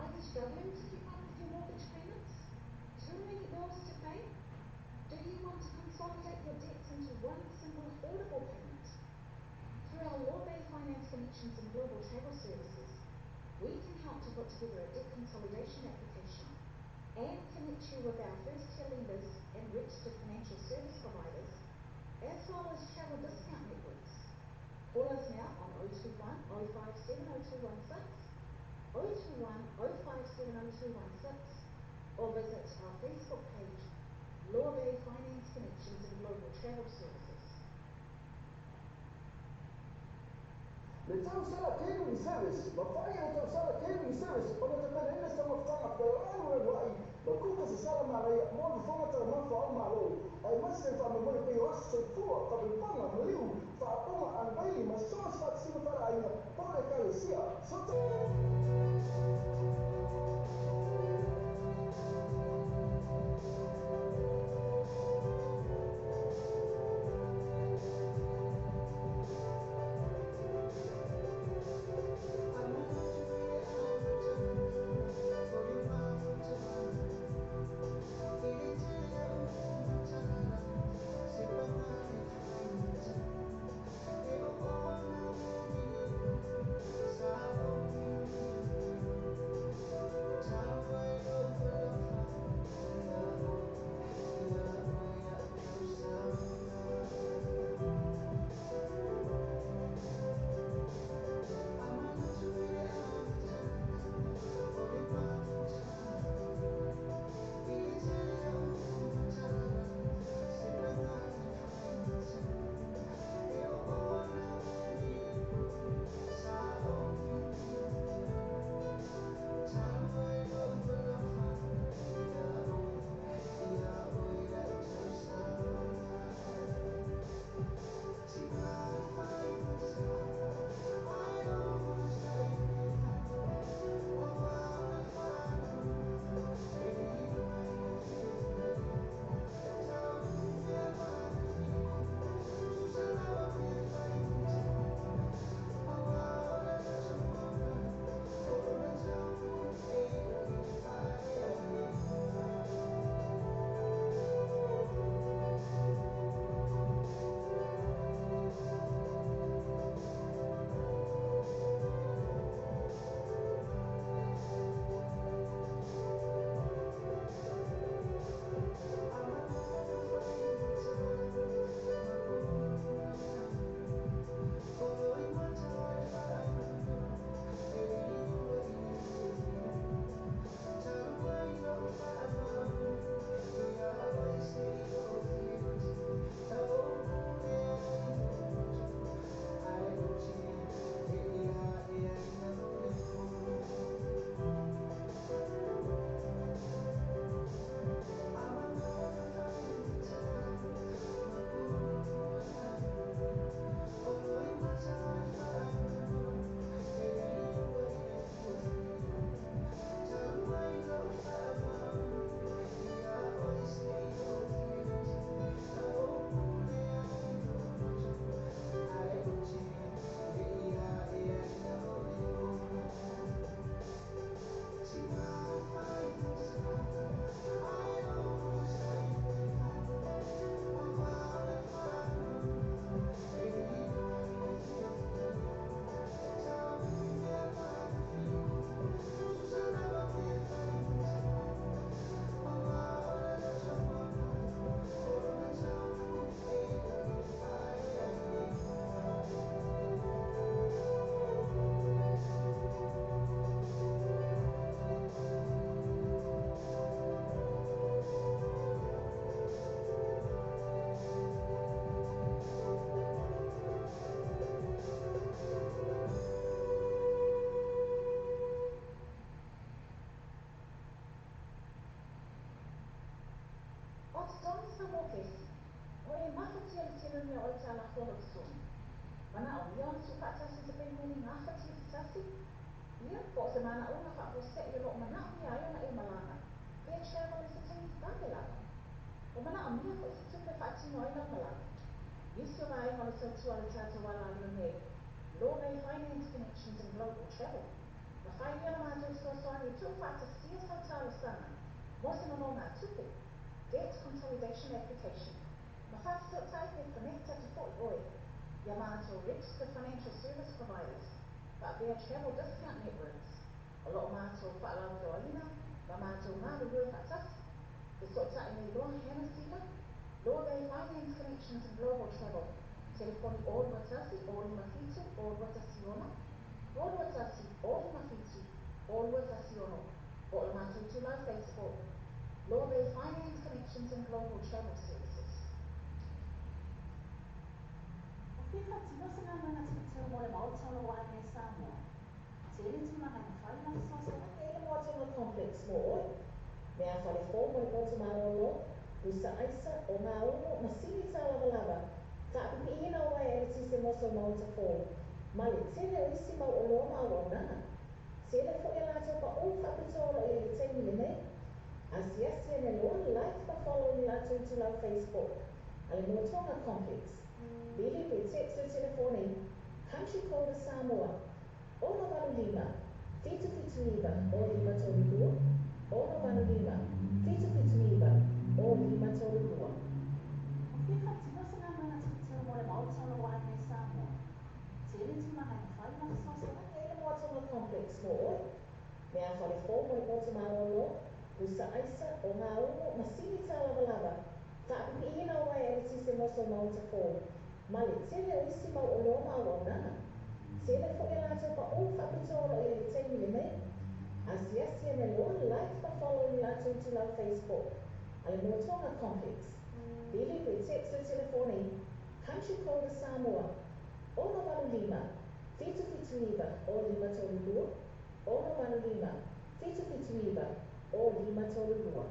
Are you struggling to keep up with your mortgage payments? Too many bills to pay? Do you want to consolidate your debts into one simple affordable payment? Through our law-based finance connections and global travel services, we can help to put together a debt consolidation application and connect you with our first-tier lenders and registered financial service providers, as well as travel discount networks. Call us now on 021 057 0216, 021 057 0216, or visit our Facebook page, Law Bay Finance Connections and Global Travel Services. Le tau sala catering service, ma whai o tau sala catering service, o na te penene sa mawhtanga pelanu e wai, ma kuka sa sala marai, mo na whangata mawha au malo, ai mase wha me moe peo aso tua, ka pipanga maliu, wha onga an baili, ma soas wha tsima whara aina, pole kalesia, sota. Pika tino sina mana tino mo le mau tano wa ne Samoa. Tēne tu maha na whai na sosa na e le moa tonga complex mo oi. Mea whale fō mo le motu marolo, usa aisa o ngā umo masini tā lava lava. Ka apipi ina o wai e tise moso mauta fō. Ma le tene o isi mau o loa mau o nana. Tēne fo e lato pa o whapitoro e le teimi le nei. Asiasi e ne loa like pa follow ni lato i tu lau Facebook. Ale moa tonga complex. Bili pe text o telefone, country code Samoa, ono vanu lima, fitu iba, o lima tolu dua, ono vanu lima, fitu iba, o lima tolu dua. O whiwha tino sana mana tino mo le mautano wa ne Samoa. Tēne tu maha na whai na sosa na e le moatonga complex mo oi. Mea whale fō mo le motu marolo, usa aisa o ngā umo masini tā lava lava. Ka apipi ina o wai e tise moso mauta fō. Ma le tele o isi mau o loa mau o nana. Tele fo e lato pa o whapitoro e le teimi le nei. Asiasi e ne loa like pa follow ni lato i tu lau Facebook. Ale moa tonga complex. Bili pe text o telefone, country code Samoa, ono vanu lima, fitu iba, o lima tolu dua, ono vanu lima, fitu iba, o lima tolu dua.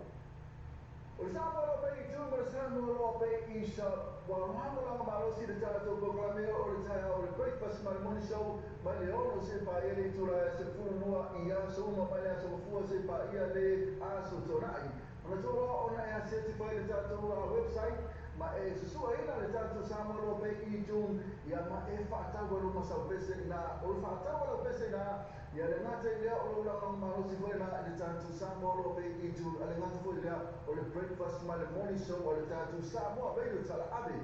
O le Samoa lo pe i tū, ma le Samoa lo pe i sa wārango langa malosi le tātou programmea o le taia o le breakfast ma le morning show, ma le ono se pa ia le tura se fulunua i aso uma ma le aso fua se pa ia le aso tonai. Ma le tōra ona e aseti whai le tātou website, ma e susua ina le tātou Samoa lo pe i tū, ia ma e whaatau walu masau pese ina, o le whaatau walu pese ina, ia le ngata i lea o le langa malosi whai na le tātou Samoa lo pe i tū, ale ngata whai lea o le breakfast ma le morning show o le tātou Samoa veilu tala abe.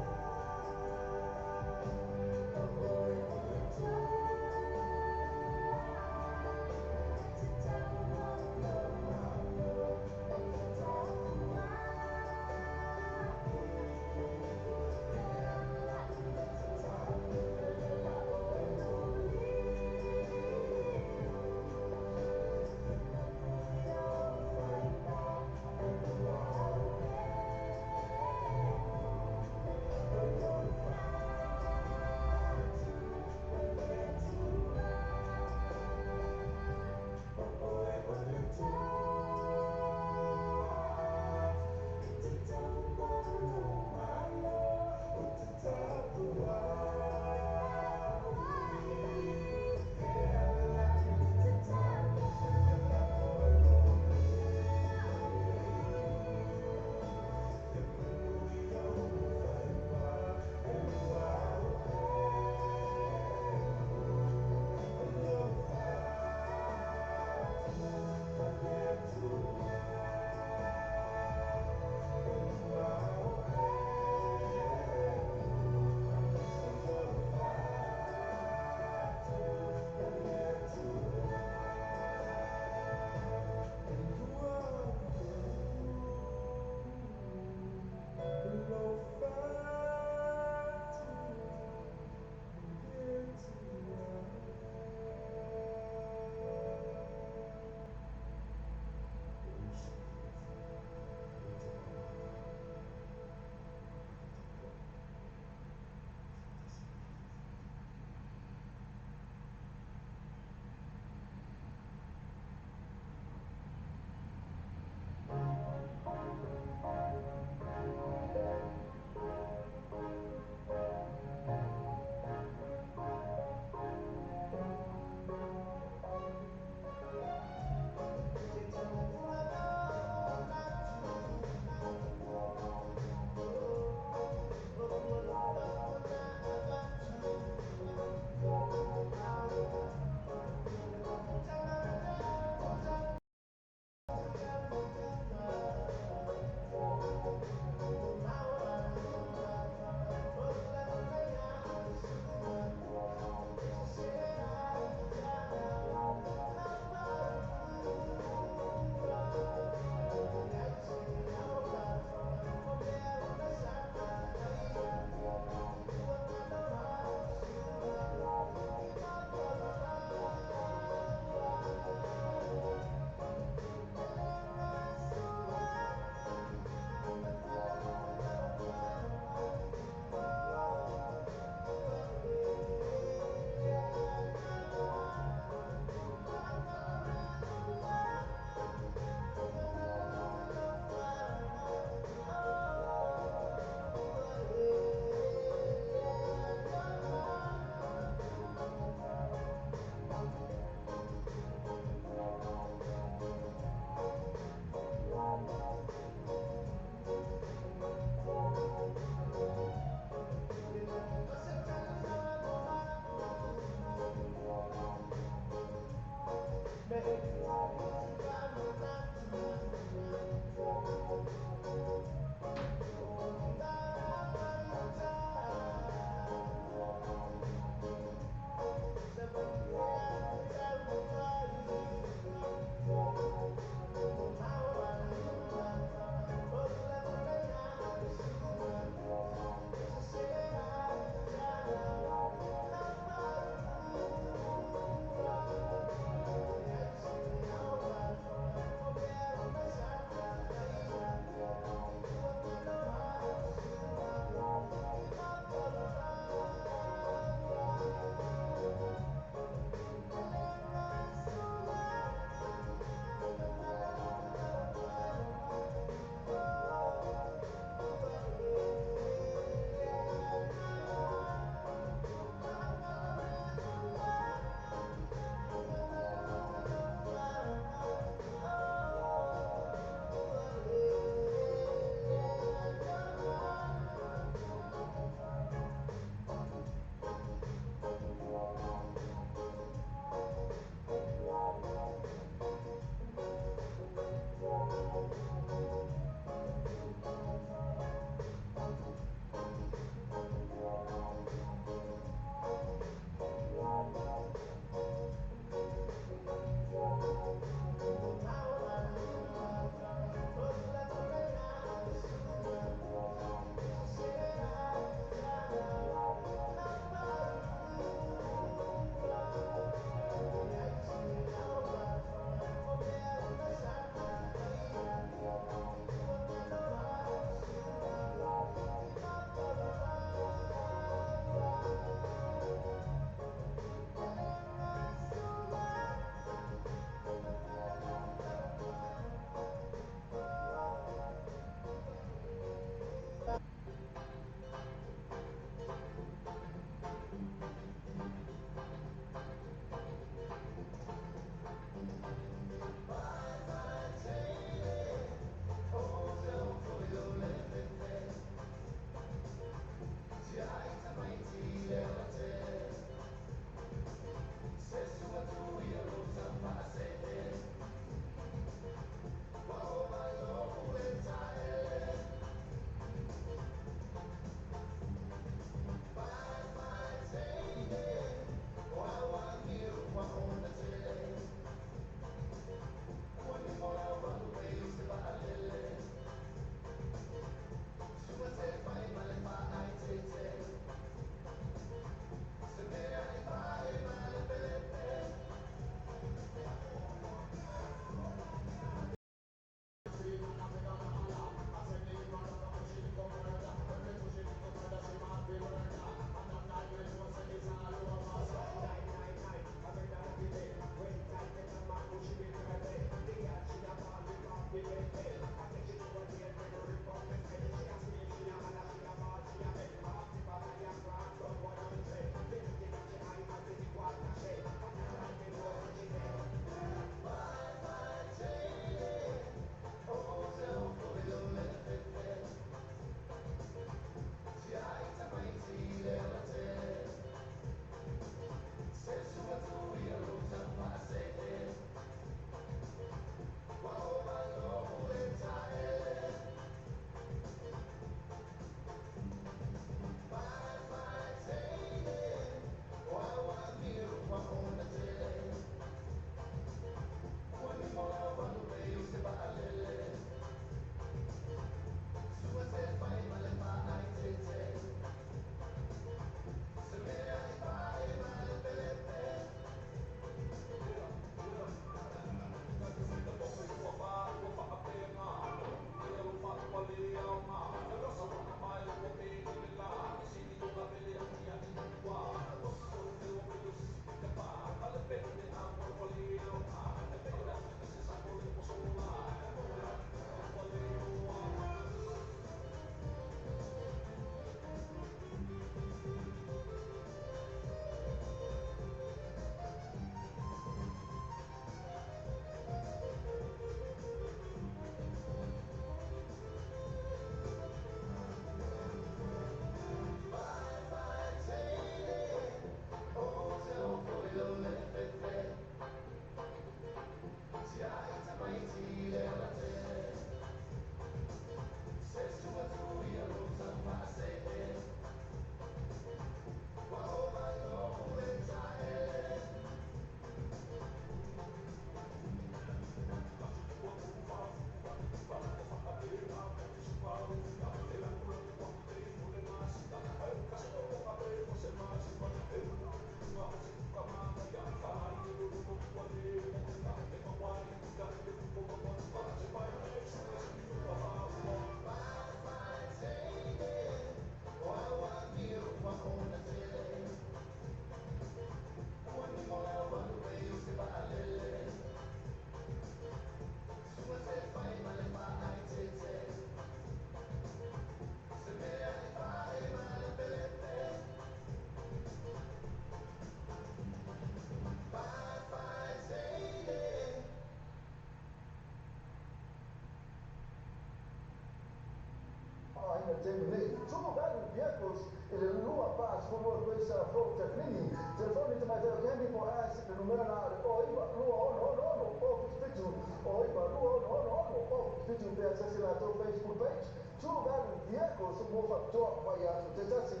terminate. True value vehicles is a lua pass for what we say for the cleaning. Telefone to my candy for us the numero o iba lua no o fitu o iba lua no o fitu pe access la to Facebook page. True value vehicles mo factor pa ya so tetasi.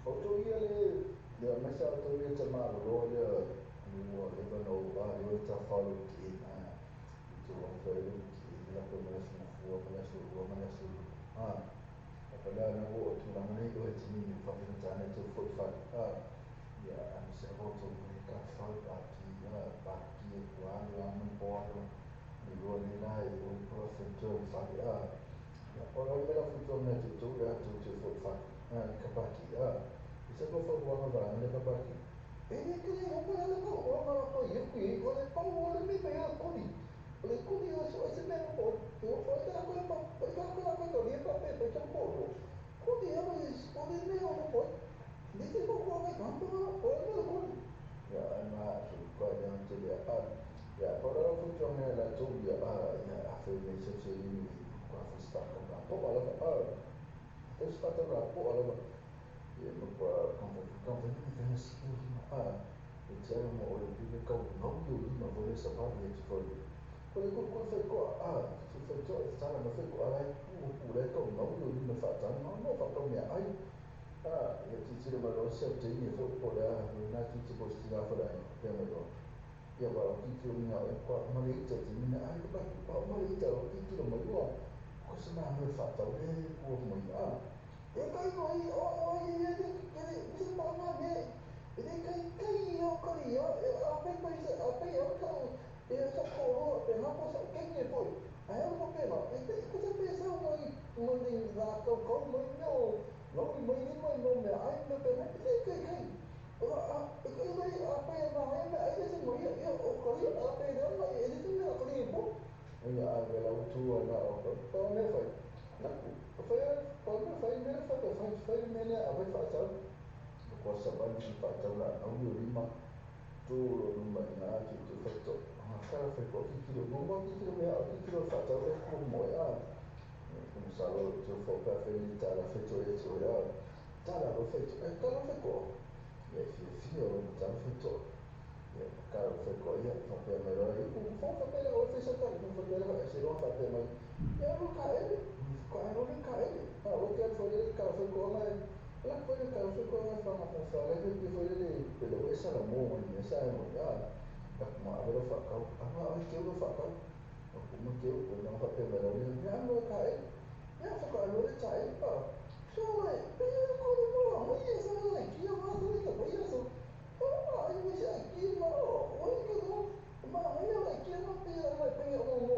Auto ile ya mesa auto ile tama lo ya mo even o ba yo ta follow ki na to offer la promotion for commercial apabila nabo tunamani ko chini kwa mtandao to footfall ya amesema to ka fall baki kwa mambo ni roni na yo profit to fall ya kwa mela futo na to ya to footfall kabaki isa ko for kwa ba na kabaki ele kile hapo na kwa yuki kwa kwa mi pa ya kuni le kuni so ese me po yo fo ta ko ko ni pa pe pe po kuni ya ni me o po ni te ko ko me kampo o no kuni ya na su kwa ya te ya por lo futo me la tu ya ya afe me se se ni kwa fa sta ko na po ala es fata la po ala ya no kwa kampo ni se Etiano mo o le ka no yo ni ma vole sa pa ni te fo ko fe ko tu fe to sta na fe ko ala ku le ko no yo ni ma fa ta no fa to mi ai ya ti ti ma lo se te ni fo ko la na ti ti po sti na fa la ya me lo ya ba ti ti ni na ko ma le te ti ni na ai ba ma le te o ti ti mo yo ko se na me fa ta le ko mo e kai ko i o ye ni ma ma me kai yo kari yo ape yo ka sa ko pe na ko sa ke ni po ai ko pe no ko sa pe sa mo ni da ko mo no ni no me ai me pe na kai kai ape na ai se mo yo ko yo ape no ma e se me ko ni po ya ave la tu na ko me fa na ko me fa me ne ave fa sa ko sabani fa taula au lima tu luma na tu fatto ma cara fa ko kilo mo kilo me a kilo fa taula ko mo ya come salo tu fo pa felita la fetto e so ya tala lo fetto e tala fe ko e fio ta fetto e cara fe ko ya fa pe me lo io fo fa pe lo fe sa ta fo pe lo se lo fa pe me ya lo ka e ko lo ka e lo che fo le ka fe ko ma la poi il caso come fa una pensare che poi le essere mo ne sai mo ya ma lo fa ma anche lo fa come che non fa per me lo ya lo kai ya fa quello le sai so per quello mo io sono qui ma tu che poi io so ma io mi sai chi ma oi che no ma io la chiamo per mo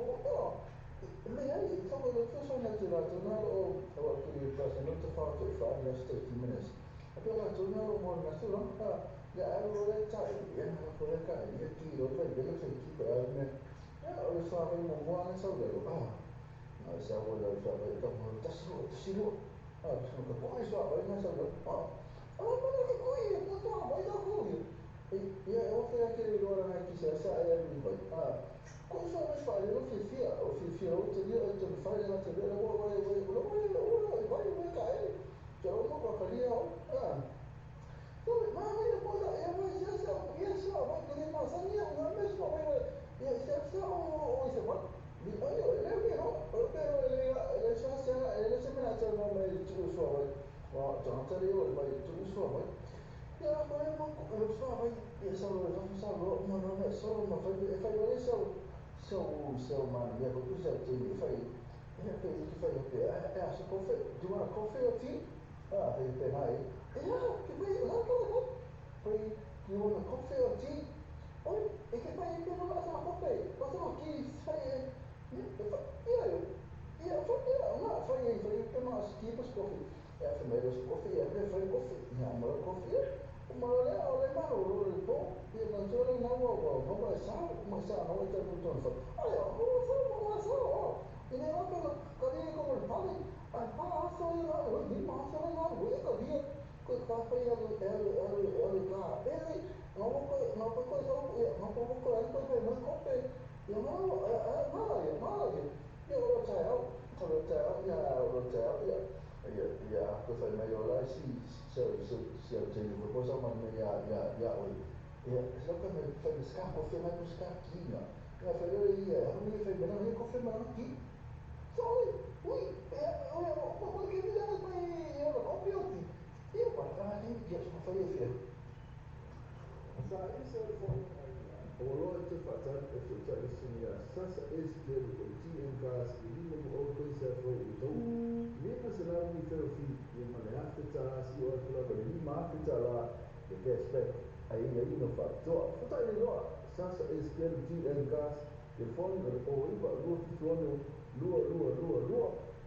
magari fa quello che sono giornato che il passato fatto e fa la stessa minutes abbiamo giornato mo na solo ya allora sai ya na ko ka ya ti ro le che ti per me ya lo so mo mo na so lo na sa wo lo so ka mo ta silo sono che poi so na so lo ma che qui mo to ma da qui e ho fatto che lo na chi sa ya mi poi come sono fare lo fifia o te dio te fare la te lo vuoi kai cioè un po' cario dove ma mi poi e voi io so ma che ne passa io non mi so ma io se o se va io è vero però le cose le seminate non mi tu so ma già te io vai tu so ma ya ma lo so ma io sono ma non è solo ma fai so man ya ko kusa te mi fai ya pe ki fai pe so coffee do you want a coffee or tea pe nai ya ke pe na ko poi you want a coffee or tea oi e che fai che non la sa coffee ma so chi fai ma fai che ma schifo coffee ya fe me lo coffee ya pe fai coffee ya ma coffee ma le ma lo po e ma solo na wo ma sa no te tutto fa allora ma so e ne va per capire come il pane al passo io di ma so na wo e capire ko fa poi no po so alto per no coppe io io lo c'è ya ko fai mai o lai se o te ni ko sa ma me ya o e sa ka me fai ska ko fai mai ko ska kinga ya fai o ia ha me fai mai ko fai mai ki sorry ui o ma ke mi dá mai e o ko pi o ti e o pa ka ni ki so fai e sa ese o fo o lo te fatal e so ta isunia sasa SDL o TM gas e lima mo o ko sa fo o to lima se la mi fe fi e ma le afta si o la ba lima afta la e ke spec ai no fa to fa ta ni lo sasa SDL TM gas e fo o iba lo fi tono lua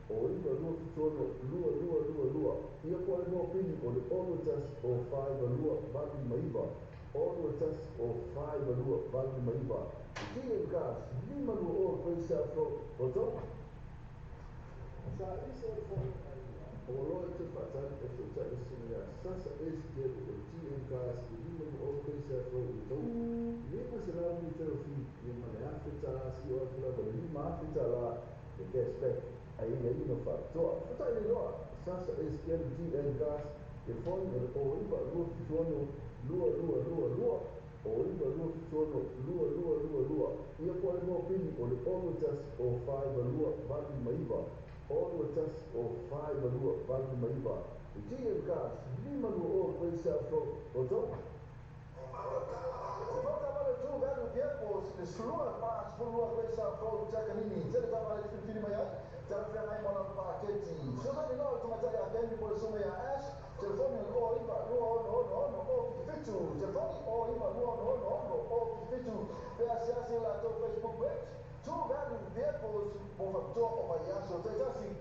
o iba lo fi tono lua ia ko le mo pini o le onotas o fa lua ba mi mai all the tests of 5 lua vale maiva TM gas lima lua o pesa pro o to sa ese o lo te fatal e so ta isunia sasa SDL o TM gas lima lua o pesa pro o to lima se la mi te fi e ma le afta si o la ba lima afta la e ke spec ai no fa to fa ni lo sasa SDL TM gas e fon o iba lo fi tono lua o iba lua tono lua ia ko le mo pini o le onotas o 5 lua vale maiva onotas o 5 lua vale maiva e TM gas lima lua o pesa pro o to the slua pas pulua pesa pro chakanini tele tava le fini mai tele fina mai mona paketi so ni no to mata ya kendi por sume ya ash telefoni o iba no o fitu telefoni o iba no o fitu pe asiasi la to Facebook page tu gani vehicles por factor o vai so te assim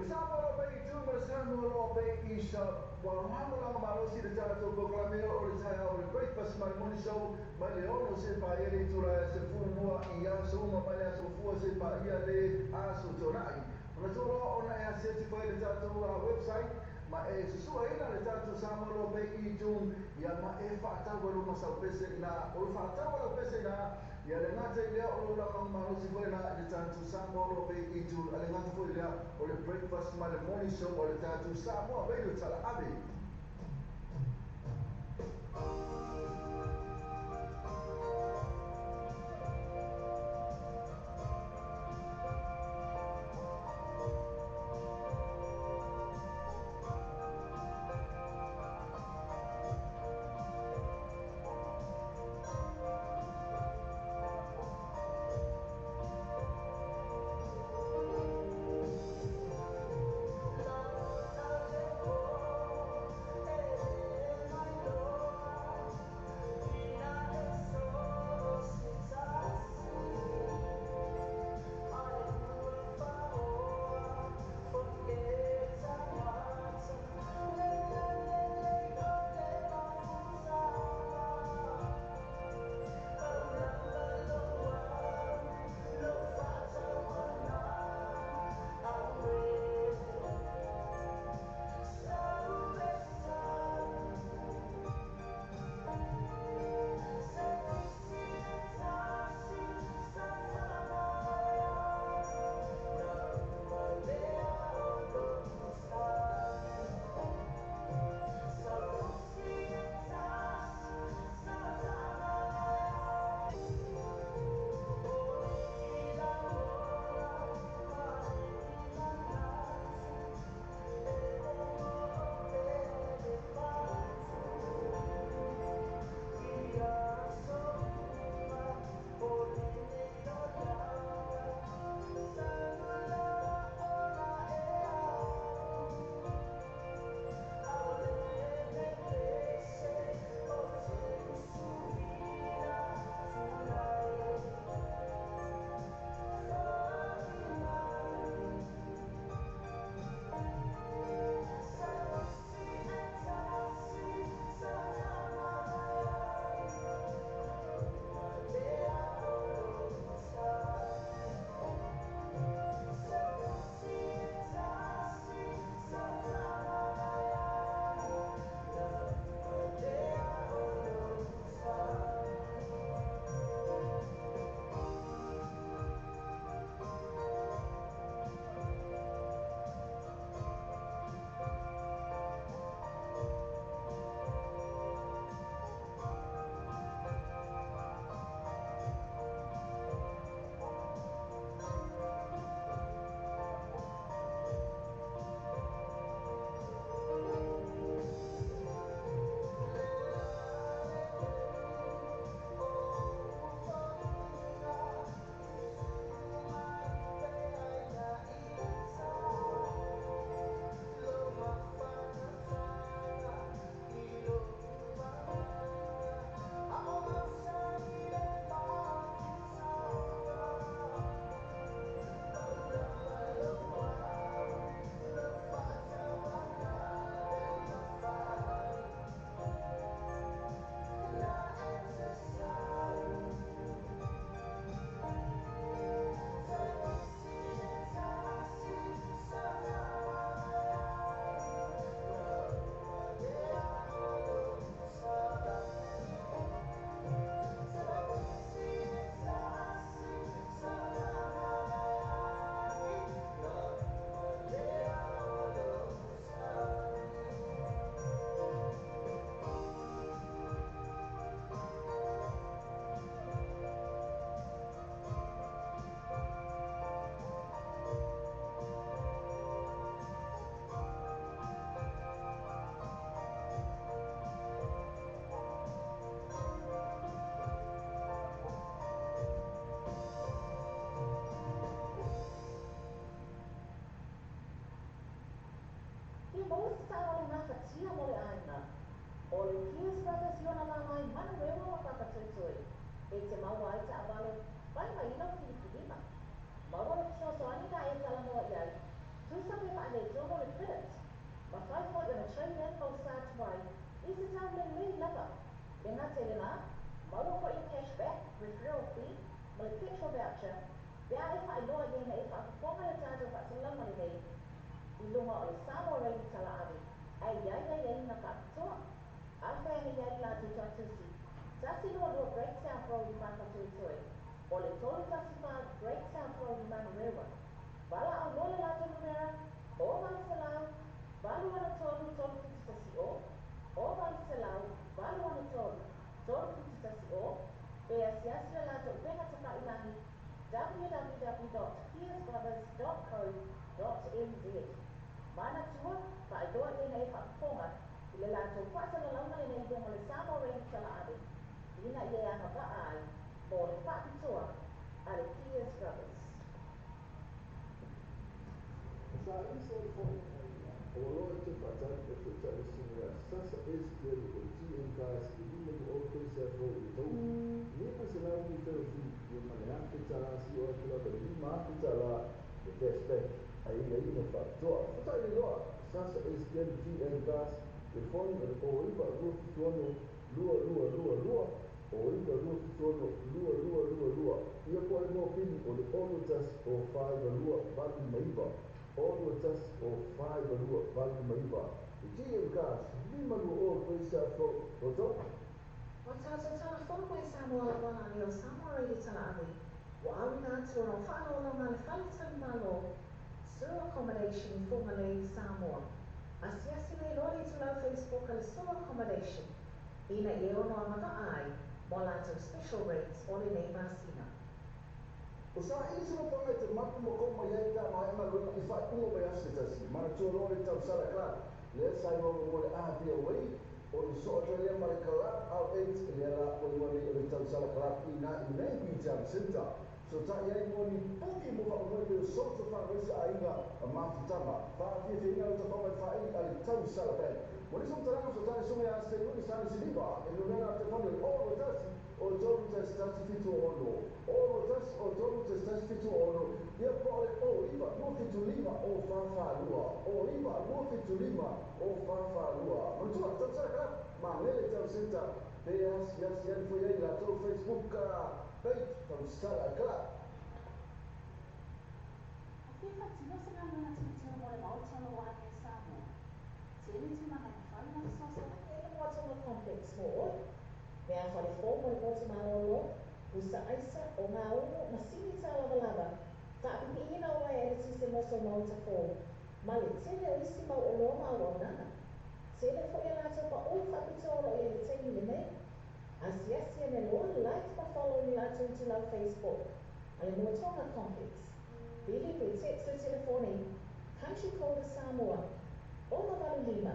Samoa pe I tu ma Samoa lo pe I sa wahanga langa malosi le tātou koklamea o le taia o le breakfast mai moni show mai le ono se pa ia le tura se funua I aso uma mai le aso fua se pa ia le aso torai. Ona toro ona e aseti fai le tātou website ma e susua ina le tātou Samoa lo pe I tu ia ma e whaatau alo masau pese ina o le whaatau alo pese ina ia le ngata I lea o lo langa malosi fai na le tātou Samoa lo pe I tu ale ngata fai lea o le breakfast mai le morning show o le tātou Samoa radio tala ave. tia mo le aina. O le kia strata siona la mai manu rewa wa kakatutui. E te maua ai ta awale, vai mai ina filipilima. Maua le kia soani ka e tala moa iai. Tusabe pa ane jogo le credit. Ma fai fo ina train yan o sa tuai. Isi tau le lei lava. Le nga te le na. Malu ko i cashback, referral fee, ma le petrol voucher. Bea e fai loa yena e fa ponga le tato pa salama le nei. I lunga o le samo rei tala avi. Ai na ka toa. Alfa e yai la tu tusi. Tasi lua breakdown pro i maka tui tui. O le tolu tasi pa breakdown pro i manu rewa. Wala au lola la tu numera. O wala salau. Walu ana tolu titi tasi o. O wala salau. Walu ana tolu titi tasi o. Bea siasira la tu venga taka ilangi. www.piersbrothers.co.nz Mana tua, pa idoa e nei whakaponga, I le lato pasa la launa e nei donga le samo rei tala ade. Ina I e anga pa ai, mo le whakitua, a le Piers Brothers. Sa iso o o loa te whatari e te tari singa sasa STL o GM Cars I lima ni o koisa fo I tau. Lima se lau ni tau fi I mane ake tala si o akila ka lima ake tala e cashback a ina ina whakatoa. Whatari loa sasa STL GM Cars e fon o iwa rua fituono lua o iwa rua fituono lua. Ia koe mo pini o le ono tas o whaiva lua vali maiva. Ono tas o whaiva lua vali maiva. I GM Cars, lima lua o koisa fo o tau. O tātou tana whonoko e Samoa la wana ni o Samoa rei tala awe. Wa awi ngā tua o whanau la ngā le whale tali malo. Sewer accommodation I whonga le Samoa. Asiasi nei lori tu lau Facebook le sewer accommodation. Ina I ono amaka ai, mo lātou special rates o le nei masina. O sa ini sino panga te matu mo koma yai ta ma ema luna I whai ungo mai ase tasi. Mana tua lori tau sara klar. Lea sai rongo mo le ahapia wei. O le so o lea mai kalap au eight lea la o iwani o le tau sara klar ina I nei Bijam Center. So ta yai mo ni puki mo whaka mo le so to whakaresa a inga a mafutama. Whaafia te inga o ta whaka whai a le tau sara pen. Mo le som taranga so tane sunga a se uni sani siliva. E lumena te whanu o lo tasi. O tolu tasi tasi fitu ono. O lo tasi o tolu tasi tasi fitu ono. Ia po le o iwa lua fitu lima o whawharua. O iwa lua fitu lima o whawharua. Manutua, tau sara kala. Ma ngele tau senta. Pea siasi fo yei la tau Facebook page tau sara kala. Fifa tino se na luna tino mo le mau tino wa ake Samoa. Tini tino na whai na sosa. Ina mo atonga complex mo o. Mea whare fō mo le koti malolo. Usa aisa o ngā uno masini tā lava. Ta api ina o ai e tise moso mau ta fō. Ma le tele o isi mau o loa mau o nana. Tele fo ia lato pa o whakitoro e le tengi le nei. Asiasi ane loa like pa follow ni lato tu lau Facebook. Ale mua tonga complex. Bili pe text o telefone. Country code Samoa. Ono valu lima.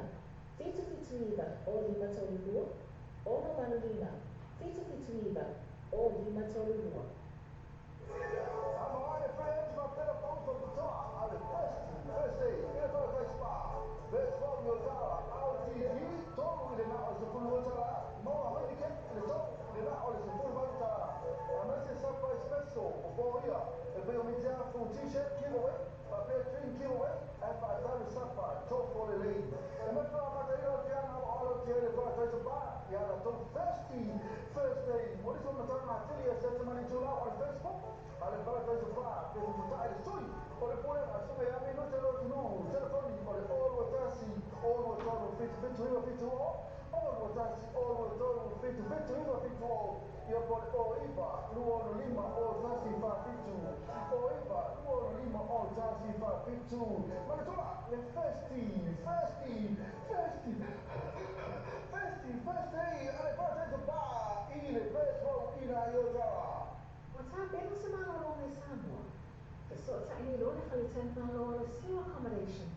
Fitu iwa o lima tolu lua. Ono valu lima. Fitu iwa o lima tolu lua. Samoa friends, my telephone from the top. I'm the first day. Ina toa kai spa. Best from your tala. Au TV. Tolu ina na o se pulu tala. Moa hoi ke. Ina tolu ina na o se pulu tala. Amese sapa espresso. O boia. E pe o mitia full t-shirt giveaway. Pa pe drink giveaway. E pa taru sapa. Tofu le lei. E me fa material tiana o alo tiene toa kai spa. Ya la to first day. What is on the time? Atilia said to money to on Facebook. Ale para kai spa. Pe tu tai sui. Ore pole a sume a me no te lo no. Telefoni ore oro tasi. Oro toro fit o. Oro tasi oro toro fit o. Ia pole o iva. Luo lima o tasi fa fitu. O iva. Luo lima o tasi fa fitu. Manitola le festi. First day. Ale para kai spa. Ile best row ina iota. O tā pēno se malo rongai Samoa. Ke so ta ini lona whale tani malo o le sewer accommodation.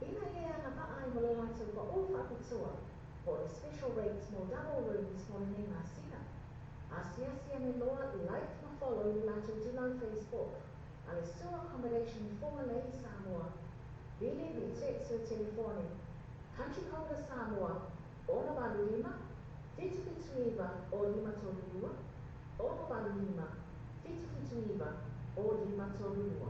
Ina e anga pa ai mo le lātou pa o whakutua. O le special rates mo double rooms mo le nei masina. Asiasi ane loa like ma follow i lātou tūnau Facebook. A le sewer accommodation I whonga lei Samoa. Bili bi text o telefone. Country code Samoa. Ono valu lima. Fitu iwa o lima tolu lua. Ono valu lima. Fitu iwa o lima tolu lua.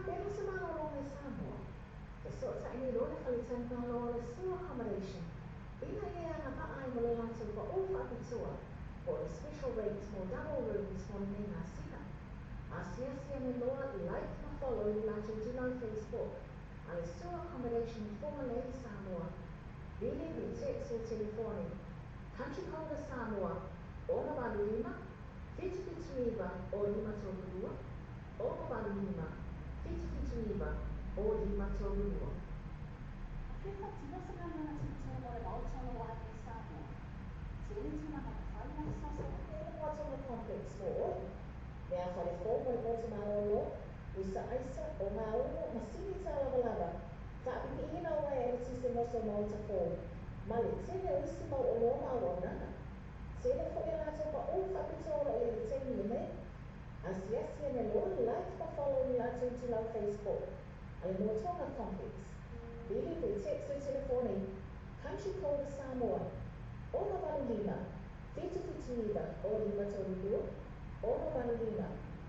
pelo semana long e Samoa. The sort of any loan if I attend my law is still accommodation. Ina ia na pa ai mo lang to pa o fa pitua. For the special rates more double rooms for me na sina. Asiasi ni law like na follow la to do on Facebook. And it's still accommodation for Malay Samoa. Really we text or telephone. Country code Samoa. Ona Balima. Fitfituriva or Lima Torua. Ona Balima. Fitfituriva or Lima Torua. Afrika tinosanana na titolo le bautolo wa ni Samoa. Tili tina na kafanya sasa. What's on the complex for? Now for the four point Baltimore Isa Isa o Mauno Masini Talabalaba. Sabi ni ina wa ya sisi moso mauta for. Malitene usima o loma wana. Sele fo ina to pa o kapitolo e liteni ne. Asiasi ne lo like pa follow ni lato to la Facebook. Al mo tonga complex. Bili pe text o telefone. Country code Samoa. Ona Balima. Fitu Fituiba o Lima Torua. Ona Balima.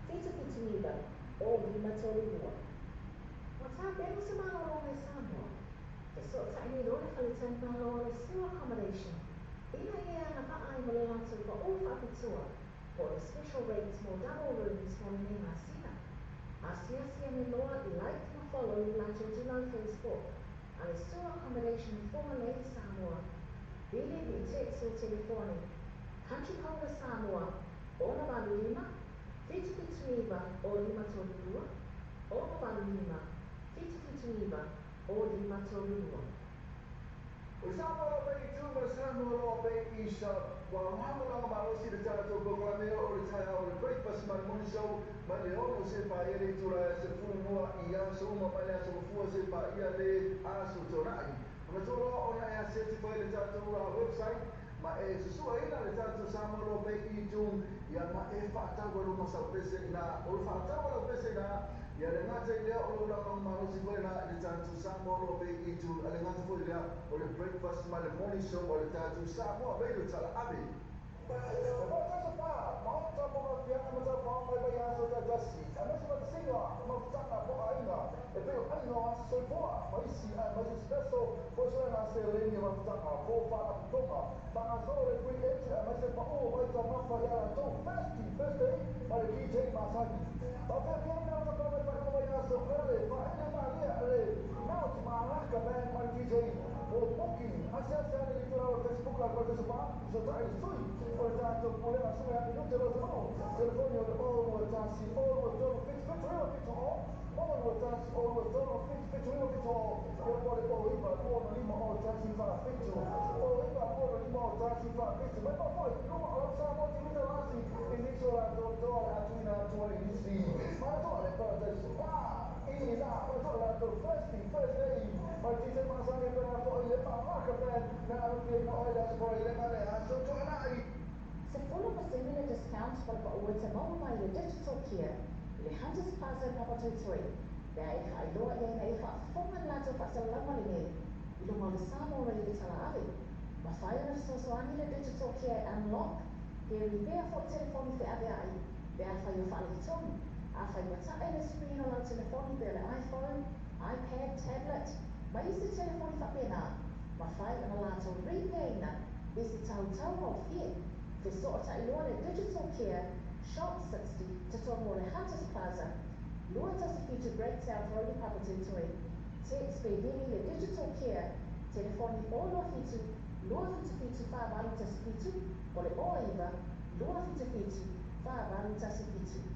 Fitu Fituiba o Lima Torua. What's happening to my long is Samoa? The sort of tiny loan if I attend my law is still accommodation. Ina ia na pa ai mo lang to pa o fa pitua. For the special rates more double rooms for me na sina. Asiasi ni law like na follow la to do on Facebook. And it's still accommodation for Malay Samoa. Really we text or telephone. Country code Samoa. Ona Balima. Fitfituriva or Lima Torua. Ona Balima. Fitfituriva or Lima Torua. Usama bay tu bersama bay Isha. Wa Muhammad Amaro si dekat tu berkelamin oleh saya oleh breakfast malam show. Maleo se paere tu la se funo ia suma pala se fuo se pa ia le asu torai. Mencoba orang yang certify dekat tu website. Ma sesuai ina dekat tu sama lo bay itu yang ma fakta baru masal pesen na. Ol fakta baru pesen na. Ya dengan saya orang orang manusia berna di tantu sama lo bay itu dengan tu dia oleh breakfast malam morning show oleh tantu sama bay itu salah abi. Bapak sepa, mau coba biar macam orang bayar sudah jasi. Kami sudah singa, mau cakap apa aina. Tapi aina semua masih special. Pasal nasi leni mau cakap apa pada toma. Bang Azor kui masih mau baca apa yang tu first day pada DJ Masagi. Tapi dia nak cakap apa bayar sudah. Pak ini mana ada? Mau cuma ke band pada DJ. Oh booking. Asal saya di Facebook lah pada sebab sudah itu. Portanto, voleva solo a minuti lo sono. Telefonio o tassi o giorno fix o tassi o giorno fix o io vuole poi il buono limo o tassi fa fix o il buono limo o tassi fa fix ma poi come lo sa molti misurati inizio la dottore a tuna tua inizi ma dottore per adesso ini la dottore first day ma ti sei passato per la poi le parla che per na che no la poi le male a sotto nai. Se full percentage discount for the mobile digital care. Le Hunters Plaza number 23. Dai kai lo ya nei fa fongan la to fa salama ni. Ilo mo samo re di sala ali. Ma fire so ani le digital care unlock. Ke repair for telephone fe ai. Dai fa yo fa le tom. A fa yo ta ele screen on telephone pe le iPhone, iPad, tablet. Ma isi telephone fa pena. Ma fire na la to repair na. Isi tau of here. The sort of digital care, shop 60, to Tomore Hunters Plaza, Lua Tasifiti breaks out road property to it. Takes Bedini the digital care, telephone all of it to Lua Fitifitu 5 Alu Tasifiti, or the Oiva, Lua Fitifitu 5 Alu Tasifiti.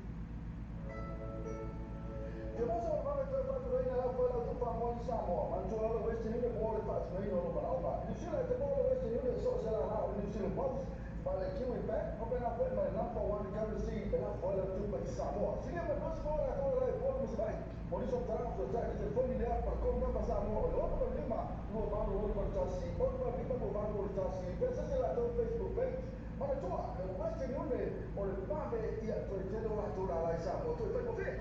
Jemaah orang terdapat lain adalah pada tumpang mohon sama. Mantua West Union boleh tak sebenarnya orang berapa. Di sini ada boleh West Union sosial hal ini sini bagus. Pada kiwi back, apa nak buat mana nampak one currency adalah pada tumpang Samoa. Sini mereka semua ada boleh mesti baik. Boleh seorang sudah di telefon ini apa kau nama Samoa. Orang berlima, dua baru orang berjasi, orang berlima dua baru berjasi. Biasanya ada Facebook page. Mana tua, West Union oleh babe ia terjadi orang tu dah lain Samoa tu itu okey.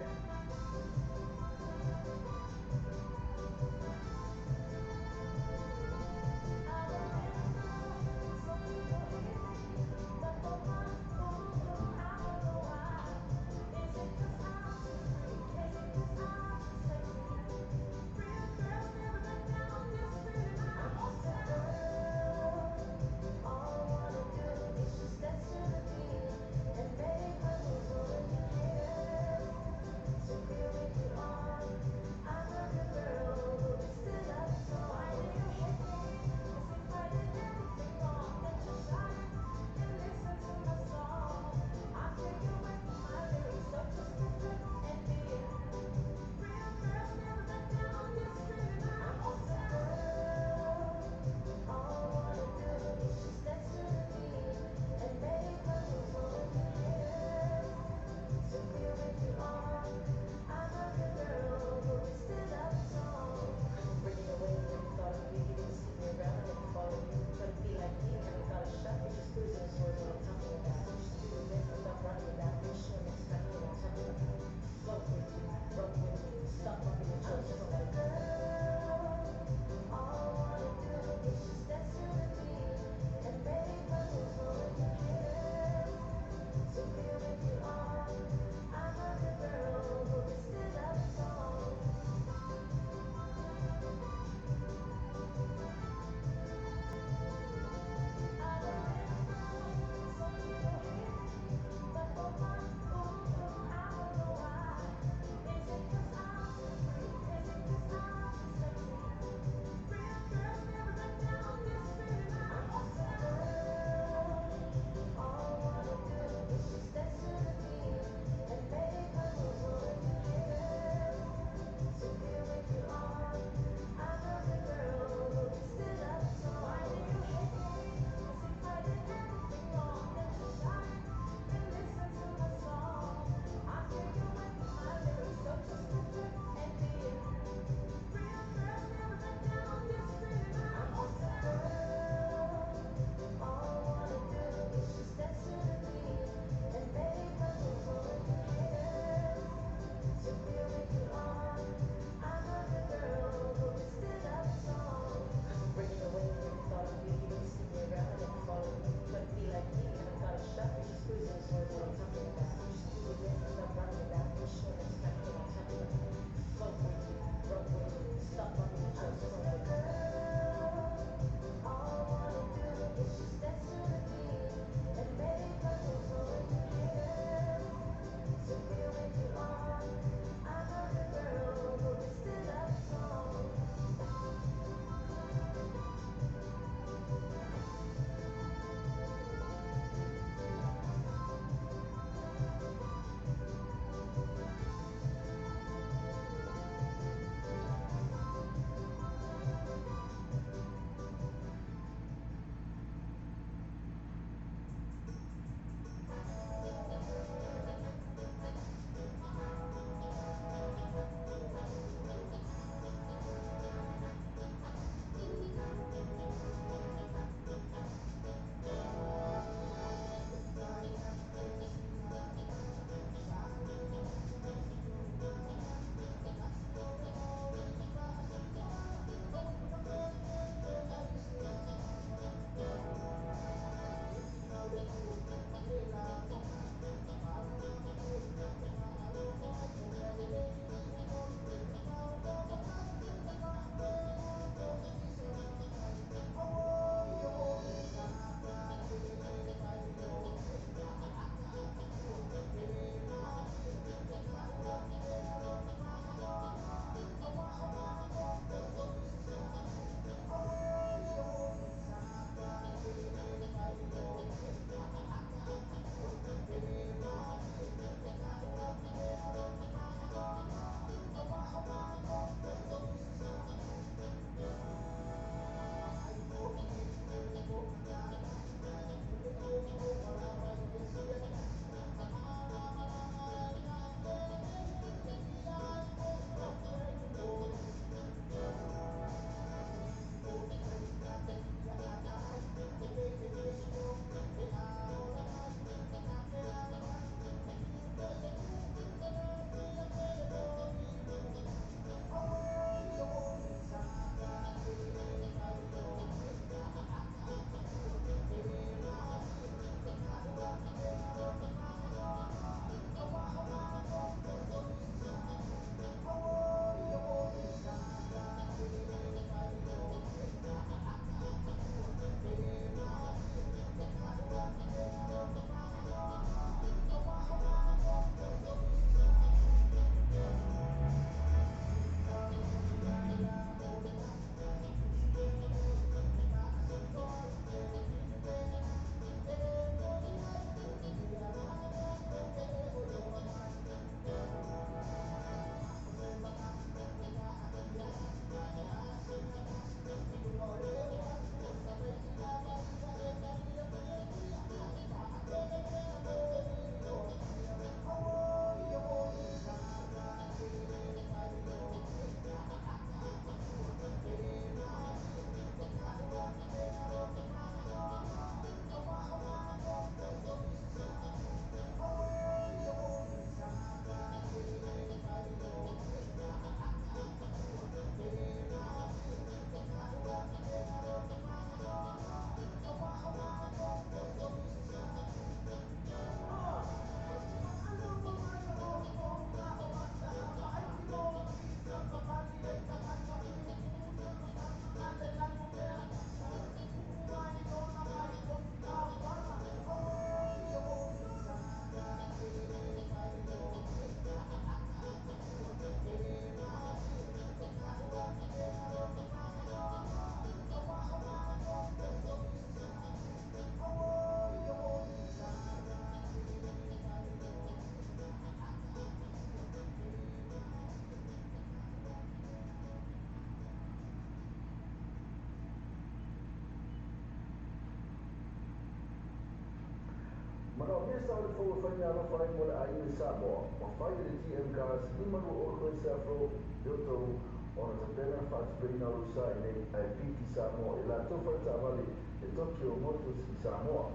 Mana biasa ada fokus fanya apa fanya mula air Samoa. Mafai di TM gas lima dua orang safro joto orang terpena fas berina rusa ini IP Samoa. Ila tu fasa balik di Tokyo Motors Samoa.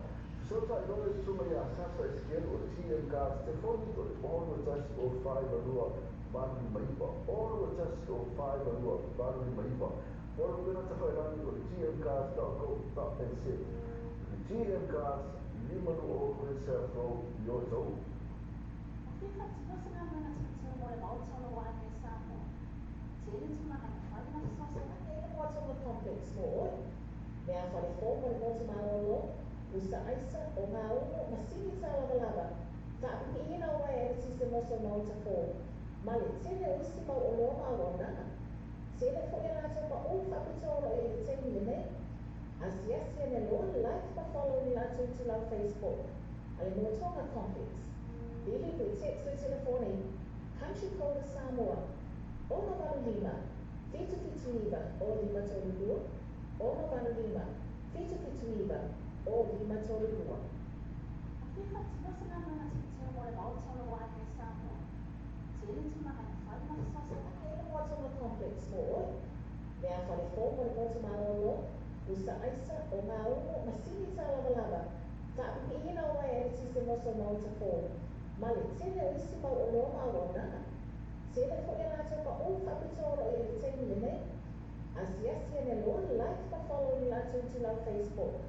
So tak boleh cuma ya sasa sekian oleh TM gas telefon itu orang tas o 5 dua baru 5 orang tas o 5 dua baru 5 orang kena terpena oleh TM gas .co.nz TM gas lima dua orang safro joto. What's on the complex board? Mea wharefomo le motu marolo, usa aisa o ngā ono masini tā lava. Whaapipi ina o ai ere tise moso mauta fō. Ma le tene o isi mau o loa mau o nana. Tene fo ina ato pa o whapitoro e le teni le nei. Asiasi ane loa like pa follow ni lato tu lau Facebook. Ale motonga complex. Bili pe text o telefone. Country code Samoa. Ono valu lima. Fitu iba o lima tolu dua. Ono valu lima. Fitu iba o lima tolu dua. What's on the complex board? Mea wharefomo le motu marolo. Usa aisa o ngā ono masini tā lava. Whaapipi ina o ai ere tise moso mauta fō. Ma le tene o isi mau o loa mau o nana. Tene fo ina ato pa o whapitoro e le teni le nei. Asiasi ane loa like pa follow ni lato tu lau Facebook.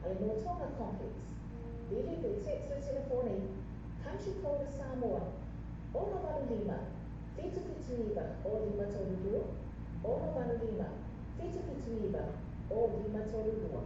Ale motonga complex. Bili pe text o telefone. Country code Samoa. Ono valu lima. Fitu iba o lima tolu dua. Ono valu lima. Fitu iba o lima tolu dua.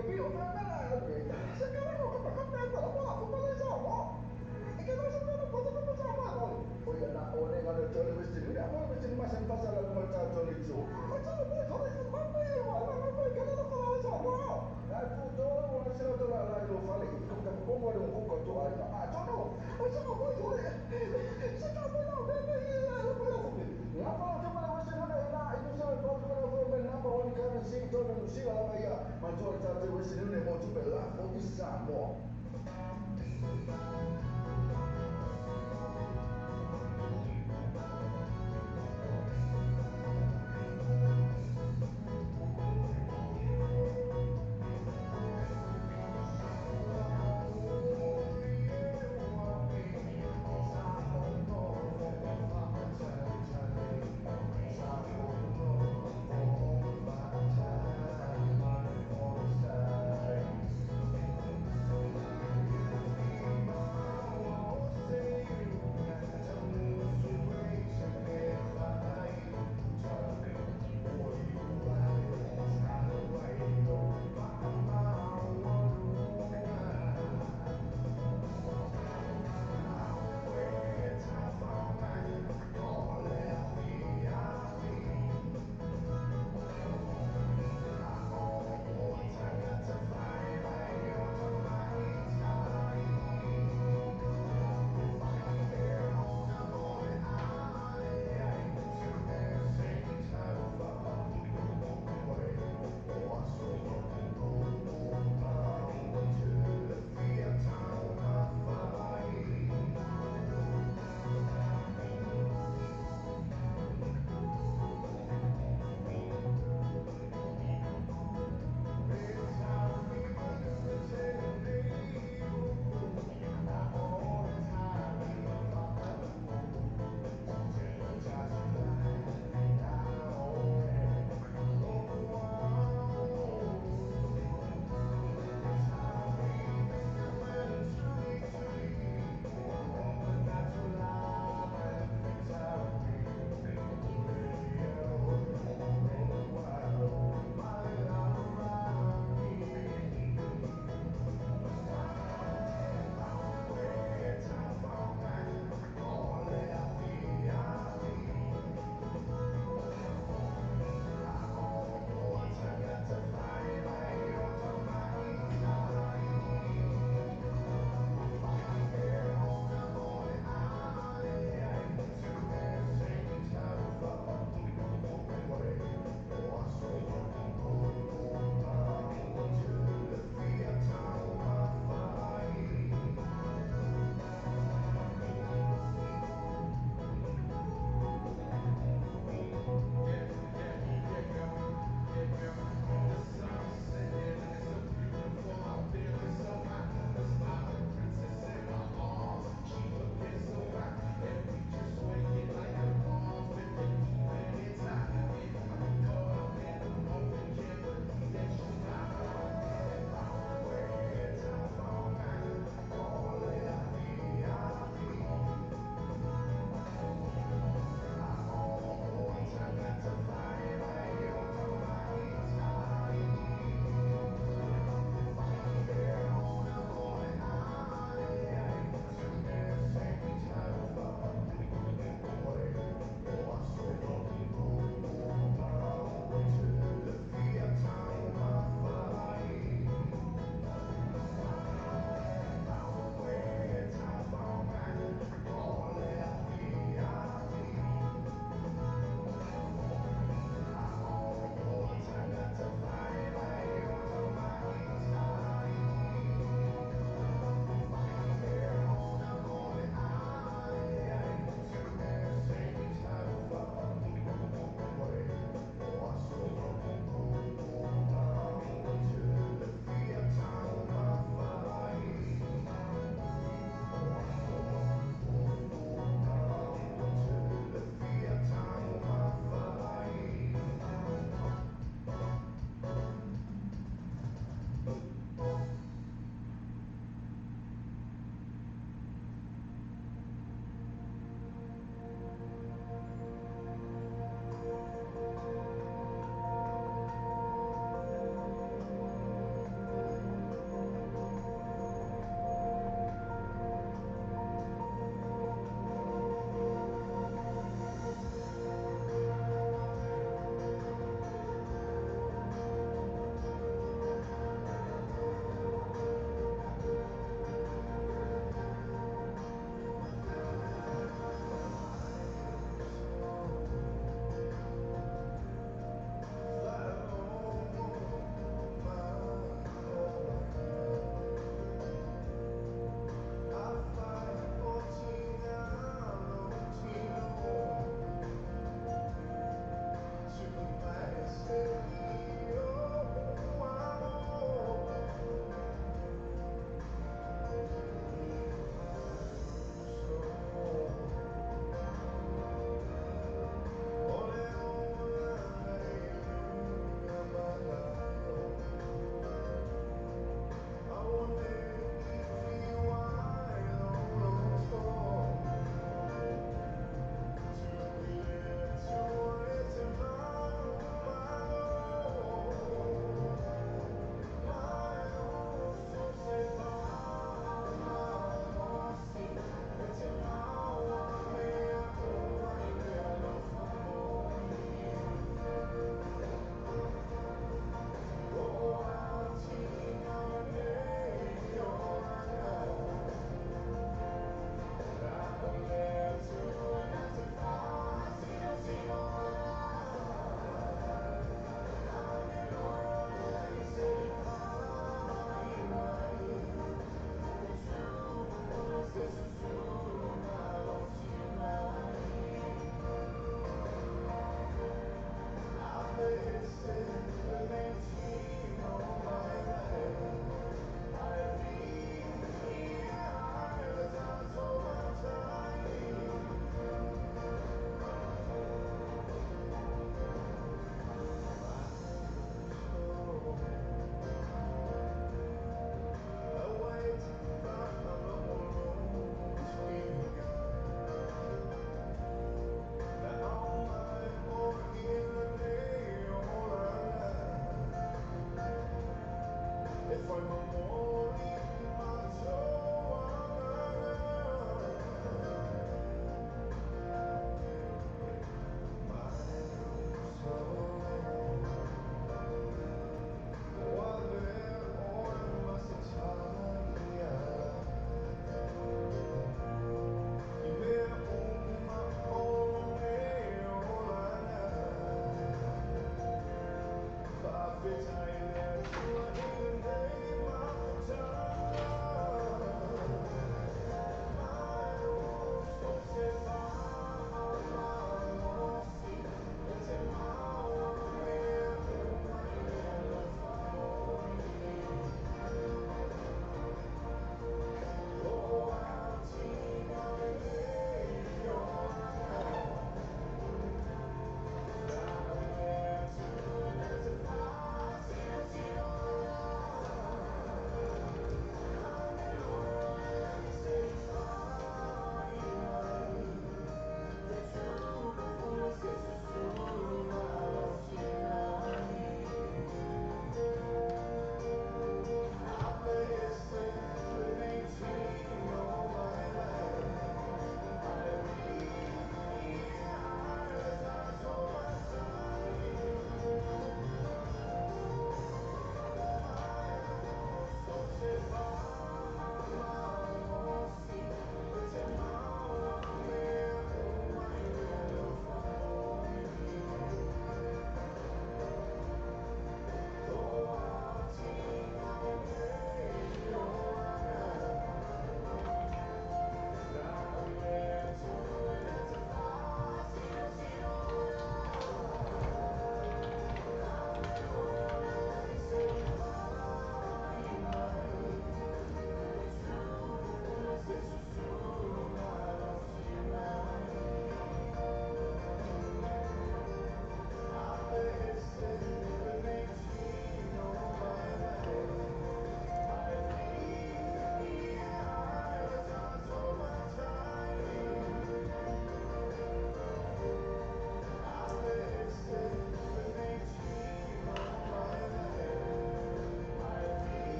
que pido para se queda con que contento la bola fútbol de Samoa y que no se puede como Samoa no oye la ole gana el chole vestido ya no vestido más en pasar la como el chole chu eso no puede joder que más me igual no puede que no lo para Samoa al puto no se lo toca la lo fale como que pongo un cuco tú ahí yo no eso no puede joder se está bueno no puedo fútbol la bola que para vestido no era y no se lo puede fútbol number one currency todo no siga la bahía maggior tanto vestido ne molto bella di Samoa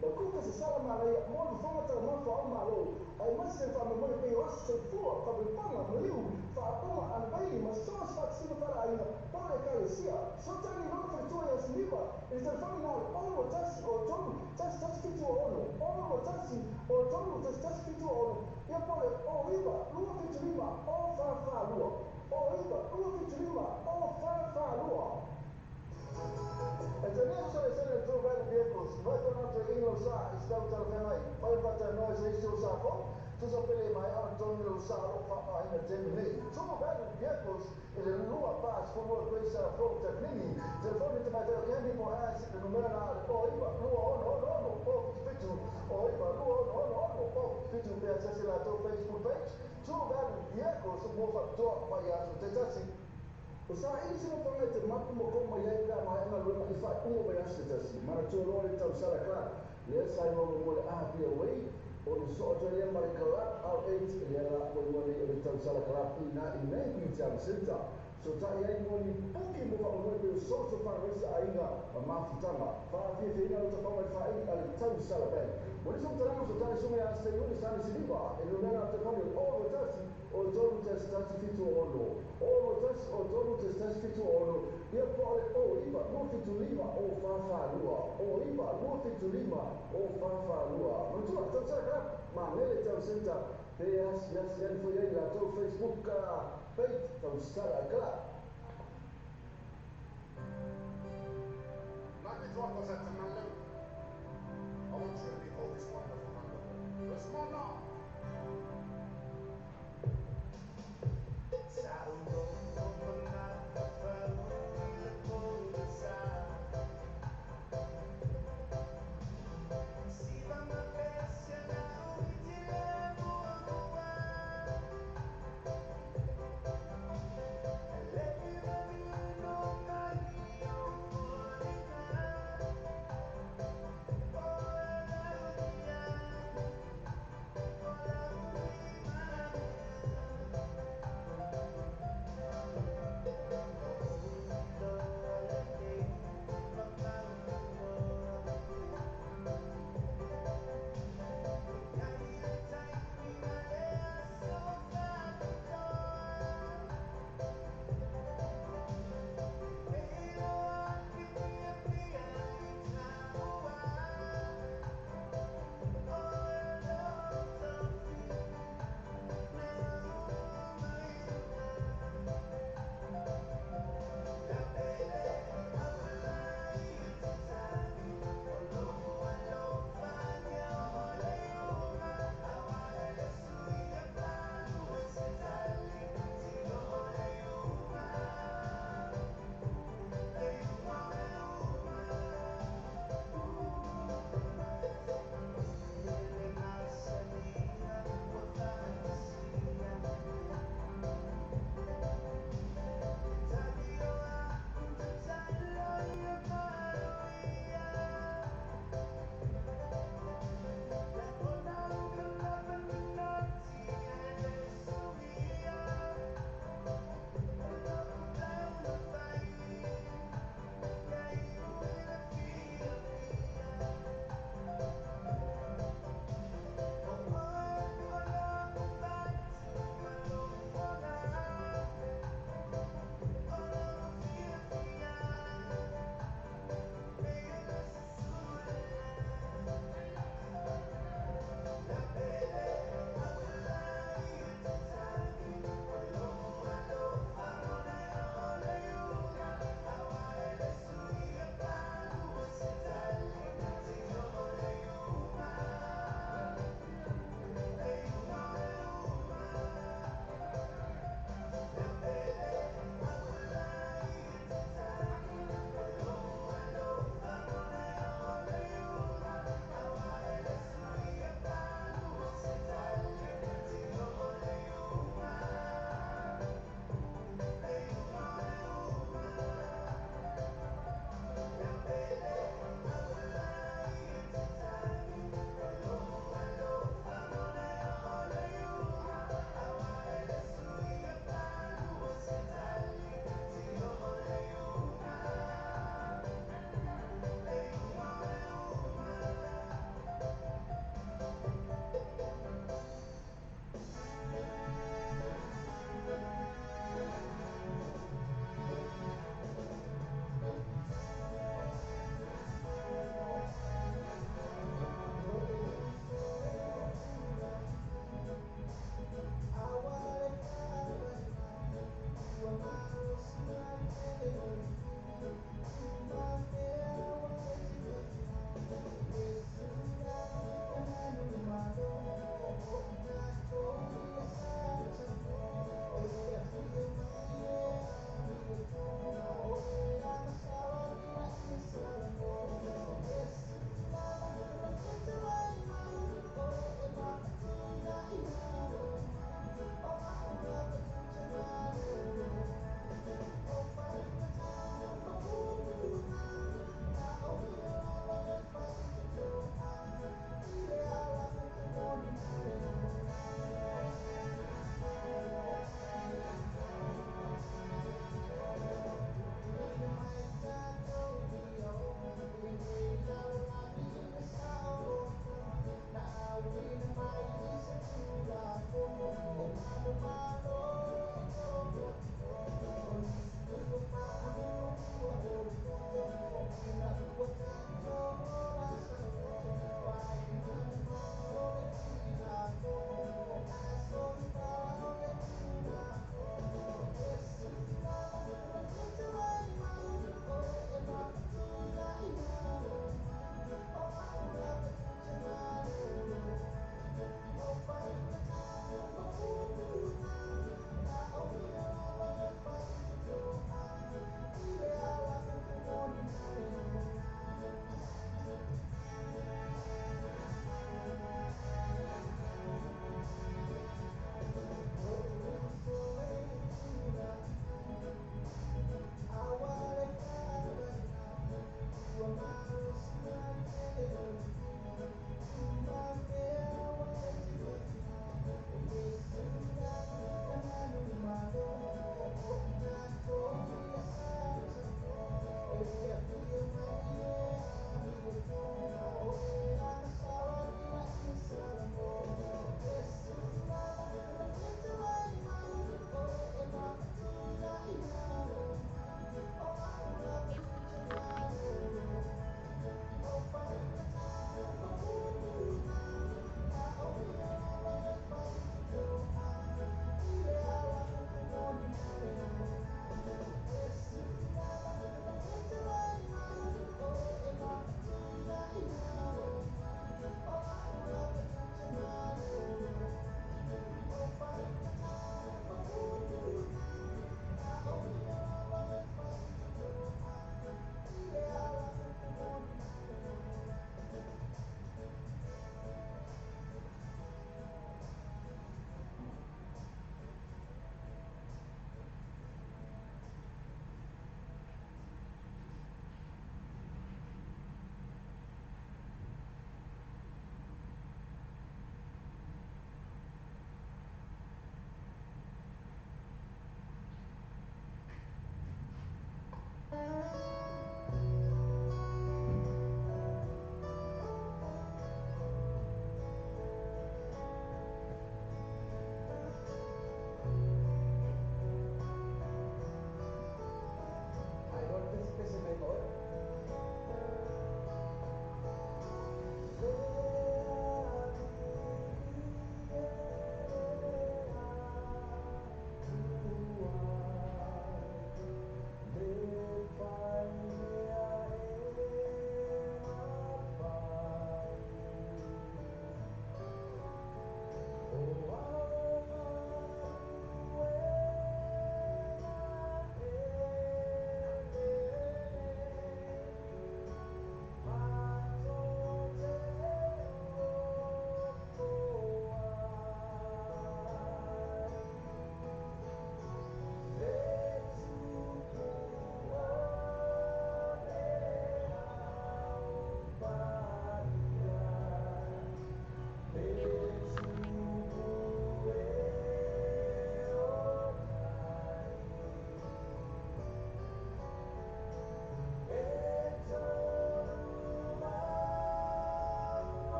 ma kuka se sala ma le mo do fonga ta ma fa ma lo ai ma se fa mo le pe was so fu fa be pa ma liu fa pa ma an bai ma so fa si fa la ina pa le ka sia so ta ni no fa to ya si ba is the funny now all what just or to just fit to all what just or to just fit to all ya pa le o riba lu fit to riba o fa lu o riba lu fit to riba o fa lu. International Center to run vehicles, vai tornare in lo sa, stauta mai, poi fatta noi se si usa tu sapere mai Antonio lo sa, lo fa in Germany. Sono vari vehicles e le nuova pass for what questa frutta mini. Telefoni ti metto che andiamo a essere numerale, poi va, no, poi spiccio, poi va, no, poi spiccio per accessare la tua Facebook page. Sono vari vehicles, mo fatto poi a tutti. Usaha ini semua pengajar mampu mengkau mayaikan mayaikan luar ifat umum bayar sejasi. Mana cuma orang tahu salah kelak. Dia saya mau memulai dia way. Orang seorang yang mereka kelak out-age dia lah memulai orang tahu salah kelak. Ina jam senja. So tak yang mau dipuki muka memulai dia so rasa ainga maaf utama. Faham dia ina untuk pemain faid al tahu salah baik. Boleh semua terang so tak semua yang saya ini sana sini bah. Indonesia terkoni all terasi. O dono testati fitu ono, o testati fitu ono, ia pole o iba no fitu lima o fafa lua, o iba no fitu lima o fafa lua. Mentua tercakap, mamele tau senta, PS yang foi la tau Facebook page tau sala kelak. Lagi dua cosa